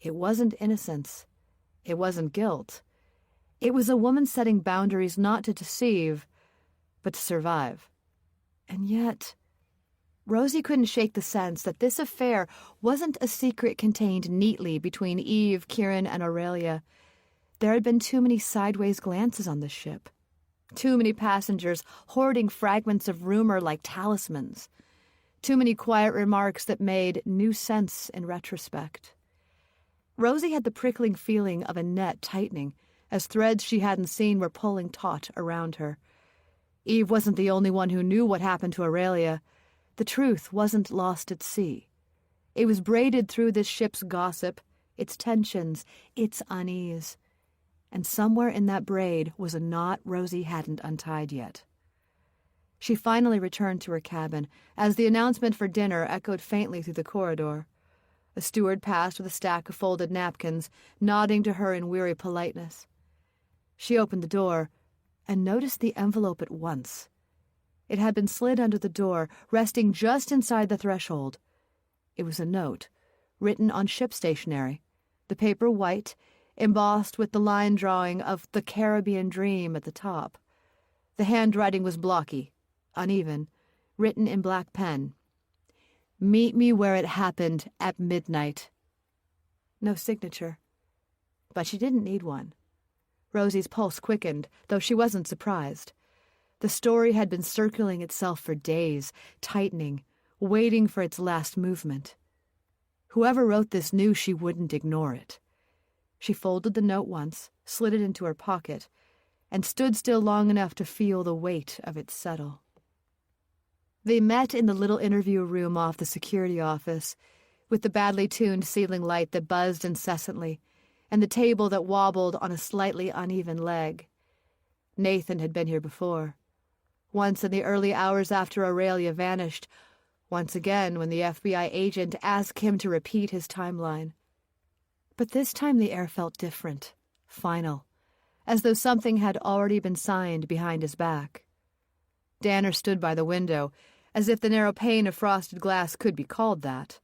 It wasn't innocence. It wasn't guilt. It was a woman setting boundaries not to deceive, but to survive. And yet, Rosie couldn't shake the sense that this affair wasn't a secret contained neatly between Eve, Kieran, and Aurelia. There had been too many sideways glances on the ship. Too many passengers hoarding fragments of rumor like talismans. Too many quiet remarks that made new sense in retrospect. Rosie had the prickling feeling of a net tightening as threads she hadn't seen were pulling taut around her. Eve wasn't the only one who knew what happened to Aurelia. The truth wasn't lost at sea. It was braided through this ship's gossip, its tensions, its unease. And somewhere in that braid was a knot Rosie hadn't untied yet. She finally returned to her cabin as the announcement for dinner echoed faintly through the corridor. A steward passed with a stack of folded napkins, nodding to her in weary politeness. She opened the door and noticed the envelope at once. It had been slid under the door, resting just inside the threshold. It was a note, written on ship stationery, the paper white, embossed with the line drawing of the Caribbean Dream at the top. The handwriting was blocky, uneven, written in black pen. "Meet me where it happened at midnight." No signature. But she didn't need one. Rosie's pulse quickened, though she wasn't surprised. The story had been circling itself for days, tightening, waiting for its last movement. Whoever wrote this knew she wouldn't ignore it. She folded the note once, slid it into her pocket, and stood still long enough to feel the weight of it settle. They met in the little interview room off the security office, with the badly tuned ceiling light that buzzed incessantly, and the table that wobbled on a slightly uneven leg. Nathan had been here before. Once in the early hours after Aurelia vanished, once again when the FBI agent asked him to repeat his timeline. But this time the air felt different, final, as though something had already been signed behind his back. Danner stood by the window, as if the narrow pane of frosted glass could be called that,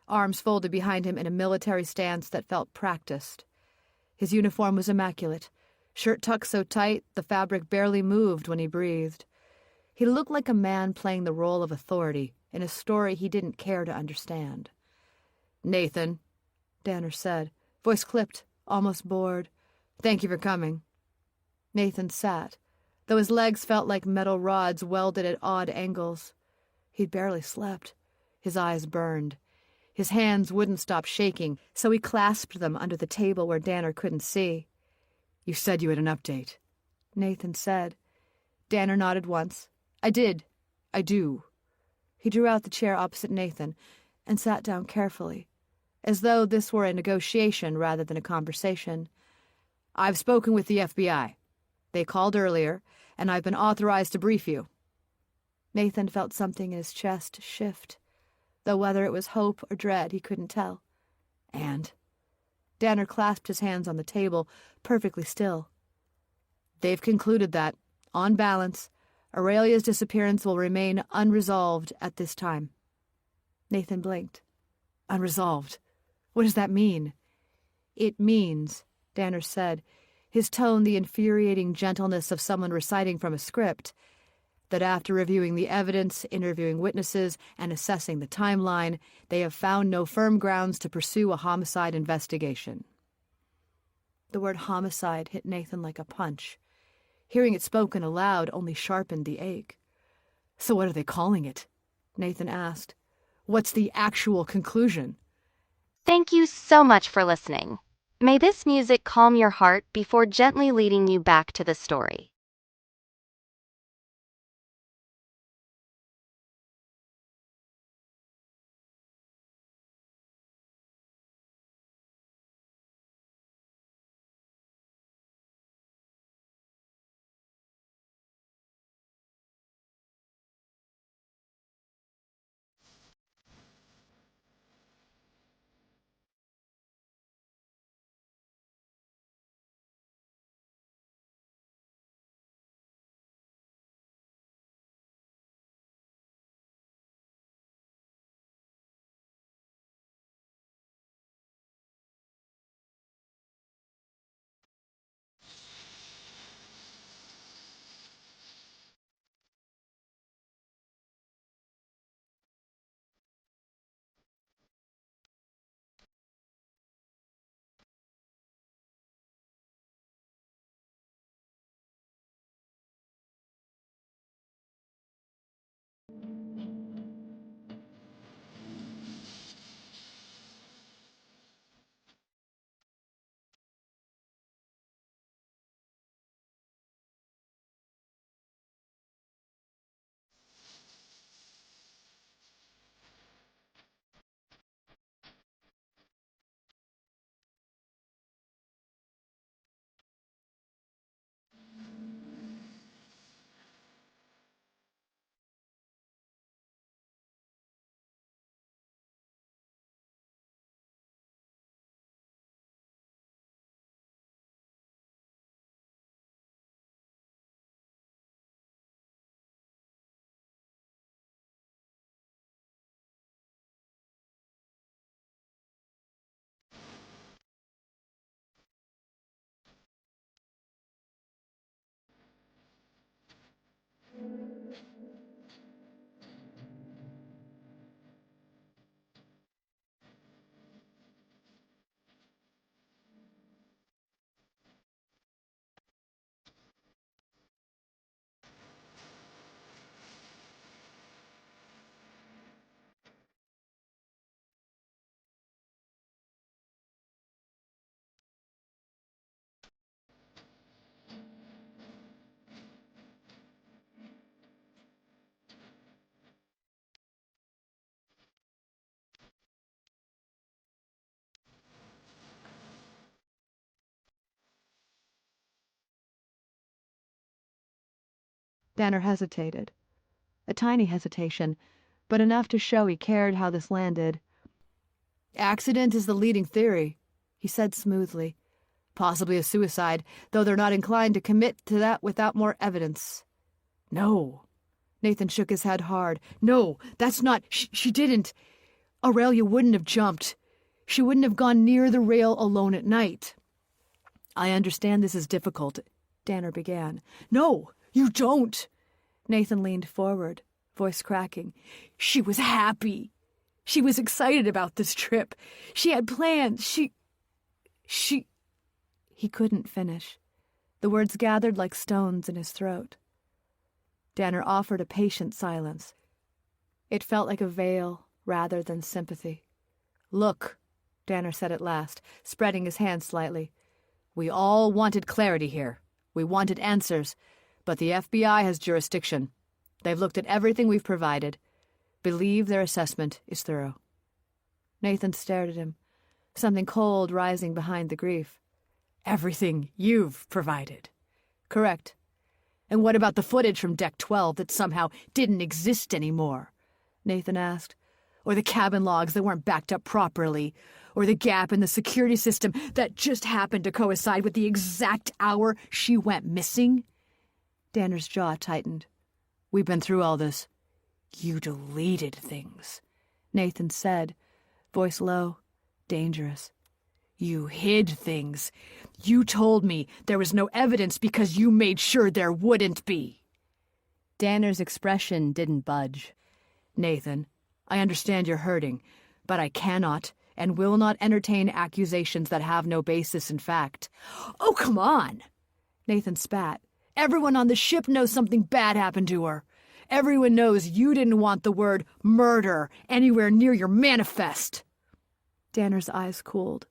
arms folded behind him in a military stance that felt practiced. His uniform was immaculate, shirt tucked so tight the fabric barely moved when he breathed. He looked like a man playing the role of authority in a story he didn't care to understand. "Nathan," Danner said, voice clipped, almost bored. "Thank you for coming." Nathan sat, though his legs felt like metal rods welded at odd angles. He'd barely slept. His eyes burned. His hands wouldn't stop shaking, so he clasped them under the table where Danner couldn't see. "You said you had an update," Nathan said. Danner nodded once. "I did. I do." He drew out the chair opposite Nathan and sat down carefully, as though this were a negotiation rather than a conversation. "I've spoken with the FBI. They called earlier, and I've been authorized to brief you." Nathan felt something in his chest shift, though whether it was hope or dread he couldn't tell. "And?" Danner clasped his hands on the table, perfectly still. "They've concluded that, on balance, Aurelia's disappearance will remain unresolved at this time." Nathan blinked. "Unresolved? What does that mean?" "It means," Danner said, his tone the infuriating gentleness of someone reciting from a script, "that after reviewing the evidence, interviewing witnesses, and assessing the timeline, they have found no firm grounds to pursue a homicide investigation." The word homicide hit Nathan like a punch. Hearing it spoken aloud only sharpened the ache. "So what are they calling it?" Nathan asked. "What's the actual conclusion?" Thank you so much for listening. May this music calm your heart before gently leading you back to the story. Danner hesitated. A tiny hesitation, but enough to show he cared how this landed. "Accident is the leading theory," he said smoothly. "Possibly a suicide, though they're not inclined to commit to that without more evidence." "No." Nathan shook his head hard. "No, that's not... She didn't. Aurelia wouldn't have jumped. She wouldn't have gone near the rail alone at night." "I understand this is difficult," Danner began. "No, you don't." Nathan leaned forward, voice cracking. "She was happy. She was excited about this trip. She had plans. She... He couldn't finish. The words gathered like stones in his throat. Danner offered a patient silence. It felt like a veil rather than sympathy. "Look," Danner said at last, spreading his hand slightly. "We all wanted clarity here. We wanted answers. But the FBI has jurisdiction. They've looked at everything we've provided. Believe their assessment is thorough." Nathan stared at him, something cold rising behind the grief. "Everything you've provided." "Correct. And what about the footage from Deck 12 that somehow didn't exist anymore?" Nathan asked. "Or the cabin logs that weren't backed up properly? Or the gap in the security system that just happened to coincide with the exact hour she went missing?" Danner's jaw tightened. "We've been through all this." "You deleted things," Nathan said, voice low, dangerous. "You hid things. You told me there was no evidence because you made sure there wouldn't be." Danner's expression didn't budge. "Nathan, I understand you're hurting, but I cannot and will not entertain accusations that have no basis in fact." "Oh, come on!" Nathan spat. "Everyone on the ship knows something bad happened to her. Everyone knows you didn't want the word murder anywhere near your manifest." Danner's eyes cooled.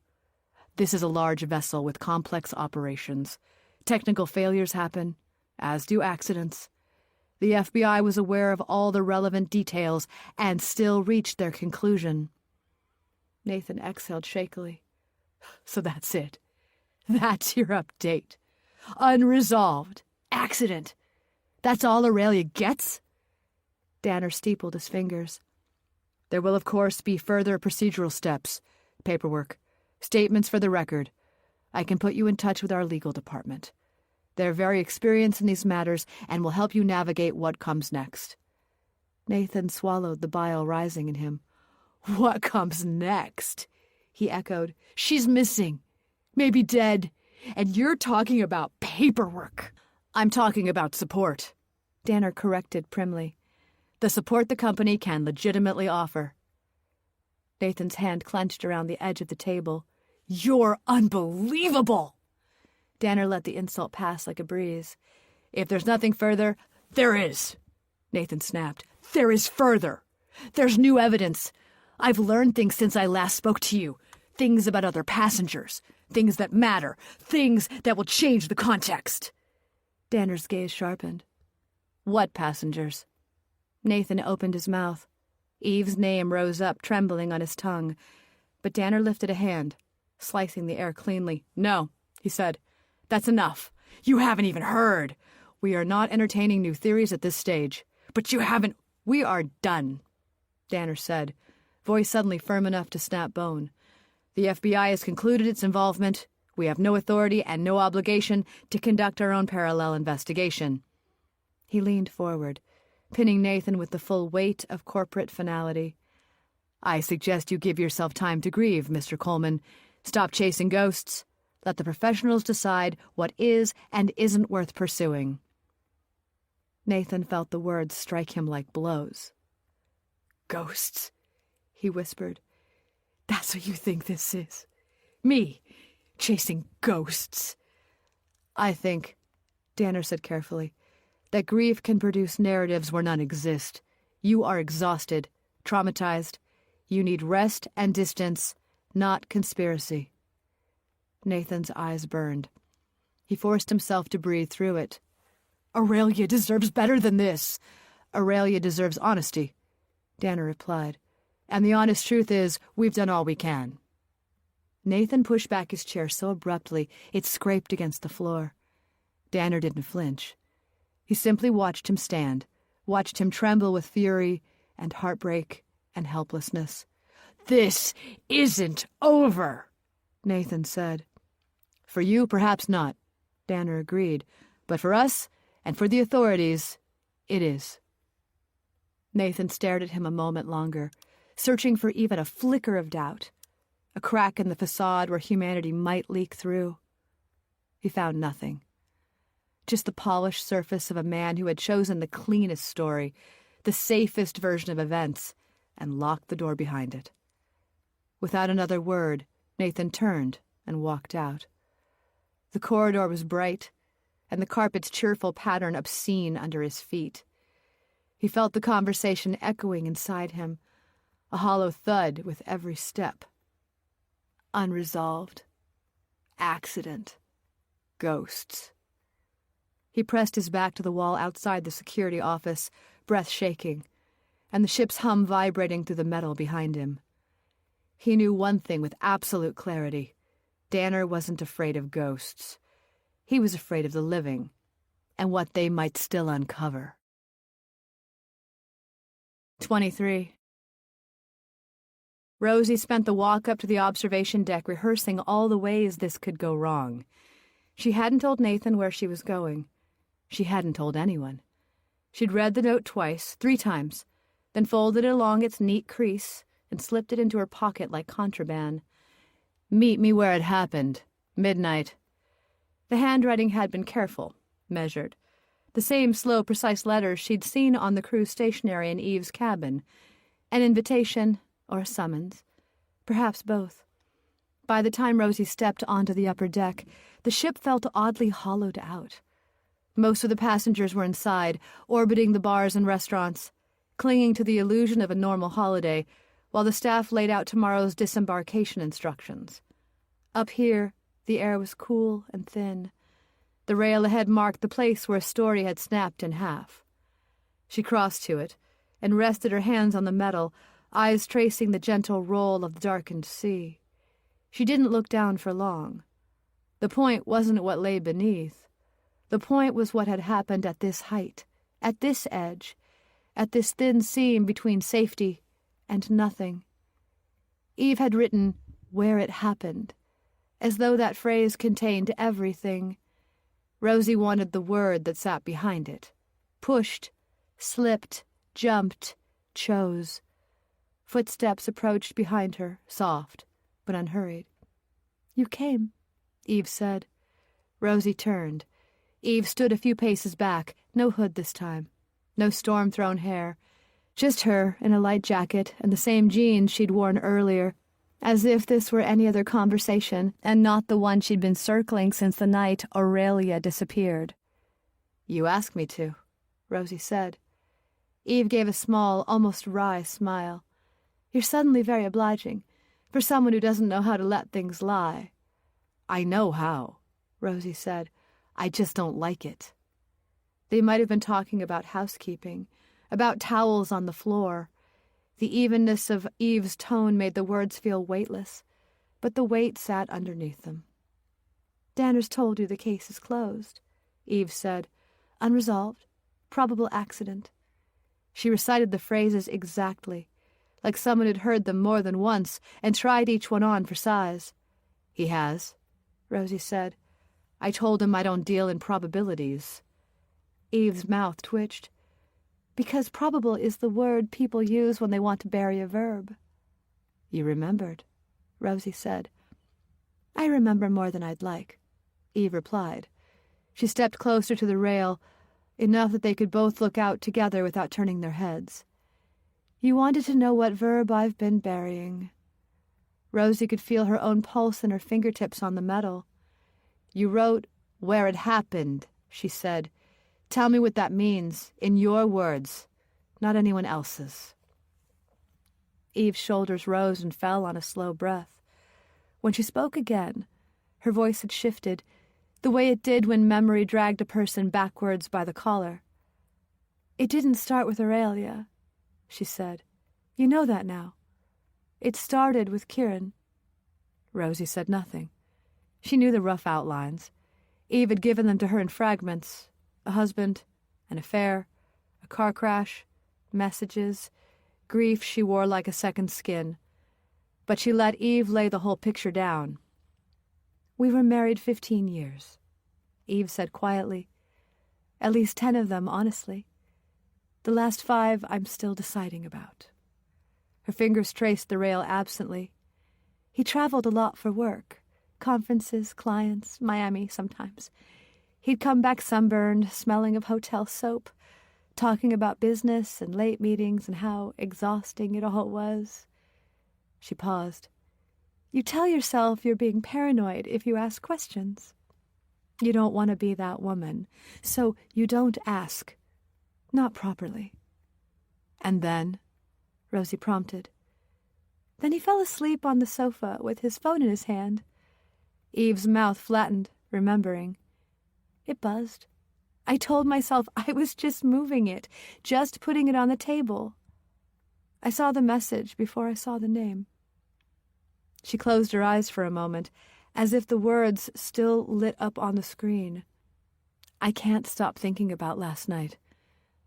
"This is a large vessel with complex operations. Technical failures happen, as do accidents. The FBI was aware of all the relevant details and still reached their conclusion." Nathan exhaled shakily. "So that's it. That's your update. Unresolved. Accident. That's all Aurelia gets?" Danner steepled his fingers. "There will, of course, be further procedural steps, paperwork, statements for the record. I can put you in touch with our legal department. They're very experienced in these matters and will help you navigate what comes next." Nathan swallowed the bile rising in him. "What comes next?" he echoed. "She's missing. Maybe dead. And you're talking about paperwork." "I'm talking about support," Danner corrected primly. "The support the company can legitimately offer." Nathan's hand clenched around the edge of the table. "You're unbelievable!" Danner let the insult pass like a breeze. "If there's nothing further, there is," Nathan snapped. "There is further. There's new evidence. I've learned things since I last spoke to you. Things about other passengers. Things that matter. Things that will change the context." Danner's gaze sharpened. "What passengers?" Nathan opened his mouth. Eve's name rose up, trembling on his tongue. But Danner lifted a hand, slicing the air cleanly. "No," he said. "That's enough. You haven't even heard. We are not entertaining new theories at this stage. But you haven't... We are done," Danner said, voice suddenly firm enough to snap bone. "The FBI has concluded its involvement. We have no authority and no obligation to conduct our own parallel investigation." He leaned forward, pinning Nathan with the full weight of corporate finality. "I suggest you give yourself time to grieve, Mr. Coleman. Stop chasing ghosts. Let the professionals decide what is and isn't worth pursuing." Nathan felt the words strike him like blows. "Ghosts," he whispered. "That's what you think this is? Me, chasing ghosts?" "I think," Danner said carefully, "that grief can produce narratives where none exist. You are exhausted, traumatized. You need rest and distance, not conspiracy." Nathan's eyes burned. He forced himself to breathe through it. "Aurelia deserves better than this." "Aurelia deserves honesty," Danner replied. "And the honest truth is, we've done all we can." Nathan pushed back his chair so abruptly it scraped against the floor. Danner didn't flinch. He simply watched him stand, watched him tremble with fury and heartbreak and helplessness. "This isn't over," Nathan said. "For you, perhaps not," Danner agreed. "But for us, and for the authorities, it is." Nathan stared at him a moment longer, searching for even a flicker of doubt, a crack in the facade where humanity might leak through. He found nothing. Just the polished surface of a man who had chosen the cleanest story, the safest version of events, and locked the door behind it. Without another word, Nathan turned and walked out. The corridor was bright, and the carpet's cheerful pattern obscene under his feet. He felt the conversation echoing inside him, a hollow thud with every step. Unresolved. Accident. Ghosts. He pressed his back to the wall outside the security office, breath shaking, and the ship's hum vibrating through the metal behind him. He knew one thing with absolute clarity. Danner wasn't afraid of ghosts. He was afraid of the living, and what they might still uncover. 23. Rosie spent the walk up to the observation deck rehearsing all the ways this could go wrong. She hadn't told Nathan where she was going. She hadn't told anyone. She'd read the note twice, 3 times, then folded it along its neat crease and slipped it into her pocket like contraband. "Meet me where it happened. Midnight." The handwriting had been careful, measured. The same slow, precise letters she'd seen on the crew's stationery in Eve's cabin. An invitation or a summons. Perhaps both. By the time Rosie stepped onto the upper deck, the ship felt oddly hollowed out. Most of the passengers were inside, orbiting the bars and restaurants, clinging to the illusion of a normal holiday, while the staff laid out tomorrow's disembarkation instructions. Up here, the air was cool and thin. The rail ahead marked the place where a story had snapped in half. She crossed to it and rested her hands on the metal, eyes tracing the gentle roll of the darkened sea. She didn't look down for long. The point wasn't what lay beneath. The point was what had happened at this height, at this edge, at this thin seam between safety and nothing. Eve had written, "where it happened," as though that phrase contained everything. Rosie wanted the word that sat behind it. Pushed, slipped, jumped, chose. Footsteps approached behind her, soft, but unhurried. "You came," Eve said. Rosie turned. Eve stood a few paces back, no hood this time, no storm-thrown hair, just her in a light jacket and the same jeans she'd worn earlier, as if this were any other conversation and not the one she'd been circling since the night Aurelia disappeared. "You asked me to," Rosie said. Eve gave a small, almost wry smile. "You're suddenly very obliging, for someone who doesn't know how to let things lie." "I know how," Rosie said. "I just don't like it." They might have been talking about housekeeping, about towels on the floor. The evenness of Eve's tone made the words feel weightless, but the weight sat underneath them. "Danner's told you the case is closed," Eve said. "Unresolved. Probable accident." She recited the phrases exactly, like someone who'd heard them more than once and tried each one on for size. "He has," Rosie said. "I told him I don't deal in probabilities." Eve's mouth twitched. "Because probable is the word people use when they want to bury a verb." "You remembered," Rosie said. "I remember more than I'd like," Eve replied. She stepped closer to the rail, enough that they could both look out together without turning their heads. "You wanted to know what verb I've been burying." Rosie could feel her own pulse in her fingertips on the metal. "You wrote, 'where it happened,'" she said. "Tell me what that means, in your words, not anyone else's." Eve's shoulders rose and fell on a slow breath. When she spoke again, her voice had shifted, the way it did when memory dragged a person backwards by the collar. "It didn't start with Aurelia," she said. "You know that now. It started with Kieran." Rosie said nothing. She knew the rough outlines. Eve had given them to her in fragments. A husband, An affair, a car crash, messages, grief she wore like a second skin. But she let Eve lay the whole picture down. "We were married 15 years," Eve said quietly. "At least 10 of them, honestly. The last 5 I'm still deciding about." Her fingers traced the rail absently. "He traveled a lot for work. Conferences, clients, Miami sometimes. He'd come back sunburned, smelling of hotel soap, talking about business and late meetings and how exhausting it all was." She paused. "You tell yourself you're being paranoid if you ask questions. You don't want to be that woman, so you don't ask. Not properly." "And then?" Rosie prompted. "Then he fell asleep on the sofa with his phone in his hand." Eve's mouth flattened, remembering. "It buzzed. I told myself I was just moving it, just putting it on the table. I saw the message before I saw the name." She closed her eyes for a moment, as if the words still lit up on the screen. "I can't stop thinking about last night.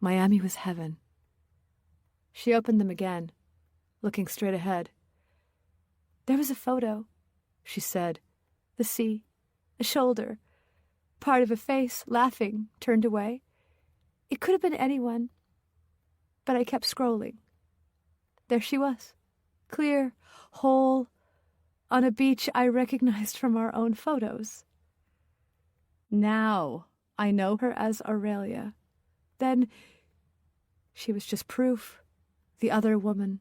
Miami was heaven." She opened them again, looking straight ahead. "There was a photo," she said. "The sea, a shoulder, part of a face, laughing, turned away. It could have been anyone. But I kept scrolling. There she was, clear, whole, on a beach I recognized from our own photos. Now I know her as Aurelia. Then she was just proof, the other woman."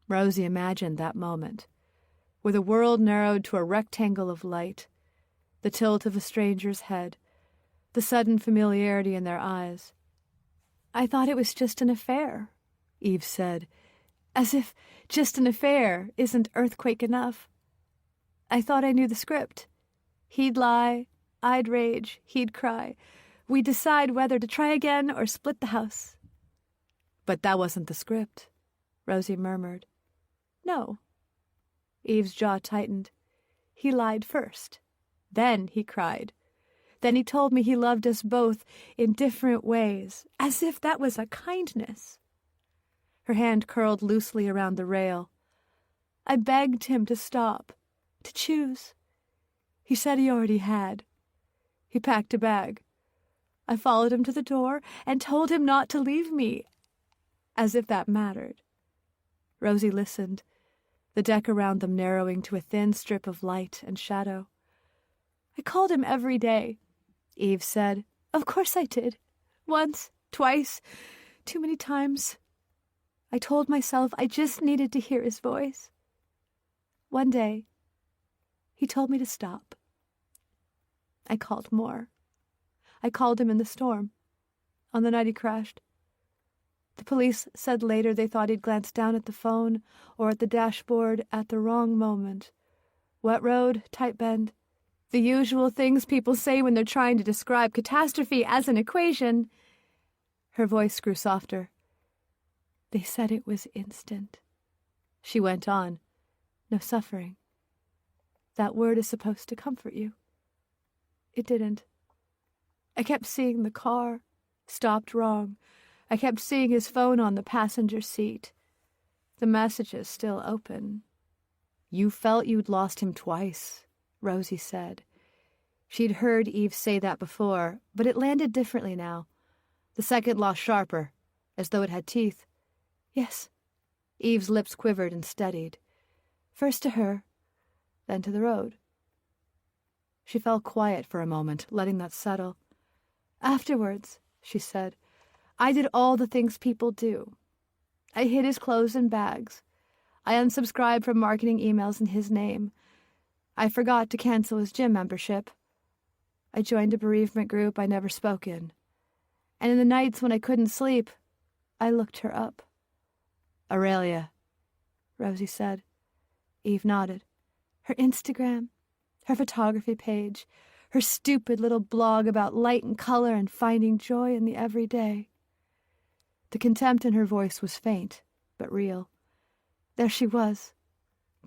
Rosie imagined that moment, where the world narrowed to a rectangle of light, the tilt of a stranger's head, the sudden familiarity in their eyes. "I thought it was just an affair," Eve said, as if just an affair isn't earthquake enough. "I thought I knew the script. He'd lie, I'd rage, he'd cry. We'd decide whether to try again or split the house." "But that wasn't the script," Rosie murmured. "No." Eve's jaw tightened. "He lied first. Then he cried. Then he told me he loved us both in different ways, as if that was a kindness." Her hand curled loosely around the rail. "I begged him to stop, to choose. He said he already had. He packed a bag. I followed him to the door and told him not to leave me, as if that mattered." Rosie listened, the deck around them narrowing to a thin strip of light and shadow. "I called him every day," Eve said. "Of course I did. Once, twice, too many times. I told myself I just needed to hear his voice. One day, he told me to stop. I called more. I called him in the storm, on the night he crashed. The police said later they thought he'd glanced down at the phone or at the dashboard at the wrong moment. Wet road, tight bend. The usual things people say when they're trying to describe catastrophe as an equation." Her voice grew softer. "They said it was instant." She went on. "No suffering. That word is supposed to comfort you. It didn't. I kept seeing the car, stopped wrong. I kept seeing his phone on the passenger seat. The messages still open." "You felt you'd lost him twice," Rosie said. She'd heard Eve say that before, but it landed differently now. The second loss sharper, as though it had teeth. "Yes." Eve's lips quivered and steadied. "First to her, then to the road." She fell quiet for a moment, letting that settle. "Afterwards," she said, "I did all the things people do. I hid his clothes in bags. I unsubscribed from marketing emails in his name. I forgot to cancel his gym membership. I joined a bereavement group I never spoke in. And in the nights when I couldn't sleep, I looked her up." "Aurelia," Rosie said. Eve nodded. "Her Instagram, her photography page, her stupid little blog about light and color and finding joy in the everyday." The contempt in her voice was faint, but real. There she was,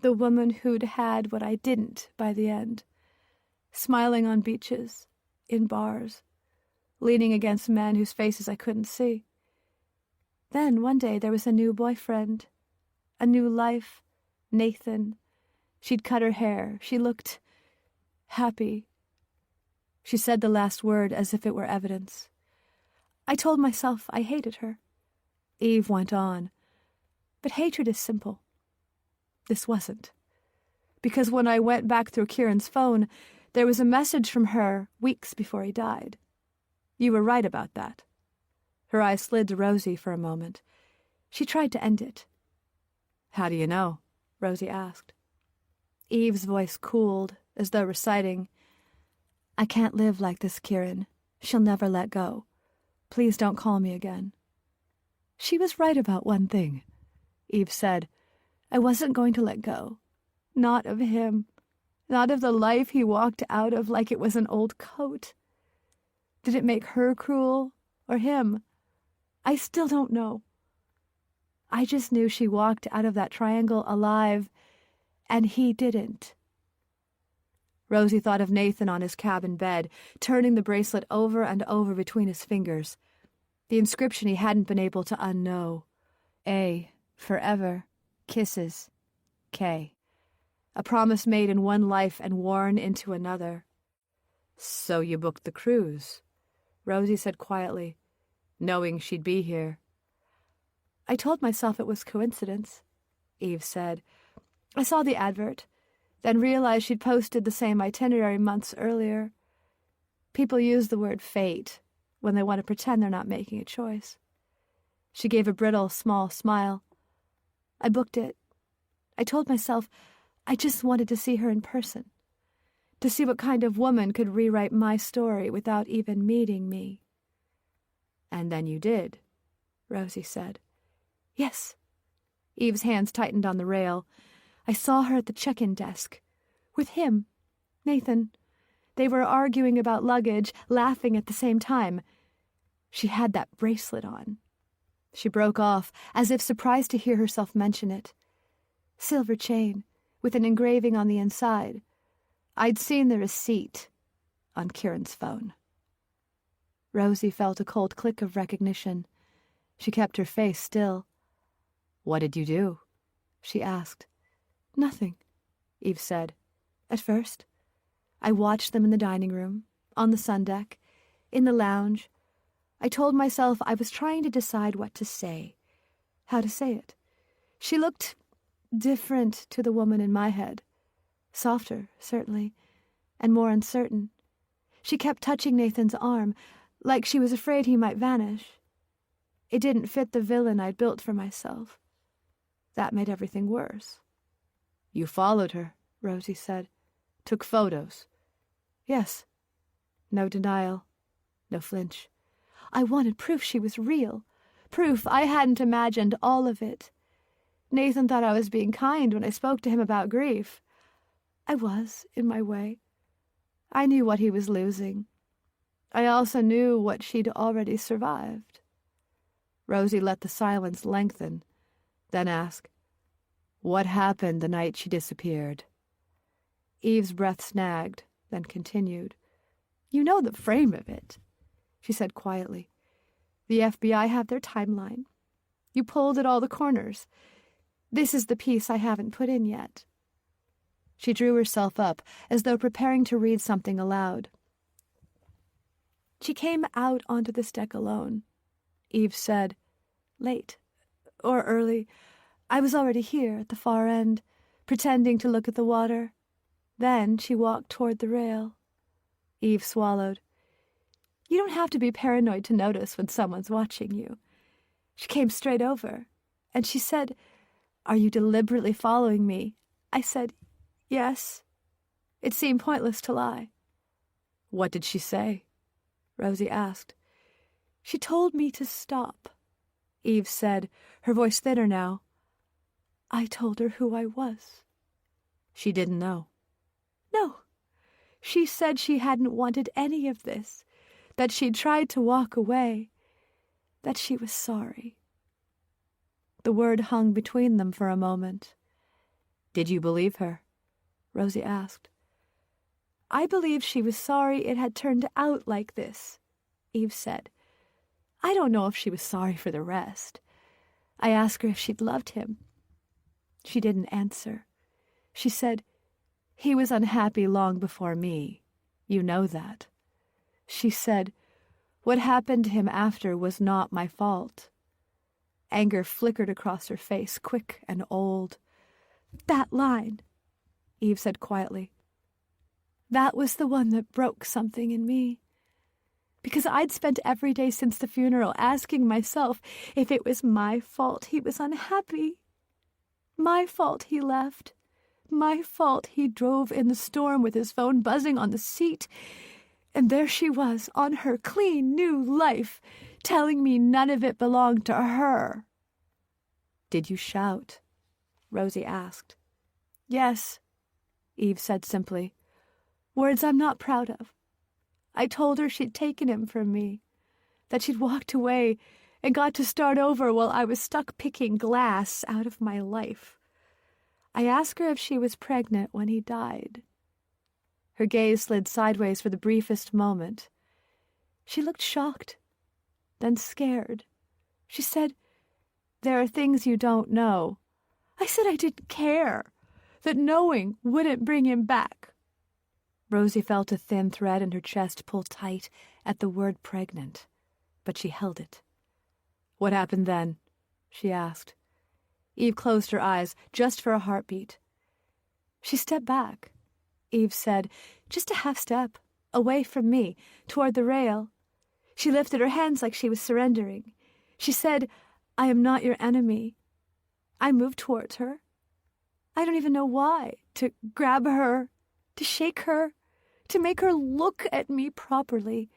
the woman who'd had what I didn't by the end, smiling on beaches, in bars, leaning against men whose faces I couldn't see. Then one day there was a new boyfriend, a new life, Nathan. She'd cut her hair. She looked happy. She said the last word as if it were evidence. I told myself I hated her. Eve went on. But hatred is simple. This wasn't. Because when I went back through Kieran's phone, there was a message from her weeks before he died. You were right about that. Her eyes slid to Rosie for a moment. She tried to end it. How do you know? Rosie asked. Eve's voice cooled, as though reciting, I can't live like this, Kieran. She'll never let go. Please don't call me again. She was right about one thing, Eve said. I wasn't going to let go. Not of him. Not of the life he walked out of like it was an old coat. Did it make her cruel, or him? I still don't know. I just knew she walked out of that triangle alive, and he didn't. Rosie thought of Nathan on his cabin bed, turning the bracelet over and over between his fingers. The inscription he hadn't been able to unknow. A, forever, kisses, K. A promise made in one life and worn into another. So you booked the cruise, Rosie said quietly, knowing she'd be here. I told myself it was coincidence, Eve said. I saw the advert, then realized she'd posted the same itinerary months earlier. People use the word fate when they want to pretend they're not making a choice. She gave a brittle, small smile. I booked it. I told myself I just wanted to see her in person, to see what kind of woman could rewrite my story without even meeting me. And then you did, Rosie said. Yes. Eve's hands tightened on the rail. I saw her at the check-in desk. With him. Nathan. They were arguing about luggage, laughing at the same time. She had that bracelet on. She broke off, as if surprised to hear herself mention it. Silver chain, with an engraving on the inside. I'd seen the receipt on Kieran's phone. Rosie felt a cold click of recognition. She kept her face still. What did you do? She asked. Nothing, Eve said. At first. I watched them in the dining room, on the sun deck, in the lounge. I told myself I was trying to decide what to say, how to say it. She looked different to the woman in my head. Softer, certainly, and more uncertain. She kept touching Nathan's arm, like she was afraid he might vanish. It didn't fit the villain I'd built for myself. That made everything worse. You followed her, Rosie said. Took photos. Yes. No denial. No flinch. I wanted proof she was real. Proof I hadn't imagined all of it. Nathan thought I was being kind when I spoke to him about grief. I was, in my way. I knew what he was losing. I also knew what she'd already survived. Rosie let the silence lengthen, then asked, What happened the night she disappeared? Eve's breath snagged, then continued. You know the frame of it, she said quietly. The FBI have their timeline. You pulled at all the corners. This is the piece I haven't put in yet. She drew herself up, as though preparing to read something aloud. She came out onto this deck alone, Eve said. Late. Or early. I was already here at the far end, pretending to look at the water. Then she walked toward the rail. Eve swallowed. You don't have to be paranoid to notice when someone's watching you. She came straight over, and she said, Are you deliberately following me? I said, Yes. It seemed pointless to lie. What did she say? Rosie asked. She told me to stop, Eve said, her voice thinner now. I told her who I was. She didn't know. No. She said she hadn't wanted any of this, that she'd tried to walk away, that she was sorry. The word hung between them for a moment. Did you believe her? Rosie asked. I believed she was sorry it had turned out like this, Eve said. I don't know if she was sorry for the rest. I asked her if she'd loved him. She didn't answer. She said, he was unhappy long before me. You know that. She said, what happened to him after was not my fault. Anger flickered across her face, quick and old. That line, Eve said quietly. That was the one that broke something in me. Because I'd spent every day since the funeral asking myself if it was my fault he was unhappy. My fault he left. My fault he drove in the storm with his phone buzzing on the seat. And there she was, on her clean new life, telling me none of it belonged to her. Did you shout? Rosie asked. Yes, Eve said simply. Words I'm not proud of. I told her she'd taken him from me, that she'd walked away and got to start over while I was stuck picking glass out of my life. I asked her if she was pregnant when he died. Her gaze slid sideways for the briefest moment. She looked shocked, then scared. She said, there are things you don't know. I said I didn't care, that knowing wouldn't bring him back. Rosie felt a thin thread in her chest pull tight at the word pregnant, but she held it. What happened then? She asked. Eve closed her eyes, just for a heartbeat. She stepped back. Eve said, just a half step, away from me, toward the rail. She lifted her hands like she was surrendering. She said, I am not your enemy. I moved towards her. I don't even know why. To grab her, to shake her, to make her look at me properly.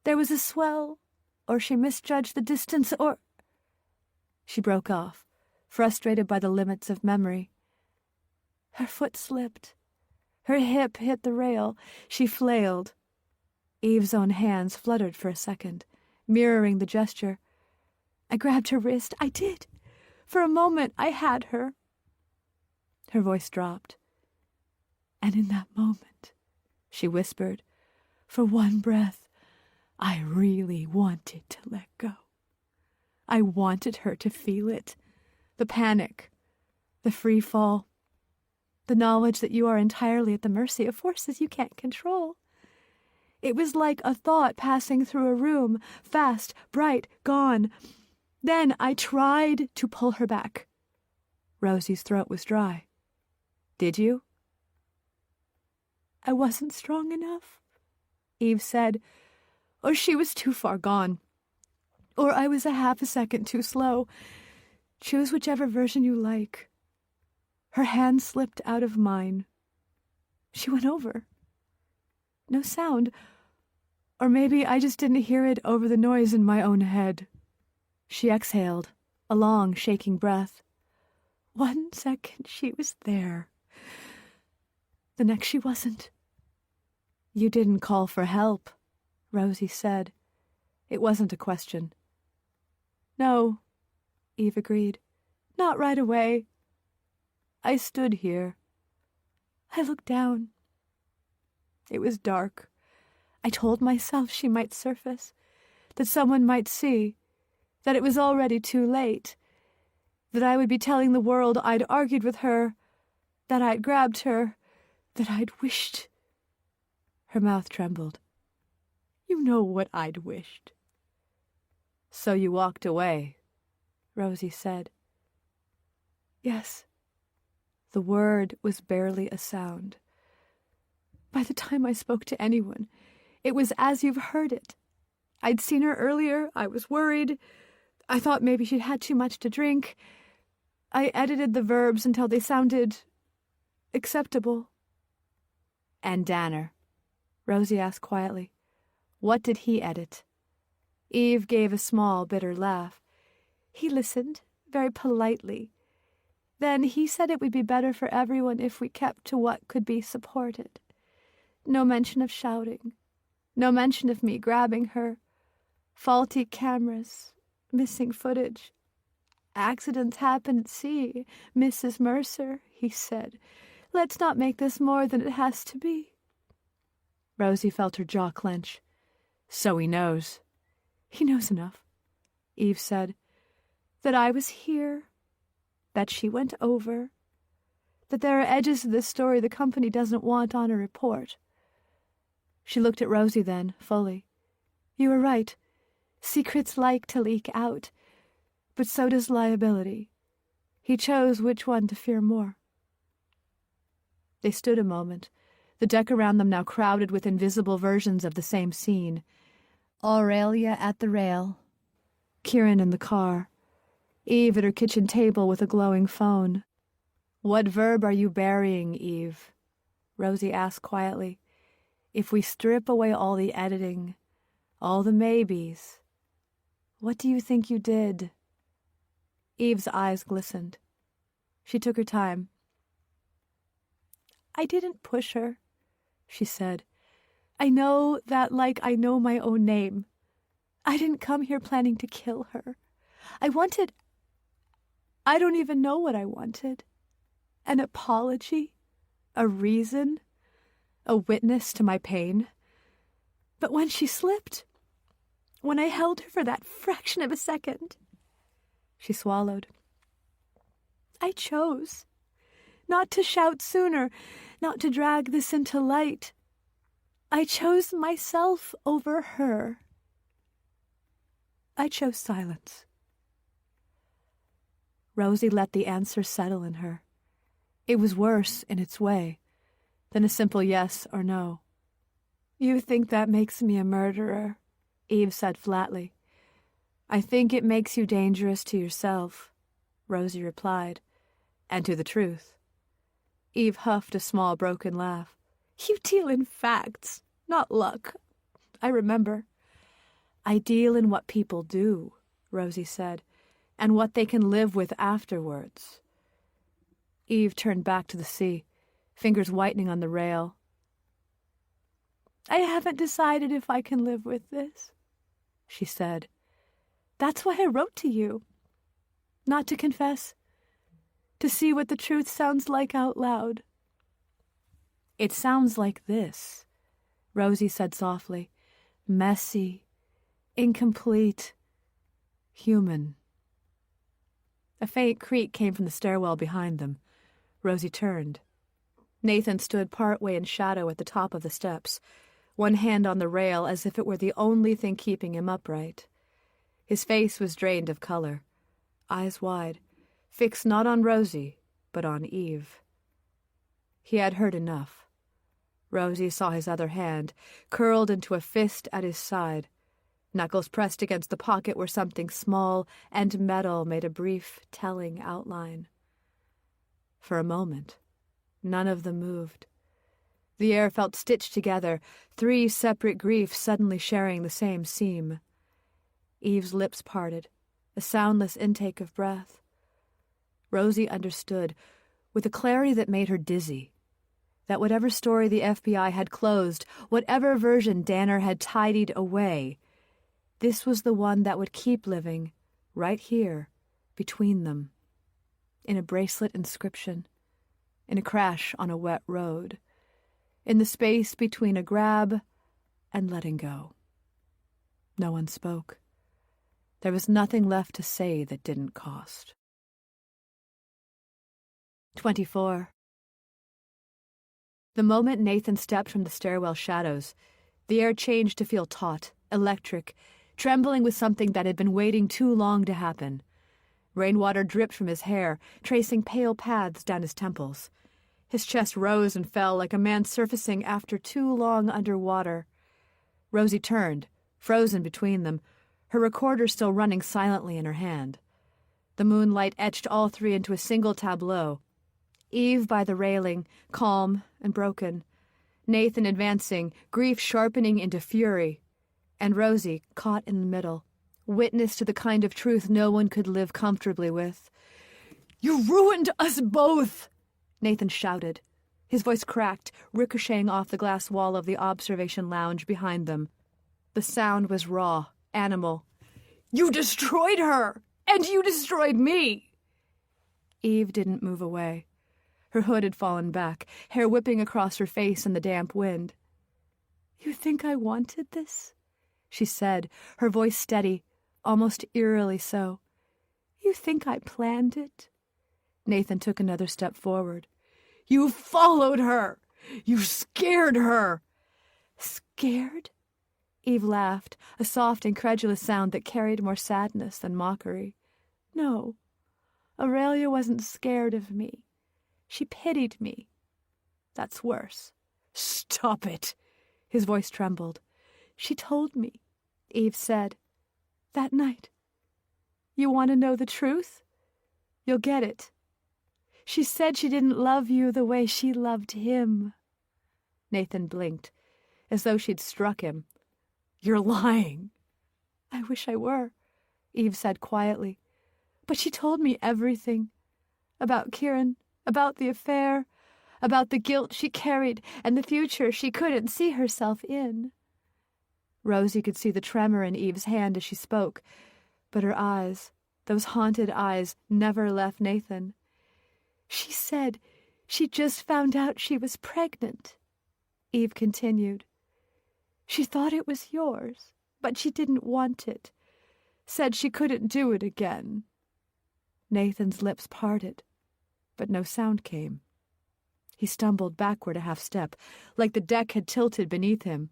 There was a swell, or she misjudged the distance, or... She broke off, frustrated by the limits of memory. Her foot slipped. Her hip hit the rail. She flailed. Eve's own hands fluttered for a second, mirroring the gesture. I grabbed her wrist. I did. For a moment, I had her. Her voice dropped. And in that moment, she whispered, for one breath, I really wanted to let go. I wanted her to feel it. The panic, the free fall, the knowledge that you are entirely at the mercy of forces you can't control. It was like a thought passing through a room, fast, bright, gone. Then I tried to pull her back. Rosie's throat was dry. Did you? I wasn't strong enough, Eve said, or she was too far gone, or I was a half a second too slow. Choose whichever version you like. Her hand slipped out of mine. She went over. No sound, or maybe I just didn't hear it over the noise in my own head. She exhaled, a long, shaking breath. 1 second she was there. The next she wasn't. You didn't call for help, Rosie said. It wasn't a question. No, Eve agreed. Not right away. I stood here. I looked down. It was dark. I told myself she might surface, that someone might see, that it was already too late, that I would be telling the world I'd argued with her, that I'd grabbed her, that I'd wished. Her mouth trembled. You know what I'd wished. So you walked away, Rosie said. Yes. The word was barely a sound. By the time I spoke to anyone, it was as you've heard it. I'd seen her earlier. I was worried. I thought maybe she'd had too much to drink. I edited the verbs until they sounded acceptable. And Danner, Rosie asked quietly, what did he edit? Eve gave a small, bitter laugh. He listened, very politely. Then he said it would be better for everyone if we kept to what could be supported. No mention of shouting. No mention of me grabbing her. Faulty cameras. Missing footage. Accidents happen at sea, Mrs. Mercer, he said. Let's not make this more than it has to be. Rosie felt her jaw clench. So he knows. He knows enough, Eve said. That I was here, that she went over, that there are edges to this story the company doesn't want on a report. She looked at Rosie then, fully. You were right. Secrets like to leak out, but so does liability. He chose which one to fear more. They stood a moment, the deck around them now crowded with invisible versions of the same scene. Aurelia at the rail, Kieran in the car, Eve at her kitchen table with a glowing phone. What verb are you burying, Eve? Rosie asked quietly. If we strip away all the editing, all the maybes, what do you think you did? Eve's eyes glistened. She took her time. I didn't push her, she said. I know that like I know my own name. I didn't come here planning to kill her. I don't even know what I wanted. An apology? A reason? A witness to my pain? But when she slipped, when I held her for that fraction of a second, she swallowed. I chose not to shout sooner, not to drag this into light. I chose myself over her. I chose silence. Rosie let the answer settle in her. It was worse, in its way, than a simple yes or no. You think that makes me a murderer, Eve said flatly. I think it makes you dangerous to yourself, Rosie replied, and to the truth. Eve huffed a small broken laugh. You deal in facts, not luck. I remember. I deal in what people do, Rosie said, and what they can live with afterwards. Eve turned back to the sea, fingers whitening on the rail. I haven't decided if I can live with this, she said. That's why I wrote to you. Not to confess, to see what the truth sounds like out loud. It sounds like this, Rosie said softly. Messy, incomplete, human. A faint creak came from the stairwell behind them. Rosie turned. Nathan stood partway in shadow at the top of the steps, one hand on the rail as if it were the only thing keeping him upright. His face was drained of color, eyes wide, fixed not on Rosie, but on Eve. He had heard enough. Rosie saw his other hand, curled into a fist at his side, knuckles pressed against the pocket where something small and metal made a brief, telling outline. For a moment, none of them moved. The air felt stitched together, three separate griefs suddenly sharing the same seam. Eve's lips parted, a soundless intake of breath. Rosie understood, with a clarity that made her dizzy, that whatever story the FBI had closed, whatever version Danner had tidied away, this was the one that would keep living, right here, between them, in a bracelet inscription, in a crash on a wet road, in the space between a grab and letting go. No one spoke. There was nothing left to say that didn't cost. 24. The moment Nathan stepped from the stairwell shadows, the air changed to feel taut, electric, trembling with something that had been waiting too long to happen. Rainwater dripped from his hair, tracing pale paths down his temples. His chest rose and fell like a man surfacing after too long underwater. Rosie turned, frozen between them, her recorder still running silently in her hand. The moonlight etched all three into a single tableau. Eve by the railing, calm and broken. Nathan advancing, grief sharpening into fury. And Rosie, caught in the middle, witness to the kind of truth no one could live comfortably with. You ruined us both! Nathan shouted. His voice cracked, ricocheting off the glass wall of the observation lounge behind them. The sound was raw, animal. You destroyed her! And you destroyed me! Eve didn't move away. Her hood had fallen back, hair whipping across her face in the damp wind. You think I wanted this? she said, her voice steady, almost eerily so. You think I planned it? Nathan took another step forward. You followed her! You scared her! Scared? Eve laughed, a soft, incredulous sound that carried more sadness than mockery. No, Aurelia wasn't scared of me. She pitied me. That's worse. Stop it! His voice trembled. She told me, Eve said, that night. You want to know the truth? You'll get it. She said she didn't love you the way she loved him. Nathan blinked, as though she'd struck him. You're lying. I wish I were, Eve said quietly. But she told me everything. About Kieran, about the affair, about the guilt she carried and the future she couldn't see herself in. Rosie could see the tremor in Eve's hand as she spoke, but her eyes, those haunted eyes, never left Nathan. She said she just found out she was pregnant. Eve continued. She thought it was yours, but she didn't want it. Said she couldn't do it again. Nathan's lips parted, but no sound came. He stumbled backward a half step, like the deck had tilted beneath him.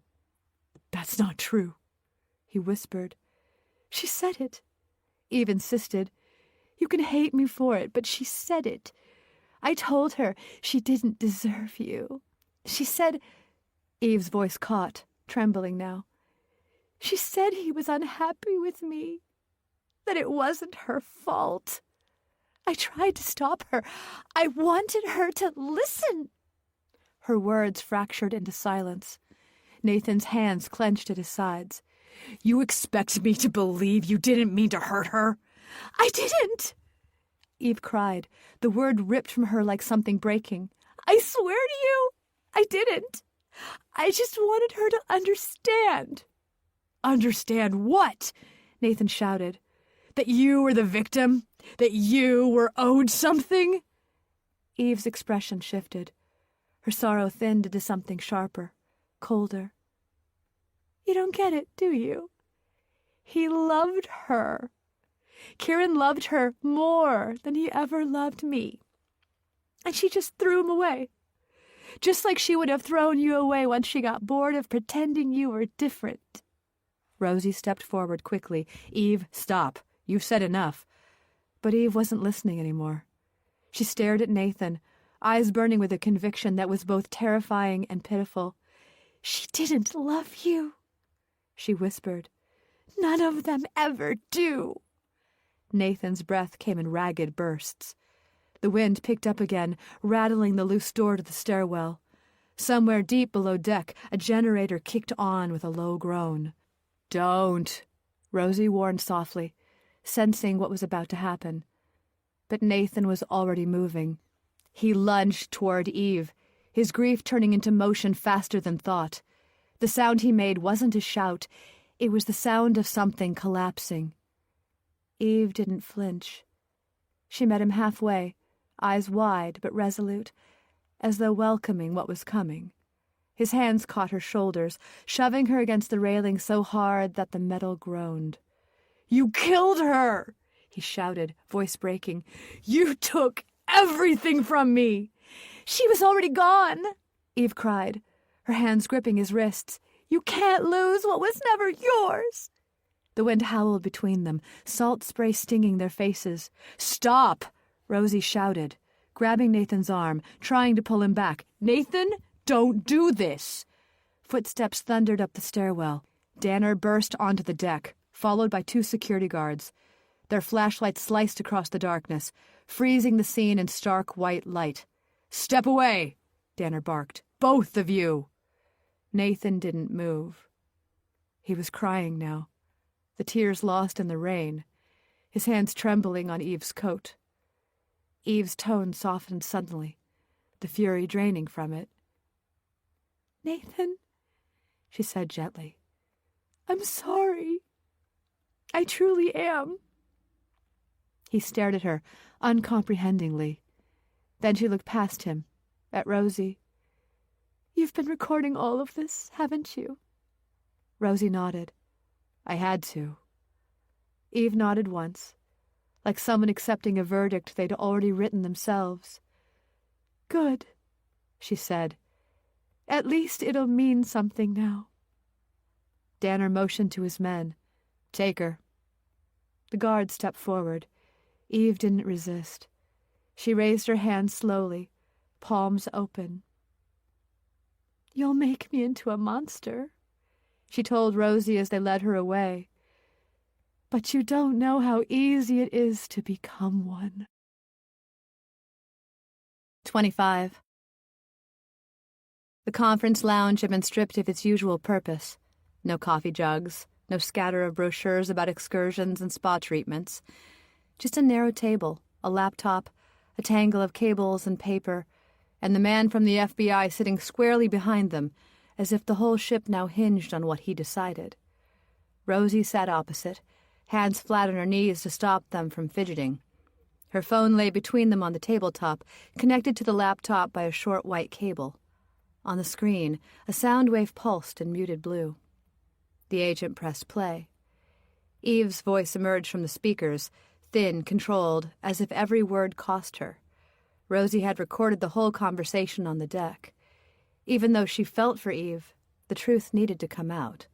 That's not true, he whispered. She said it. Eve insisted. You can hate me for it, but she said it. I told her she didn't deserve you. She said... Eve's voice caught, trembling now. She said he was unhappy with me, that it wasn't her fault. I tried to stop her. I wanted her to listen. Her words fractured into silence. Nathan's hands clenched at his sides. You expect me to believe you didn't mean to hurt her? I didn't! Eve cried, the word ripped from her like something breaking. I swear to you, I didn't. I just wanted her to understand. Understand what? Nathan shouted. That you were the victim? That you were owed something? Eve's expression shifted. Her sorrow thinned into something sharper, colder. You don't get it, do you? He loved her. Kieran loved her more than he ever loved me. And she just threw him away. Just like she would have thrown you away once she got bored of pretending you were different. Rosie stepped forward quickly. Eve, stop. You've said enough. But Eve wasn't listening anymore. She stared at Nathan, eyes burning with a conviction that was both terrifying and pitiful. She didn't love you, she whispered. None of them ever do. Nathan's breath came in ragged bursts. The wind picked up again, rattling the loose door to the stairwell. Somewhere deep below deck, a generator kicked on with a low groan. Don't, Rosie warned softly, sensing what was about to happen. But Nathan was already moving. He lunged toward Eve, his grief turning into motion faster than thought. The sound he made wasn't a shout. It was the sound of something collapsing. Eve didn't flinch. She met him halfway, eyes wide but resolute, as though welcoming what was coming. His hands caught her shoulders, shoving her against the railing so hard that the metal groaned. You killed her, he shouted, voice breaking. You took everything from me. She was already gone, Eve cried, her hands gripping his wrists. You can't lose what was never yours. The wind howled between them, salt spray stinging their faces. Stop, Rosie shouted, grabbing Nathan's arm, trying to pull him back. Nathan, don't do this. Footsteps thundered up the stairwell. Danner burst onto the deck, followed by 2 security guards. Their flashlights sliced across the darkness, freezing the scene in stark white light. Step away, Danner barked. Both of you. Nathan didn't move. He was crying now, the tears lost in the rain, his hands trembling on Eve's coat. Eve's tone softened suddenly, the fury draining from it. Nathan, she said gently, I'm sorry. I truly am. He stared at her, uncomprehendingly. Then she looked past him, at Rosie. You've been recording all of this, haven't you? Rosie nodded. I had to. Eve nodded once, like someone accepting a verdict they'd already written themselves. Good, she said. At least it'll mean something now. Danner motioned to his men. Take her. The guard stepped forward. Eve didn't resist. She raised her hand slowly, palms open. You'll make me into a monster, she told Rosie as they led her away. But you don't know how easy it is to become one. 25. The conference lounge had been stripped of its usual purpose. No coffee jugs, no scatter of brochures about excursions and spa treatments. Just a narrow table, a laptop, a tangle of cables and paper, and the man from the FBI sitting squarely behind them, as if the whole ship now hinged on what he decided. Rosie sat opposite, hands flat on her knees to stop them from fidgeting. Her phone lay between them on the tabletop, connected to the laptop by a short white cable. On the screen, a sound wave pulsed in muted blue. The agent pressed play. Eve's voice emerged from the speakers, thin, controlled, as if every word cost her. Rosie had recorded the whole conversation on the deck. Even though she felt for Eve, the truth needed to come out.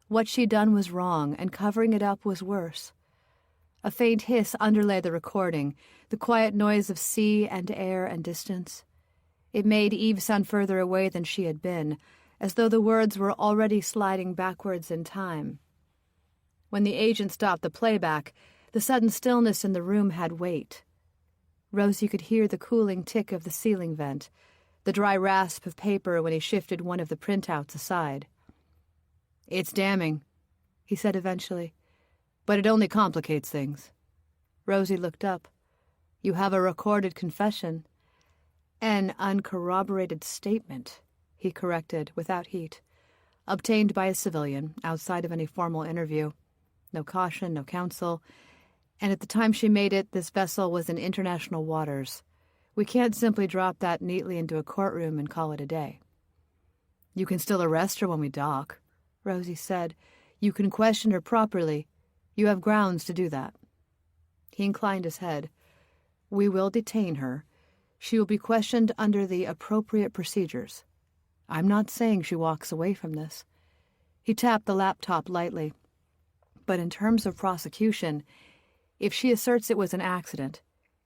What she'd done was wrong, and covering it up was worse. A faint hiss underlay the recording, the quiet noise of sea and air and distance. It made Eve sound further away than she had been, as though the words were already sliding backwards in time. When the agent stopped the playback, the sudden stillness in the room had weight. Rosie could hear the cooling tick of the ceiling vent, the dry rasp of paper when he shifted one of the printouts aside. It's damning, he said eventually, but it only complicates things. Rosie looked up. You have a recorded confession. An uncorroborated statement, he corrected without heat, obtained by a civilian outside of any formal interview. No caution, no counsel, and at the time she made it, this vessel was in international waters. We can't simply drop that neatly into a courtroom and call it a day. You can still arrest her when we dock, Rosie said. You can question her properly. You have grounds to do that. He inclined his head. We will detain her. She will be questioned under the appropriate procedures. I'm not saying she walks away from this. He tapped the laptop lightly. But in terms of prosecution, if she asserts it was an accident,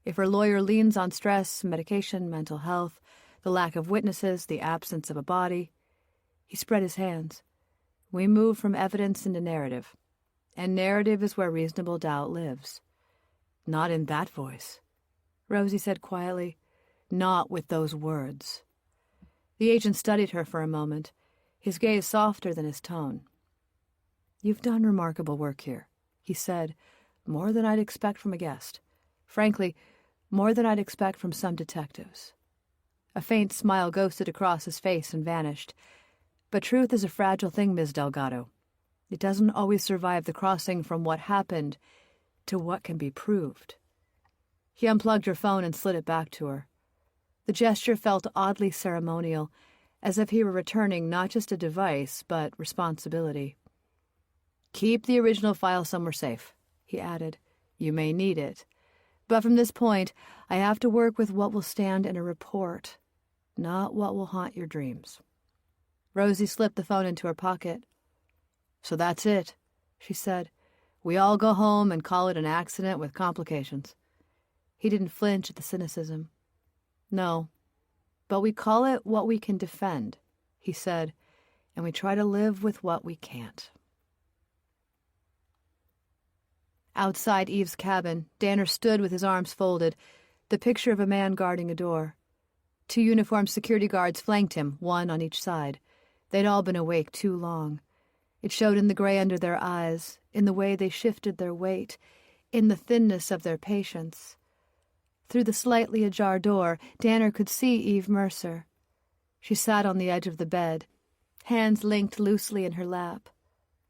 if her lawyer leans on stress, medication, mental health, the lack of witnesses, the absence of a body, he spread his hands. We move from evidence into narrative, and narrative is where reasonable doubt lives. Not in that voice, Rosie said quietly. Not with those words. The agent studied her for a moment, his gaze softer than his tone. You've done remarkable work here, he said, more than I'd expect from a guest. Frankly, more than I'd expect from some detectives. A faint smile ghosted across his face and vanished. But truth is a fragile thing, Ms. Delgado. It doesn't always survive the crossing from what happened to what can be proved. He unplugged her phone and slid it back to her. The gesture felt oddly ceremonial, as if he were returning not just a device, but responsibility. Keep the original file somewhere safe, he added. You may need it. But from this point, I have to work with what will stand in a report, not what will haunt your dreams. Rosie slipped the phone into her pocket. So that's it, she said. We all go home and call it an accident with complications. He didn't flinch at the cynicism. No, but we call it what we can defend, he said, and we try to live with what we can't. Outside Eve's cabin, Danner stood with his arms folded, the picture of a man guarding a door. 2 uniformed security guards flanked him, one on each side. They'd all been awake too long. It showed in the gray under their eyes, in the way they shifted their weight, in the thinness of their patience. Through the slightly ajar door, Danner could see Eve Mercer. She sat on the edge of the bed, hands linked loosely in her lap.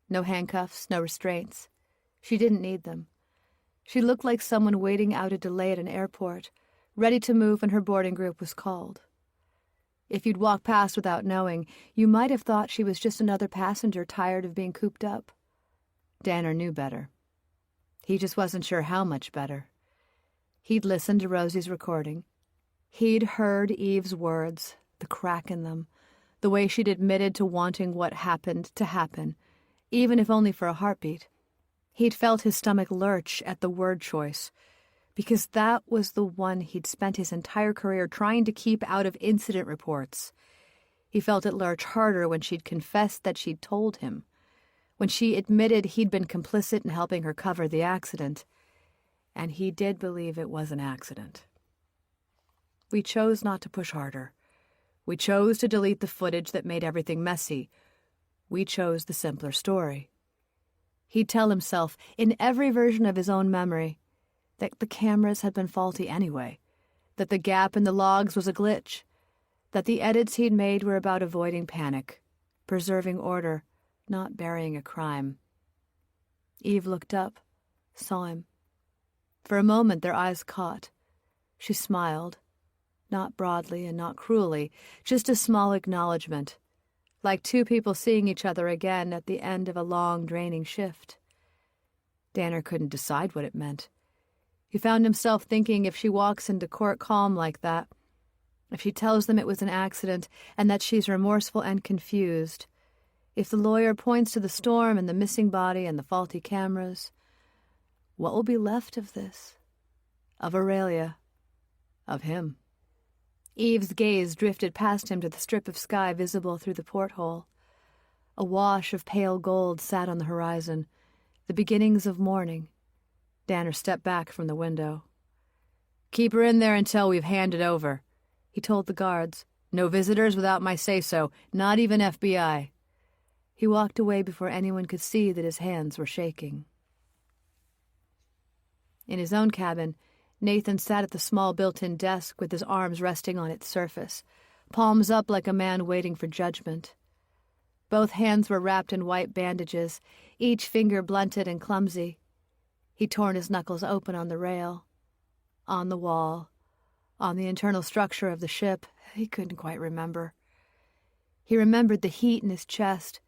No handcuffs, no restraints. She didn't need them. She looked like someone waiting out a delay at an airport, ready to move when her boarding group was called. If you'd walked past without knowing, you might have thought she was just another passenger tired of being cooped up. Danner knew better. He just wasn't sure how much better. He'd listened to Rosie's recording. He'd heard Eve's words, the crack in them, the way she'd admitted to wanting what happened to happen, even if only for a heartbeat. He'd felt his stomach lurch at the word choice, because that was the one he'd spent his entire career trying to keep out of incident reports. He felt it lurch harder when she'd confessed that she'd told him, when she admitted he'd been complicit in helping her cover the accident. And he did believe it was an accident. We chose not to push harder. We chose to delete the footage that made everything messy. We chose the simpler story. He'd tell himself, in every version of his own memory, that the cameras had been faulty anyway, that the gap in the logs was a glitch, that the edits he'd made were about avoiding panic, preserving order, not burying a crime. Eve looked up, saw him. For a moment their eyes caught. She smiled, not broadly and not cruelly, just a small acknowledgement, like two people seeing each other again at the end of a long, draining shift. Danner couldn't decide what it meant. He found himself thinking, if she walks into court calm like that, if she tells them it was an accident and that she's remorseful and confused, if the lawyer points to the storm and the missing body and the faulty cameras, what will be left of this? Of Aurelia? Of him? Eve's gaze drifted past him to the strip of sky visible through the porthole. A wash of pale gold sat on the horizon, the beginnings of morning. Danner stepped back from the window. "Keep her in there until we've handed over," he told the guards. "No visitors without my say-so, not even FBI." He walked away before anyone could see that his hands were shaking. In his own cabin, Nathan sat at the small built-in desk with his arms resting on its surface, palms up like a man waiting for judgment. Both hands were wrapped in white bandages, each finger blunted and clumsy. He'd torn his knuckles open on the rail, on the wall, on the internal structure of the ship. He couldn't quite remember. He remembered the heat in his chest,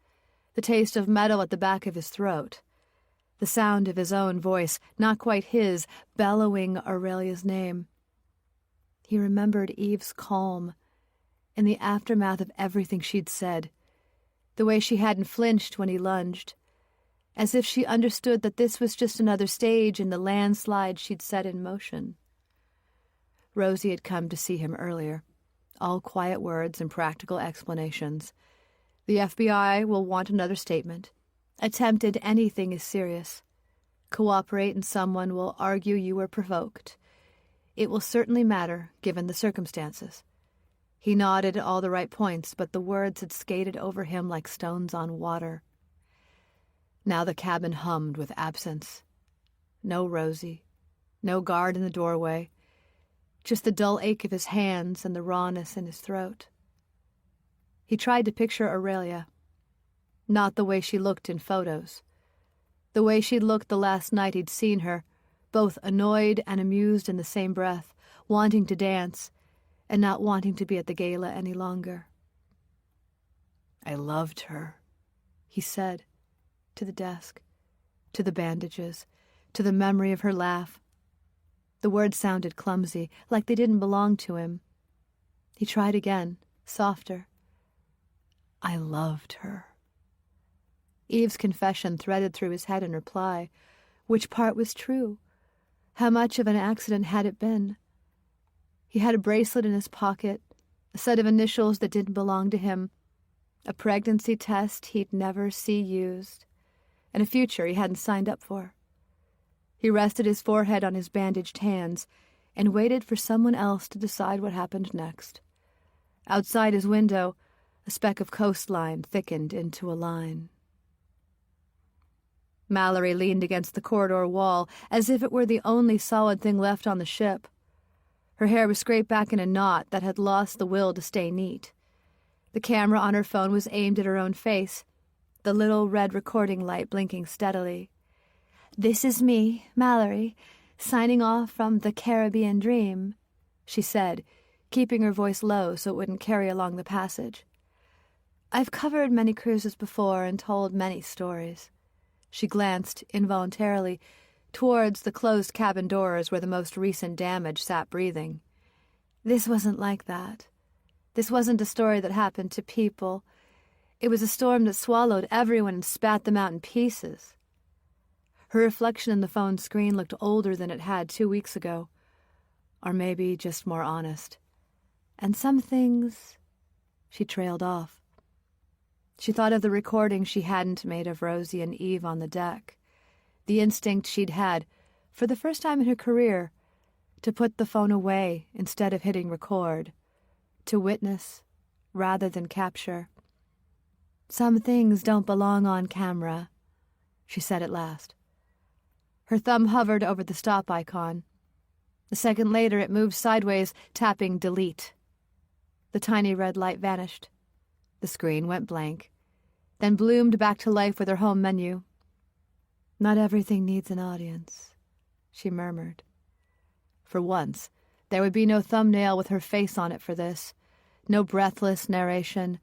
the taste of metal at the back of his throat, the sound of his own voice, not quite his, bellowing Aurelia's name. He remembered Eve's calm in the aftermath of everything she'd said, the way she hadn't flinched when he lunged, as if she understood that this was just another stage in the landslide she'd set in motion. Rosie had come to see him earlier, all quiet words and practical explanations. The FBI will want another statement. Attempted anything is serious. Cooperate and someone will argue you were provoked. It will certainly matter, given the circumstances. He nodded at all the right points, but the words had skated over him like stones on water. Now the cabin hummed with absence. No Rosie, no guard in the doorway, just the dull ache of his hands and the rawness in his throat. He tried to picture Aurelia, not the way she looked in photos, the way she'd looked the last night he'd seen her, both annoyed and amused in the same breath, wanting to dance and not wanting to be at the gala any longer. "I loved her," he said, to the desk, to the bandages, to the memory of her laugh. The words sounded clumsy, like they didn't belong to him. He tried again, softer. "I loved her." Eve's confession threaded through his head in reply. Which part was true? How much of an accident had it been? He had a bracelet in his pocket, a set of initials that didn't belong to him, a pregnancy test he'd never see used, and a future he hadn't signed up for. He rested his forehead on his bandaged hands and waited for someone else to decide what happened next. Outside his window, a speck of coastline thickened into a line. Mallory leaned against the corridor wall as if it were the only solid thing left on the ship. Her hair was scraped back in a knot that had lost the will to stay neat. The camera on her phone was aimed at her own face, the little red recording light blinking steadily. "This is me, Mallory, signing off from the Caribbean Dream," she said, keeping her voice low so it wouldn't carry along the passage. "I've covered many cruises before and told many stories. She glanced, involuntarily, towards the closed cabin doors where the most recent damage sat breathing. This wasn't like that. This wasn't a story that happened to people. It was a storm that swallowed everyone and spat them out in pieces. Her reflection in the phone screen looked older than it had 2 weeks ago, or maybe just more honest. And some things... She trailed off. She thought of the recording she hadn't made of Rosie and Eve on the deck, the instinct she'd had, for the first time in her career, to put the phone away instead of hitting record, to witness rather than capture. Some things don't belong on camera, she said at last. Her thumb hovered over the stop icon. A second later, it moved sideways, tapping delete. The tiny red light vanished. The screen went blank, then bloomed back to life with her home menu. Not everything needs an audience, she murmured. For once, there would be no thumbnail with her face on it for this, no breathless narration,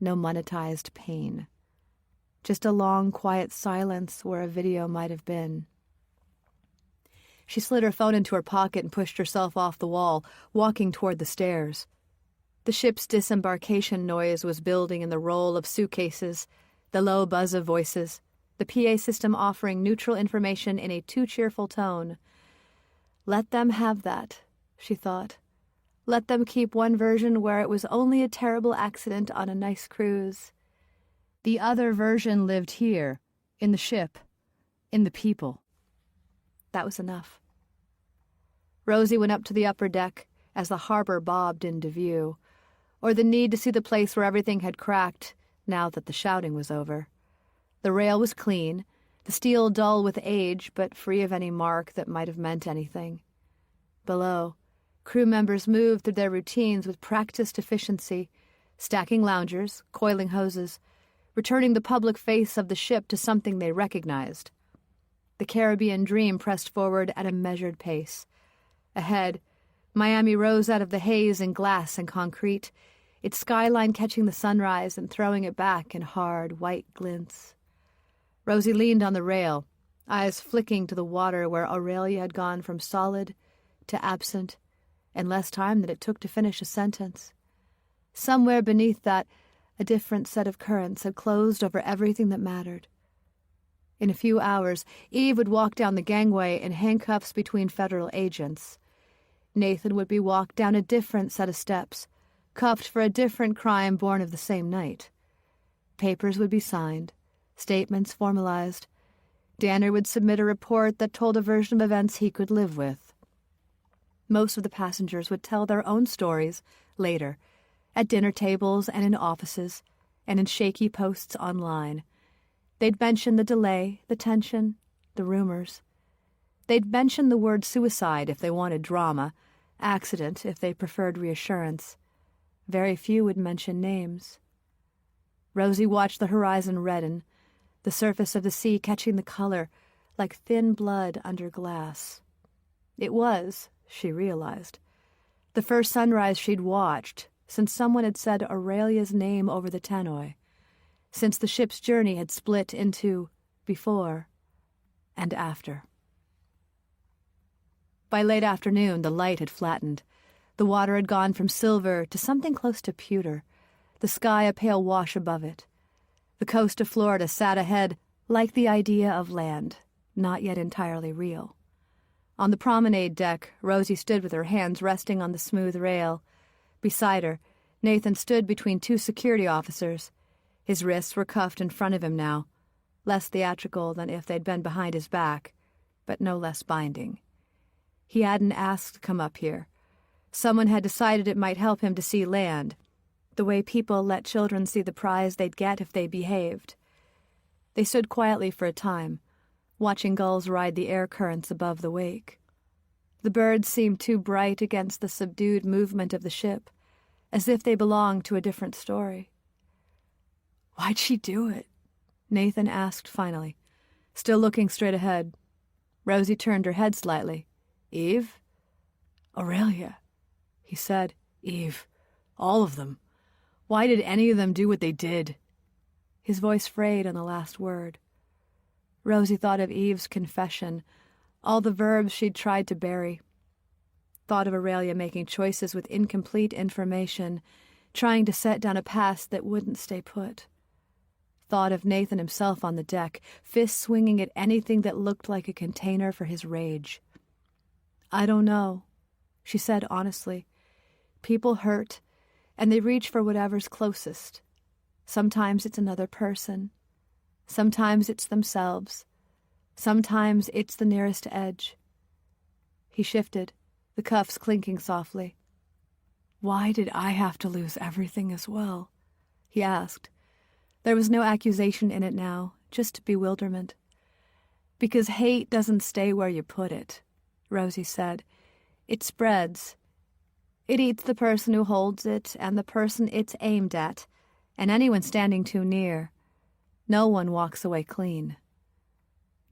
no monetized pain. Just a long, quiet silence where a video might have been. She slid her phone into her pocket and pushed herself off the wall, walking toward the stairs. The ship's disembarkation noise was building in the roll of suitcases, the low buzz of voices, the PA system offering neutral information in a too cheerful tone. Let them have that, she thought. Let them keep one version where it was only a terrible accident on a nice cruise. The other version lived here, in the ship, in the people. That was enough. Rosie went up to the upper deck as the harbor bobbed into view, or the need to see the place where everything had cracked now that the shouting was over. The rail was clean, the steel dull with age but free of any mark that might have meant anything. Below, crew members moved through their routines with practiced efficiency, stacking loungers, coiling hoses, returning the public face of the ship to something they recognized. The Caribbean dream pressed forward at a measured pace. Ahead, Miami rose out of the haze in glass and concrete, its skyline catching the sunrise and throwing it back in hard, white glints. Rosie leaned on the rail, eyes flicking to the water where Aurelia had gone from solid to absent, and less time than it took to finish a sentence. Somewhere beneath that, a different set of currents had closed over everything that mattered. In a few hours, Eve would walk down the gangway in handcuffs between federal agents. Nathan would be walked down a different set of steps, cuffed for a different crime born of the same night. Papers would be signed, statements formalized. Danner would submit a report that told a version of events he could live with. Most of the passengers would tell their own stories later, at dinner tables and in offices, and in shaky posts online. They'd mention the delay, the tension, the rumors. They'd mention the word suicide if they wanted drama, accident if they preferred reassurance. Very few would mention names. Rosie watched the horizon redden, the surface of the sea catching the color like thin blood under glass. It was, she realized, the first sunrise she'd watched since someone had said Aurelia's name over the tannoy, since the ship's journey had split into before and after. By late afternoon, the light had flattened. The water had gone from silver to something close to pewter, the sky a pale wash above it. The coast of Florida sat ahead like the idea of land, not yet entirely real. On the promenade deck, Rosie stood with her hands resting on the smooth rail. Beside her, Nathan stood between two security officers. His wrists were cuffed in front of him now, less theatrical than if they'd been behind his back, but no less binding. He hadn't asked to come up here. Someone had decided it might help him to see land, the way people let children see the prize they'd get if they behaved. They stood quietly for a time, watching gulls ride the air currents above the wake. The birds seemed too bright against the subdued movement of the ship, as if they belonged to a different story. "Why'd she do it?" Nathan asked finally, still looking straight ahead. Rosie turned her head slightly. "Eve?" "Aurelia," he said. "Eve. All of them. Why did any of them do what they did?" His voice frayed on the last word. Rosie thought of Eve's confession, all the verbs she'd tried to bury. Thought of Aurelia making choices with incomplete information, trying to set down a past that wouldn't stay put. Thought of Nathan himself on the deck, fists swinging at anything that looked like a container for his rage. "I don't know," she said honestly. "People hurt, and they reach for whatever's closest. Sometimes it's another person. Sometimes it's themselves. Sometimes it's the nearest edge." He shifted, the cuffs clinking softly. "Why did I have to lose everything as well?" he asked. There was no accusation in it now, just bewilderment. "Because hate doesn't stay where you put it," Rosie said. "It spreads. It eats the person who holds it and the person it's aimed at, and anyone standing too near. No one walks away clean."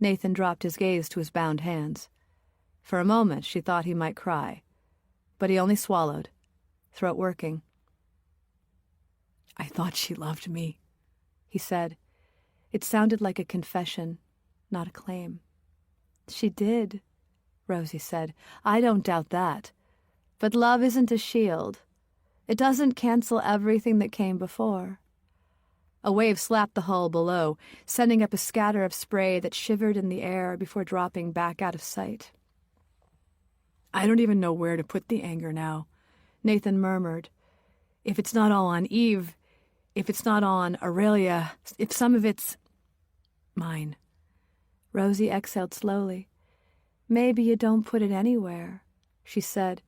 Nathan dropped his gaze to his bound hands. For a moment she thought he might cry, but he only swallowed, throat working. "I thought she loved me," he said. It sounded like a confession, not a claim. "She did," Rosie said. "I don't doubt that. But love isn't a shield. It doesn't cancel everything that came before." A wave slapped the hull below, sending up a scatter of spray that shivered in the air before dropping back out of sight. "I don't even know where to put the anger now," Nathan murmured. "If it's not all on Eve, if it's not on Aurelia, if some of it's mine." Rosie exhaled slowly. "Maybe you don't put it anywhere," she said.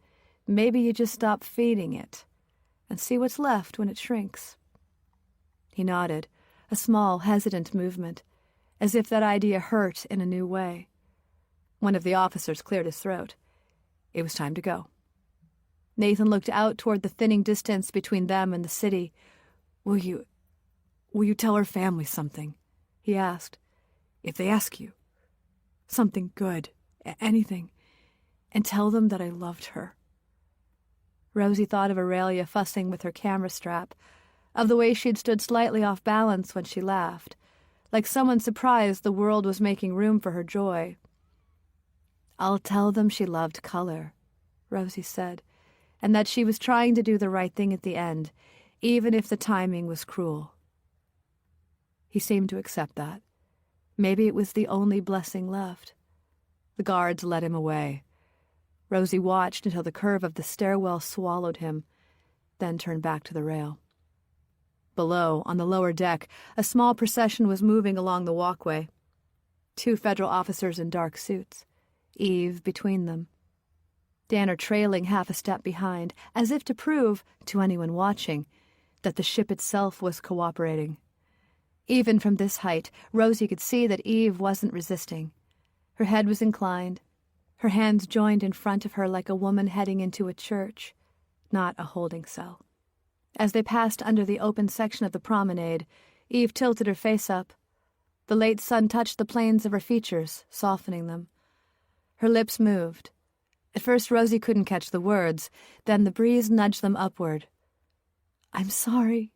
"Maybe you just stop feeding it and see what's left when it shrinks." He nodded, a small, hesitant movement, as if that idea hurt in a new way. One of the officers cleared his throat. It was time to go. Nathan looked out toward the thinning distance between them and the city. Will you tell her family something?" he asked. "If they ask you. Something good, anything. And tell them that I loved her." Rosie thought of Aurelia fussing with her camera strap, of the way she'd stood slightly off balance when she laughed, like someone surprised the world was making room for her joy. "I'll tell them she loved color," Rosie said, "and that she was trying to do the right thing at the end, even if the timing was cruel." He seemed to accept that. Maybe it was the only blessing left. The guards led him away. Rosie watched until the curve of the stairwell swallowed him, then turned back to the rail. Below, on the lower deck, a small procession was moving along the walkway. 2 federal officers in dark suits, Eve between them. Danner trailing half a step behind, as if to prove, to anyone watching, that the ship itself was cooperating. Even from this height, Rosie could see that Eve wasn't resisting. Her head was inclined, her hands joined in front of her like a woman heading into a church, not a holding cell. As they passed under the open section of the promenade, Eve tilted her face up. The late sun touched the planes of her features, softening them. Her lips moved. At first Rosie couldn't catch the words, then the breeze nudged them upward. "I'm sorry,"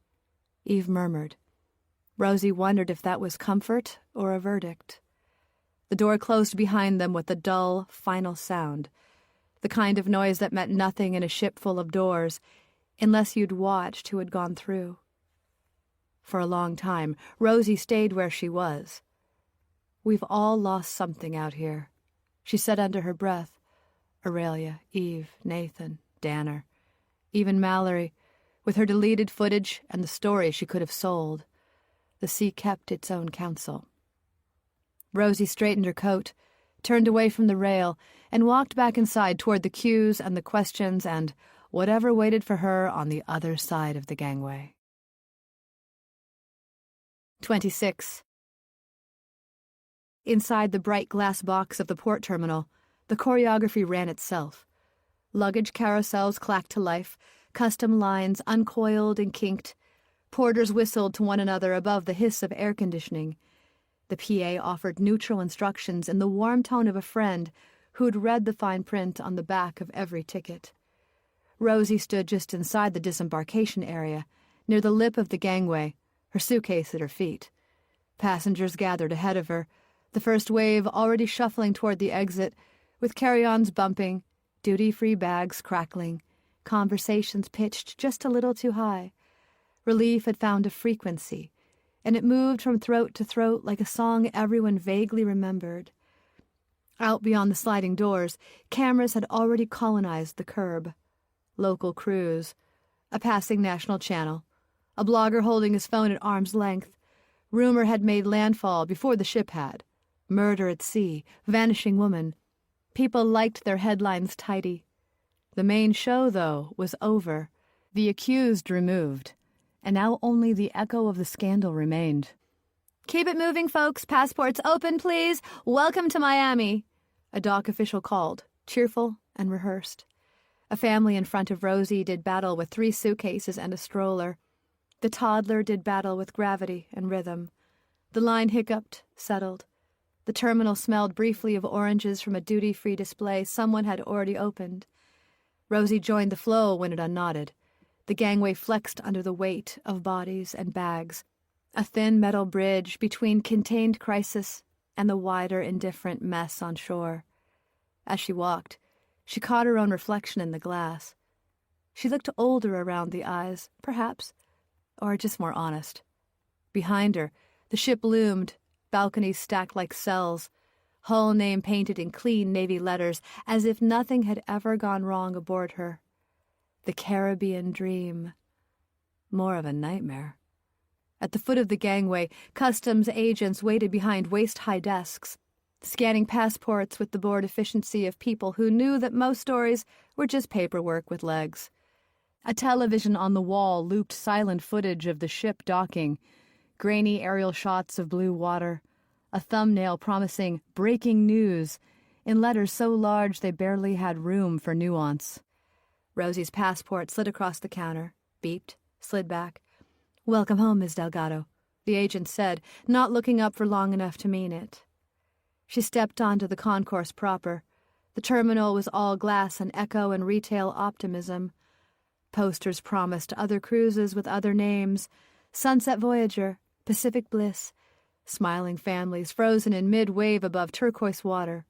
Eve murmured. Rosie wondered if that was comfort or a verdict. The door closed behind them with a dull, final sound, the kind of noise that meant nothing in a ship full of doors, unless you'd watched who had gone through. For a long time, Rosie stayed where she was. "We've all lost something out here," she said under her breath. Aurelia, Eve, Nathan, Danner, even Mallory, with her deleted footage and the story she could have sold. The sea kept its own counsel. Rosie straightened her coat, turned away from the rail, and walked back inside toward the cues and the questions and whatever waited for her on the other side of the gangway. 26. Inside the bright glass box of the port terminal, the choreography ran itself. Luggage carousels clacked to life, custom lines uncoiled and kinked. Porters whistled to one another above the hiss of air conditioning. The PA offered neutral instructions in the warm tone of a friend who'd read the fine print on the back of every ticket. Rosie stood just inside the disembarkation area, near the lip of the gangway, her suitcase at her feet. Passengers gathered ahead of her, The first wave already shuffling toward the exit, with carry-ons bumping, duty-free bags crackling, conversations pitched just a little too high. Relief had found a frequency, and it moved from throat to throat like a song everyone vaguely remembered. Out beyond the sliding doors, cameras had already colonized the curb. Local crews, a passing national channel, a blogger holding his phone at arm's length. Rumor had made landfall before the ship had. Murder at sea, vanishing woman. People liked their headlines tidy. The main show, though, was over. The accused removed, and now only the echo of the scandal remained. "Keep it moving, folks. Passports open, please. Welcome to Miami," a dock official called, cheerful and rehearsed. A family in front of Rosie did battle with 3 suitcases and a stroller. The toddler did battle with gravity and rhythm. The line hiccuped, settled. The terminal smelled briefly of oranges from a duty-free display someone had already opened. Rosie joined the flow when it unknotted. The gangway flexed under the weight of bodies and bags, a thin metal bridge between contained crisis and the wider, indifferent mess on shore. As she walked, she caught her own reflection in the glass. She looked older around the eyes, perhaps, or just more honest. Behind her, the ship loomed, balconies stacked like cells, hull name painted in clean navy letters, as if nothing had ever gone wrong aboard her. The Caribbean dream. More of a nightmare. At the foot of the gangway, customs agents waited behind waist-high desks, scanning passports with the bored efficiency of people who knew that most stories were just paperwork with legs. A television on the wall looped silent footage of the ship docking, grainy aerial shots of blue water, a thumbnail promising breaking news in letters so large they barely had room for nuance. Rosie's passport slid across the counter, beeped, slid back. "Welcome home, Ms. Delgado," the agent said, not looking up for long enough to mean it. She stepped onto the concourse proper. The terminal was all glass and echo and retail optimism. Posters promised other cruises with other names: Sunset Voyager, Pacific Bliss, smiling families frozen in mid-wave above turquoise water.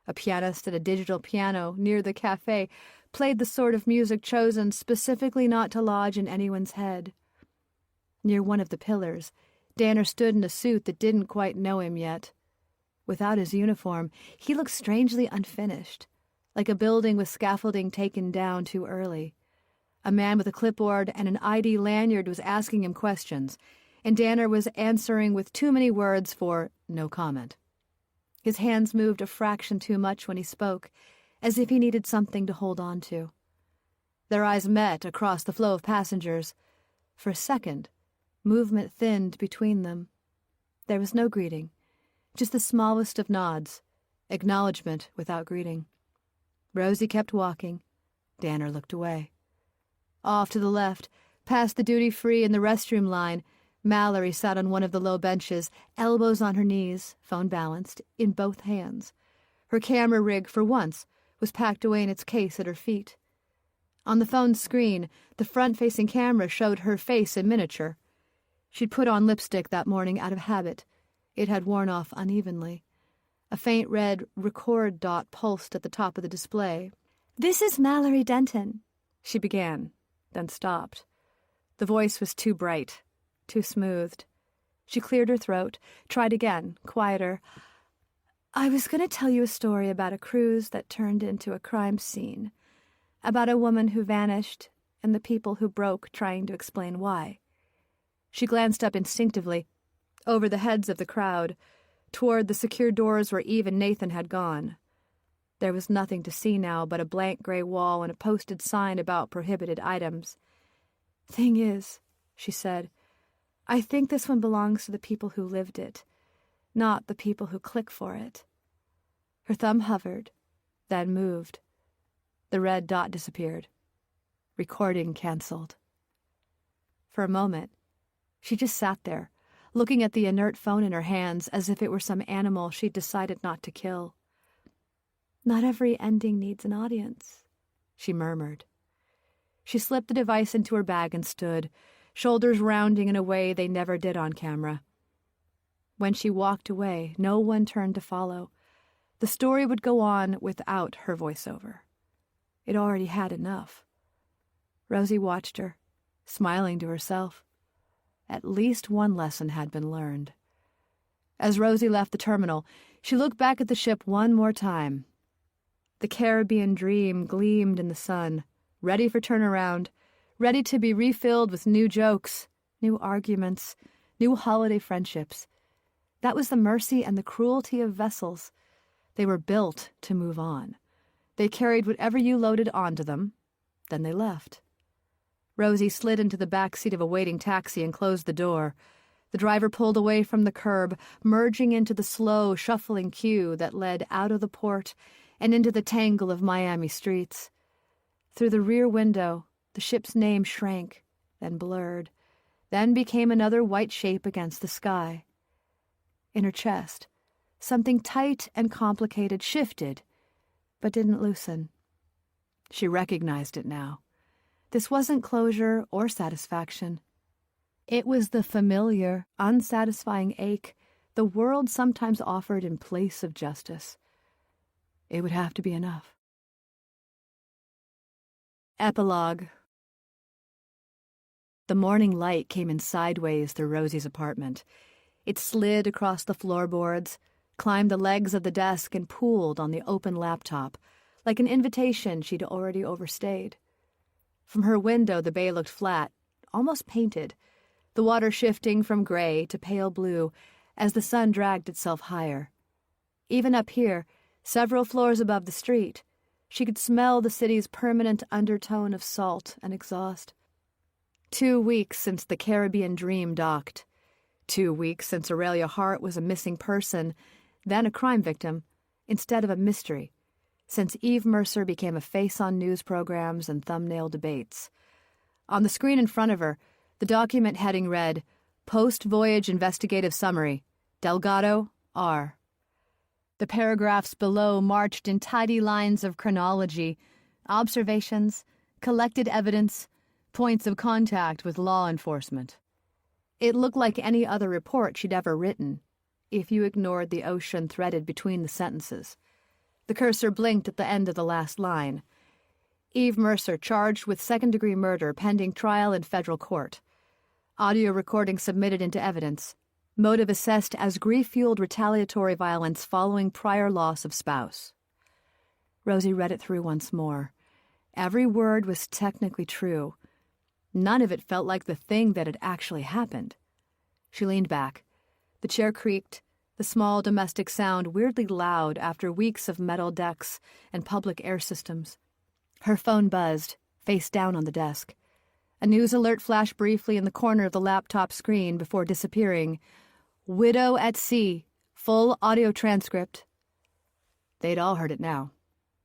A pianist at a digital piano near the cafe played the sort of music chosen specifically not to lodge in anyone's head. Near one of the pillars, Danner stood in a suit that didn't quite know him yet. Without his uniform, he looked strangely unfinished, like a building with scaffolding taken down too early. A man with a clipboard and an ID lanyard was asking him questions, and Danner was answering with too many words for no comment. His hands moved a fraction too much when he spoke, as if he needed something to hold on to. Their eyes met across the flow of passengers. For a second, movement thinned between them. There was no greeting, just the smallest of nods, acknowledgement without greeting. Rosie kept walking. Danner looked away. Off to the left, past the duty-free and the restroom line, Mallory sat on one of the low benches, elbows on her knees, phone balanced, in both hands. Her camera rig, for once, was packed away in its case at her feet. On the phone's screen, the front-facing camera showed her face in miniature. She'd put on lipstick that morning out of habit. It had worn off unevenly. A faint red record dot pulsed at the top of the display. "This is Mallory Denton," she began, then stopped. The voice was too bright, too smoothed. She cleared her throat, tried again, quieter. "I was going to tell you a story about a cruise that turned into a crime scene, about a woman who vanished and the people who broke trying to explain why." She glanced up instinctively, over the heads of the crowd, toward the secure doors where Eve and Nathan had gone. There was nothing to see now but a blank gray wall and a posted sign about prohibited items. "Thing is," she said, "I think this one belongs to the people who lived it, not the people who click for it." Her thumb hovered, then moved. The red dot disappeared. Recording canceled. For a moment, she just sat there, looking at the inert phone in her hands as if it were some animal she'd decided not to kill. "Not every ending needs an audience," she murmured. She slipped the device into her bag and stood, shoulders rounding in a way they never did on camera. When she walked away, no one turned to follow. The story would go on without her voiceover. It already had enough. Rosie watched her, smiling to herself. At least one lesson had been learned. As Rosie left the terminal, she looked back at the ship one more time. The Caribbean Dream gleamed in the sun, ready for turnaround, ready to be refilled with new jokes, new arguments, new holiday friendships. That was the mercy and the cruelty of vessels. They were built to move on. They carried whatever you loaded onto them, then they left. Rosie slid into the back seat of a waiting taxi and closed the door. The driver pulled away from the curb, merging into the slow, shuffling queue that led out of the port and into the tangle of Miami streets. Through the rear window, the ship's name shrank, then blurred, then became another white shape against the sky. In her chest, something tight and complicated shifted, but didn't loosen. She recognized it now. This wasn't closure or satisfaction. It was the familiar, unsatisfying ache the world sometimes offered in place of justice. It would have to be enough. Epilogue. The morning light came in sideways through Rosie's apartment. It slid across the floorboards, climbed the legs of the desk, and pooled on the open laptop, like an invitation she'd already overstayed. From her window, the bay looked flat, almost painted, the water shifting from gray to pale blue as the sun dragged itself higher. Even up here, several floors above the street, she could smell the city's permanent undertone of salt and exhaust. 2 weeks since the Caribbean Dream docked. 2 weeks since Aurelia Hart was a missing person, then a crime victim, instead of a mystery, since Eve Mercer became a face on news programs and thumbnail debates. On the screen in front of her, the document heading read, Post-Voyage Investigative Summary, Delgado, R. The paragraphs below marched in tidy lines of chronology, observations, collected evidence, points of contact with law enforcement. It looked like any other report she'd ever written, if you ignored the ocean threaded between the sentences. The cursor blinked at the end of the last line. Eve Mercer charged with second-degree murder pending trial in federal court. Audio recording submitted into evidence. Motive assessed as grief-fueled retaliatory violence following prior loss of spouse. Rosie read it through once more. Every word was technically true. None of it felt like the thing that had actually happened. She leaned back. The chair creaked, the small domestic sound weirdly loud after weeks of metal decks and public air systems. Her phone buzzed, face down on the desk. A news alert flashed briefly in the corner of the laptop screen before disappearing. Widow at sea. Full audio transcript. They'd all heard it now.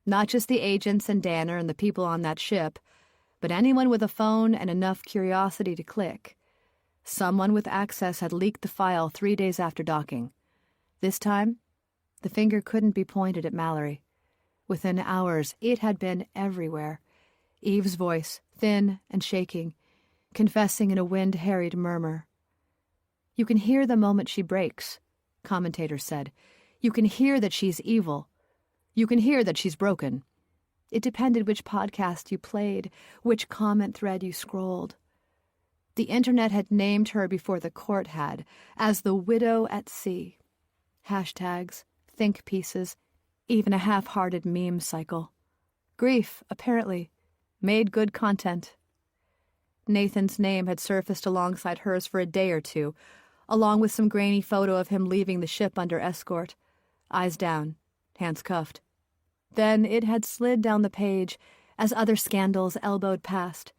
Not just the agents and Danner and the people on that ship, but anyone with a phone and enough curiosity to click. Someone with access had leaked the file 3 days after docking. This time, the finger couldn't be pointed at Mallory. Within hours, it had been everywhere. Eve's voice, thin and shaking, confessing in a wind-harried murmur. You can hear the moment she breaks, commentators said. You can hear that she's evil. You can hear that she's broken. It depended which podcast you played, which comment thread you scrolled. The internet had named her before the court had, as the widow at sea. Hashtags, think pieces, even a half-hearted meme cycle. Grief, apparently, made good content. Nathan's name had surfaced alongside hers for a day or two, along with some grainy photo of him leaving the ship under escort, eyes down, hands cuffed. Then it had slid down the page as other scandals elbowed past.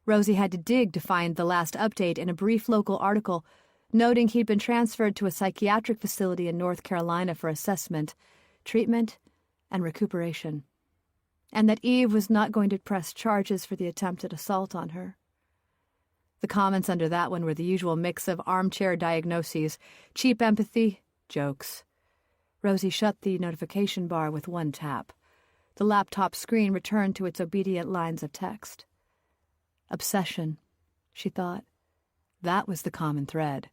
Rosie had to dig to find the last update in a brief local article, noting he'd been transferred to a psychiatric facility in North Carolina for assessment, treatment, and recuperation, and that Eve was not going to press charges for the attempted assault on her. The comments under that one were the usual mix of armchair diagnoses, cheap empathy, jokes. Rosie shut the notification bar with one tap. The laptop screen returned to its obedient lines of text. Obsession, she thought. That was the common thread.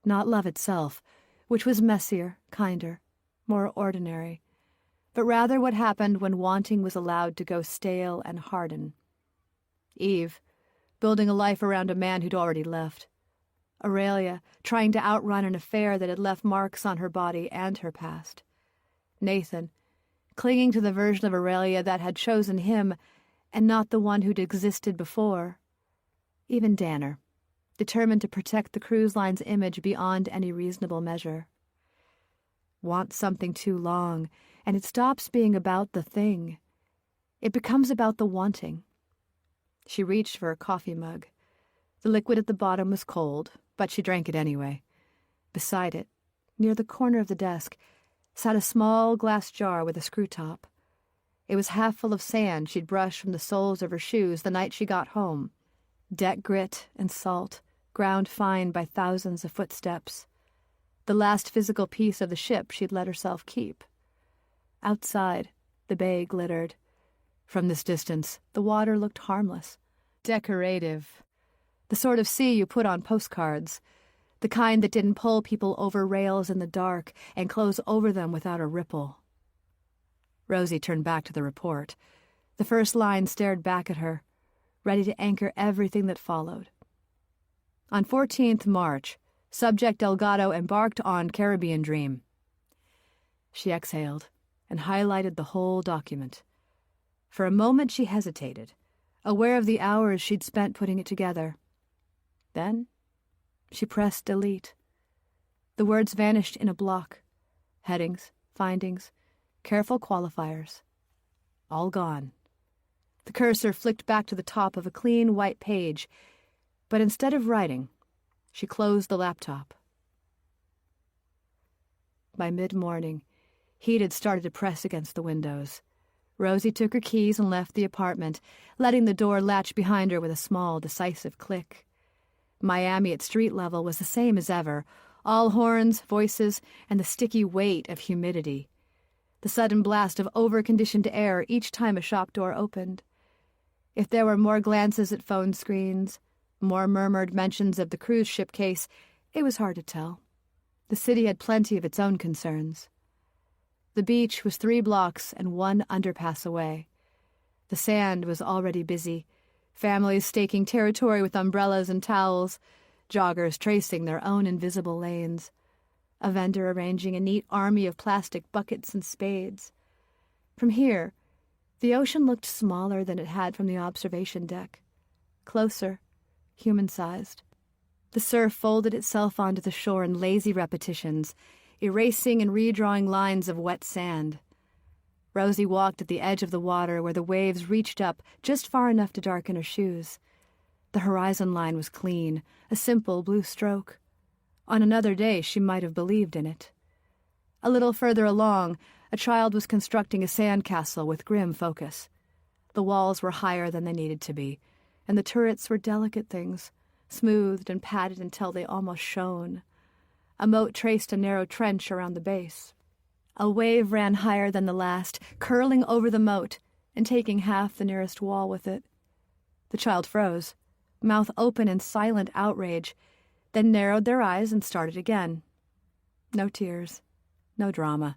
Not love itself, which was messier, kinder, more ordinary, but rather what happened when wanting was allowed to go stale and harden. Eve, building a life around a man who'd already left. Aurelia, trying to outrun an affair that had left marks on her body and her past. Nathan, clinging to the version of Aurelia that had chosen him and not the one who'd existed before. Even Danner, determined to protect the cruise line's image beyond any reasonable measure. Want something too long, and it stops being about the thing. It becomes about the wanting. She reached for a coffee mug. The liquid at the bottom was cold, but she drank it anyway. Beside it, near the corner of the desk, sat a small glass jar with a screw top. It was half full of sand she'd brushed from the soles of her shoes the night she got home. Deck grit and salt, ground fine by thousands of footsteps. The last physical piece of the ship she'd let herself keep. Outside, the bay glittered. From this distance, the water looked harmless, decorative. The sort of sea you put on postcards, the kind that didn't pull people over rails in the dark and close over them without a ripple. Rosie turned back to the report. The first line stared back at her, ready to anchor everything that followed. On 14th March, Subject Delgado embarked on Caribbean Dream. She exhaled and highlighted the whole document. For a moment she hesitated, aware of the hours she'd spent putting it together. Then she pressed delete. The words vanished in a block. Headings, findings, careful qualifiers. All gone. The cursor flicked back to the top of a clean white page, but instead of writing, she closed the laptop. By mid-morning, heat had started to press against the windows. Rosie took her keys and left the apartment, letting the door latch behind her with a small, decisive click. Miami at street level was the same as ever, all horns, voices, and the sticky weight of humidity. The sudden blast of over-conditioned air each time a shop door opened. If there were more glances at phone screens, more murmured mentions of the cruise ship case, it was hard to tell. The city had plenty of its own concerns. The beach was 3 blocks and 1 underpass away. The sand was already busy, families staking territory with umbrellas and towels, joggers tracing their own invisible lanes, a vendor arranging a neat army of plastic buckets and spades. From here, the ocean looked smaller than it had from the observation deck. Closer, human-sized. The surf folded itself onto the shore in lazy repetitions, erasing and redrawing lines of wet sand. Rosie walked at the edge of the water where the waves reached up just far enough to darken her shoes. The horizon line was clean, a simple blue stroke. On another day she might have believed in it. A little further along, a child was constructing a sandcastle with grim focus. The walls were higher than they needed to be, and the turrets were delicate things, smoothed and padded until they almost shone. A moat traced a narrow trench around the base. A wave ran higher than the last, curling over the moat and taking half the nearest wall with it. The child froze, mouth open in silent outrage, then narrowed their eyes and started again. No tears, no drama,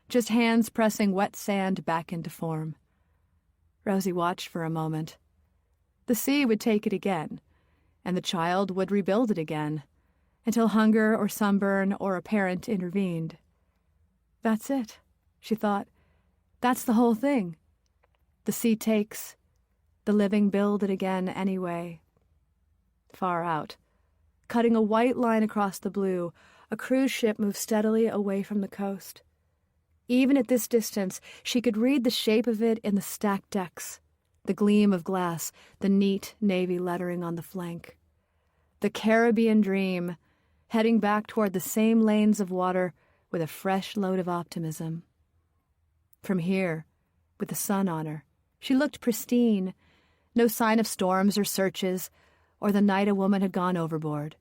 just hands pressing wet sand back into form. Rosie watched for a moment. The sea would take it again, and the child would rebuild it again, until hunger or sunburn or a parent intervened. That's it, she thought. That's the whole thing. The sea takes, the living build it again anyway. Far out, cutting a white line across the blue, a cruise ship moved steadily away from the coast. Even at this distance, she could read the shape of it in the stacked decks, the gleam of glass, the neat navy lettering on the flank. The Caribbean Dream, heading back toward the same lanes of water with a fresh load of optimism. From here, with the sun on her, she looked pristine, no sign of storms or searches, or the night a woman had gone overboard.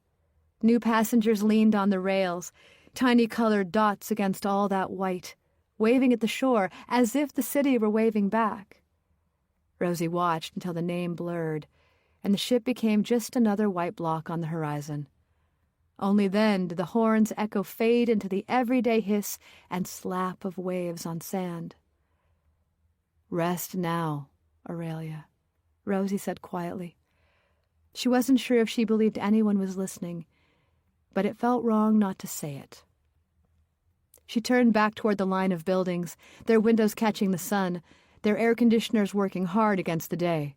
New passengers leaned on the rails, tiny colored dots against all that white, waving at the shore as if the city were waving back. Rosie watched until the name blurred, and the ship became just another white block on the horizon. Only then did the horn's echo fade into the everyday hiss and slap of waves on sand. "Rest now, Aurelia," Rosie said quietly. She wasn't sure if she believed anyone was listening, but it felt wrong not to say it. She turned back toward the line of buildings, their windows catching the sun, their air conditioners working hard against the day.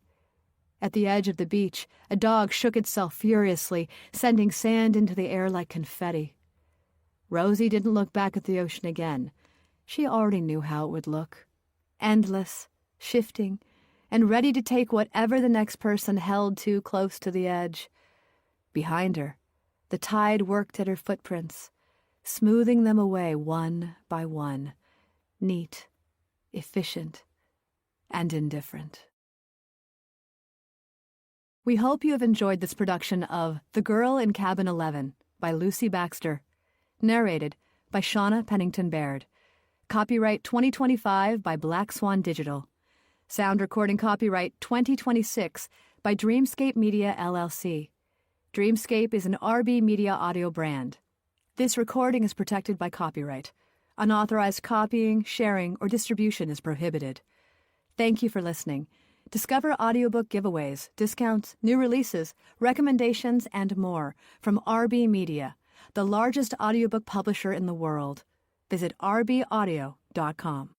At the edge of the beach, a dog shook itself furiously, sending sand into the air like confetti. Rosie didn't look back at the ocean again. She already knew how it would look. Endless, shifting, and ready to take whatever the next person held too close to the edge. Behind her, the tide worked at her footprints, smoothing them away one by one, neat, efficient, and indifferent. We hope you have enjoyed this production of The Girl in Cabin 11 by Lucy Baxter, narrated by Shauna Pennington Baird. Copyright 2025 by Black Swan Digital. Sound recording copyright 2026 by Dreamscape Media LLC. Dreamscape is an RB Media audio brand. This recording is protected by copyright. Unauthorized copying, sharing, or distribution is prohibited. Thank you for listening. Discover audiobook giveaways, discounts, new releases, recommendations, and more from RB Media, the largest audiobook publisher in the world. Visit rbaudio.com.